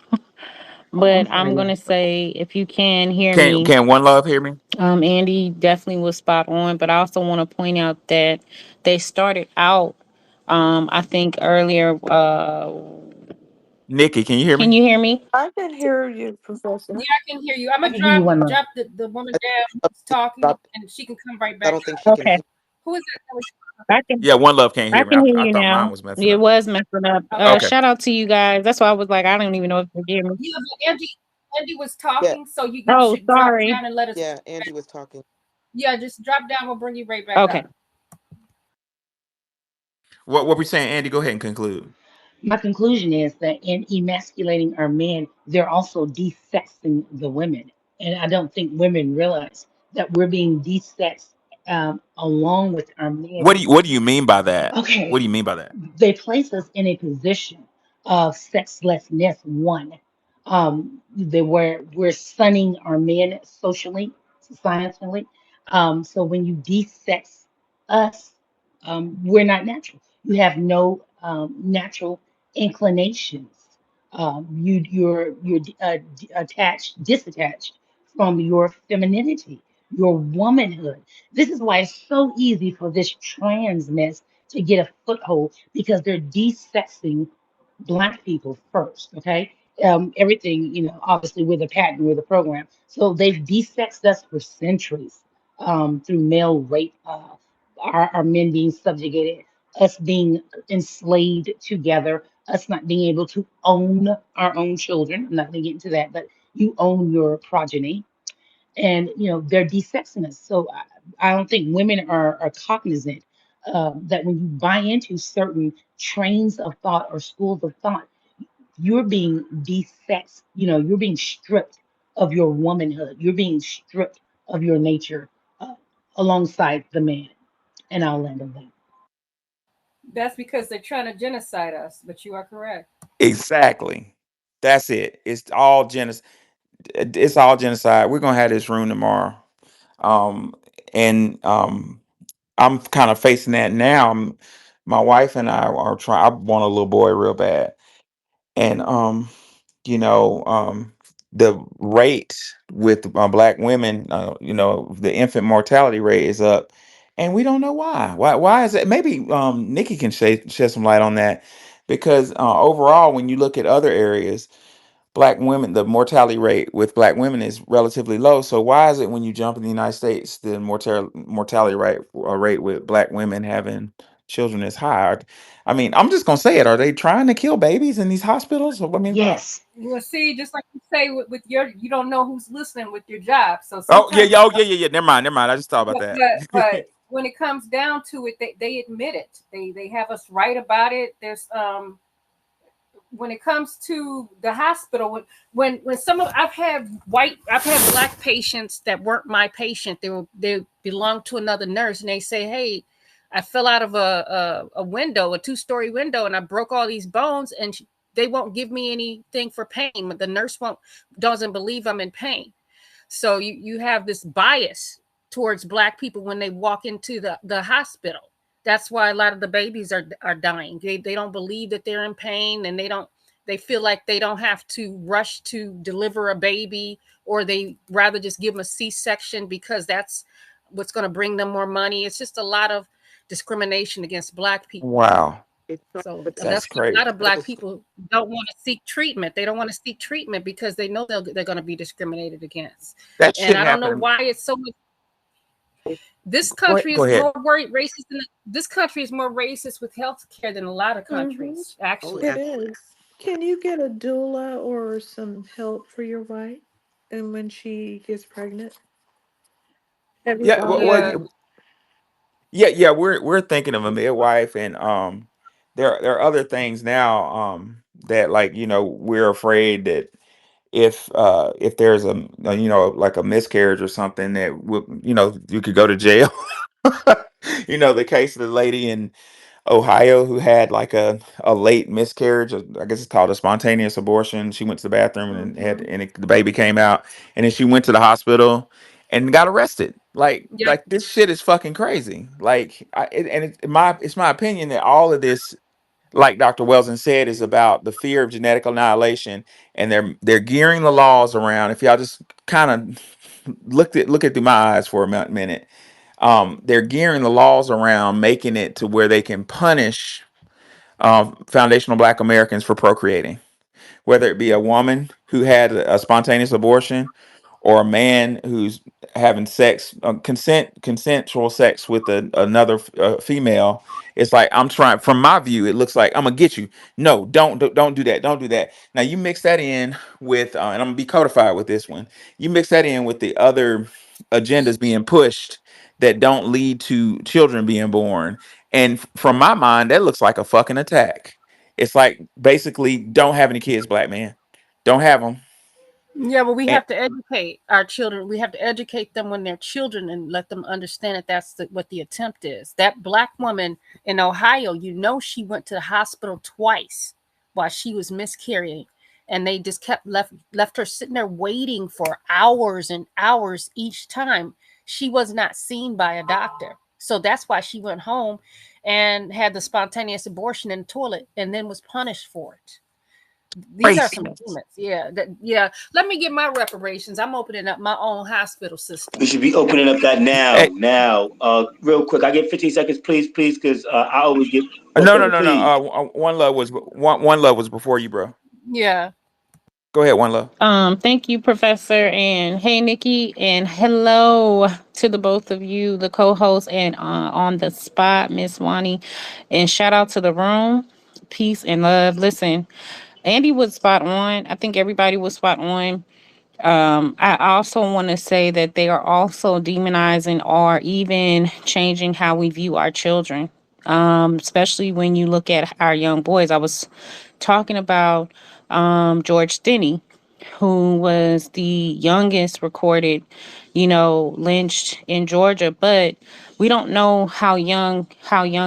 E: oh, I'm
P: But
E: sorry,
P: I'm
E: love.
P: gonna say if you can hear
B: Can
P: me,
B: can one love hear me?
P: Andy definitely was spot on. But I also want to point out that they started out, I think earlier.
B: Nikki, can you hear
P: Can
B: me?
P: you hear me?
C: I can hear you, Professor.
D: Yeah, I can hear you. I'm
E: I
D: gonna
E: can hear you one love.
D: drop the woman
O: I
D: down
O: I
D: who's talking,
O: dropped-
D: and she can come right
O: I
D: back
O: don't think
D: up.
O: she can
P: Okay,
O: hear.
D: Who is that? That was
P: I can.
B: Yeah, one love can't
P: I
B: hear me.
P: can
B: I,
P: hear
B: I
P: you
B: thought mine
P: now.
B: was messing
P: It
B: up.
P: was messing up.
D: okay.
B: Okay.
P: Shout out to you guys. That's why I was like, I don't even know if you hear me.
D: Yeah, but Andy was
O: Yeah,
D: talking, so you
P: Oh,
D: should drop
P: sorry.
D: down and let us.
O: yeah. Andy was talking.
D: Yeah, just drop down. We'll bring you right back
P: Okay.
D: up.
B: What we saying, Andy? Go ahead and conclude.
E: My conclusion is that in emasculating our men, they're also desexing the women. And I don't think women realize that we're being desexed along with our men.
B: What do you mean by that? What
E: Okay,
B: do you mean by that?
E: they place us in a position of sexlessness. One, they were we're sunning our men socially, societally. So when you desex us, we're not natural. You have no natural inclinations. You're attached, disattached from your femininity, your womanhood. This is why it's so easy for this trans mess to get a foothold because they're desexing Black people first. Okay, everything obviously with a patent, with a program. So they've desexed us for centuries through male rape, our men being subjugated, us being enslaved together, us not being able to own our own children. I'm not going to get into that, but you own your progeny, and they're desexing us. So I don't think women are cognizant that when you buy into certain trains of thought or schools of thought, you're being desexed. You're being stripped of your womanhood. You're being stripped of your nature uh, alongside the man. And I'll land on that.
D: That's because they're trying to genocide us. But you are correct.
B: Exactly. That's it. It's all genocide. We're gonna have this room tomorrow. And I'm kind of facing that now. My wife and I are trying. I want a little boy real bad, and you know, the rate with black women, the infant mortality rate is up, and we don't know why. Why is it? Maybe Nikki can shed some light on that, because overall, when you look at other areas, black women, the mortality rate with black women is relatively low. So why is it when you jump in the United States, the mortality rate with black women having children is high? I mean, I'm just gonna say it. Are they trying to kill babies in these hospitals? I mean,
E: Yes.
D: Well, see, just like you say with your, you don't know who's listening with your job. So
B: oh yeah,
D: sometimes,
B: yeah, oh yeah, yeah, yeah. Never mind, never mind. I just thought about that.
D: but when it comes down to it, they admit it. They have us right about it. There's when it comes to the hospital, when some of I've had black patients that weren't my patient. They belonged to another nurse, and they say, "Hey, I fell out of a window, a 2-story window, and I broke all these bones, and they won't give me anything for pain. But the nurse won't doesn't believe I'm in pain." So you have this bias towards black people when they walk into the hospital. That's why a lot of the babies are dying. They don't believe that they're in pain, and they feel like they don't have to rush to deliver a baby, or they rather just give them a C-section because that's what's going to bring them more money. It's just a lot of discrimination against black people.
B: Wow,
O: It's so,
D: So
O: but
B: that's
D: that's why a lot
B: crazy.
D: of black people don't want to seek treatment. They don't want to seek treatment because they know they're going to be discriminated against.
B: That
D: And
B: shit
D: I don't know
B: happened.
D: why it's so much. This
B: Go ahead.
D: country
B: Go
D: is
B: ahead.
D: more racist than this country is more racist with health care than a lot of
C: Mm-hmm.
D: countries,
O: oh
D: actually.
O: yeah.
C: It is. Can you get a doula or some help for your wife? And when she gets pregnant? Have you
B: Yeah.
C: thought of
D: Yeah.
C: that?
B: Yeah. We're thinking of a midwife, and there are other things now that, like, we're afraid that if there's like a miscarriage or something, that you could go to jail. The case of the lady in Ohio who had like a late miscarriage, I guess it's called a spontaneous abortion. She went to the bathroom and
C: Mm-hmm.
B: the baby came out, and then she went to the hospital and got arrested. Like
D: Yep.
B: like this shit is fucking crazy. Like it's my opinion that all of this, like Dr. Welson said, is about the fear of genetic annihilation, and they're gearing the laws around. If y'all just kind of look at through my eyes for a minute, they're gearing the laws around making it to where they can punish foundational Black Americans for procreating, whether it be a woman who had a spontaneous abortion, or a man who's having sex, consensual sex with another female. It's like, I'm trying, from my view, it looks like I'm gonna get you. No, don't do that. Don't do that. Now you mix that in with, and I'm gonna be codified with this one. You mix that in with the other agendas being pushed that don't lead to children being born, and from my mind, that looks like a fucking attack. It's like, basically, don't have any kids, black man. Don't have them.
D: Yeah, but we
B: And
D: have to educate our children. We have to educate them when they're children and let them understand that what the attempt is. That black woman in Ohio, she went to the hospital twice while she was miscarrying, and they just kept left her sitting there waiting for hours and hours each time. She was not seen by a doctor, so that's why she went home and had the spontaneous abortion in the toilet, and then was punished for it. These are
B: race.
D: some demons. Yeah, yeah. Let me get my reparations. I'm opening up my own hospital
A: We
D: system.
A: should be opening up that now.
B: Hey,
A: Now, real quick. I get 15 seconds, please, please, because I always get
B: no,
A: fucked
B: no,
A: over.
B: no, no.
A: Please.
B: One love was before you, bro.
D: Yeah.
B: Go ahead, one love.
P: Thank you, Professor, and hey, Nikki, and hello to the both of you, the co-host, and on the spot, Miss Wani, and shout out to the room, peace and love. Listen, Andy was spot on. I think everybody was spot on. I also want to say that they are also demonizing or even changing how we view our children, especially when you look at our young boys. I was talking about George Stinney, who was the youngest recorded, lynched in Georgia, but we don't know how young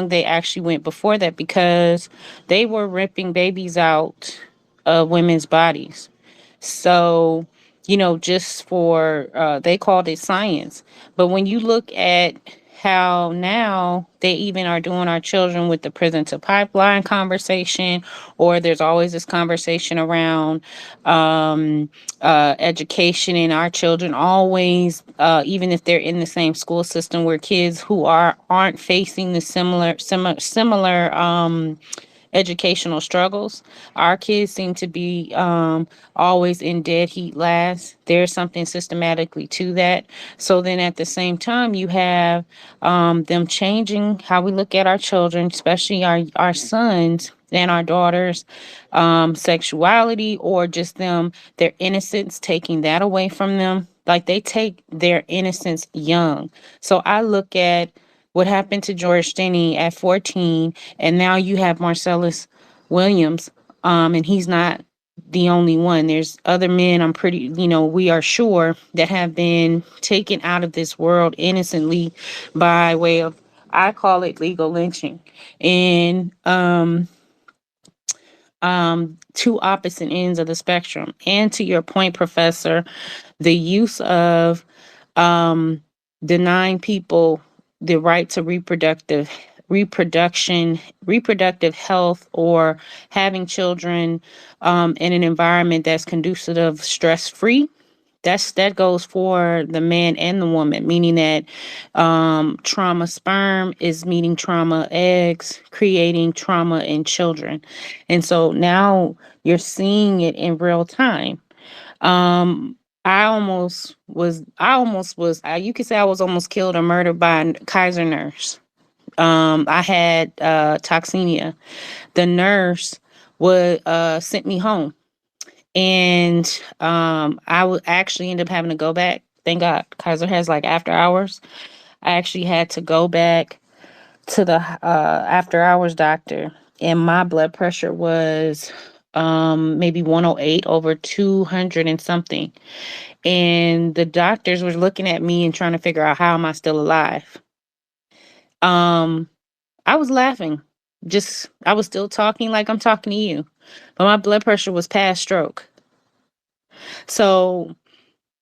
P: they actually went before that, because they were ripping babies out of women's bodies. So, just for, they called it science. But when you look at how now they even are doing our children with the prison to pipeline conversation, or there's always this conversation around education, and our children always, even if they're in the same school system, where kids who aren't facing the similar educational struggles. Our kids seem to be always in dead heat last. There's something systematically to that. So then at the same time, you have them changing how we look at our children, especially our sons and our daughters, sexuality, or just their innocence, taking that away from them. Like, they take their innocence young. So I look at what happened to George Stinney at 14, and now you have Marcellus Williams And he's not the only one. There's other men, I'm pretty, we are sure, that have been taken out of this world innocently by way of, I call it legal lynching. And two opposite ends of the spectrum. And to your point, Professor, the use of um, denying people the right to reproductive health, or having children in an environment that's conducive of stress free. That goes for the man and the woman, meaning that trauma sperm is meeting trauma eggs, creating trauma in children. And so now you're seeing it in real time. um, you could say I was almost killed or murdered by a Kaiser nurse. I had toxemia. The nurse would sent me home, and I would actually end up having to go back. Thank God, Kaiser has like after hours. I actually had to go back to the after hours doctor, and my blood pressure was maybe 108 over 200 and something. And the doctors were looking at me and trying to figure out how am I still alive. Um, I was laughing. Just I was still talking like I'm talking to you. But my blood pressure was past stroke. So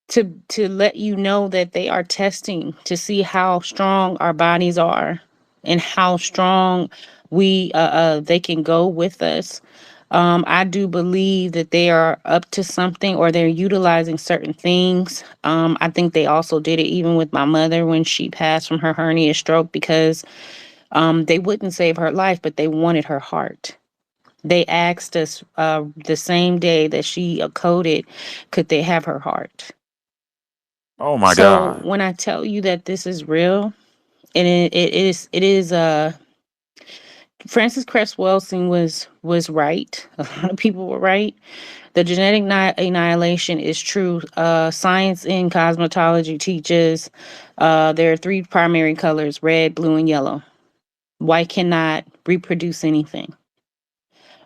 P: to let you know that they are testing to see how strong our bodies are and how strong they can go with us. I do believe that they are up to something, or they're utilizing certain things. I think they also did it even with my mother when she passed from her hernia stroke, because they wouldn't save her life, but they wanted her heart. They asked us the same day that she coded, could they have her heart?
B: Oh my
P: So
B: God.
P: when I tell you that this is real, and it is Francis Cress Welsing was right. A lot of people were right. The genetic annihilation is true. Science in cosmetology teaches there are three primary colors: red, blue, and yellow. White cannot reproduce anything.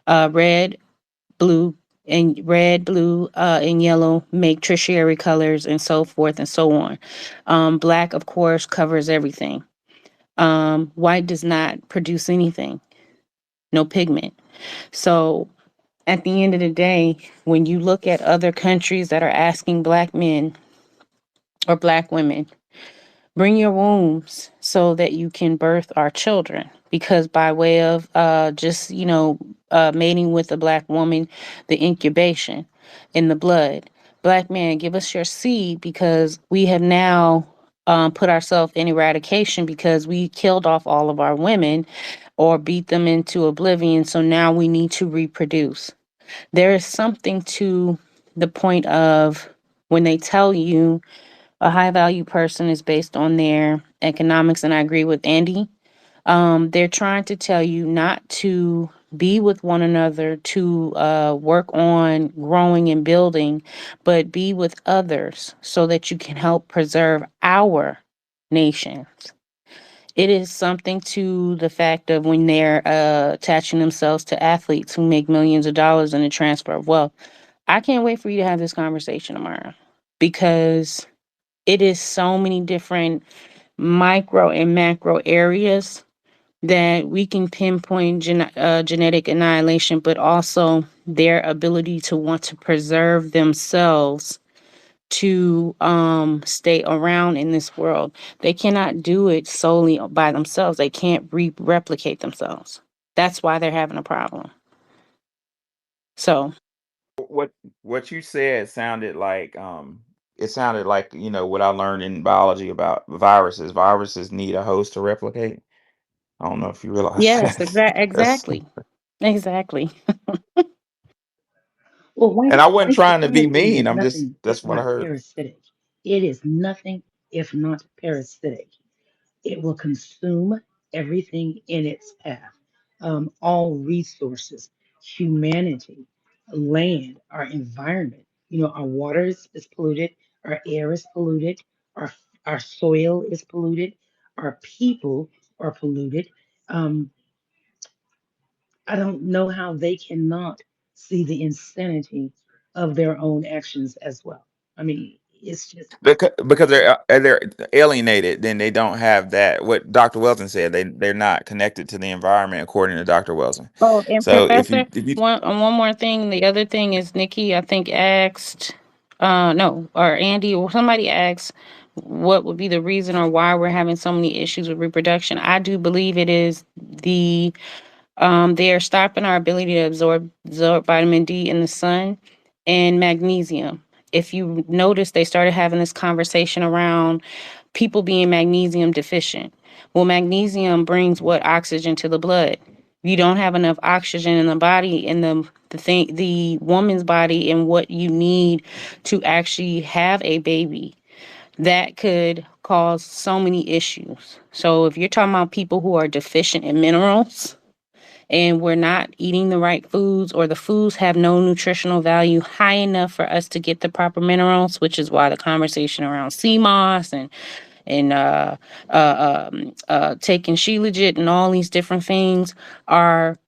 P: Red, blue, and yellow make tertiary colors, and so forth and so on. Black, of course, covers everything. White does not produce anything, no pigment. So at the end of the day, when you look at other countries that are asking black men or black women, bring your wombs so that you can birth our children, because by way of just mating with a black woman, the incubation in the blood, black man, give us your seed, because we have now put ourselves in eradication because we killed off all of our women or beat them into oblivion. So now we need to reproduce. There is something to the point of when they tell you a high value person is based on their economics, and I agree with Andy. They're trying to tell you not to be with one another to work on growing and building, but be with others so that you can help preserve our nations. It is something to the fact of when they're attaching themselves to athletes who make millions of dollars in the transfer of wealth. I can't wait for you to have this conversation tomorrow, because it is so many different micro and macro areas that we can pinpoint genetic annihilation, but also their ability to want to preserve themselves to stay around in this world. They cannot do it solely by themselves. They can't replicate themselves. That's why they're having a problem. So
B: What what you said sounded like it sounded like, what I learned in biology about viruses. Viruses need a host to replicate. I don't know if you realize
P: yes,
B: that. That's,
P: exactly.
E: Well,
B: and I wasn't
E: white
B: trying to be
E: supremacy
B: mean.
E: is
B: I'm just
E: nothing
B: that's
E: if
B: what I
E: not
B: heard.
E: parasitic. It is nothing if not parasitic. It will consume everything in its path, all resources, humanity, land, our environment. Our water is polluted, our air is polluted, our our soil is polluted, our people are polluted. Um, I don't know how they cannot see the insanity of their own actions as well. I mean, it's just
B: Because they're alienated, then they don't have that. What Dr. Welton said, they're not connected to the environment, according to Dr. Welton.
P: Oh, and
B: So if you
P: Professor, one more thing. The other thing is Nikki, I think, asked, no, or Andy, or somebody asked, what would be the reason or why we're having so many issues with reproduction. I do believe it is they are stopping our ability to absorb vitamin D in the sun and magnesium. If you notice, they started having this conversation around people being magnesium deficient. Well, magnesium brings what? Oxygen to the blood. You don't have enough oxygen in the body, in the woman's body, and what you need to actually have a baby. That could cause so many issues. So if you're talking about people who are deficient in minerals, and we're not eating the right foods, or the foods have no nutritional value high enough for us to get the proper minerals, which is why the conversation around sea moss and taking Shilajit and all these different things are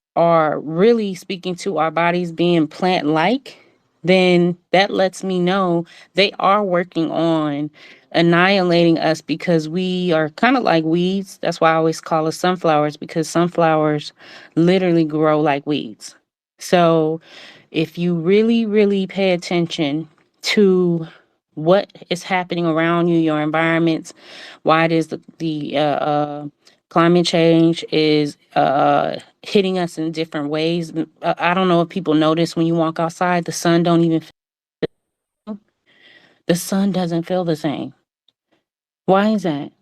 P: really speaking to our bodies being plant like, then that lets me know they are working on annihilating us, because we are kind of like weeds. That's why I always call us sunflowers, because sunflowers literally grow like weeds. So if you really, really pay attention to what is happening around you, your environments, why it is the climate change is hitting us in different ways. I don't know if people notice when you walk outside, the sun doesn't feel the same. Why is that?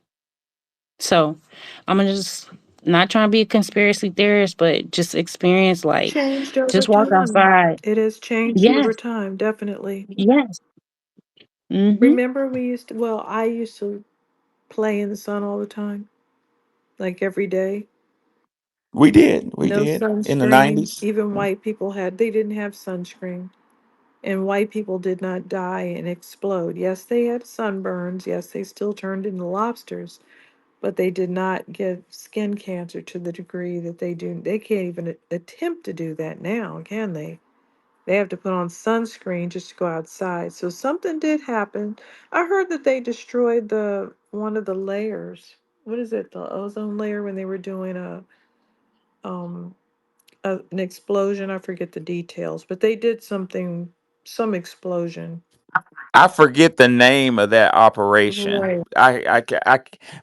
P: So I'm gonna just not trying to be a conspiracy theorist, but just experience, like,
C: Changed over
P: just walk
C: time.
P: outside.
C: It has changed over
P: Yes,
C: time, definitely.
P: yes. Mm-hmm.
C: Remember, well, I used to play in the sun all the time, like every day.
B: we
C: No
B: did in the
C: sunscreen.
B: '90s.
C: Even white people they didn't have sunscreen. And white people did not die and explode. Yes, they had sunburns. Yes, they still turned into lobsters, but they did not get skin cancer to the degree that they do. They can't even attempt to do that now, can they? They have to put on sunscreen just to go outside. So something did happen. I heard that they destroyed the one of the layers. What is it? The ozone layer when they were doing um an explosion. I forget the details, but they did some explosion.
B: I forget the name of that operation.
C: Right.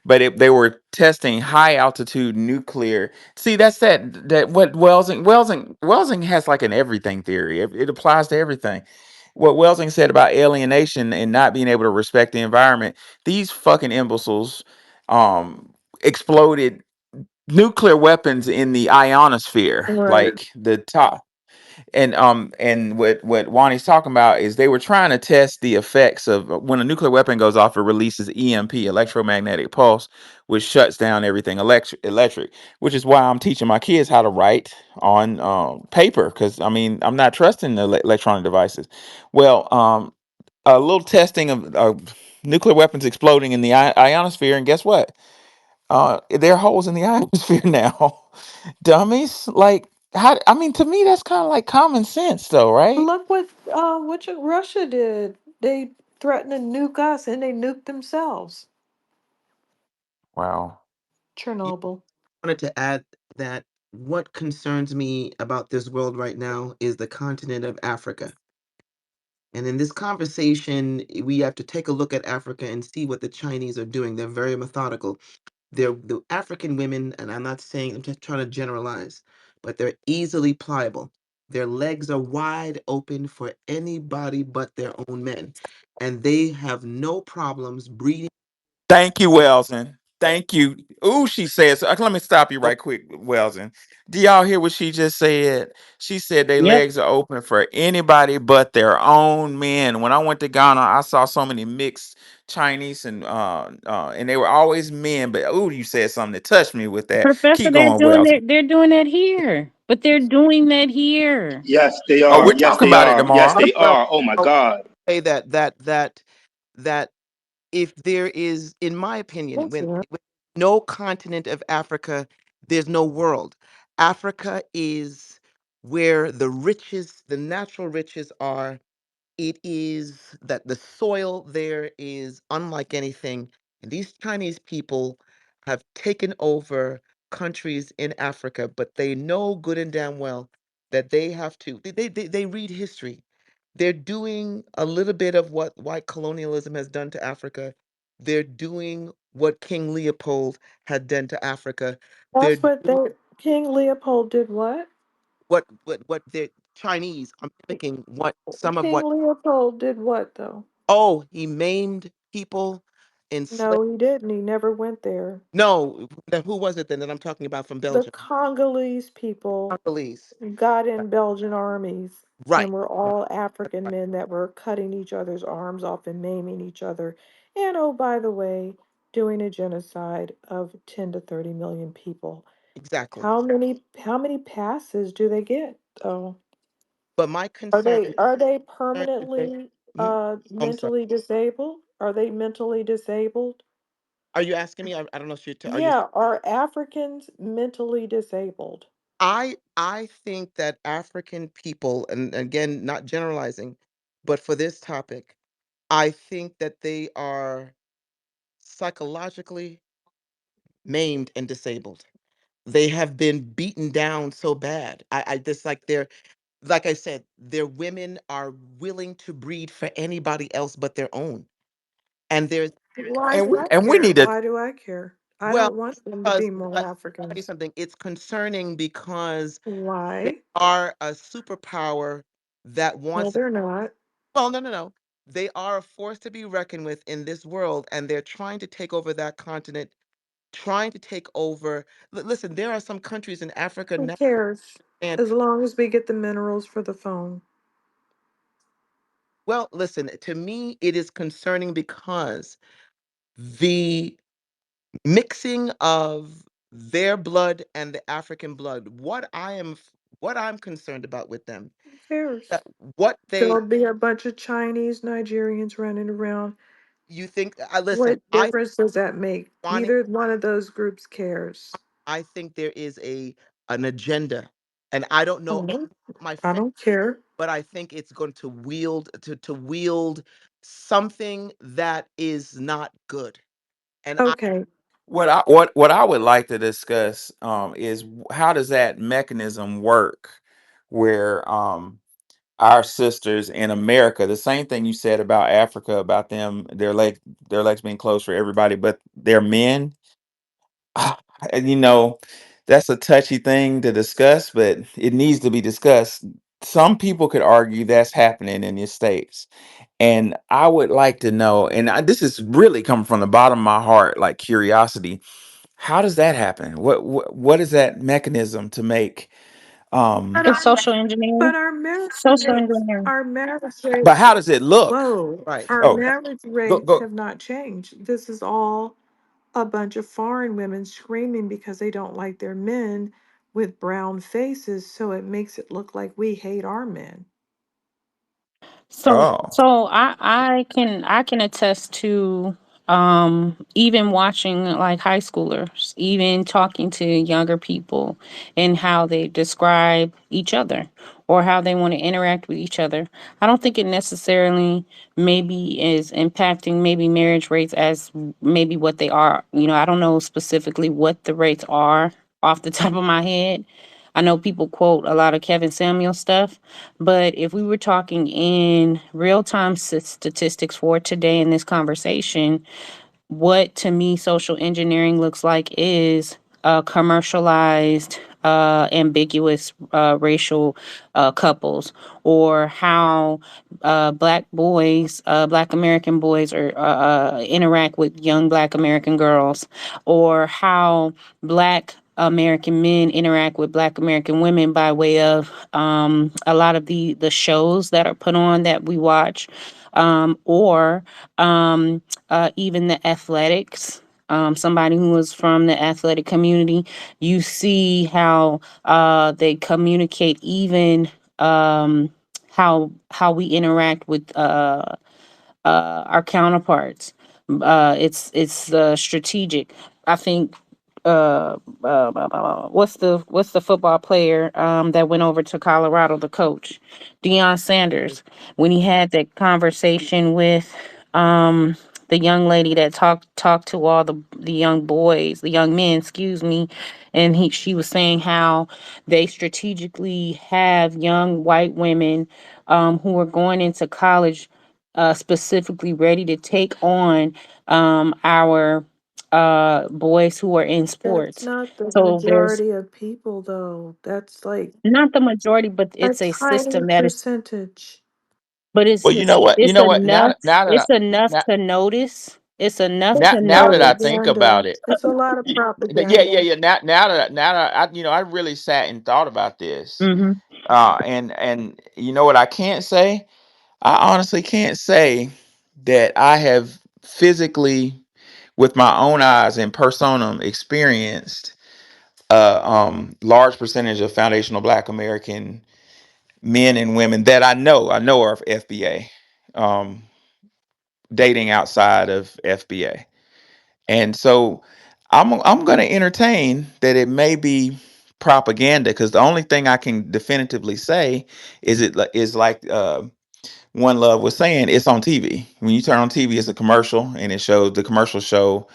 B: But they were testing high altitude nuclear. See, that's that what Welsing has like an everything theory. It applies to everything. What Welsing said about alienation and not being able to respect the environment. These fucking imbeciles, exploded nuclear weapons in the ionosphere,
C: Right.
B: like the top. And what Wani's talking about is they were trying to test the effects of when a nuclear weapon goes off, it releases EMP, electromagnetic pulse, which shuts down everything electric. Which is why I'm teaching my kids how to write on paper, because I mean I'm not trusting the electronic devices. Well, a little testing of nuclear weapons exploding in the ionosphere, and guess what? There are holes in the ionosphere now. Dummies. Like, how? I mean, to me, that's kind of like common sense, though, right?
C: Look what Russia did. They threatened to nuke us, and they nuked themselves.
B: Wow.
O: You
C: Chernobyl.
O: wanted to add that what concerns me about this world right now is the continent of Africa. And in this conversation, we have to take a look at Africa and see what the Chinese are doing. They're very methodical. The African women, and I'm not saying, I'm just trying to generalize, but they're easily pliable. Their legs are wide open for anybody but their own men. And they have no problems breeding.
B: Thank you, Welson. Thank you. Ooh, she says. Let me stop you right quick, Welson. Do y'all hear what she just said? She said their
P: Yep.
B: legs are open for anybody but their own men. When I went to Ghana, I saw so many mixed Chinese and they were always men. But ooh, you said something that touched me with that.
P: Professor,
B: Keep going, Welson.
P: they're doing that here. But they're doing that here.
Q: Yes, they
B: Oh,
Q: are.
B: we're
Q: Yes,
B: talking
Q: they
B: about it
Q: are. Yes,
B: tomorrow.
Q: they are. Oh my
O: Well,
Q: God.
O: say that if there is, in my opinion,
C: What's that?
O: when no continent of Africa, there's no world. Africa is where the riches, the natural riches are. It is that the soil there is unlike anything. And these Chinese people have taken over countries in Africa, but they know good and damn well that they have to, they read history. They're doing a little bit of what white colonialism has done to Africa. They're doing what King Leopold had done to Africa. They're
C: That's what
O: doing
C: they King Leopold did. What?
O: what the Chinese are mimicking what some of
C: King
O: what.
C: Leopold did what though?
O: Oh, he maimed people, enslaved.
C: No, he didn't. He never went there.
O: No, then who was it then that I'm talking about from
C: The
O: Belgium?
C: Congolese people
O: Congolese.
C: got in Belgian armies
O: Right,
C: and were all African men that were cutting each other's arms off and maiming each other. And oh, by the way, doing a genocide of 10 to 30 million people.
O: exactly.
C: How many passes do they get though?
O: But my
C: Are
O: concern,
C: they
O: is that,
C: permanently
O: mhm, I'm sorry.
C: mentally disabled? Are they mentally disabled?
O: Are you asking me? I don't know if you're. Are you?
C: Yeah, are Africans mentally disabled?
O: I think that African people, and again, not generalizing, but for this topic, I think that they are psychologically maimed and disabled. They have been beaten down so bad. I just like I said, their women are willing to breed for anybody else but their own. And there's
C: Why
B: and
C: do
B: we
C: I
B: and we
C: care?
B: need to
C: Why do I care? I
O: well,
C: don't want them to
O: because
C: be more
O: I'll tell you
C: Africans.
O: something, it's concerning because they
C: Why?
O: are a superpower that
C: No,
O: wants.
C: they're not.
O: Well, no, no, no. They are a force to be reckoned with in this world, and they're trying to take over that continent, trying to take over. Listen, there are some countries in Africa
C: Who
O: now,
C: cares?
O: and
C: As long as we get the minerals for the phone.
O: well, listen, to me, it is concerning because the mixing of their blood and the African blood, what I'm concerned about with them,
C: Who cares?
O: that what they,
C: There'll be a bunch of Chinese, Nigerians running around.
O: you think, I listen,
C: What difference does that make?
O: wanting,
C: Neither one of those groups cares.
O: I think there is an agenda, and I don't
C: I
O: know
C: don't,
O: my
C: I
O: friend,
C: don't care.
O: but I think it's going to wield something that is not good. And I,
C: Okay,
B: what I would like to discuss is how does that mechanism work where our sisters in America, the same thing you said about Africa, about them, their legs being closed for everybody, but their men, and that's a touchy thing to discuss, but it needs to be discussed. Some people could argue that's happening in the States. And I would like to know, and this is really coming from the bottom of my heart, like curiosity. How does that happen? What is that mechanism to make?
C: but
P: It's
C: our
P: social engineering.
C: but our marriage
P: Social
C: rates,
P: engineering.
C: our marriage
B: But
C: rates,
B: how does it look?
C: whoa,
O: right.
C: our
B: Oh,
C: marriage
B: go
C: rates
B: go.
C: have not changed. This is all a bunch of foreign women screaming because they don't like their men with brown faces, so it makes it look like we hate our men.
P: So
B: Oh,
P: so I can attest to even watching like high schoolers, even talking to younger people and how they describe each other or how they want to interact with each other. I don't think it necessarily maybe is impacting maybe marriage rates as maybe what they are. I don't know specifically what the rates are off the top of my head. I know people quote a lot of Kevin Samuel stuff, but if we were talking in real time statistics for today in this conversation, what to me social engineering looks like is commercialized, ambiguous racial couples, or how Black American boys interact with young Black American girls, or how Black American men interact with Black American women by way of a lot of the shows that are put on that we watch, or even the athletics. Somebody who was from the athletic community, you see how they communicate, even how we interact with our counterparts. It's strategic. I think what's the football player that went over to Colorado, the coach, Deion Sanders, when he had that conversation with the young lady that talked to all the young boys, the young men, excuse me, and she was saying how they strategically have young white women who are going into college specifically ready to take on our boys who are in
C: That's
P: sports.
C: not the
P: So there's
C: majority of people, though. That's like
P: not the majority, but
C: a
P: it's a
C: tiny
P: system that is,
C: percentage.
P: but
B: Well, you know what? You
P: it's
B: know what? Now,
P: enough.
B: that- now that I,
P: It's enough
B: now,
P: to notice. It's enough
C: It's
B: now,
P: to
B: now that I
P: notice.
B: think about
C: propaganda.
B: it,
C: It's a lot of
B: yeah, yeah,
C: propaganda.
B: yeah. Now that I really sat and thought about this,
P: Hmm.
B: and you know what? I can't say. I honestly can't say that I have physically, with my own eyes and personam, experienced large percentage of foundational Black American men and women that I know are FBA, um, dating outside of FBA, and so I'm going to entertain that it may be propaganda because the only thing I can definitively say is like One Love was saying, it's on TV. When you turn on TV, it's a commercial, and it shows the commercial show.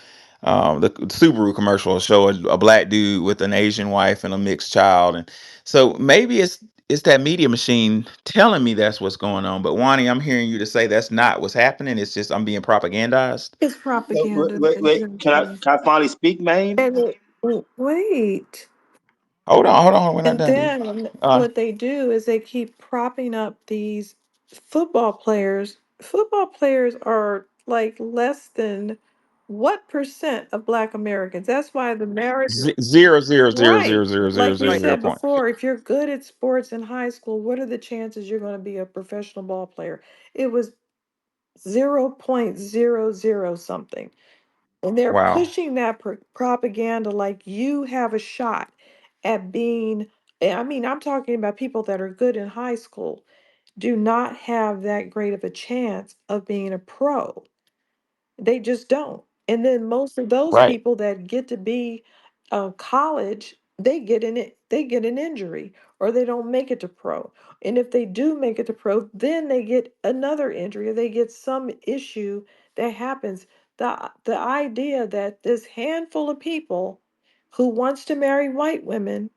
B: The Subaru commercial will show a black dude with an Asian wife and a mixed child, and so maybe it's that media machine telling me that's what's going on. But Wani, I'm hearing you to say that's not what's happening. It's just I'm being propagandized.
C: It's
N: Wait,
C: propaganda,
N: wait, wait.
C: essentially.
N: Can I finally speak, man?
C: And wait.
B: Hold on, we're not
C: And
B: done.
C: then
B: Uh,
C: what they do is they keep propping up these football players. Football players are like less than what percent of Black Americans? That's why the marriage,
B: zero zero zero
C: right?
B: zero zero zero
C: Like you
B: zero
O: Right.
B: zero
C: said
B: point.
C: before, if you're good at sports in high school, what are the chances you're going to be a professional ball player? It was 0.00 something. And they're
B: Wow.
C: pushing that propaganda like you have a shot at being. I mean, I'm talking about people that are good in high school do not have that great of a chance of being a pro. They just don't. And then most of those
B: Right.
C: people that get to be college, they get an injury or they don't make it to pro. And if they do make it to pro, then they get another injury or they get some issue that happens. The idea that this handful of people who wants to marry white women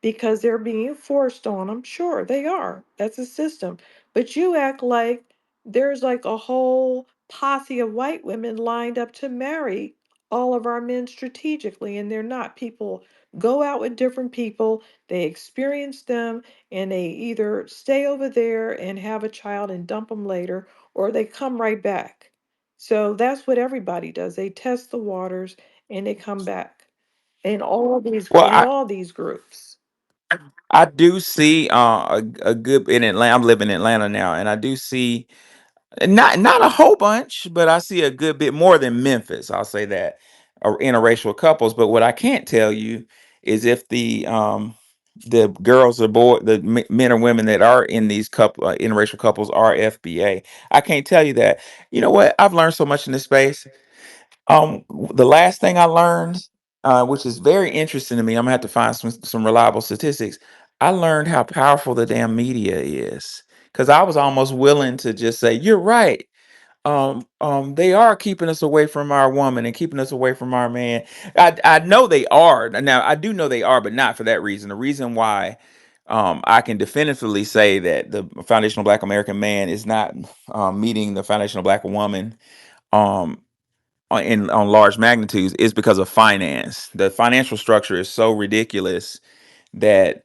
C: because they're being forced on them, sure, they are. That's a system. But you act like there's like a whole posse of white women lined up to marry all of our men strategically, and they're not. People go out with different people, they experience them, and they either stay over there and have a child and dump them later, or they come right back. So that's what everybody does. They test the waters and they come back
B: Well,
C: in all these groups.
B: I do see a good in Atlanta. I'm living in Atlanta now, and I do see not a whole bunch, but I see a good bit more than Memphis. I'll say that, or interracial couples. But what I can't tell you is if the girls or men or women that are in these interracial couples are FBA. I can't tell you that. You know what? I've learned so much in this space. The last thing I learned, which is very interesting to me, I'm gonna have to find some reliable statistics. I learned how powerful the damn media is because I was almost willing to just say, "You're right. They are keeping us away from our woman and keeping us away from our man." I know they are. Now I do know they are, but not for that reason. The reason why I can definitively say that the foundational Black American man is not meeting the foundational Black woman. Um, on large magnitudes is because of finance. The financial structure is so ridiculous that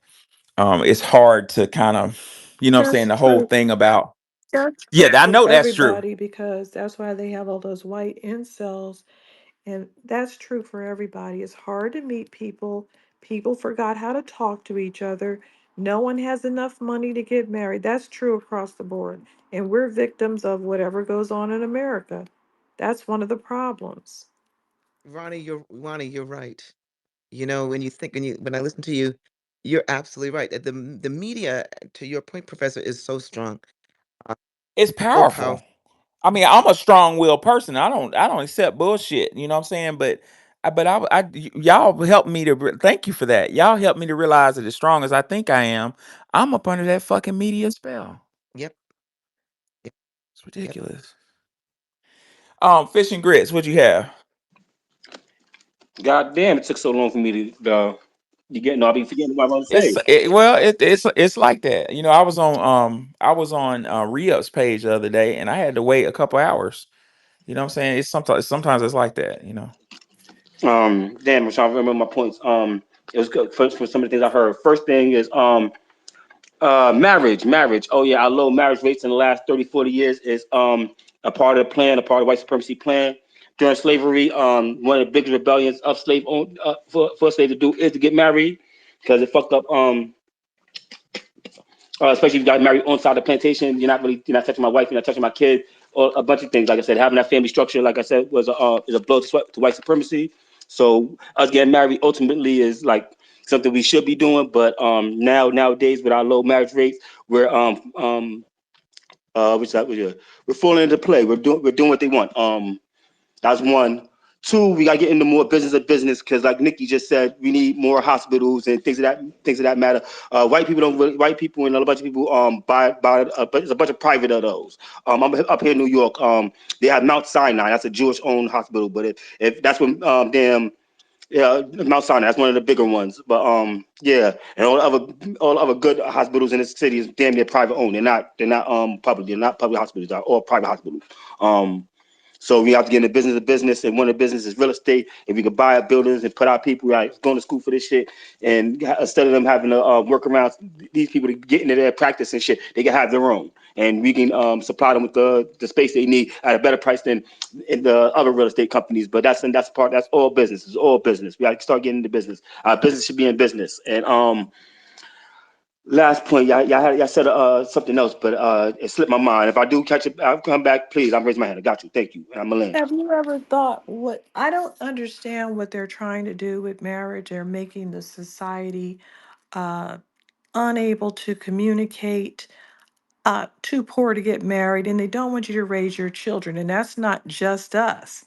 B: it's hard to kind of, I'm saying
C: That's
B: the whole
C: true.
B: thing about,
C: That's
B: yeah,
C: true
B: I
C: for
B: know that's true.
C: everybody because that's why they have all those white incels. And that's true for everybody. It's hard to meet people. People forgot how to talk to each other. No one has enough money to get married. That's true across the board. And we're victims of whatever goes on in America. That's one of the problems.
O: Ronnie, you're right. You know, when I listen to you, you're absolutely right. That the media, to your point, Professor, is so strong, uh,
B: It's
O: so
B: powerful.
O: powerful.
B: I mean, I'm a strong willed person. I don't accept bullshit. You know what I'm saying? But y'all helped me to thank you for that. Y'all helped me to realize that as strong as I think I am, I'm up under that fucking media spell.
O: Yep. Yep.
B: It's
O: Yep.
B: ridiculous. Fish and grits. What you have?
Q: God damn, it took so long for me to you get no, I'll be forgetting what I was going to say.
B: It's like that. You know, I was on Re-Up's page the other day, and I had to wait a couple hours. You know what I'm saying? It's sometimes it's like that. You know.
Q: Damn, I'm trying to remember my points. It was good for some of the things I heard. First thing is marriage. Oh yeah, our low marriage rates in the last 30, 40 years is a part of the plan, a part of the white supremacy plan. During slavery, one of the biggest rebellions of for slaves to do is to get married because it fucked up especially if you got married on side of the plantation. You're not touching my wife, you're not touching my kid, or a bunch of things. Like I said, having that family structure, like I said, was is a blow to white supremacy. So us getting married ultimately is like something we should be doing, but nowadays with our low marriage rates, we're which that was we're falling into play. We're doing what they want. That's one. Two, we got to get into more business because, like Nikki just said, we need more hospitals and things of that matter. White people don't really, white people and a bunch of people buy but there's a bunch of private of those. I'm up here in New York. They have Mount Sinai. That's a Jewish owned hospital, but if that's what damn yeah, Mount Sinai. That's one of the bigger ones. But yeah, and all the other good hospitals in this city is damn near private owned. They're not public. They're not public hospitals. They're all private hospitals. Um, so we have to get into business of business, and one of the business is real estate. If we could buy up buildings and put our people right going to school for this shit, and instead of them having to work around these people to get into their practice and shit, they can have their own, and we can supply them with the space they need at a better price than in the other real estate companies. But that's all business. It's all business. We got to start getting into business. Business should be in business. And last point, y'all said something else, but it slipped my mind. If I do catch it, I'll come back. Please, I'm raising my hand. I got you. Thank you. And I'm Milan.
C: Have you ever thought what I don't understand what they're trying to do with marriage? They're making the society uh, unable to communicate, too poor to get married, and they don't want you to raise your children. And that's not just us.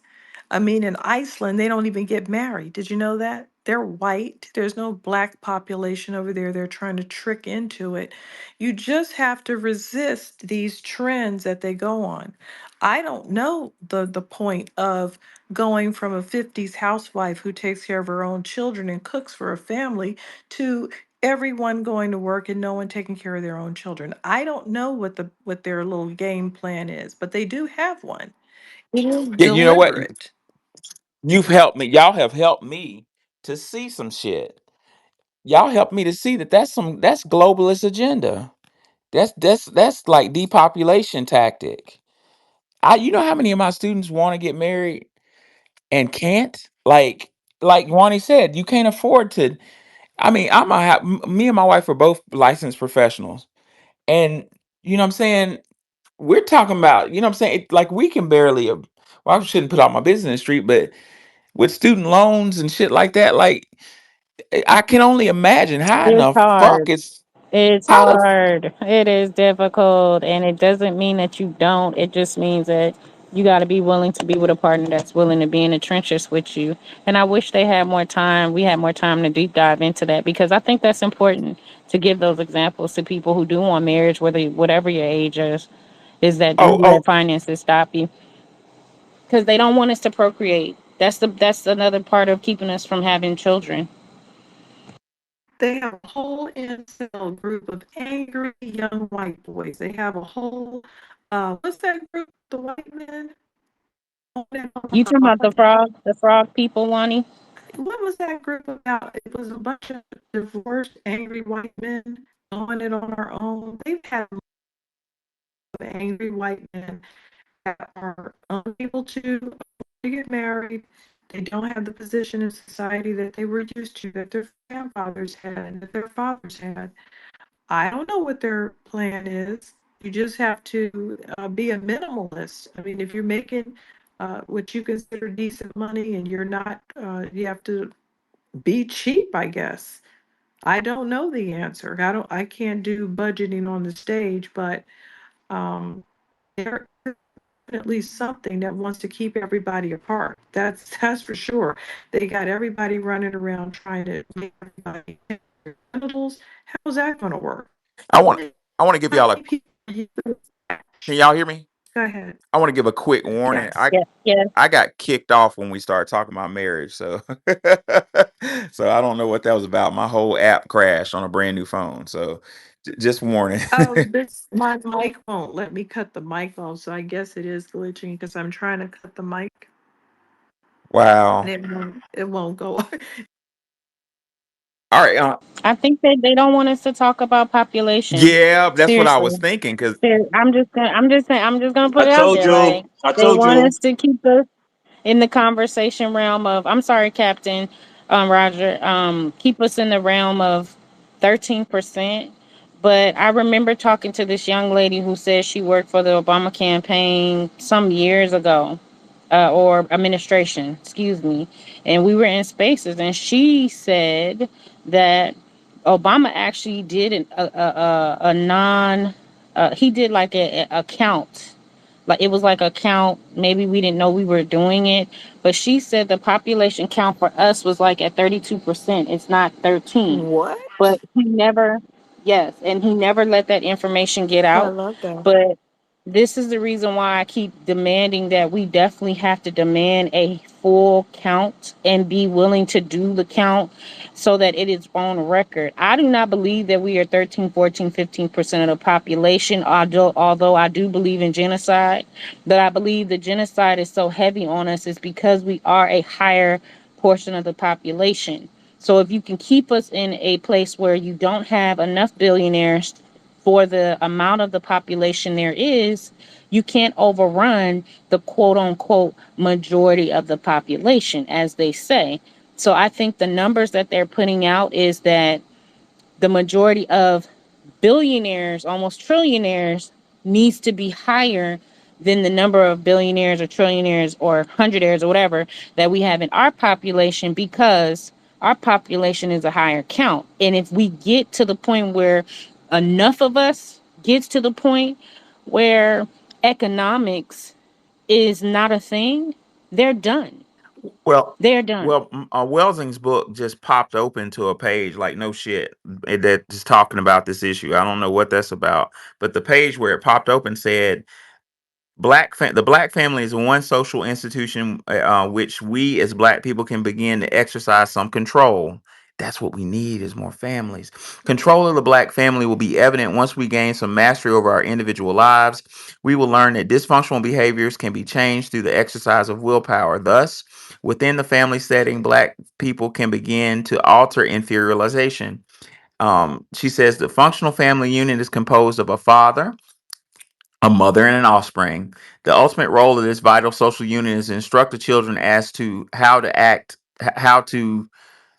C: I mean, in Iceland, they don't even get married. Did you know that? They're white. There's no black population over there. They're trying to trick into it. You just have to resist these trends that they go on. I don't know the point of going from a 50s housewife who takes care of her own children and cooks for a family to everyone going to work and no one taking care of their own children. I don't know what their little game plan is, but they do have one. It is
B: Yeah, you know what?
C: deliberate.
B: You've helped me. Y'all have helped me to see some shit. Y'all helped me to see that's globalist agenda. That's like depopulation tactic. You know how many of my students want to get married and can't? Like Ronnie said, you can't afford to. I mean, me and my wife are both licensed professionals, and you know what I'm saying. We're talking about, you know what I'm saying. Like we can barely. Well, I shouldn't put all my business in the street, but with student loans and shit like that, like I can only imagine how in
P: It's
B: the fuck
P: hard.
B: it's
P: It's
B: how the
P: hard. It is difficult. And it doesn't mean that you don't. It just means that you got to be willing to be with a partner that's willing to be in the trenches with you. And I wish they had more time. We had more time to deep dive into that because I think that's important to give those examples to people who do want marriage, whatever your age is that do
B: oh
P: let
B: oh
P: finances stop you because they don't want us to procreate. That's another part of keeping us from having children.
C: They have a whole incel group of angry young white boys. They have a whole, what's that group? The white men on and on
P: You
C: our
P: talking about
C: own.
P: the frog people, Wani?
C: What was that group about? It was a bunch of divorced, angry white men on it on our own. They've had angry white men that are unable to get married. They don't have the position in society that they were used to, that their grandfathers had, and that their fathers had. I don't know what their plan is. You just have to be a minimalist. I mean, if you're making what you consider decent money and you're not, you have to be cheap, I guess. I don't know the answer. I can't do budgeting on the stage, but um, there. definitely something that wants to keep everybody apart. That's for sure. They got everybody running around trying to make everybody genitals. How's that going to work?
B: I want I want to give
C: How
B: y'all
C: many
B: a.
C: people?
B: Can y'all hear me?
C: Go ahead.
B: I want to give a quick warning.
C: Yes.
P: Yes, yes.
B: I got kicked off when we started talking about marriage, so so I don't know what that was about. My whole app crashed on a brand new phone, so just warning.
C: Oh, this my mic won't let me cut the mic off, so I guess it is glitching because I'm trying to cut the mic and
B: Wow.
C: it won't go.
B: All right.
P: I think that they don't want us to talk about population.
B: Yeah, that's what I was
P: Seriously.
B: thinking. Cause
P: I'm just gonna put
Q: I
P: it out
Q: told
P: there.
Q: you.
P: Like
Q: I
P: they
Q: told
P: want
Q: you.
P: us to keep us in the conversation realm of, I'm sorry, Captain Roger, keep us in the realm of 13%. But I remember talking to this young lady who said she worked for the Obama campaign some years ago, or administration, excuse me. And we were in spaces, and she said that Obama actually did a non, he did like a count, like it was like a count. Maybe we didn't know we were doing it, but she said the population count for us was like at 32%. It's not 13.
C: What?
P: But he never, yes, and he never let that information get
C: I
P: out.
C: love that.
P: But this is the reason why I keep demanding that we definitely have to demand a full count and be willing to do the count so that it is on record. I do not believe that we are 13, 14, 15% of the population, although I do believe in genocide. But I believe the genocide is so heavy on us is because we are a higher portion of the population. So if you can keep us in a place where you don't have enough billionaires for the amount of the population there is, you can't overrun the quote unquote majority of the population, as they say. So I think the numbers that they're putting out is that the majority of billionaires, almost trillionaires, needs to be higher than the number of billionaires or trillionaires or hundredaires or whatever that we have in our population, because our population is a higher count. And if we get to the point where enough of us gets to the point where economics is not a thing, they're done.
B: well,
P: They're done.
B: Welsing's book just popped open to a page like no shit that just talking about this issue. I don't know what that's about, but the page where it popped open said the black family is one social institution which we as black people can begin to exercise some control. That's what we need is more families. Control of the black family will be evident once we gain some mastery over our individual lives. We will learn that dysfunctional behaviors can be changed through the exercise of willpower. Thus, within the family setting, black people can begin to alter inferiorization. She says the functional family unit is composed of a father, a mother, and an offspring. The ultimate role of this vital social unit is to instruct the children as to how to act,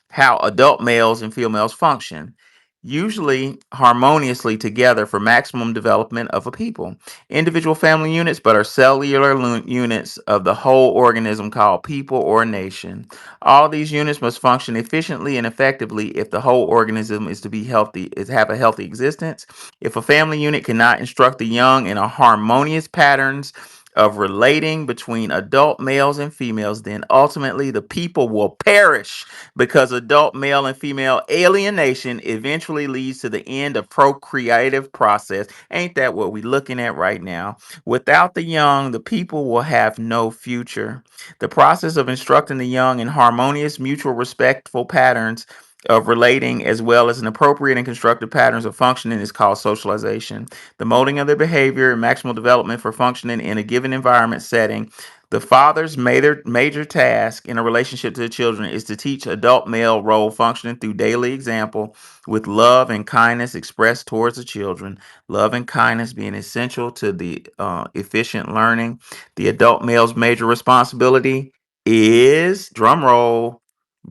B: how adult males and females function, usually harmoniously together for maximum development of a people. Individual family units, but are cellular units of the whole organism called people or nation. All these units must function efficiently and effectively if the whole organism is to be healthy, is have a healthy existence. If a family unit cannot instruct the young in a harmonious patterns of relating between adult males and females, then ultimately the people will perish because adult male and female alienation eventually leads to the end of procreative process. Ain't that what we looking at right now? Without the young, the people will have no future. The process of instructing the young in harmonious, mutual, respectful patterns of relating as well as an appropriate and constructive patterns of functioning is called socialization. The molding of their behavior and maximal development for functioning in a given environment setting. The father's major task in a relationship to the children is to teach adult male role functioning through daily example with love and kindness expressed towards the children. Love and kindness being essential to the efficient learning. The adult male's major responsibility is, drum roll,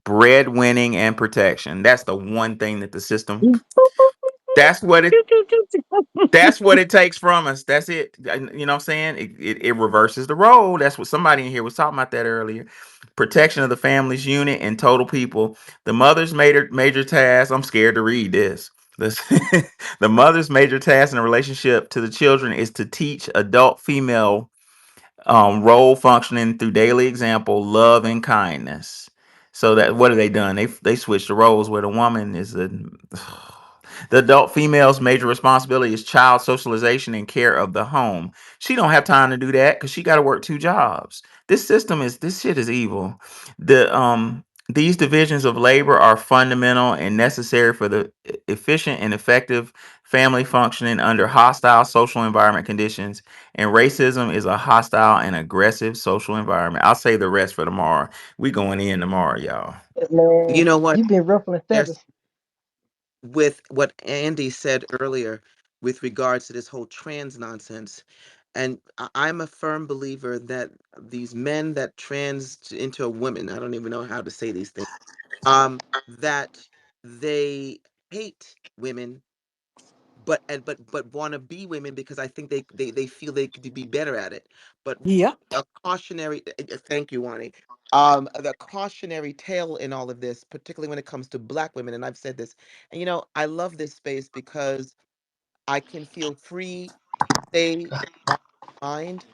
B: breadwinning and protection. That's the one thing that the system, that's what it that's what it takes from us. That's it. You know what I'm saying? It reverses the role. That's what somebody in here was talking about that earlier. Protection of the family's unit and total people. The mother's major task. I'm scared to read this. Listen, the mother's major task in a relationship to the children is to teach adult female Role functioning through daily example, love and kindness. So that what have they done? They switched the roles where the woman is the adult female's major responsibility is child socialization and care of the home. She don't have time to do that because she got to work two jobs. This shit is evil. These divisions of labor are fundamental and necessary for the efficient and effective family functioning under hostile social environment conditions, and racism is a hostile and aggressive social environment. I'll say the rest for tomorrow. We going in tomorrow, y'all.
M: Yes, man,
O: You know what?
M: you've been ruffling
O: There's
M: feathers.
O: with what Andy said earlier with regards to this whole trans nonsense. And I'm a firm believer that these men that trans into a woman, I don't even know how to say these things, that they hate women, but want to be women because I think they feel they could be better at it. But
C: Yep.
O: a cautionary, thank you, Wani. The cautionary tale in all of this, particularly when it comes to Black women, and I've said this, and I love this space because I can feel free to say my mind,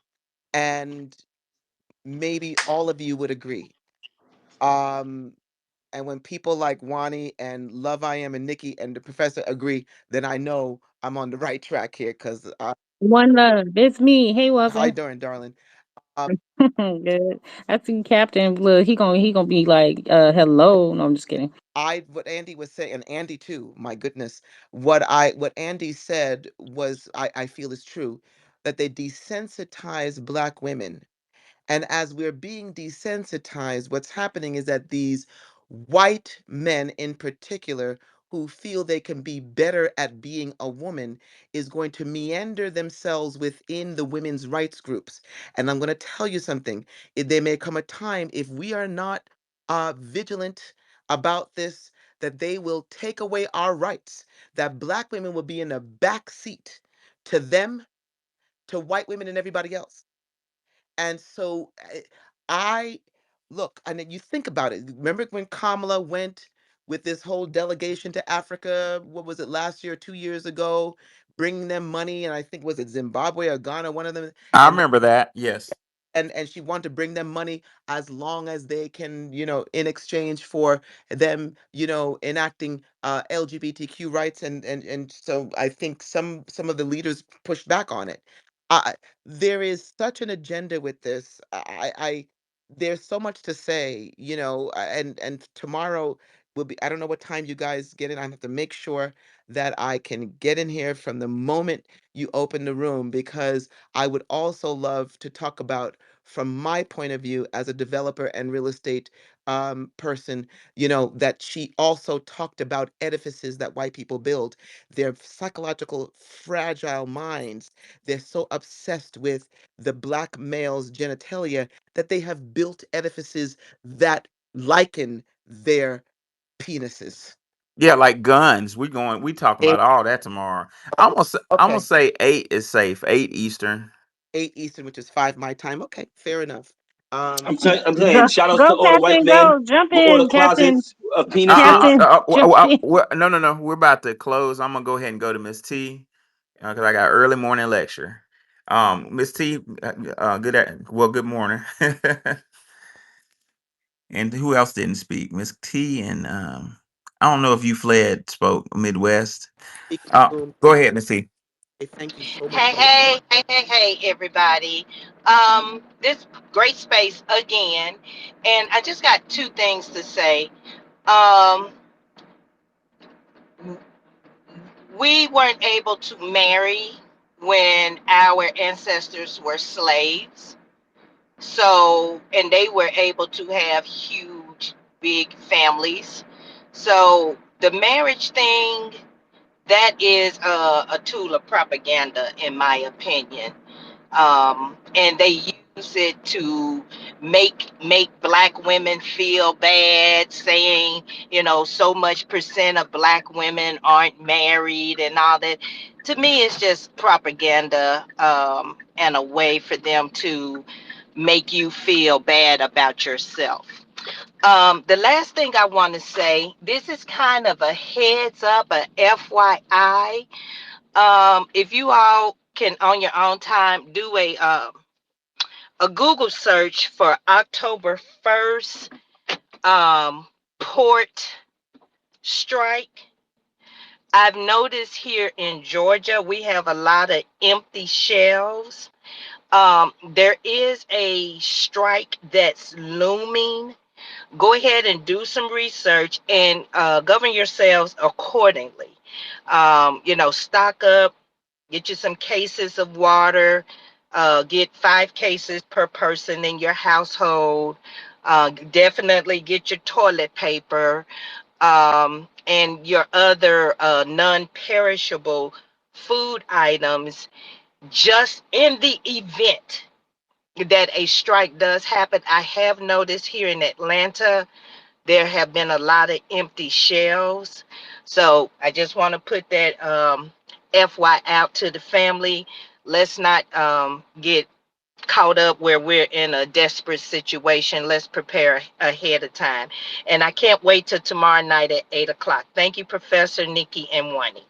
O: and maybe all of you would agree. Um, and when people like Wani and Love I Am and Nikki and the professor agree, then I know I'm on the right track here. Because
P: One love. It's me. Hey,
O: how you
P: Wilson.
O: doing, darling? Um,
P: Good. I see Captain. Look, he gonna be like, hello. No, I'm just kidding.
O: I what Andy was saying, and Andy too. My goodness, what Andy said was I feel is true, that they desensitize Black women. And as we're being desensitized, what's happening is that these white men in particular who feel they can be better at being a woman is going to meander themselves within the women's rights groups. And I'm going to tell you something. There may come a time if we are not vigilant about this, that they will take away our rights, that Black women will be in a back seat to them, to white women and everybody else. And so I look, and then you think about it. Remember when Kamala went with this whole delegation to Africa? What was it, last year, 2 years ago, bringing them money? And I think, was it Zimbabwe or Ghana, one of them?
B: I
O: And
B: remember that. Yes.
O: and she wanted to bring them money as long as they can, in exchange for them, enacting LGBTQ rights, and so I think some of the leaders pushed back on it. I There is such an agenda with this. There's so much to say, and tomorrow will be, I don't know what time you guys get in. I have to make sure that I can get in here from the moment you open the room, because I would also love to talk about, from my point of view as a developer and real estate person, that she also talked about edifices that white people build. Their psychological, fragile minds, they're so obsessed with the Black male's genitalia that they have built edifices that liken their penises.
B: Yeah, like guns. We talking
O: Eh,
B: about all that tomorrow. I'm gonna
O: Okay,
B: say 8 is safe. 8 Eastern.
O: 8 Eastern, which is 5 my time. Okay, fair enough. Um,
Q: I'm saying
P: Go,
Q: shout outs to
P: go,
Q: all the white
P: Captain.
Q: men
P: Go. Jump
Q: with all the
P: in, Captain.
Q: closets of penises.
P: Jump in.
B: No, no, no. We're about to close. I'm gonna go ahead and go to Miss T because I got early morning lecture. Miss T, good morning. And who else didn't speak? Miss T and I don't know if you spoke Midwest.
O: speak to the room.
B: Go ahead, Miss T.
O: Thank you so much
R: Hey,
O: for letting me.
R: hey, hey, hey, hey, everybody. This great space again. And I just got two things to say. Um, we weren't able to marry when our ancestors were slaves. So, and they were able to have huge, big families. So, the marriage thing, that is a tool of propaganda, in my opinion. And they use it to make black women feel bad, saying, so much percent of black women aren't married and all that. To me, it's just propaganda, and a way for them to make you feel bad about yourself. The last thing I want to say, this is kind of a heads up, a FYI. If you all can on your own time do a Google search for October 1st port strike, I've noticed here in Georgia we have a lot of empty shelves. There is a strike that's looming. Go ahead and do some research and govern yourselves accordingly. Stock up, get you some cases of water, get 5 cases per person in your household. Definitely get your toilet paper and your other non perishable food items just in the event that a strike does happen. I have noticed here in Atlanta, there have been a lot of empty shelves. So I just want to put that FY out to the family. Let's not get caught up where we're in a desperate situation. Let's prepare ahead of time. And I can't wait till tomorrow night at 8 o'clock. Thank you, Professor Nikki and Wani.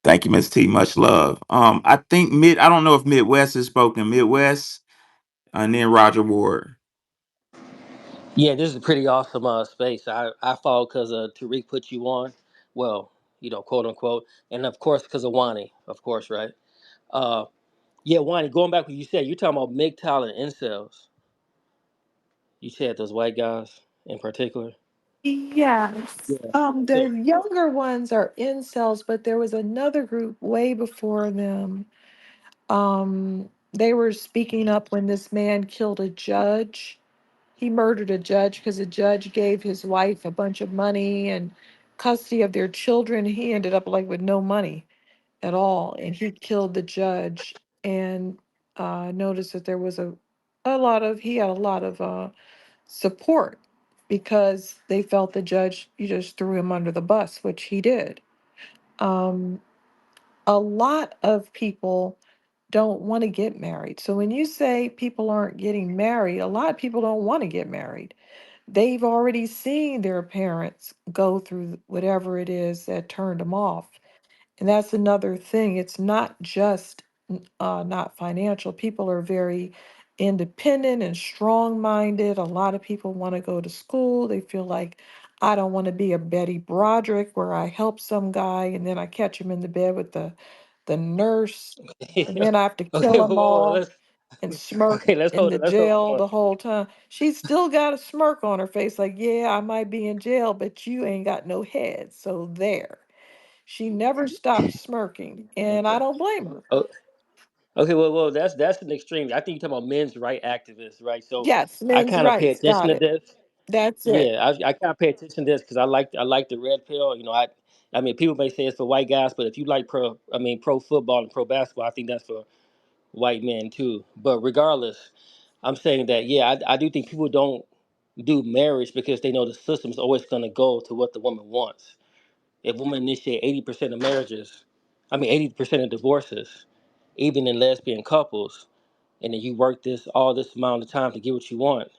B: Thank you, Miss T. Much love. I think I don't know if Midwest has spoken. Midwest, and then Roger Ward.
S: Yeah, this is a pretty awesome space. I followed because Tariq put you on. Well, quote unquote. And of course, because of Wani, of course, right? Uh, yeah, Wani, going back what you said, you're talking about MGTOW and incels. You said those white guys in particular.
C: Yes.
S: Yeah.
C: The
S: So,
C: younger ones are incels, but there was another group way before them. They were speaking up when this man killed a judge. He murdered a judge because a judge gave his wife a bunch of money and custody of their children. He ended up like with no money at all, and he killed the judge. And noticed that there was a lot of he had a lot of support because they felt the judge you just threw him under the bus, which he did. Um, a lot of people don't want to get married. So when you say people aren't getting married, a lot of people don't want to get married. They've already seen their parents go through whatever it is that turned them off. And that's another thing. It's not just not financial. People are very independent and strong-minded. A lot of people want to go to school. They feel like I don't want to be a Betty Broderick where I help some guy and then I catch him in the bed with the nurse and then I have to
S: okay,
C: kill them
S: whoa,
C: all
S: let's
C: and smirk
S: okay, let's
C: in
S: hold
C: the
S: it. Let's hold
C: jail
S: on.
C: the whole time. She's still got a smirk on her face, like, yeah, I might be in jail, but you ain't got no head. So there. She never stopped smirking, and I
S: Okay.
C: don't blame her.
S: Oh, okay. Well, that's an extreme. I think you're talking about men's right activists, right? So,
C: Yes,
S: I
C: men's
S: kind of pay
C: rights.
S: attention
C: Got
S: to
C: it.
S: this.
C: That's it.
S: Yeah, I kind of pay attention to this because I like the red pill. I mean, people may say it's for white guys, but if you like pro football and pro basketball, I think that's for white men too. But regardless, I'm saying that yeah, I do think people don't do marriage because they know the system's always going to go to what the woman wants. If women initiate 80% of marriages, I mean 80% of divorces, even in lesbian couples, and then you work this amount of time to get what you want,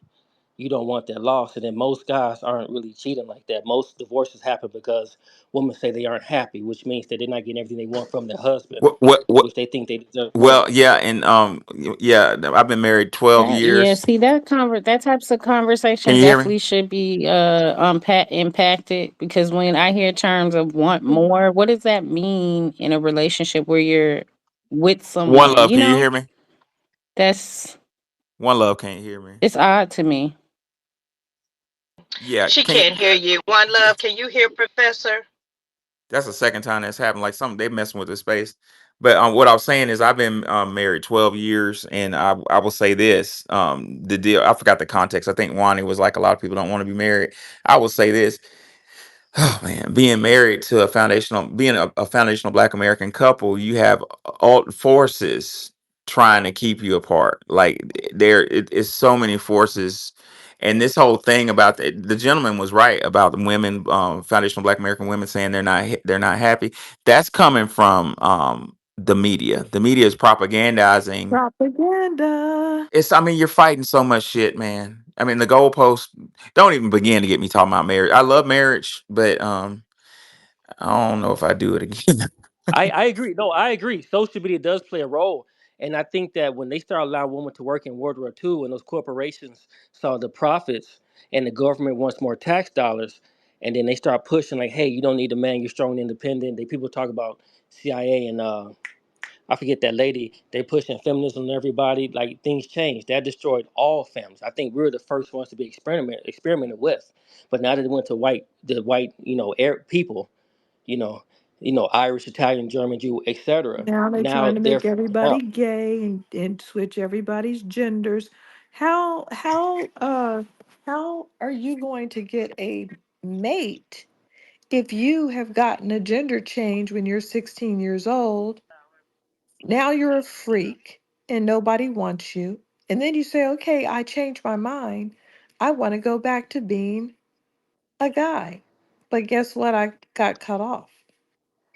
S: you don't want that loss. And then most guys aren't really cheating like that. Most divorces happen because women say they aren't happy, which means that they're not getting everything they want from their husband,
B: What?
S: which they think they deserve more.
B: Well, yeah, and yeah, I've been married 12
P: That yeah,
B: years.
P: see that types of
B: Can
P: conversation
B: you hear me?
P: definitely should be impacted because when I hear terms of want more, what does that mean in a relationship where you're with
B: One
P: someone?
B: love, can you hear me?
P: That's
B: One love, can you hear me?
P: it's odd to me.
B: Yeah,
R: She
B: can't.
R: can't hear you. One love, can you hear Professor?
B: That's the second time that's happened. Like something they messing with the space. But what I was saying is I've been married 12 years, and I will say this: the deal. I forgot the context. I think Wani was like a lot of people don't want to be married. I will say this: oh man, being married to being a foundational Black American couple, you have all forces trying to keep you apart. Like it's so many forces, and this whole thing about the gentleman was right about the women, foundational Black American women saying they're not happy. That's coming from the media. The media is propagandizing.
C: Propaganda.
B: I mean, you're fighting so much shit, man. I mean, the goalposts don't even begin to get me talking about marriage. I love marriage, but I don't know if I do it again.
S: I agree. No, I agree. Social media does play a role, And I think that when they started allowing women to work in World War II, and those corporations saw the profits, and the government wants more tax dollars, and then they start pushing like, "Hey, you don't need a man. You're strong and independent." They people talk about CIA and I forget that lady. They pushing feminism on everybody. Like things changed. That destroyed all families. I think we were the first ones to be experimented with. But now that it went to the white, air people, you know, Irish, Italian, German, Jew, etc.
C: Now they're
S: Now
C: trying to
S: they're
C: make
S: fucking
C: everybody
S: up.
C: gay and switch everybody's genders. How are you going to get a mate if you have gotten a gender change when you're 16 years old? Now you're a freak and nobody wants you. And then you say, okay, I changed my mind. I want to go back to being a guy. But guess what? I got cut off.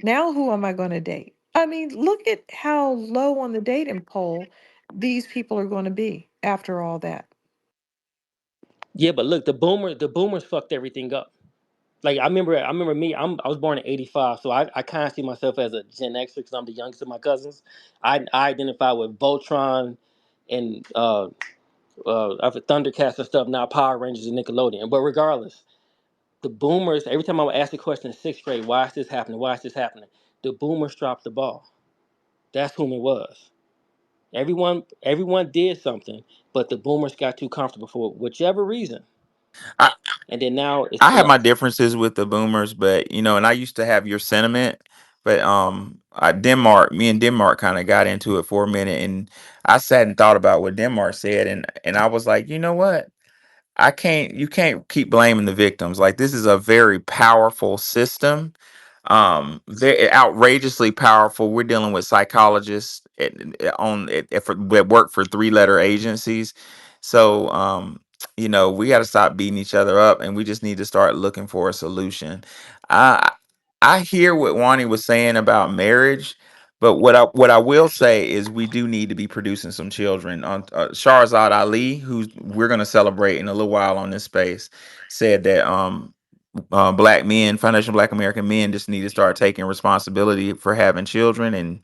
C: Now who am I going to date? I mean, look at how low on the dating poll these people are going to be after all that.
S: Yeah, but look, the boomers fucked everything up. Like I remember me. I was born in '85, so I kind of see myself as a Gen Xer because I'm the youngest of my cousins. I identify with Voltron and Thundercats and stuff. Now Power Rangers and Nickelodeon. But regardless, the boomers. Every time I would ask the question in sixth grade, why is this happening? Why is this happening? The boomers dropped the ball. That's whom it was. Everyone did something, but the boomers got too comfortable for whichever reason,
B: I,
S: and then now it's
B: I
S: too
B: have my
S: late.
B: differences with the boomers, but and I used to have your sentiment, but Denmark, me and Denmark kind of got into it for a minute, and I sat and thought about what Denmark said, and I was like, you know what? You can't keep blaming the victims. Like, this is a very powerful system, they're outrageously powerful. We're dealing with psychologists that work for three-letter agencies. So we got to stop beating each other up, and we just need to start looking for a solution. I i hear what Wani was saying about marriage, but what I will say is we do need to be producing some children. On Shahrazad Ali, who we're going to celebrate in a little while on this space, said that black men, foundational black American men, just need to start taking responsibility for having children,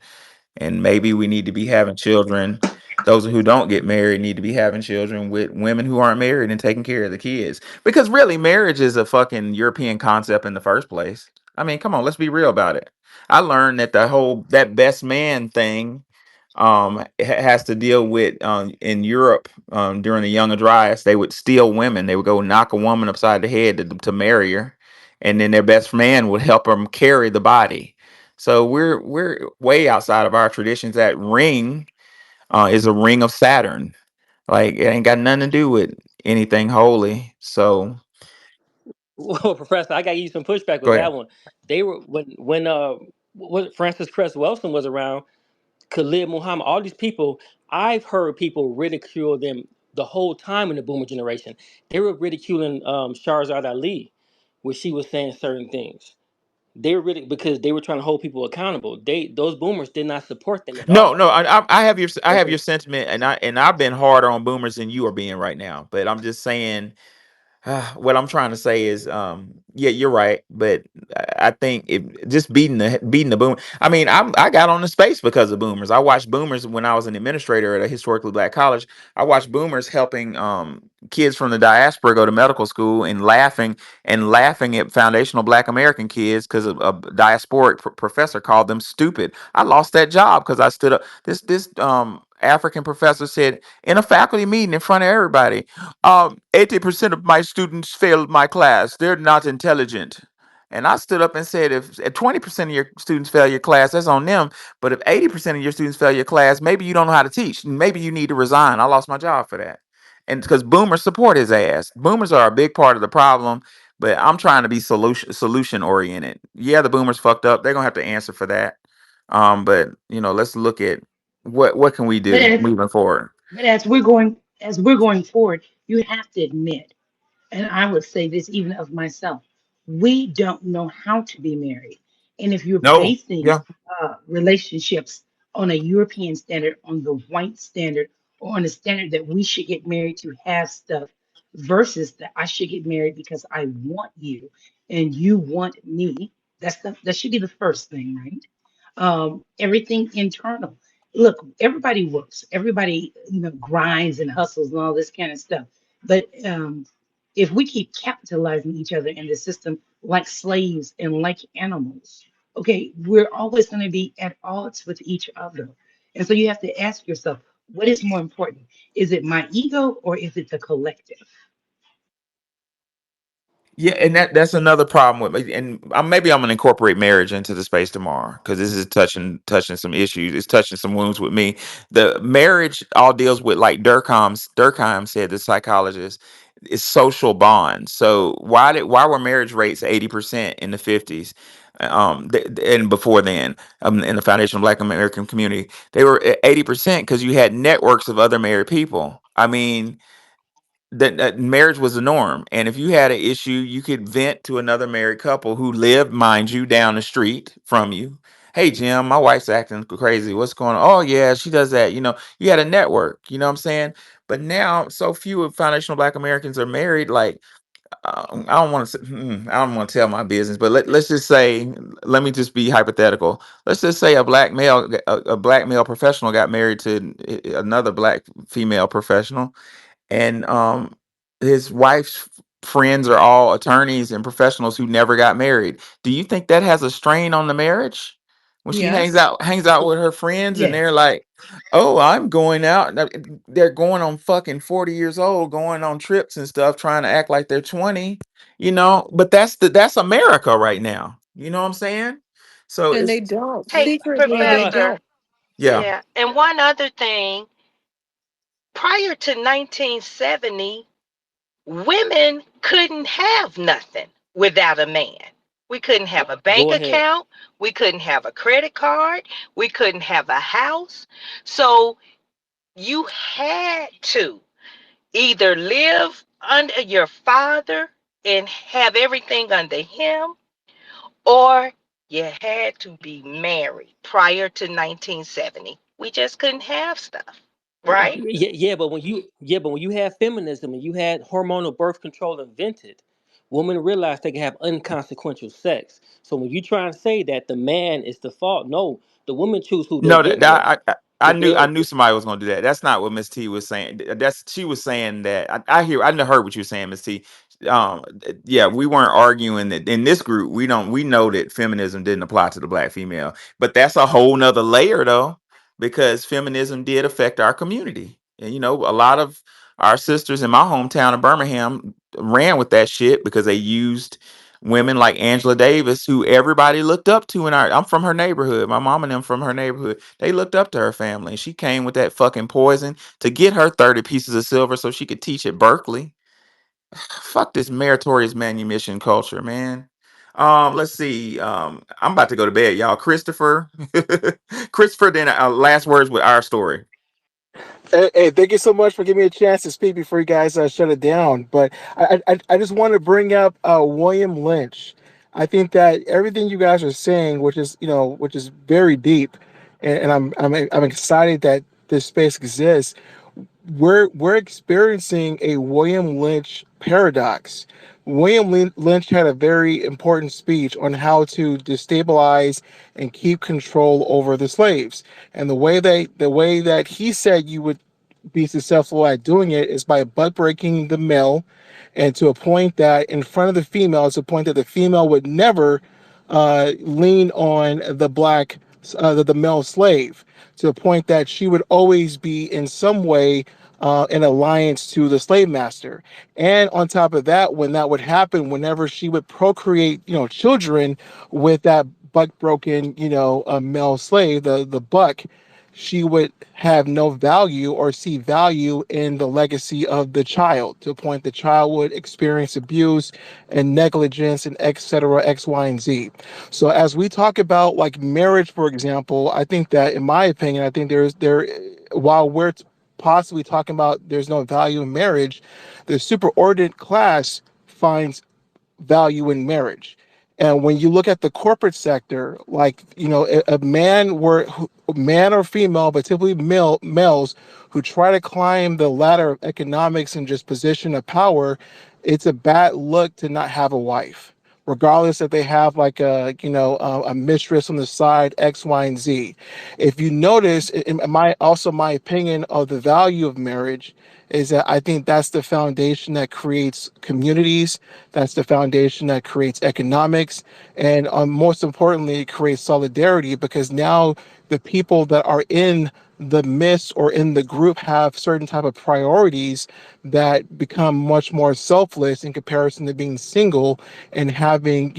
B: and maybe we need to be having children. Those who don't get married need to be having children with women who aren't married and taking care of the kids. Because really, marriage is a fucking European concept in the first place. I mean, come on, let's be real about it. I learned that the whole that best man thing has to deal with in Europe during the Young Dryas. They would steal women. They would go knock a woman upside the head to marry her, and then their best man would help them carry the body. So we're way outside of our traditions. That ring is a ring of Saturn. Like, it ain't got nothing to do with anything holy. So
S: Well, Professor, I got to give you some pushback
B: go
S: with
B: ahead.
S: that one. They were when was Francis Cress Welsing was around, Khalid Muhammad, all these people. I've heard people ridicule them the whole time in the Boomer generation. They were ridiculing Shahrazad Ali, where she was saying certain things. They were really because they were trying to hold people accountable. Those Boomers did not support them at
B: No,
S: all.
B: no, I have your
S: Okay.
B: sentiment, and I've been harder on boomers than you are being right now. But I'm just saying, what I'm trying to say is, yeah, you're right, but I think if just beating the boom. I mean, I got on the space because of boomers. I watched boomers when I was an administrator at a historically black college. I watched boomers helping kids from the diaspora go to medical school and laughing at foundational black American kids because a diasporic professor called them stupid. I lost that job because I stood up. This African professor said in a faculty meeting in front of everybody, 80% of my students failed my class. They're not intelligent. And I stood up and said, if 20% of your students fail your class, that's on them. But if 80% of your students fail your class, maybe you don't know how to teach. Maybe you need to resign. I lost my job for that. And because boomers support his ass. Boomers are a big part of the problem, but I'm trying to be solution oriented. Yeah, the boomers fucked up. They're gonna have to answer for that. But let's look at what can we
E: But
B: do
E: as
B: moving forward.
E: but as we're going forward, you have to admit, and I would say this even of myself, we don't know how to be married. And if you're
B: No.
E: basing
B: Yeah.
E: relationships on a European standard, on the white standard, or on a standard that we should get married to have stuff, versus that I should get married because I want you and you want me, that should be the first thing, right? Everything internal. Look, everybody works, everybody, grinds and hustles and all this kind of stuff. But if we keep capitalizing each other in the system like slaves and like animals, okay, we're always going to be at odds with each other. And so you have to ask yourself, what is more important? Is it my ego or is it the collective?
B: Yeah, and that's another problem with me. And maybe I'm gonna incorporate marriage into the space tomorrow because this is touching some issues. It's touching some wounds with me. The marriage all deals with, like Durkheim said, the psychologist, is social bonds. So why were marriage rates 80% in the 50s, and before then, in the foundational Black American community, they were at 80% because you had networks of other married people. I mean, that marriage was the norm, and if you had an issue you could vent to another married couple who lived, mind you, down the street from you. Hey Jim, my wife's acting crazy, what's going on? Oh yeah, she does that. You had a network, you know what I'm saying? But now so few of foundational Black Americans are married. Like, I don't want to I don't want to tell my business, but let's just say, let me just be hypothetical. Let's just say a black male professional got married to another black female professional, and his wife's friends are all attorneys and professionals who never got married. Do you think that has a strain on the marriage when she
C: Yes.
B: hangs out with her friends and they're
E: Yes.
B: like, oh, I'm going out? They're going on fucking 40 years old, going on trips and stuff, trying to act like they're 20, but that's America right now, you know what I'm saying? So
C: And
B: it's
C: they don't,
R: Hey,
C: secretly, they
S: Uh,
R: Professor.
C: don't.
B: yeah.
R: Yeah. And one other thing, prior to 1970, women couldn't have nothing without a man. We couldn't have a bank
S: Go ahead.
R: account. We couldn't have a credit card. We couldn't have a house. So you had to either live under your father and have everything under him, or you had to be married prior to 1970. We just couldn't have stuff, right?
S: But when you had feminism and you had hormonal birth control invented, women realized they can have unconsequential sex. So when you try and say that the man is the fault, no, the women choose who they
B: No,
S: get with.
B: I
S: They
B: knew somebody was going to do that. That's not what Miss T was saying. That's She was saying that I heard what you were saying, Miss T. Yeah, we weren't arguing that in this group. We know that feminism didn't apply to the black female, but that's a whole nother layer though, because feminism did affect our community, and a lot of our sisters in my hometown of Birmingham ran with that shit because they used women like Angela Davis, who everybody looked up to I'm from her neighborhood. My mom and them from her neighborhood. They looked up to her family. And she came with that fucking poison to get her 30 pieces of silver so she could teach at Berkeley. Fuck this meritorious manumission culture, man. Let's see. I'm about to go to bed, y'all. Christopher. Christopher, then last words with our story.
T: Hey, thank you so much for giving me a chance to speak before you guys shut it down. But I just want to bring up William Lynch. I think that everything you guys are saying, which is very deep, and I'm excited that this space exists. We're experiencing a William Lynch paradox. Lynch had a very important speech on how to destabilize and keep control over the slaves. And the way that he said you would be successful at doing it is by butt breaking the male, and to a point that in front of the female, it's a point that the female would never lean on the male slave, to the point that she would always be in some way in alliance to the slave master. And on top of that, when that would happen, whenever she would procreate, children with that buck broken, male slave, the buck, she would have no value or see value in the legacy of the child, to a point the child would experience abuse and negligence and etc. X, Y, and Z. So as we talk about like marriage, for example, I think that, in my opinion, I think while we're possibly talking about there's no value in marriage, the superordinate class finds value in marriage. And when you look at the corporate sector, like, a man or female, but typically males who try to climb the ladder of economics and just position of power, it's a bad look to not have a wife. regardless if they have like a a mistress on the side, X, Y, and Z. If you notice, in my opinion of the value of marriage is that I think that's the foundation that creates communities. That's the foundation that creates economics, and most importantly, it creates solidarity, because now the people that are in the midst or in the group have certain type of priorities that become much more selfless in comparison to being single and having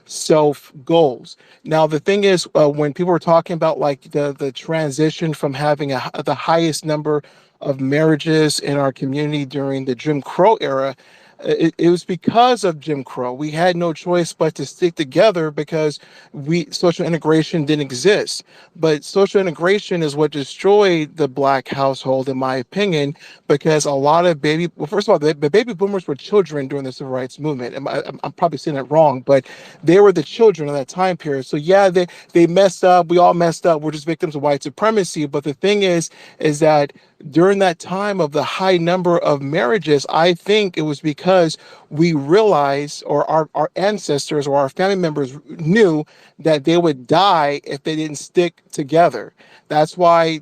T: self goals. Now the thing is, when people were talking about like the transition from having the highest number of marriages in our community during the Jim Crow era, it was because of Jim Crow. We had no choice but to stick together because social integration didn't exist. But social integration is what destroyed the black household, in my opinion, because a lot of well, first of all, the baby boomers were children during the civil rights movement. I'm probably saying that wrong, but they were the children of that time period. So yeah, they messed up. We all messed up. We're just victims of white supremacy. But the thing is that during that time of the high number of marriages, I think it was because we realized, or our ancestors or our family members knew that they would die if they didn't stick together. That's why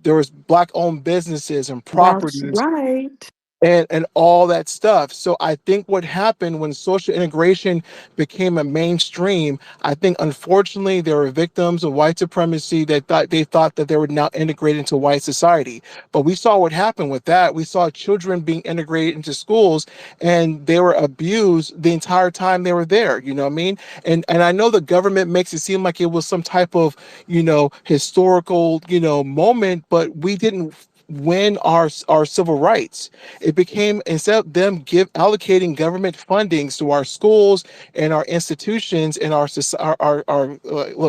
T: there was black owned businesses and
C: That's
T: properties
C: right.
T: and all that stuff. So I think what happened when social integration became a mainstream, I think unfortunately there were victims of white supremacy that thought that they were now integrated into white society. But we saw what happened with that. We saw children being integrated into schools and they were abused the entire time they were there. You know what I mean? And I know the government makes it seem like it was some type of, historical, moment, but we didn't win our civil rights. It became, instead of them allocating government fundings to our schools and our institutions and our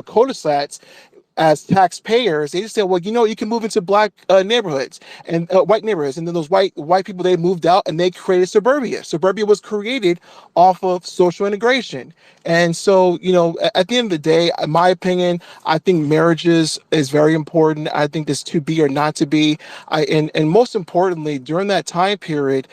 T: cul-de-sacs as taxpayers, they just said, well, you can move into black neighborhoods and white neighborhoods, and then those white people, they moved out and they created suburbia. Suburbia was created off of social integration, and so at the end of the day, in my opinion, I think marriages is very important. I think this to be or not to be. And most importantly, during that time period,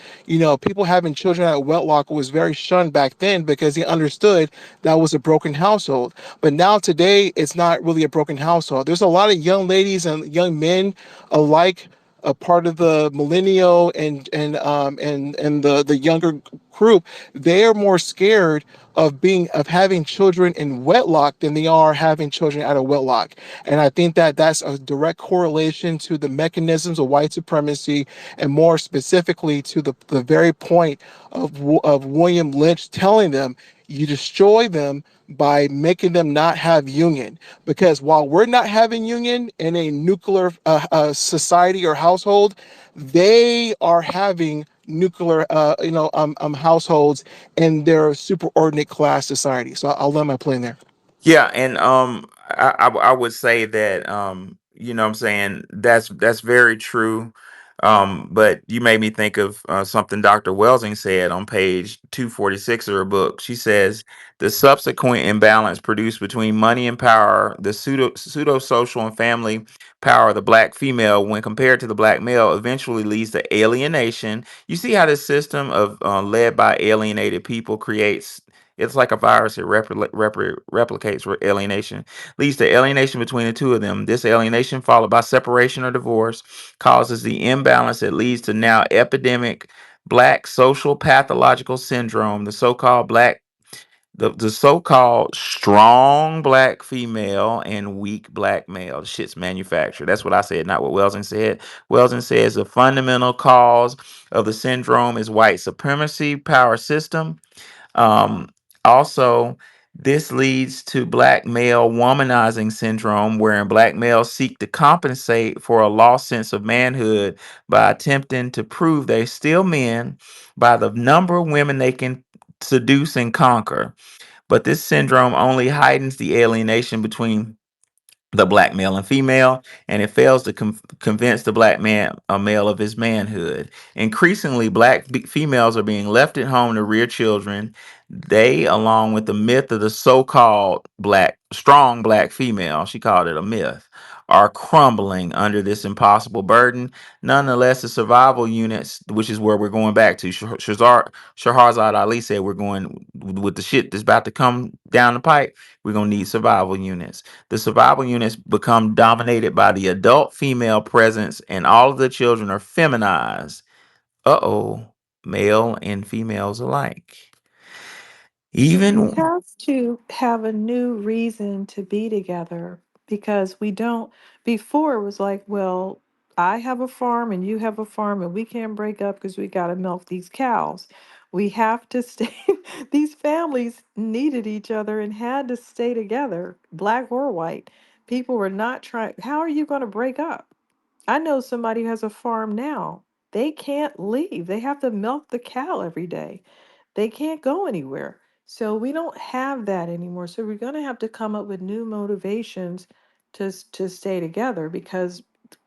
T: people having children at wedlock was very shunned back then because they understood that was a broken household. But now today, it's not really a broken household. There's a lot of young ladies and young men alike, a part of the millennial and the younger group. They are more scared of having children in wedlock than they are having children out of wedlock. And I think that that's a direct correlation to the mechanisms of white supremacy, and more specifically to the very point of William Lynch telling them, you destroy them by making them not have union. Because while we're not having union in a nuclear society or household, they are having nuclear households in their superordinate class society. So I'll let my plane there.
B: Yeah, and I would say that what I'm saying, that's very true. But you made me think of something Dr. Welsing said on page 246 of her book. She says the subsequent imbalance produced between money and power, the pseudo social and family power of the black female when compared to the black male, eventually leads to alienation. You see how this system of led by alienated people creates, it's like a virus. It replicates alienation, leads to alienation between the two of them. This alienation, followed by separation or divorce, causes the imbalance that leads to now epidemic black social pathological syndrome, the so-called strong black female and weak black male. The shit's manufactured. That's what I said, not what Welsing said. Welsing says the fundamental cause of the syndrome is white supremacy power system. um, Also, this leads to black male womanizing syndrome, wherein black males seek to compensate for a lost sense of manhood by attempting to prove they're still men by the number of women they can seduce and conquer. But this syndrome only heightens the alienation between the black male and female, and it fails to convince the black man, a male, of his manhood. Increasingly, black females are being left at home to rear children. They, along with the myth of the so-called strong black female, she called it a myth, are crumbling under this impossible burden. Nonetheless, the survival units, which is where we're going back to, Shahrazad Ali said we're going with the shit that's about to come down the pipe. We're going to need survival units. The survival units become dominated by the adult female presence, and all of the children are feminized. Male and females alike.
C: We
B: Even
C: have to have a new reason to be together because we don't. Before it was like, well, I have a farm and you have a farm and we can't break up because we got to milk these cows. We have to stay. These families needed each other and had to stay together, black or white. People were not trying. How are you going to break up? I know somebody who has a farm now. They can't leave. They have to milk the cow every day. They can't go anywhere. So we don't have that anymore. So we're going to have to come up with new motivations to stay together because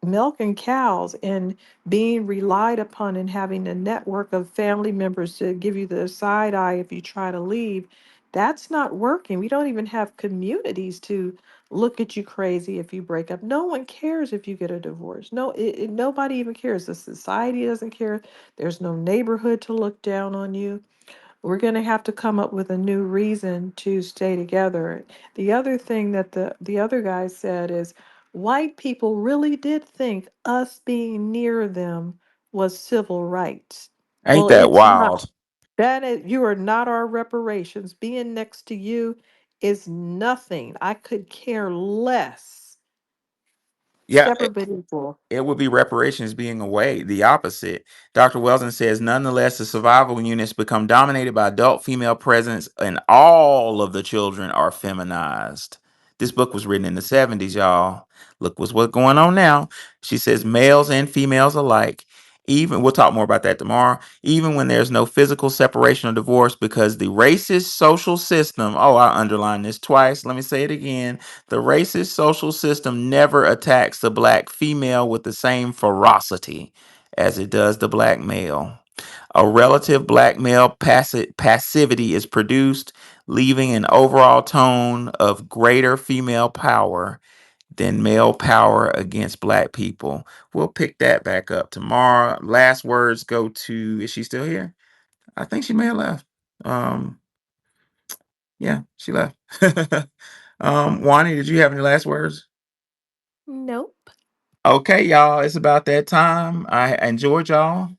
C: milking cows and being relied upon and having a network of family members to give you the side eye if you try to leave, that's not working. We don't even have communities to look at you crazy if you break up. No one cares if you get a divorce. No, nobody even cares. The society doesn't care. There's no neighborhood to look down on you. We're going to have to come up with a new reason to stay together. The other thing that the other guy said is white people really did think us being near them was civil rights.
B: ain't
C: Well,
B: that
C: it's not.
B: wild?
C: That is, you are not our reparations. Being next to you is nothing. I could care less.
B: Yeah,
C: Separate but equal.
B: it would be reparations being away, the opposite. Dr. Weldon says, nonetheless, the survival units become dominated by adult female presence, and all of the children are feminized. This book was written in the 70s, y'all. Look what's going on now. She says, males and females alike. Even we'll talk more about that tomorrow. Even when there's no physical separation or divorce, because the racist social system. Oh, I underlined this twice. Let me say it again. The racist social system never attacks the black female with the same ferocity as it does the black male. A relative black male passivity is produced, leaving an overall tone of greater female power than male power against black people. We'll pick that back up tomorrow. Last words go to, is she still here? I think she may have left. Um, yeah, she left. Wani, did you have any last words?
C: Nope.
B: Okay, y'all, it's about that time. I enjoyed y'all.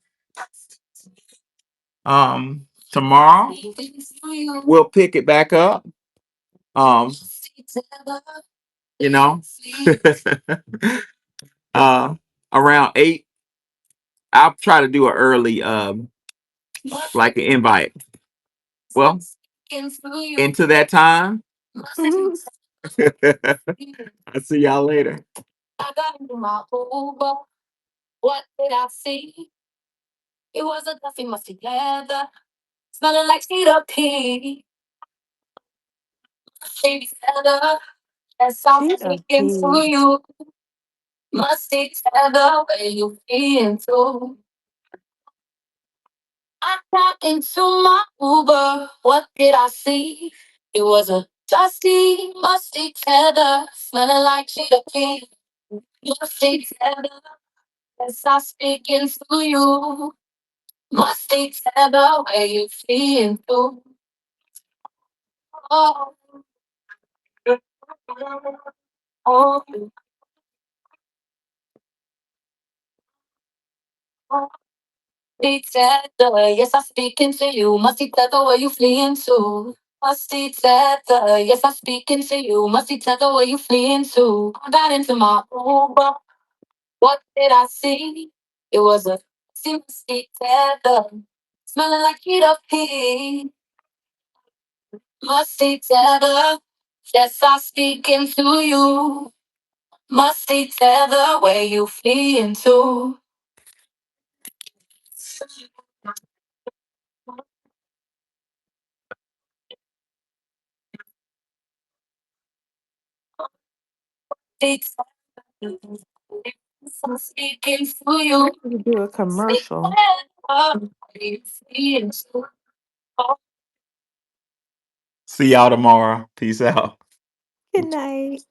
B: Tomorrow we'll pick it back up. Um, you know, uh, around 8. I'll try to do an early, like an invite. Well, into that time. I'll see y'all later. I got into my Uber. What did I see? It was a Duffy must together, smelling like cedar pea. Shady together, that's how I'm
C: Cheetah
B: speaking to
C: pea.
B: you. Must see together where you feel too. I got into my Uber. What did I see? It was a dusty, musty tether, smelling like cheetah pea. Musty tether, as I speaking to you. Musty tether, where you feel too. Oh, oh, oh. Musty tether, yes, I'm speaking to you. Musty tether, where you fleeing to? Musty tether, yes, I'm speaking to you. Musty tether, where you fleeing to? I got into my Uber. What did I see? It was a musty tether, smelling like heat of pea. Musty tether, yes, I'm speaking to you. Musty tether, where you fleeing to? I'm speaking to you.
C: We do a
B: Musty
C: commercial.
B: tether, where you fleeing to? See y'all tomorrow. Peace out.
C: Good night.